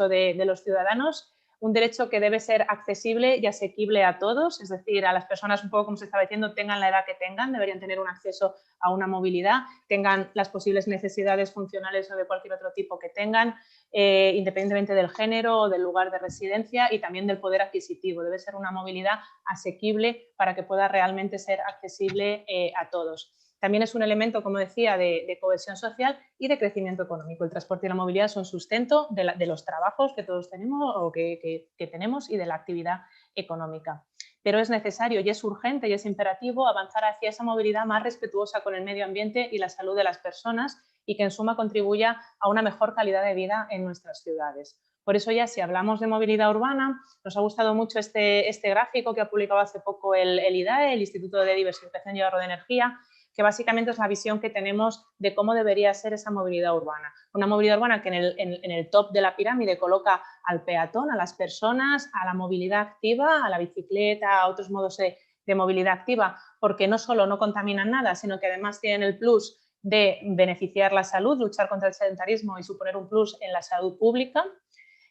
de los ciudadanos, un derecho que debe ser accesible y asequible a todos, es decir, a las personas, un poco como se estaba diciendo, tengan la edad que tengan, deberían tener un acceso a una movilidad, tengan las posibles necesidades funcionales o de cualquier otro tipo que tengan, independientemente del género o del lugar de residencia, y también del poder adquisitivo. Debe ser una movilidad asequible para que pueda realmente ser accesible a todos. También es un elemento, como decía, de cohesión social y de crecimiento económico. El transporte y la movilidad son sustento de los trabajos que todos tenemos o que tenemos y de la actividad económica. Pero es necesario y es urgente y es imperativo avanzar hacia esa movilidad más respetuosa con el medio ambiente y la salud de las personas, y que en suma contribuya a una mejor calidad de vida en nuestras ciudades. Por eso ya, si hablamos de movilidad urbana, nos ha gustado mucho este gráfico que ha publicado hace poco el IDAE, el Instituto de Diversificación y Ahorro de Energía, que básicamente es la visión que tenemos de cómo debería ser esa movilidad urbana. Una movilidad urbana que en el top de la pirámide coloca al peatón, a las personas, a la movilidad activa, a la bicicleta, a otros modos de movilidad activa, porque no solo no contaminan nada, sino que además tienen el plus de beneficiar la salud, luchar contra el sedentarismo y suponer un plus en la salud pública.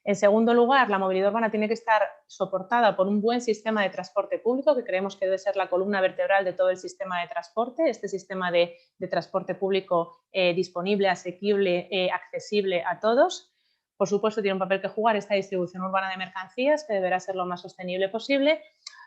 En segundo lugar, la movilidad urbana tiene que estar soportada por un buen sistema de transporte público, que creemos que debe ser la columna vertebral de todo el sistema de transporte, este sistema de transporte público disponible, asequible, accesible a todos. Por supuesto, tiene un papel que jugar esta distribución urbana de mercancías, que deberá ser lo más sostenible posible.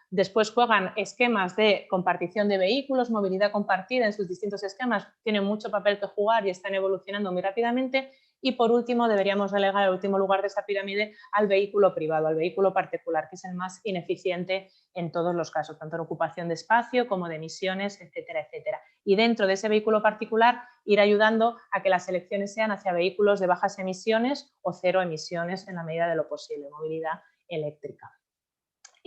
Después juegan esquemas de compartición de vehículos, movilidad compartida en sus distintos esquemas, tienen mucho papel que jugar y están evolucionando muy rápidamente. Y por último, deberíamos relegar al último lugar de esa pirámide al vehículo privado, al vehículo particular, que es el más ineficiente en todos los casos, tanto en ocupación de espacio como de emisiones, etcétera, etcétera. Y dentro de ese vehículo particular, ir ayudando a que las elecciones sean hacia vehículos de bajas emisiones o cero emisiones en la medida de lo posible, movilidad eléctrica.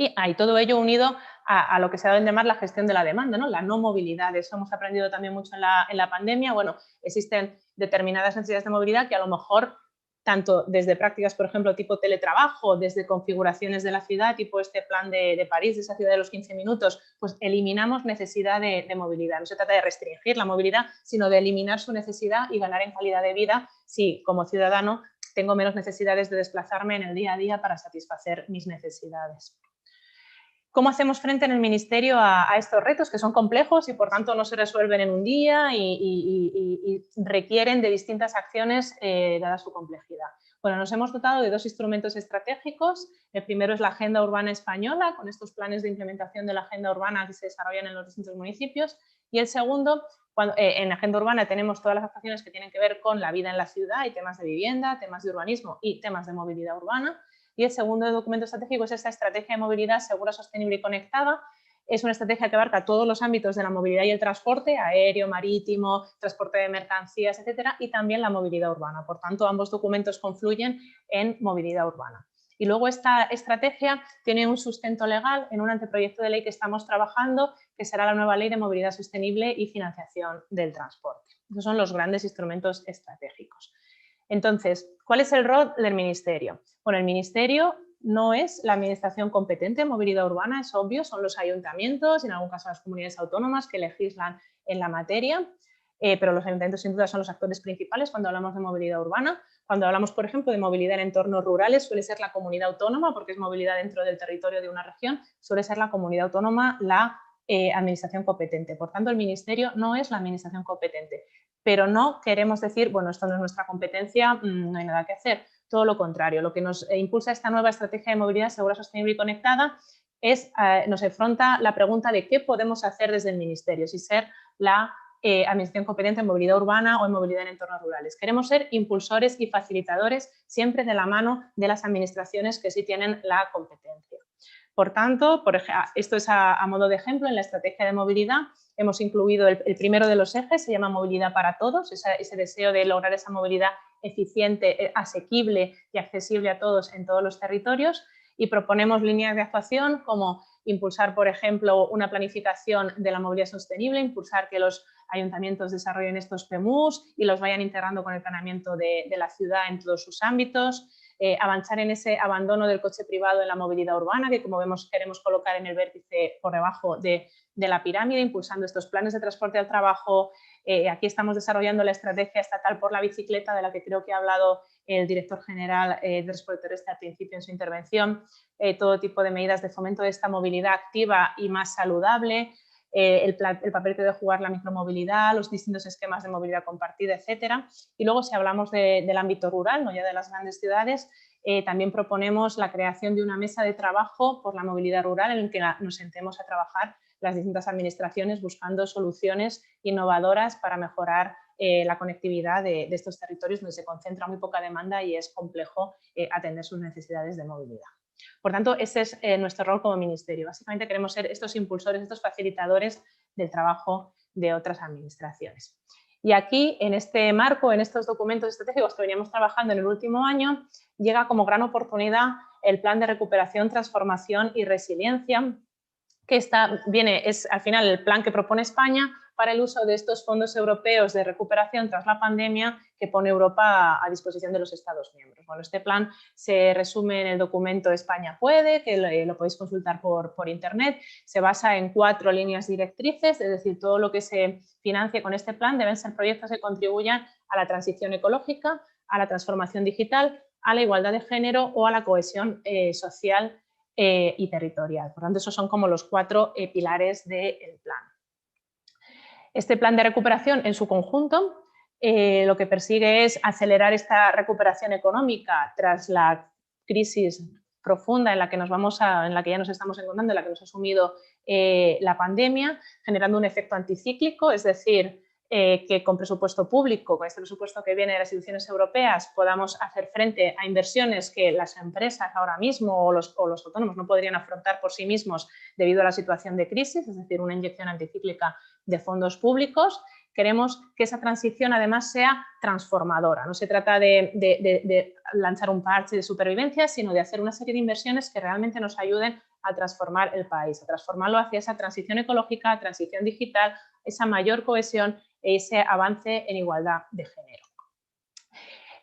Y hay todo ello unido a lo que se ha dado en llamar la gestión de la demanda, ¿no? La no movilidad. Eso hemos aprendido también mucho en la pandemia. Bueno, existen determinadas necesidades de movilidad que a lo mejor, tanto desde prácticas, por ejemplo, tipo teletrabajo, desde configuraciones de la ciudad, tipo este plan de París, de esa ciudad de los 15 minutos, pues eliminamos necesidad de movilidad. No se trata de restringir la movilidad, sino de eliminar su necesidad y ganar en calidad de vida si, como ciudadano, tengo menos necesidades de desplazarme en el día a día para satisfacer mis necesidades. ¿Cómo hacemos frente en el Ministerio a estos retos, que son complejos y por tanto no se resuelven en un día y requieren de distintas acciones dada su complejidad? Bueno, nos hemos dotado de dos instrumentos estratégicos. El primero es la Agenda Urbana Española, con estos planes de implementación de la Agenda Urbana que se desarrollan en los distintos municipios. Y el segundo, en la Agenda Urbana tenemos todas las actuaciones que tienen que ver con la vida en la ciudad y temas de vivienda, temas de urbanismo y temas de movilidad urbana. Y el segundo documento estratégico es esta estrategia de movilidad segura, sostenible y conectada. Es una estrategia que abarca todos los ámbitos de la movilidad y el transporte, aéreo, marítimo, transporte de mercancías, etcétera, y también la movilidad urbana. Por tanto, ambos documentos confluyen en movilidad urbana. Y luego esta estrategia tiene un sustento legal en un anteproyecto de ley que estamos trabajando, que será la nueva Ley de Movilidad Sostenible y Financiación del Transporte. Esos son los grandes instrumentos estratégicos. Entonces, ¿cuál es el rol del Ministerio? Bueno, el Ministerio no es la administración competente en movilidad urbana, es obvio, son los ayuntamientos y en algún caso las comunidades autónomas que legislan en la materia, pero los ayuntamientos sin duda son los actores principales cuando hablamos de movilidad urbana. Cuando hablamos, por ejemplo, de movilidad en entornos rurales, suele ser la comunidad autónoma, porque es movilidad dentro del territorio de una región, suele ser la comunidad autónoma la administración competente. Por tanto, el Ministerio no es la administración competente, pero no queremos decir, bueno, esto no es nuestra competencia, no hay nada que hacer. Todo lo contrario, lo que nos impulsa esta nueva estrategia de movilidad segura, sostenible y conectada es, nos afronta la pregunta de qué podemos hacer desde el Ministerio, si ser la administración competente en movilidad urbana o en movilidad en entornos rurales. Queremos ser impulsores y facilitadores siempre de la mano de las administraciones que sí tienen la competencia. Por tanto, esto es a modo de ejemplo, en la estrategia de movilidad hemos incluido el primero de los ejes, se llama movilidad para todos, ese deseo de lograr esa movilidad eficiente, asequible y accesible a todos en todos los territorios, y proponemos líneas de actuación como impulsar, por ejemplo, una planificación de la movilidad sostenible, impulsar que los ayuntamientos desarrollen estos PMUs y los vayan integrando con el planeamiento de la ciudad en todos sus ámbitos, avanzar en ese abandono del coche privado en la movilidad urbana, que como vemos queremos colocar en el vértice por debajo de la pirámide, impulsando estos planes de transporte al trabajo. Aquí estamos desarrollando la estrategia estatal por la bicicleta, de la que creo que ha hablado el director general de Transporte Terrestre al principio en su intervención, todo tipo de medidas de fomento de esta movilidad activa y más saludable, el papel que debe jugar la micromovilidad, los distintos esquemas de movilidad compartida, etcétera. Y luego, si hablamos del ámbito rural, no ya de las grandes ciudades, también proponemos la creación de una mesa de trabajo por la movilidad rural en la que nos sentemos a trabajar las distintas administraciones buscando soluciones innovadoras para mejorar la conectividad de estos territorios donde se concentra muy poca demanda y es complejo atender sus necesidades de movilidad. Por tanto, ese es nuestro rol como Ministerio. Básicamente queremos ser estos impulsores, estos facilitadores del trabajo de otras administraciones. Y aquí, en este marco, en estos documentos estratégicos que veníamos trabajando en el último año, llega como gran oportunidad el Plan de Recuperación, Transformación y Resiliencia, que es al final el plan que propone España para el uso de estos fondos europeos de recuperación tras la pandemia que pone Europa a disposición de los Estados miembros. Bueno, este plan se resume en el documento España Puede, que lo podéis consultar por internet. Se basa en 4 líneas directrices, es decir, todo lo que se financie con este plan deben ser proyectos que contribuyan a la transición ecológica, a la transformación digital, a la igualdad de género o a la cohesión social y territorial. Por tanto, esos son como los 4 pilares del plan. Este plan de recuperación en su conjunto lo que persigue es acelerar esta recuperación económica tras la crisis profunda en la que ya nos estamos encontrando, en la que nos ha sumido la pandemia, generando un efecto anticíclico, es decir, que con presupuesto público, con este presupuesto que viene de las instituciones europeas, podamos hacer frente a inversiones que las empresas ahora mismo o los autónomos no podrían afrontar por sí mismos debido a la situación de crisis, es decir, una inyección anticíclica de fondos públicos. Queremos que esa transición además sea transformadora. No se trata de lanzar un parche de supervivencia, sino de hacer una serie de inversiones que realmente nos ayuden a transformar el país, a transformarlo hacia esa transición ecológica, transición digital, esa mayor cohesión e ese avance en igualdad de género.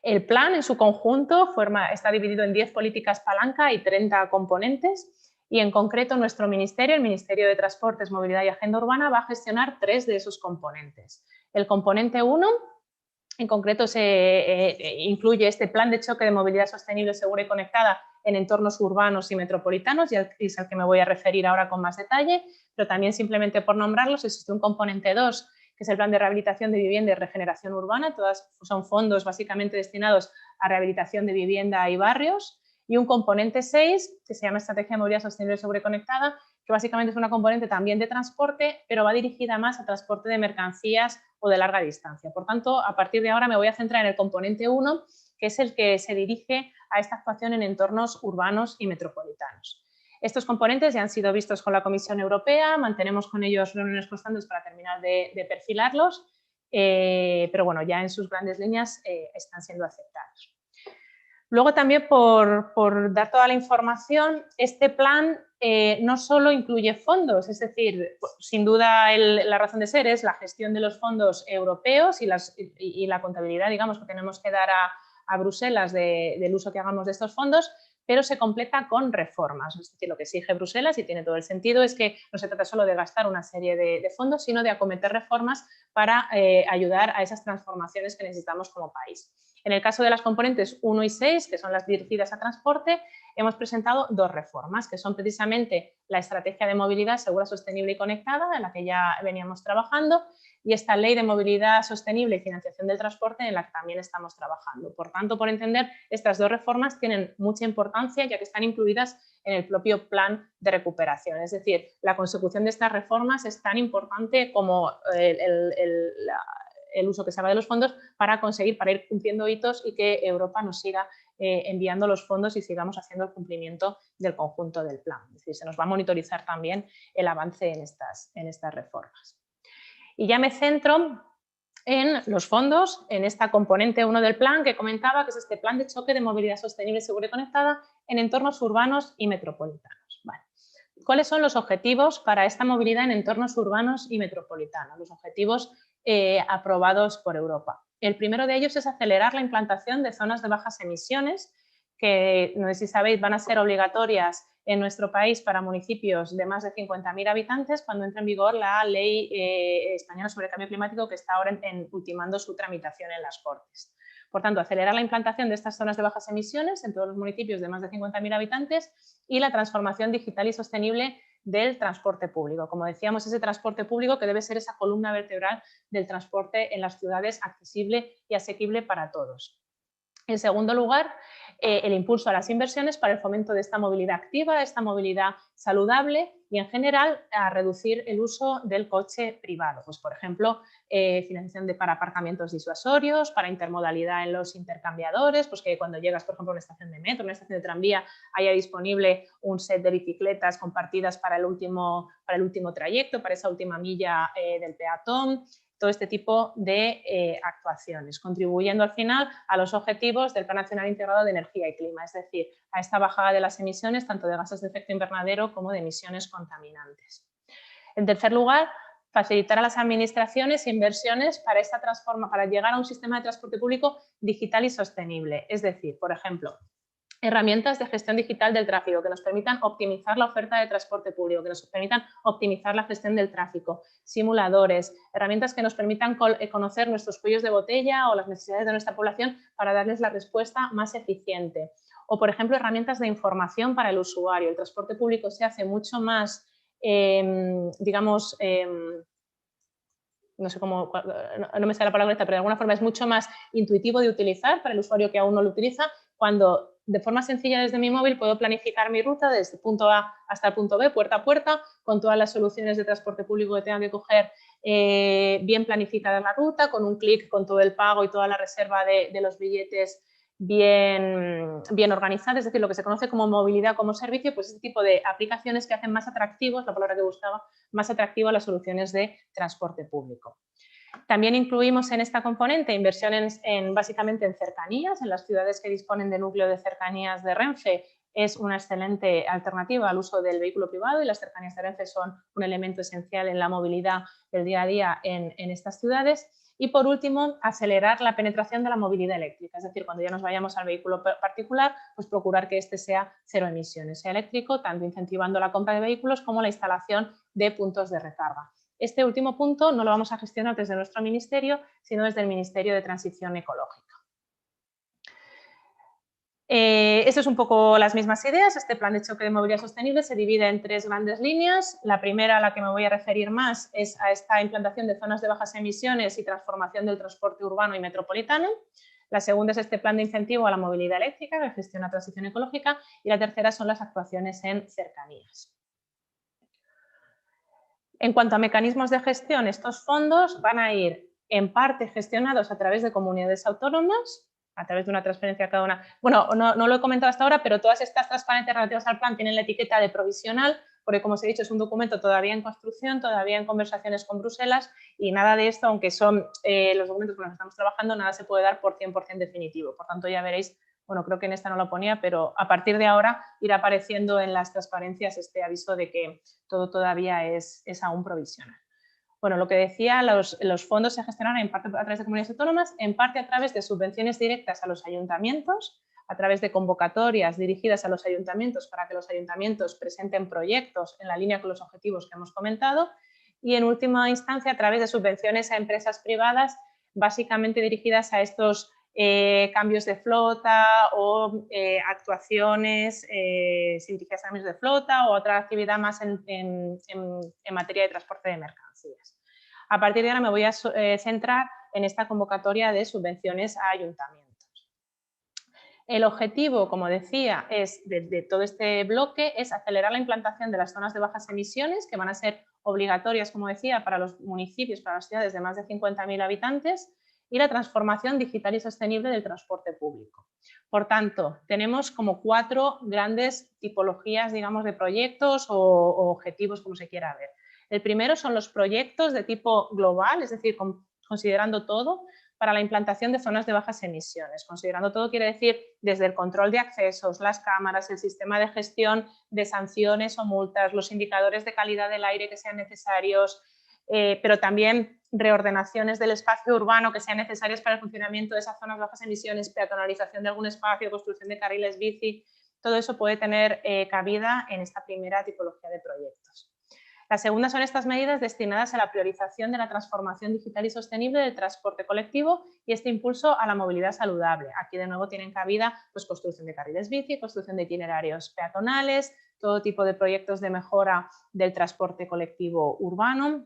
El plan en su conjunto está dividido en 10 políticas palanca y 30 componentes. Y en concreto nuestro ministerio, el Ministerio de Transportes, Movilidad y Agenda Urbana, va a gestionar 3 de esos componentes. El componente 1, en concreto, incluye este plan de choque de movilidad sostenible, segura y conectada en entornos urbanos y metropolitanos, y es al que me voy a referir ahora con más detalle, pero también simplemente por nombrarlos existe un componente 2, que es el plan de rehabilitación de vivienda y regeneración urbana. Todas son fondos básicamente destinados a rehabilitación de vivienda y barrios. Y un componente 6, que se llama Estrategia de Movilidad Sostenible, Segura y Conectada, que básicamente es una componente también de transporte, pero va dirigida más a transporte de mercancías o de larga distancia. Por tanto, a partir de ahora me voy a centrar en el componente 1, que es el que se dirige a esta actuación en entornos urbanos y metropolitanos. Estos componentes ya han sido vistos con la Comisión Europea, mantenemos con ellos reuniones constantes para terminar de perfilarlos, pero bueno, ya en sus grandes líneas están siendo aceptados. Luego también por dar toda la información, este plan no solo incluye fondos, es decir, sin duda la razón de ser es la gestión de los fondos europeos y la contabilidad, digamos, que tenemos que dar a Bruselas del uso que hagamos de estos fondos, pero se completa con reformas. Es decir, lo que exige Bruselas, y tiene todo el sentido, es que no se trata solo de gastar una serie de fondos, sino de acometer reformas para ayudar a esas transformaciones que necesitamos como país. En el caso de las componentes 1 y 6, que son las dirigidas a transporte, hemos presentado 2 reformas, que son precisamente la Estrategia de Movilidad Segura, Sostenible y Conectada, en la que ya veníamos trabajando, y esta Ley de Movilidad Sostenible y Financiación del Transporte, en la que también estamos trabajando. Por tanto, por entender, estas 2 reformas tienen mucha importancia, ya que están incluidas en el propio plan de recuperación. Es decir, la consecución de estas reformas es tan importante como el uso que se haga de los fondos para conseguir, para ir cumpliendo hitos y que Europa nos siga enviando los fondos y sigamos haciendo el cumplimiento del conjunto del plan. Es decir, se nos va a monitorizar también el avance en estas reformas. Y ya me centro en los fondos, en esta componente 1 del plan que comentaba, que es este plan de choque de movilidad sostenible, segura y conectada en entornos urbanos y metropolitanos. Vale. ¿Cuáles son los objetivos para esta movilidad en entornos urbanos y metropolitanos? Los objetivos aprobados por Europa. El primero de ellos es acelerar la implantación de zonas de bajas emisiones, que no sé si sabéis van a ser obligatorias en nuestro país para municipios de más de 50.000 habitantes cuando entre en vigor la Ley Española sobre el Cambio Climático, que está ahora ultimando su tramitación en las Cortes. Por tanto, acelerar la implantación de estas zonas de bajas emisiones en todos los municipios de más de 50.000 habitantes y la transformación digital y sostenible del transporte público. Como decíamos, ese transporte público que debe ser esa columna vertebral del transporte en las ciudades, accesible y asequible para todos. En segundo lugar, el impulso a las inversiones para el fomento de esta movilidad activa, esta movilidad saludable y, en general, a reducir el uso del coche privado. Pues, por ejemplo, financiación para aparcamientos disuasorios, para intermodalidad en los intercambiadores, pues que cuando llegas, por ejemplo, a una estación de metro, una estación de tranvía, haya disponible un set de bicicletas compartidas para el último trayecto, para esa última milla del peatón. Todo este tipo de actuaciones, contribuyendo al final a los objetivos del Plan Nacional Integrado de Energía y Clima, es decir, a esta bajada de las emisiones tanto de gases de efecto invernadero como de emisiones contaminantes. En tercer lugar, facilitar a las administraciones inversiones para llegar a un sistema de transporte público digital y sostenible, es decir, por ejemplo, herramientas de gestión digital del tráfico que nos permitan optimizar la oferta de transporte público, que nos permitan optimizar la gestión del tráfico, simuladores, herramientas que nos permitan conocer nuestros cuellos de botella o las necesidades de nuestra población para darles la respuesta más eficiente. O, por ejemplo, herramientas de información para el usuario. El transporte público se hace mucho más, digamos, no sé cómo, no me sale la palabra esta, pero de alguna forma es mucho más intuitivo de utilizar para el usuario que aún no lo utiliza, cuando de forma sencilla desde mi móvil puedo planificar mi ruta desde el punto A hasta el punto B, puerta a puerta, con todas las soluciones de transporte público que tenga que coger, bien planificada la ruta, con un clic, con todo el pago y toda la reserva de los billetes bien organizada, es decir, lo que se conoce como movilidad como servicio, pues ese tipo de aplicaciones que hacen más atractivos, la palabra que buscaba, más atractivo a las soluciones de transporte público. También incluimos en esta componente inversiones básicamente en cercanías, en las ciudades que disponen de núcleo de cercanías de Renfe. Es una excelente alternativa al uso del vehículo privado y las cercanías de Renfe son un elemento esencial en la movilidad del día a día en estas ciudades. Y por último, acelerar la penetración de la movilidad eléctrica, es decir, cuando ya nos vayamos al vehículo particular, pues procurar que este sea cero emisiones, sea eléctrico, tanto incentivando la compra de vehículos como la instalación de puntos de recarga. Este último punto no lo vamos a gestionar desde nuestro ministerio, sino desde el Ministerio de Transición Ecológica. Esto es un poco las mismas ideas. Este plan de choque de movilidad sostenible se divide en 3 grandes líneas. La primera, a la que me voy a referir más, es a esta implantación de zonas de bajas emisiones y transformación del transporte urbano y metropolitano. La segunda es este plan de incentivo a la movilidad eléctrica que gestiona transición ecológica. Y la tercera son las actuaciones en cercanías. En cuanto a mecanismos de gestión, estos fondos van a ir en parte gestionados a través de comunidades autónomas, a través de una transferencia a cada una. Bueno, no lo he comentado hasta ahora, pero todas estas transparencias relativas al plan tienen la etiqueta de provisional, porque, como os he dicho, es un documento todavía en construcción, todavía en conversaciones con Bruselas, y nada de esto, aunque son los documentos con los que estamos trabajando, nada se puede dar por 100% definitivo. Por tanto, ya veréis, bueno, creo que en esta no lo ponía, pero a partir de ahora irá apareciendo en las transparencias este aviso de que todo todavía es aún provisional. Bueno, lo que decía, los fondos se gestionarán en parte a través de comunidades autónomas, en parte a través de subvenciones directas a los ayuntamientos, a través de convocatorias dirigidas a los ayuntamientos para que los ayuntamientos presenten proyectos en la línea con los objetivos que hemos comentado y en última instancia a través de subvenciones a empresas privadas básicamente dirigidas a estos cambios de flota o actuaciones sin dirigidas a cambios de flota o otra actividad más en materia de transporte de mercancías. A partir de ahora me voy a centrar en esta convocatoria de subvenciones a ayuntamientos. El objetivo, como decía, de todo este bloque es acelerar la implantación de las zonas de bajas emisiones que van a ser obligatorias, como decía, para los municipios, para las ciudades de más de 50.000 habitantes y la transformación digital y sostenible del transporte público. Por tanto, tenemos como 4 grandes tipologías, digamos, de proyectos o objetivos, como se quiera ver. El primero son los proyectos de tipo global, es decir, considerando todo, para la implantación de zonas de bajas emisiones. Considerando todo quiere decir desde el control de accesos, las cámaras, el sistema de gestión de sanciones o multas, los indicadores de calidad del aire que sean necesarios, pero también reordenaciones del espacio urbano que sean necesarias para el funcionamiento de esas zonas de bajas emisiones, peatonalización de algún espacio, construcción de carriles bici, todo eso puede tener cabida en esta primera tipología de proyectos. La segunda son estas medidas destinadas a la priorización de la transformación digital y sostenible del transporte colectivo y este impulso a la movilidad saludable. Aquí de nuevo tienen cabida pues, construcción de carriles bici, construcción de itinerarios peatonales, todo tipo de proyectos de mejora del transporte colectivo urbano,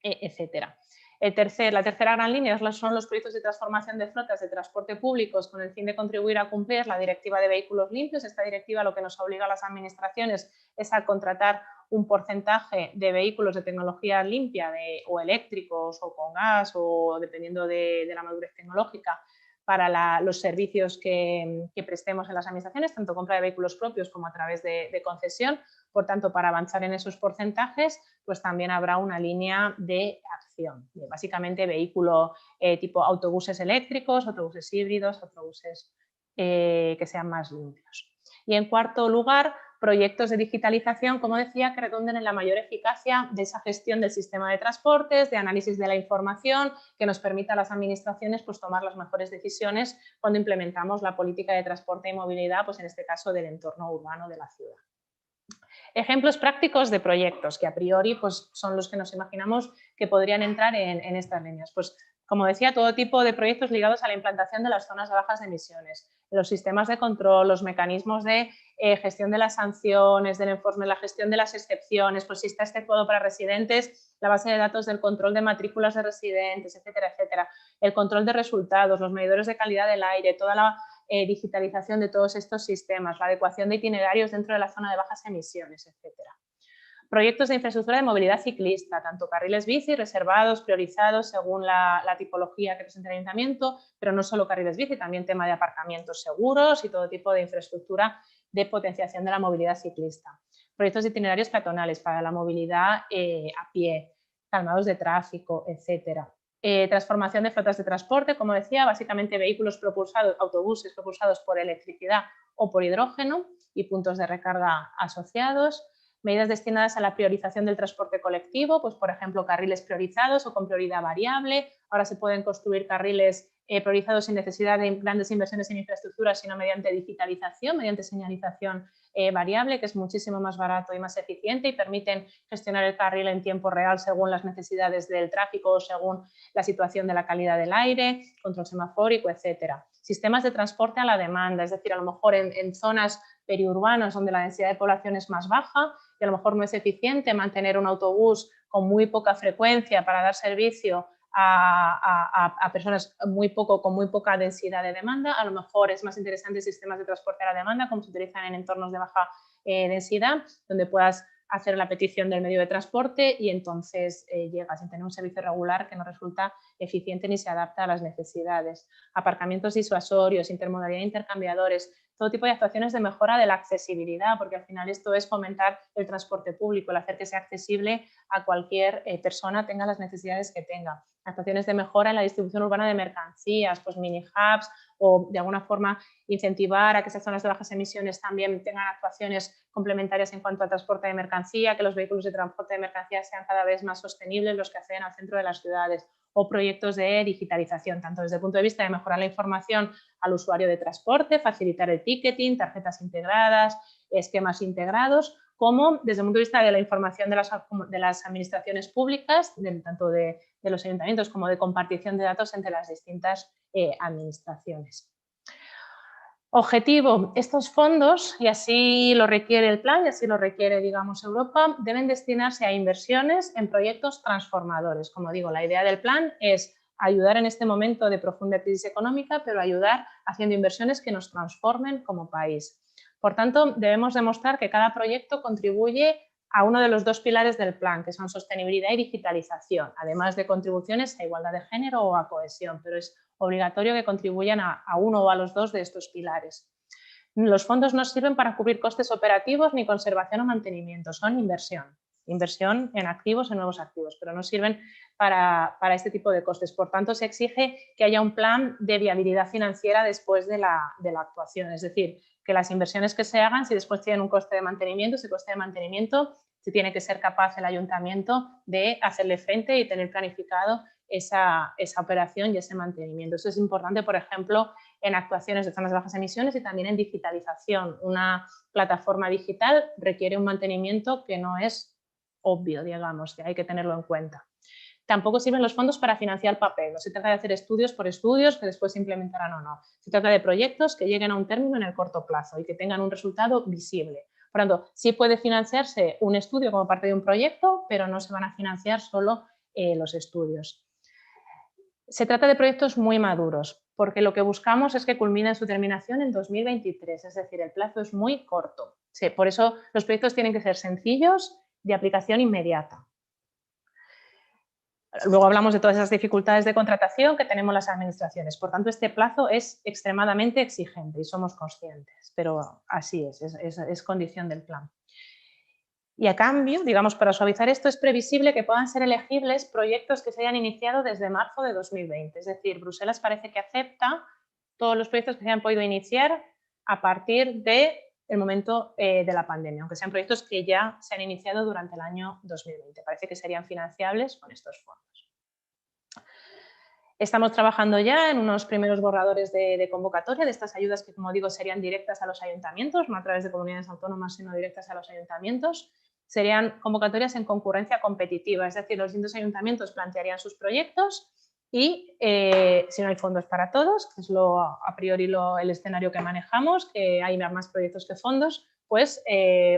etcétera. La tercera gran línea son los proyectos de transformación de flotas de transporte públicos con el fin de contribuir a cumplir la Directiva de Vehículos Limpios. Esta directiva lo que nos obliga a las administraciones es a contratar un porcentaje de vehículos de tecnología limpia o eléctricos o con gas o dependiendo de la madurez tecnológica para los servicios que prestemos en las administraciones, tanto compra de vehículos propios como a través de concesión. Por tanto, para avanzar en esos porcentajes, pues también habrá una línea de acción, básicamente vehículo tipo autobuses eléctricos, autobuses híbridos, autobuses que sean más limpios. Y en cuarto lugar, proyectos de digitalización, como decía, que redunden en la mayor eficacia de esa gestión del sistema de transportes, de análisis de la información, que nos permita a las administraciones pues, tomar las mejores decisiones cuando implementamos la política de transporte y movilidad, pues en este caso del entorno urbano de la ciudad. Ejemplos prácticos de proyectos que a priori pues, son los que nos imaginamos que podrían entrar en estas líneas. Pues, como decía, todo tipo de proyectos ligados a la implantación de las zonas de bajas emisiones, los sistemas de control, los mecanismos de gestión de las sanciones, del enforcement, la gestión de las excepciones, pues si está exceptuado para residentes, la base de datos del control de matrículas de residentes, etcétera, etcétera, el control de resultados, los medidores de calidad del aire, toda la digitalización de todos estos sistemas, la adecuación de itinerarios dentro de la zona de bajas emisiones, etcétera. Proyectos de infraestructura de movilidad ciclista, tanto carriles bici reservados, priorizados según la tipología que presenta el ayuntamiento, pero no solo carriles bici, también tema de aparcamientos seguros y todo tipo de infraestructura de potenciación de la movilidad ciclista. Proyectos de itinerarios peatonales para la movilidad a pie, calmados de tráfico, etcétera. Transformación de flotas de transporte, como decía, básicamente vehículos propulsados, autobuses propulsados por electricidad o por hidrógeno y puntos de recarga asociados. Medidas destinadas a la priorización del transporte colectivo, pues por ejemplo carriles priorizados o con prioridad variable. Ahora se pueden construir carriles priorizados sin necesidad de grandes inversiones en infraestructura, sino mediante digitalización, mediante señalización variable, que es muchísimo más barato y más eficiente y permiten gestionar el carril en tiempo real según las necesidades del tráfico o según la situación de la calidad del aire, control semafórico, etcétera. Sistemas de transporte a la demanda, es decir, a lo mejor en zonas periurbanas donde la densidad de población es más baja y a lo mejor no es eficiente mantener un autobús con muy poca frecuencia para dar servicio a personas con muy poca densidad de demanda. A lo mejor es más interesante sistemas de transporte a la demanda como se utilizan en entornos de baja densidad, donde puedas hacer la petición del medio de transporte y entonces llegas sin tener un servicio regular que no resulta eficiente ni se adapta a las necesidades. Aparcamientos disuasorios, intermodalidad de intercambiadores, todo tipo de actuaciones de mejora de la accesibilidad, porque al final esto es fomentar el transporte público, el hacer que sea accesible a cualquier persona, tenga las necesidades que tenga. actuaciones de mejora en la distribución urbana de mercancías, pues mini hubs, o de alguna forma incentivar a que esas zonas de bajas emisiones también tengan actuaciones complementarias en cuanto a transporte de mercancía, que los vehículos de transporte de mercancía sean cada vez más sostenibles, los que acceden al centro de las ciudades, o proyectos de digitalización, tanto desde el punto de vista de mejorar la información al usuario de transporte, facilitar el ticketing, tarjetas integradas, esquemas integrados, como desde el punto de vista de la información de las administraciones públicas, tanto de los ayuntamientos como de compartición de datos entre las distintas administraciones. Objetivo, estos fondos, y así lo requiere el plan y así lo requiere, digamos, Europa, deben destinarse a inversiones en proyectos transformadores. Como digo, la idea del plan es ayudar en este momento de profunda crisis económica, pero ayudar haciendo inversiones que nos transformen como país. Por tanto, debemos demostrar que cada proyecto contribuye a uno de los dos pilares del plan, que son sostenibilidad y digitalización, además de contribuciones a igualdad de género o a cohesión, pero es obligatorio que contribuyan a uno o a los dos de estos pilares. Los fondos no sirven para cubrir costes operativos ni conservación o mantenimiento, son inversión en activos, en nuevos activos, pero no sirven para este tipo de costes. Por tanto, se exige que haya un plan de viabilidad financiera después de la actuación, es decir, que las inversiones que se hagan, si después tienen un coste de mantenimiento, ese coste de mantenimiento se tiene que ser capaz el ayuntamiento de hacerle frente y tener planificado esa operación y ese mantenimiento. Eso es importante, por ejemplo, en actuaciones de zonas de bajas emisiones y también en digitalización. Una plataforma digital requiere un mantenimiento que no es obvio, digamos, que hay que tenerlo en cuenta. Tampoco sirven los fondos para financiar papel. No se trata de hacer estudios por estudios que después se implementarán o no. Se trata de proyectos que lleguen a un término en el corto plazo y que tengan un resultado visible. Por tanto, sí puede financiarse un estudio como parte de un proyecto, pero no se van a financiar solo los estudios. Se trata de proyectos muy maduros, porque lo que buscamos es que culminen su terminación en 2023, es decir, el plazo es muy corto. Sí, por eso los proyectos tienen que ser sencillos, de aplicación inmediata. Luego hablamos de todas esas dificultades de contratación que tenemos las administraciones. Por tanto, este plazo es extremadamente exigente y somos conscientes, pero así es condición del plan. Y a cambio, digamos, para suavizar esto, es previsible que puedan ser elegibles proyectos que se hayan iniciado desde marzo de 2020. Es decir, Bruselas parece que acepta todos los proyectos que se hayan podido iniciar a partir del momento de la pandemia, aunque sean proyectos que ya se han iniciado durante el año 2020. Parece que serían financiables con estos fondos. Estamos trabajando ya en unos primeros borradores de convocatoria de estas ayudas que, como digo, serían directas a los ayuntamientos, no a través de comunidades autónomas, sino directas a los ayuntamientos. Serían convocatorias en concurrencia competitiva, es decir, los distintos ayuntamientos plantearían sus proyectos y si no hay fondos para todos, que es a priori el escenario que manejamos, que hay más proyectos que fondos, pues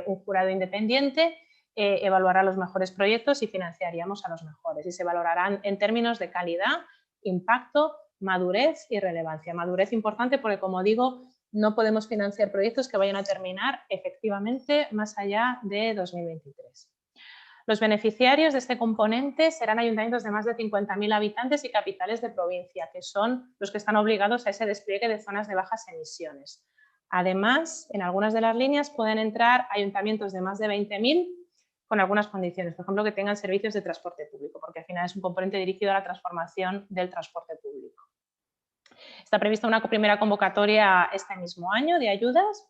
un jurado independiente evaluará los mejores proyectos y financiaríamos a los mejores y se valorarán en términos de calidad, impacto, madurez y relevancia. Madurez importante porque, como digo, no podemos financiar proyectos que vayan a terminar efectivamente más allá de 2023. Los beneficiarios de este componente serán ayuntamientos de más de 50.000 habitantes y capitales de provincia, que son los que están obligados a ese despliegue de zonas de bajas emisiones. Además, en algunas de las líneas pueden entrar ayuntamientos de más de 20.000 con algunas condiciones, por ejemplo, que tengan servicios de transporte público, porque al final es un componente dirigido a la transformación del transporte público. Está prevista una primera convocatoria este mismo año de ayudas.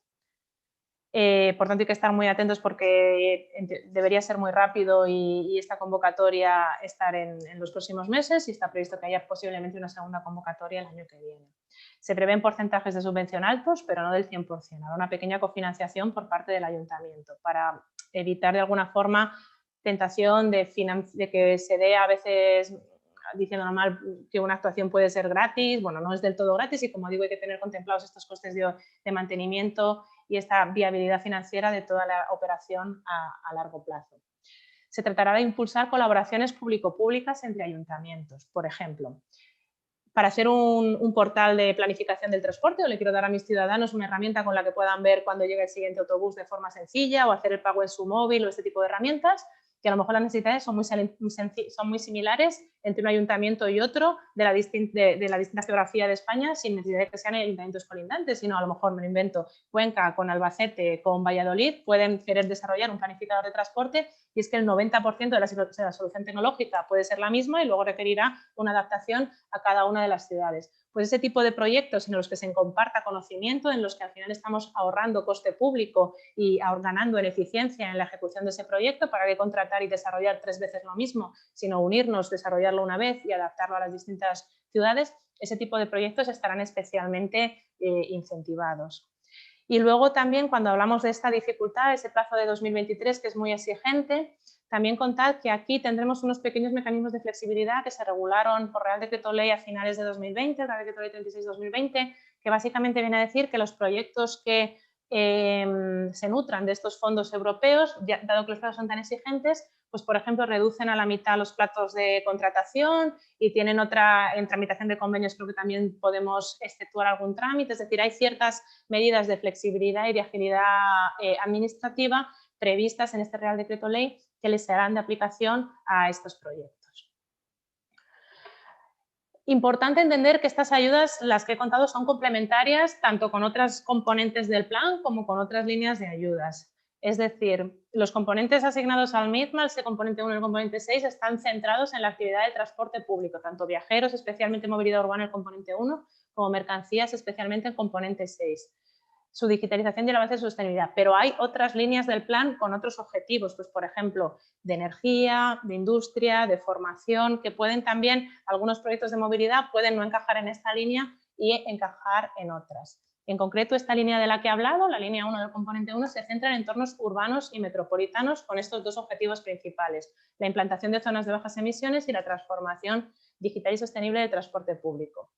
Por tanto, hay que estar muy atentos porque debería ser muy rápido y esta convocatoria estar en los próximos meses y está previsto que haya posiblemente una segunda convocatoria el año que viene. Se prevén porcentajes de subvención altos, pero no del 100%. Habrá una pequeña cofinanciación por parte del ayuntamiento para evitar de alguna forma tentación de que se dé a veces diciendo normal que una actuación puede ser gratis. Bueno, no es del todo gratis y, como digo, hay que tener contemplados estos costes de mantenimiento y esta viabilidad financiera de toda la operación a largo plazo. Se tratará de impulsar colaboraciones público-públicas entre ayuntamientos. Por ejemplo, para hacer un portal de planificación del transporte, o le quiero dar a mis ciudadanos una herramienta con la que puedan ver cuándo llega el siguiente autobús de forma sencilla o hacer el pago en su móvil o este tipo de herramientas, que a lo mejor las necesidades son muy similares entre un ayuntamiento y otro de la distinta geografía de España, sin necesidad de que sean ayuntamientos colindantes, sino a lo mejor, me lo invento, Cuenca con Albacete, con Valladolid, pueden querer desarrollar un planificador de transporte, y es que el 90% de la solución tecnológica puede ser la misma y luego requerirá una adaptación a cada una de las ciudades. Pues ese tipo de proyectos en los que se comparta conocimiento, en los que al final estamos ahorrando coste público y ganando en eficiencia en la ejecución de ese proyecto, para que contratar y desarrollar 3 veces lo mismo, sino unirnos, desarrollarlo una vez y adaptarlo a las distintas ciudades, ese tipo de proyectos estarán especialmente incentivados. Y luego también, cuando hablamos de esta dificultad, ese plazo de 2023 que es muy exigente, también contad que aquí tendremos unos pequeños mecanismos de flexibilidad que se regularon por Real Decreto Ley a finales de 2020, el Real Decreto Ley 36/2020, que básicamente viene a decir que los proyectos que se nutran de estos fondos europeos, dado que los plazos son tan exigentes, pues por ejemplo reducen a la mitad los plazos de contratación y tienen otra, en tramitación de convenios creo que también podemos exceptuar algún trámite, es decir, hay ciertas medidas de flexibilidad y de agilidad administrativa previstas en este Real Decreto Ley que les serán de aplicación a estos proyectos. Importante entender que estas ayudas, las que he contado, son complementarias tanto con otras componentes del plan como con otras líneas de ayudas. Es decir, los componentes asignados al MIDMA, el componente 1 y el componente 6, están centrados en la actividad de transporte público, tanto viajeros, especialmente movilidad urbana, el componente 1, como mercancías, especialmente el componente 6. Su digitalización y el avance de sostenibilidad, pero hay otras líneas del plan con otros objetivos, pues por ejemplo, de energía, de industria, de formación, que pueden también, algunos proyectos de movilidad pueden no encajar en esta línea y encajar en otras. En concreto, esta línea de la que he hablado, la línea 1 del componente 1, se centra en entornos urbanos y metropolitanos con estos 2 objetivos principales, la implantación de zonas de bajas emisiones y la transformación digital y sostenible de transporte público.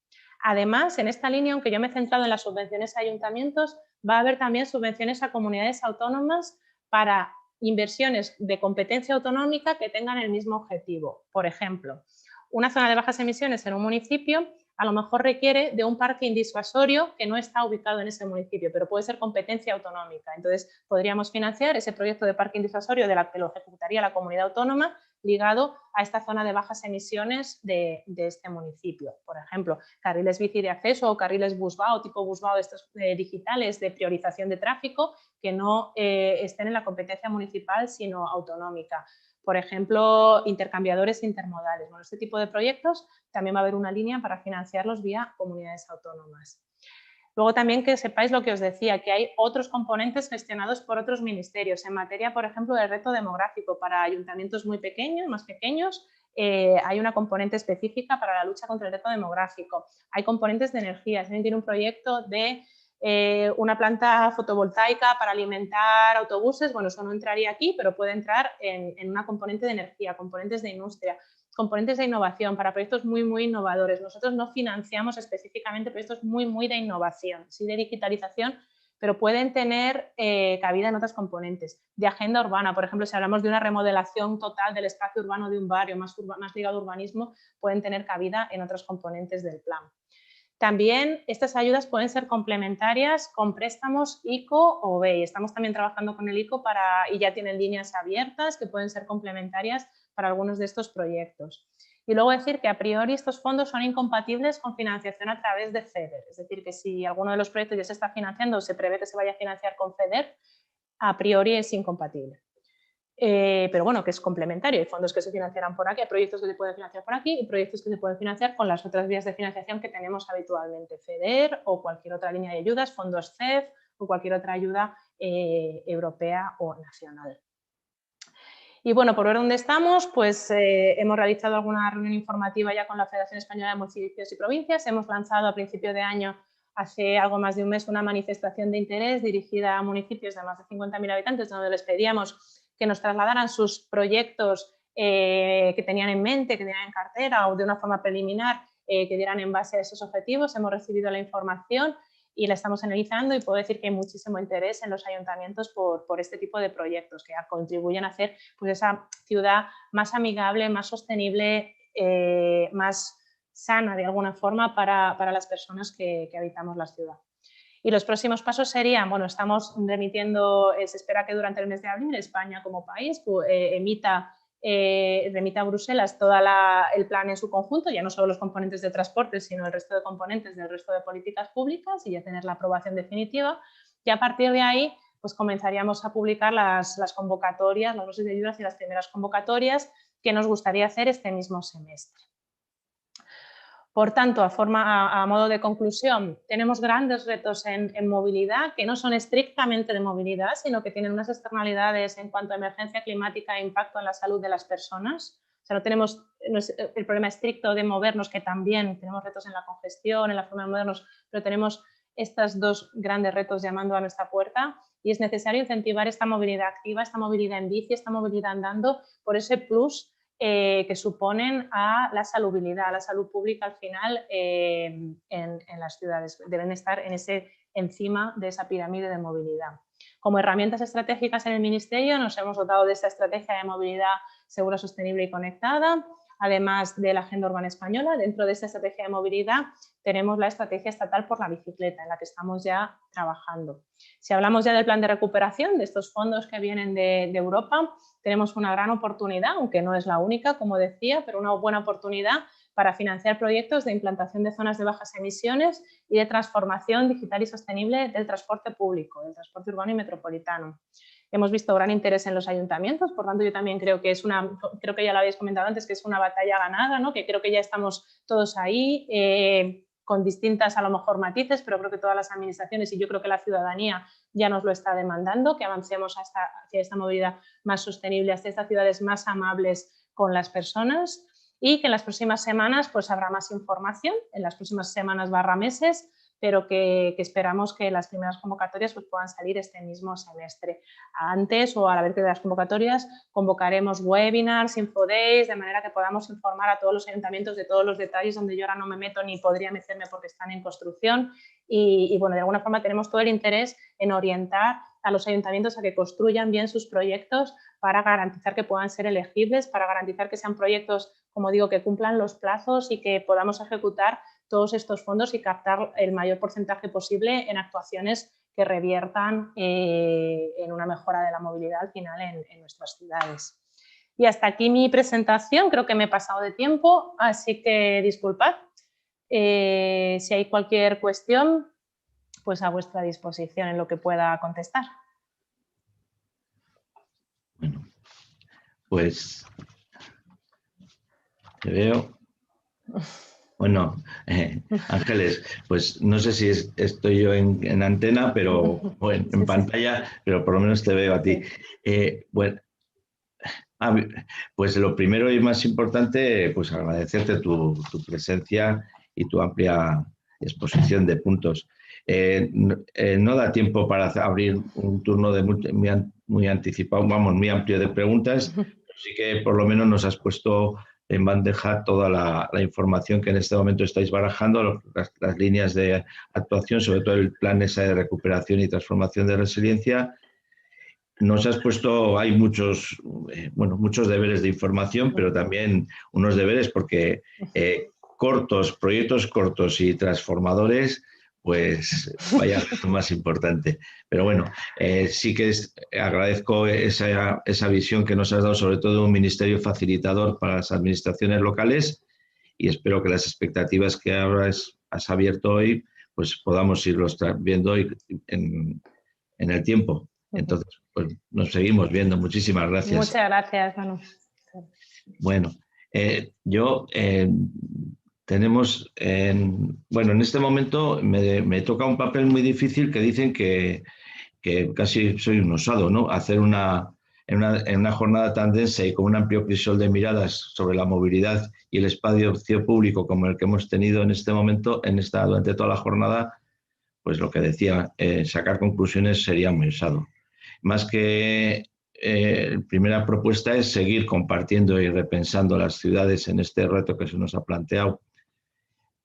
Además, en esta línea, aunque yo me he centrado en las subvenciones a ayuntamientos, va a haber también subvenciones a comunidades autónomas para inversiones de competencia autonómica que tengan el mismo objetivo. Por ejemplo, una zona de bajas emisiones en un municipio a lo mejor requiere de un parking disuasorio que no está ubicado en ese municipio, pero puede ser competencia autonómica. Entonces, podríamos financiar ese proyecto de parking disuasorio de la que lo ejecutaría la comunidad autónoma ligado a esta zona de bajas emisiones de este municipio. Por ejemplo, carriles bici de acceso o carriles busbao, tipo busbao estos digitales de priorización de tráfico que no estén en la competencia municipal sino autonómica. Por ejemplo, intercambiadores intermodales. Bueno, este tipo de proyectos también va a haber una línea para financiarlos vía comunidades autónomas. Luego también que sepáis lo que os decía, que hay otros componentes gestionados por otros ministerios. En materia, por ejemplo, del reto demográfico para ayuntamientos muy pequeños, más pequeños, hay una componente específica para la lucha contra el reto demográfico. Hay componentes de energía. Se tiene un proyecto de una planta fotovoltaica para alimentar autobuses. Bueno, eso no entraría aquí, pero puede entrar en una componente de energía, componentes de industria, componentes de innovación para proyectos muy, muy innovadores. Nosotros no financiamos específicamente proyectos muy, muy de innovación, sí de digitalización, pero pueden tener cabida en otras componentes. De agenda urbana, por ejemplo, si hablamos de una remodelación total del espacio urbano de un barrio más ligado al urbanismo, pueden tener cabida en otros componentes del plan. También estas ayudas pueden ser complementarias con préstamos ICO o BEI. Estamos también trabajando con el ICO y ya tienen líneas abiertas que pueden ser complementarias para algunos de estos proyectos. Y luego decir que a priori estos fondos son incompatibles con financiación a través de FEDER. Es decir, que si alguno de los proyectos ya se está financiando o se prevé que se vaya a financiar con FEDER, a priori es incompatible. Pero bueno, que es complementario. Hay fondos que se financiarán por aquí, hay proyectos que se pueden financiar por aquí y proyectos que se pueden financiar con las otras vías de financiación que tenemos habitualmente, FEDER o cualquier otra línea de ayudas, fondos CEF o cualquier otra ayuda europea o nacional. Y bueno, por ver dónde estamos, pues hemos realizado alguna reunión informativa ya con la Federación Española de Municipios y Provincias. Hemos lanzado a principio de año, hace algo más de un mes, una manifestación de interés dirigida a municipios de más de 50.000 habitantes, donde les pedíamos que nos trasladaran sus proyectos que tenían en mente, que tenían en cartera o de una forma preliminar, que dieran en base a esos objetivos. Hemos recibido la información y la estamos analizando y puedo decir que hay muchísimo interés en los ayuntamientos por este tipo de proyectos que contribuyen a hacer pues, esa ciudad más amigable, más sostenible, más sana de alguna forma para las personas que habitamos la ciudad. Y los próximos pasos serían, bueno, estamos remitiendo, se espera que durante el mes de abril España como país remita a Bruselas todo el plan en su conjunto, ya no solo los componentes de transporte, sino el resto de componentes del resto de políticas públicas, y ya tener la aprobación definitiva. Y a partir de ahí, pues comenzaríamos a publicar las convocatorias, las bases de ayudas y las primeras convocatorias que nos gustaría hacer este mismo semestre. Por tanto, a modo de conclusión, tenemos grandes retos en movilidad que no son estrictamente de movilidad, sino que tienen unas externalidades en cuanto a emergencia climática e impacto en la salud de las personas. O sea, no es el problema estricto de movernos, que también tenemos retos en la congestión, en la forma de movernos, pero tenemos estos dos grandes retos llamando a nuestra puerta, y es necesario incentivar esta movilidad activa, esta movilidad en bici, esta movilidad andando, por ese plus que suponen a la salubridad, a la salud pública al final en las ciudades. Deben estar encima de esa pirámide de movilidad. Como herramientas estratégicas en el Ministerio nos hemos dotado de esta estrategia de movilidad segura, sostenible y conectada, además de la Agenda Urbana Española. Dentro de esta estrategia de movilidad tenemos la Estrategia Estatal por la Bicicleta, en la que estamos ya trabajando. Si hablamos ya del plan de recuperación, de estos fondos que vienen de Europa, tenemos una gran oportunidad, aunque no es la única, como decía, pero una buena oportunidad para financiar proyectos de implantación de zonas de bajas emisiones y de transformación digital y sostenible del transporte público, del transporte urbano y metropolitano. Hemos visto gran interés en los ayuntamientos, por tanto yo también creo que creo que ya lo habéis comentado antes, que es una batalla ganada, ¿no? Que creo que ya estamos todos ahí, con distintas a lo mejor matices, pero creo que todas las administraciones y yo creo que la ciudadanía ya nos lo está demandando, que avancemos hacia esta movilidad más sostenible, hacia estas ciudades más amables con las personas, y que en las próximas semanas pues habrá más información, en las próximas semanas / meses, pero que esperamos que las primeras convocatorias pues, puedan salir este mismo semestre. Antes o a la vez de las convocatorias convocaremos webinars, infodays, de manera que podamos informar a todos los ayuntamientos de todos los detalles donde yo ahora no me meto ni podría meterme porque están en construcción y bueno, de alguna forma tenemos todo el interés en orientar a los ayuntamientos a que construyan bien sus proyectos para garantizar que puedan ser elegibles, para garantizar que sean proyectos, como digo, que cumplan los plazos y que podamos ejecutar todos estos fondos y captar el mayor porcentaje posible en actuaciones que reviertan en una mejora de la movilidad al final en nuestras ciudades. Y hasta aquí mi presentación, creo que me he pasado de tiempo, así que disculpad. Si hay cualquier cuestión, pues a vuestra disposición en lo que pueda contestar. Bueno, pues te veo. Bueno, Ángeles, pues no sé si estoy yo en antena, pero bueno, en pantalla, pero por lo menos te veo a ti. Bueno, pues lo primero y más importante, pues agradecerte tu presencia y tu amplia exposición de puntos. No da tiempo para abrir un turno de muy anticipado, vamos, muy amplio de preguntas, pero sí que por lo menos nos has puesto en bandeja toda la información que en este momento estáis barajando, las líneas de actuación, sobre todo el plan esa de recuperación y transformación de resiliencia. Nos has puesto, hay muchos deberes de información, pero también unos deberes porque proyectos cortos y transformadores, pues vaya lo más importante. Pero bueno, sí que agradezco esa visión que nos has dado, sobre todo de un ministerio facilitador para las administraciones locales, y espero que las expectativas que ahora has abierto hoy, pues podamos irlos viendo en el tiempo. Entonces, pues nos seguimos viendo. Muchísimas gracias. Muchas gracias, Manu. Bueno, tenemos, bueno, en este momento me toca un papel muy difícil que dicen que casi soy un osado, ¿no? Hacer en una jornada tan densa y con un amplio crisol de miradas sobre la movilidad y el espacio público como el que hemos tenido en este momento, durante toda la jornada, pues lo que decía, sacar conclusiones sería muy osado. Más que primera propuesta es seguir compartiendo y repensando las ciudades en este reto que se nos ha planteado.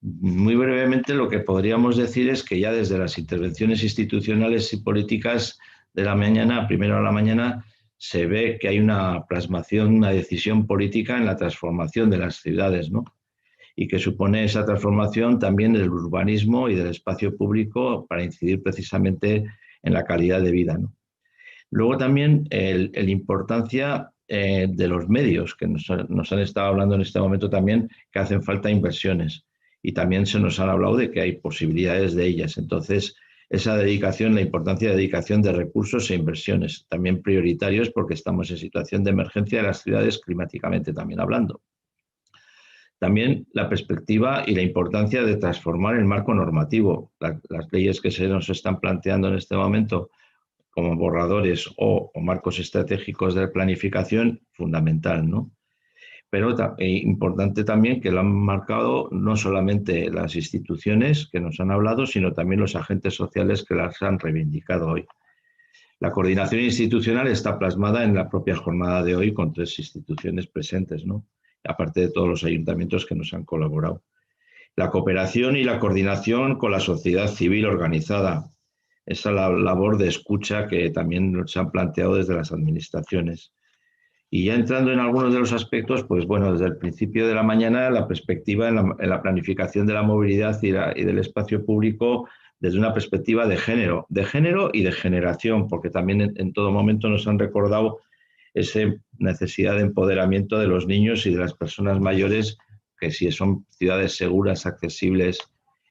Muy brevemente, lo que podríamos decir es que ya desde las intervenciones institucionales y políticas de la mañana, a primera hora de la mañana, se ve que hay una plasmación, una decisión política en la transformación de las ciudades, ¿no? y que supone esa transformación también del urbanismo y del espacio público para incidir precisamente en la calidad de vida, ¿no? Luego también la importancia de los medios, que nos han estado hablando en este momento también, que hacen falta inversiones. Y también se nos han hablado de que hay posibilidades de ellas. Entonces, esa dedicación, la importancia de dedicación de recursos e inversiones, también prioritarios porque estamos en situación de emergencia de las ciudades climáticamente también hablando. También la perspectiva y la importancia de transformar el marco normativo. Las leyes que se nos están planteando en este momento como borradores o marcos estratégicos de planificación, fundamental, ¿no? Pero importante también que lo han marcado no solamente las instituciones que nos han hablado, sino también los agentes sociales que las han reivindicado hoy. La coordinación institucional está plasmada en la propia jornada de hoy con 3 instituciones presentes, ¿no? Aparte de todos los ayuntamientos que nos han colaborado. La cooperación y la coordinación con la sociedad civil organizada. Esa labor de escucha que también se han planteado desde las administraciones. Y ya entrando en algunos de los aspectos, pues bueno, desde el principio de la mañana la perspectiva en la planificación de la movilidad y del espacio público desde una perspectiva de género y de generación, porque también en todo momento nos han recordado esa necesidad de empoderamiento de los niños y de las personas mayores, que si son ciudades seguras, accesibles,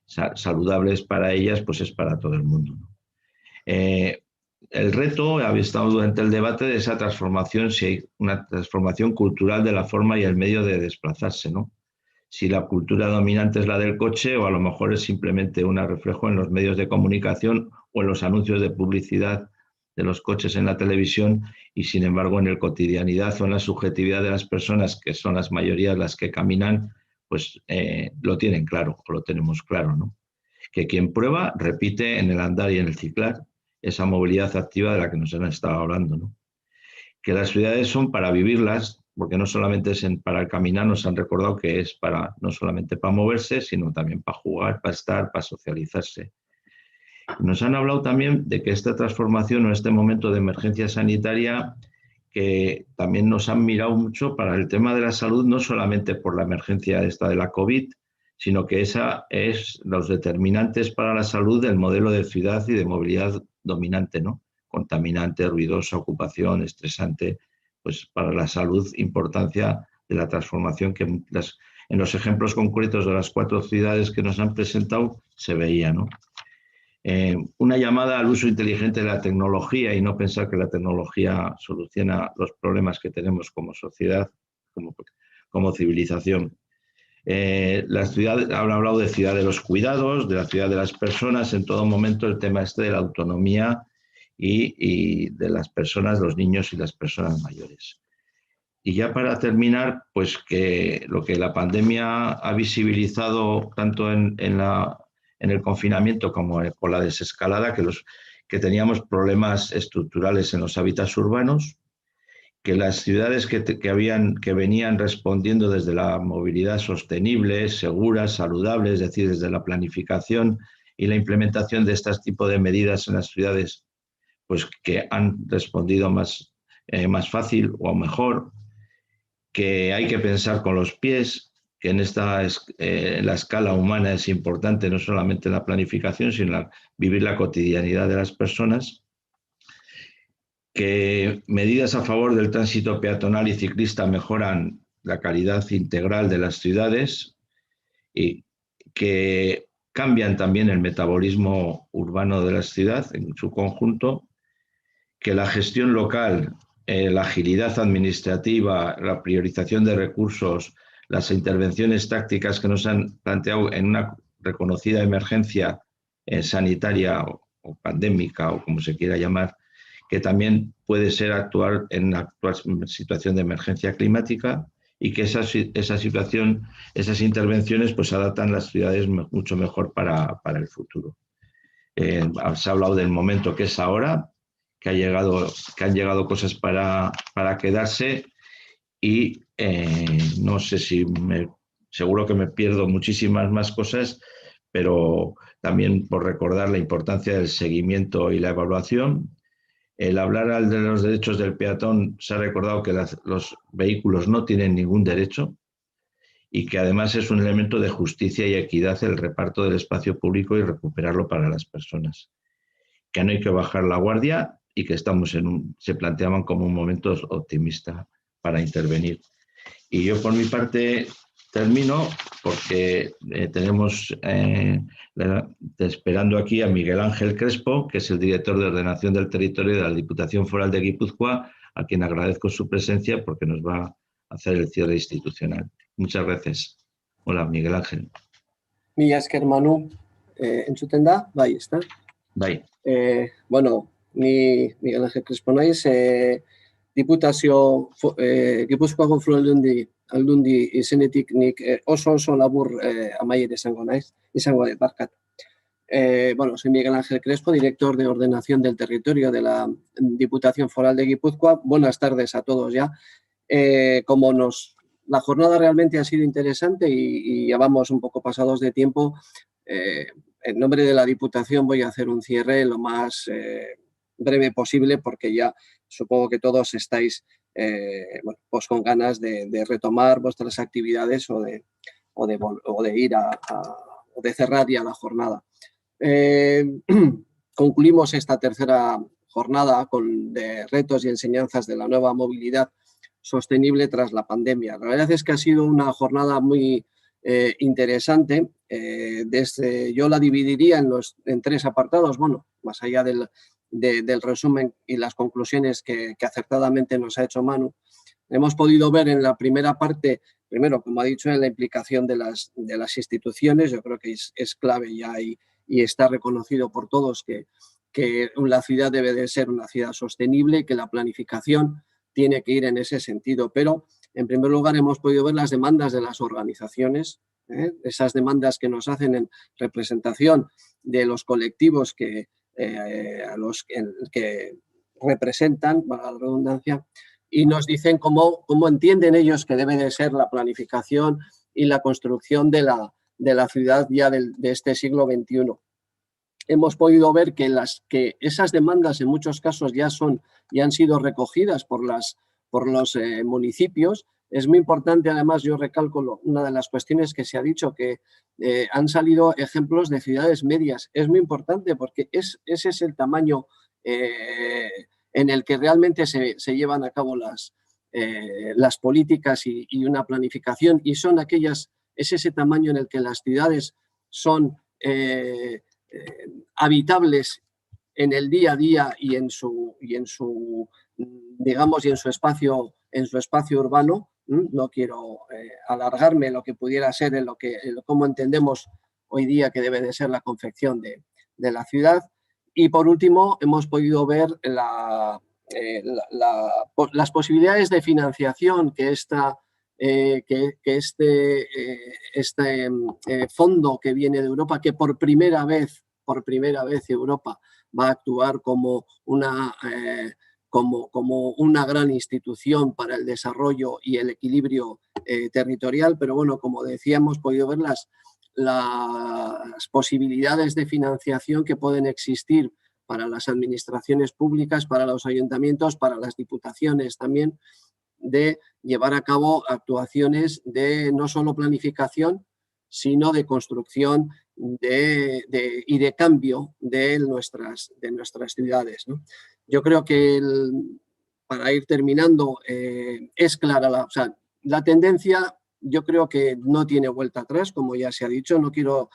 saludables para ellas, pues es para todo el mundo, ¿no? El reto había estado durante el debate de esa transformación, si hay una transformación cultural de la forma y el medio de desplazarse, ¿no? Si la cultura dominante es la del coche o a lo mejor es simplemente un reflejo en los medios de comunicación o en los anuncios de publicidad de los coches en la televisión y sin embargo en la cotidianidad o en la subjetividad de las personas, que son las mayorías las que caminan, pues lo tienen claro o lo tenemos claro, ¿no? Que quien prueba repite en el andar y en el ciclar, esa movilidad activa de la que nos han estado hablando, ¿no? Que las ciudades son para vivirlas, porque no solamente es para el caminar, nos han recordado que es para no solamente para moverse, sino también para jugar, para estar, para socializarse. Nos han hablado también de que esta transformación o este momento de emergencia sanitaria, que también nos han mirado mucho para el tema de la salud, no solamente por la emergencia esta de la COVID, sino que esa es los determinantes para la salud del modelo de ciudad y de movilidad dominante, ¿no? Contaminante, ruidosa, ocupación, estresante, pues para la salud, importancia de la transformación que en los ejemplos concretos de las 4 ciudades que nos han presentado se veía, ¿no? Una llamada al uso inteligente de la tecnología y no pensar que la tecnología soluciona los problemas que tenemos como sociedad, como civilización. La ciudad, han hablado de ciudad de los cuidados, de la ciudad de las personas, en todo momento el tema este de la autonomía y de las personas, los niños y las personas mayores. Y ya para terminar, pues que lo que la pandemia ha visibilizado tanto en el confinamiento como con la desescalada, que teníamos problemas estructurales en los hábitats urbanos, que las ciudades que venían respondiendo desde la movilidad sostenible, segura, saludable, es decir, desde la planificación y la implementación de este tipo de medidas en las ciudades, pues que han respondido más fácil o mejor, que hay que pensar con los pies, que en la escala humana es importante no solamente la planificación, sino vivir la cotidianidad de las personas, que medidas a favor del tránsito peatonal y ciclista mejoran la calidad integral de las ciudades y que cambian también el metabolismo urbano de la ciudad en su conjunto, que la gestión local, la agilidad administrativa, la priorización de recursos, las intervenciones tácticas que nos han planteado en una reconocida emergencia sanitaria o pandémica o como se quiera llamar, que también puede ser actuar en una actual situación de emergencia climática y que esa situación, esas intervenciones pues adaptan las ciudades mucho mejor para el futuro. Se ha hablado del momento que es ahora, que han llegado cosas para quedarse y no sé si seguro que me pierdo muchísimas más cosas, pero también por recordar la importancia del seguimiento y la evaluación. El hablar de los derechos del peatón, se ha recordado que los vehículos no tienen ningún derecho y que además es un elemento de justicia y equidad el reparto del espacio público y recuperarlo para las personas. Que no hay que bajar la guardia y que estamos se planteaban como un momento optimista para intervenir. Y yo por mi parte termino porque tenemos esperando aquí a Miguel Ángel Crespo, que es el director de Ordenación del Territorio de la Diputación Foral de Guipúzcoa, a quien agradezco su presencia porque nos va a hacer el cierre institucional. Muchas gracias. Hola, Miguel Ángel. Mila esker Manu, entzuten da? Bai, ezta? Bai. Bueno, ni Miguel Ángel Crespo naiz, Diputazio Gipuzkoako Foru Aldundi izenetik nik oso labur amaier izango barkat. Bueno, soy Miguel Ángel Crespo, director de Ordenación del Territorio de la Diputación Foral de Guipúzcoa. Buenas tardes a todos ya. La jornada realmente ha sido interesante y ya vamos un poco pasados de tiempo. En nombre de la Diputación voy a hacer un cierre lo más breve posible porque ya supongo que todos estáis pues con ganas de retomar vuestras actividades o de ir o de cerrar ya la jornada. Concluimos esta tercera jornada de retos y enseñanzas de la nueva movilidad sostenible tras la pandemia. La verdad es que ha sido una jornada muy interesante. Yo la dividiría en tres apartados, bueno, más allá del resumen y las conclusiones que acertadamente nos ha hecho Manu. Hemos podido ver en la primera parte, primero, como ha dicho, en la implicación de las instituciones. Yo creo que es clave ya y está reconocido por todos que la ciudad debe de ser una ciudad sostenible y que la planificación tiene que ir en ese sentido. Pero, en primer lugar, hemos podido ver las demandas de las organizaciones, esas demandas que nos hacen en representación de los colectivos que representan, para la redundancia, y nos dicen cómo entienden ellos que debe de ser la planificación y la construcción de la ciudad ya de este siglo XXI. Hemos podido ver que esas demandas en muchos casos ya han sido recogidas por los municipios. Es muy importante, además, yo recalco una de las cuestiones que se ha dicho, que han salido ejemplos de ciudades medias. Es muy importante porque ese es el tamaño en el que realmente se llevan a cabo las políticas y una planificación, y es ese tamaño en el que las ciudades son habitables en el día a día y en su espacio urbano. No quiero alargarme lo que pudiera ser en cómo entendemos hoy día que debe de ser la confección de la ciudad. Y por último, hemos podido ver las posibilidades de financiación que este fondo que viene de Europa, que por primera vez Europa va a actuar como una gran institución para el desarrollo y el equilibrio territorial. Pero bueno, como decía, hemos podido ver las posibilidades de financiación que pueden existir para las administraciones públicas, para los ayuntamientos, para las diputaciones también, de llevar a cabo actuaciones de no solo planificación, sino de construcción y de cambio de nuestras ciudades, ¿no? Yo creo que, para ir terminando, es clara la tendencia. Yo creo que no tiene vuelta atrás, como ya se ha dicho. No quiero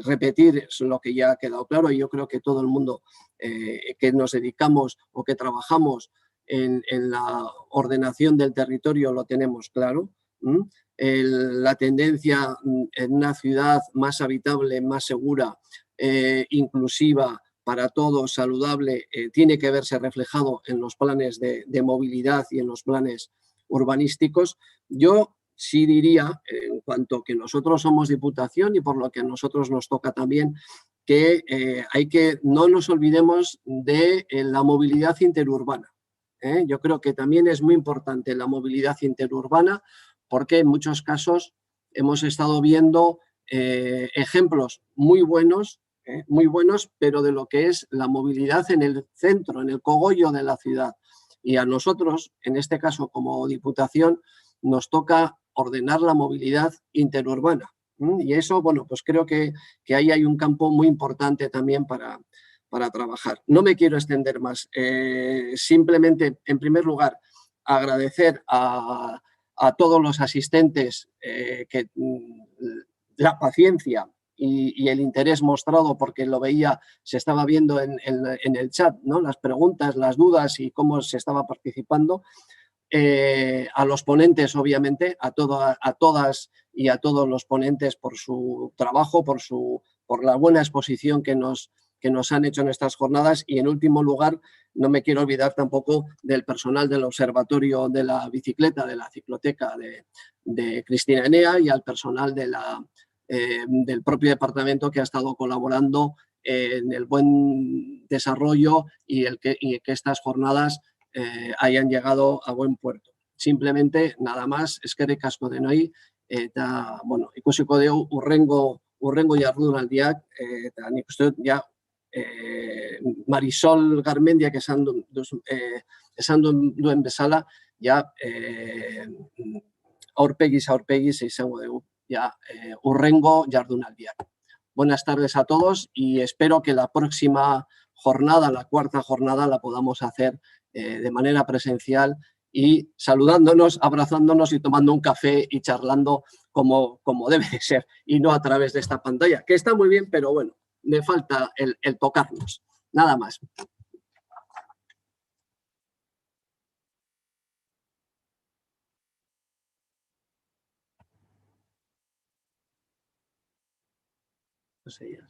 repetir lo que ya ha quedado claro. Yo creo que todo el mundo que nos dedicamos o que trabajamos en la ordenación del territorio lo tenemos claro. La tendencia en una ciudad más habitable, más segura, inclusiva para todos, saludable, tiene que verse reflejado en los planes de movilidad y en los planes urbanísticos. Yo sí diría, en cuanto que nosotros somos Diputación y por lo que a nosotros nos toca también, que no nos olvidemos de la movilidad interurbana. Yo creo que también es muy importante la movilidad interurbana, porque en muchos casos hemos estado viendo ejemplos muy buenos, pero de lo que es la movilidad en el centro, en el cogollo de la ciudad. Y a nosotros, en este caso como Diputación, nos toca ordenar la movilidad interurbana. Y eso, bueno, pues creo que ahí hay un campo muy importante también para trabajar. No me quiero extender más. Simplemente, en primer lugar, agradecer a todos los asistentes la paciencia y el interés mostrado, porque lo veía, se estaba viendo en el chat, ¿no? Las preguntas, las dudas y cómo se estaba participando. A los ponentes, obviamente, a todas y a todos los ponentes por su trabajo, por la buena exposición que nos han hecho en estas jornadas, y en último lugar no me quiero olvidar tampoco del personal del Observatorio de la Bicicleta, de la Cicloteca de Cristina Enea, y al personal del propio departamento que ha estado colaborando en el buen desarrollo y que estas jornadas hayan llegado a buen puerto. Simplemente, nada más, eskerrik asko denoi, eta, bueno, ikusiko dugu urrengo jardunaldiak, eta nik uste dut, ja, Marisol Garmendiak esan duen bezala, ja, aurpegiz izango dugu, ja, urrengo jardunaldiak. Buenas tardes a todos y espero que la próxima jornada, la cuarta jornada, la podamos hacer de manera presencial y saludándonos, abrazándonos y tomando un café y charlando como debe de ser, y no a través de esta pantalla, que está muy bien, pero bueno, le falta el tocarnos. Nada más. No sé ya.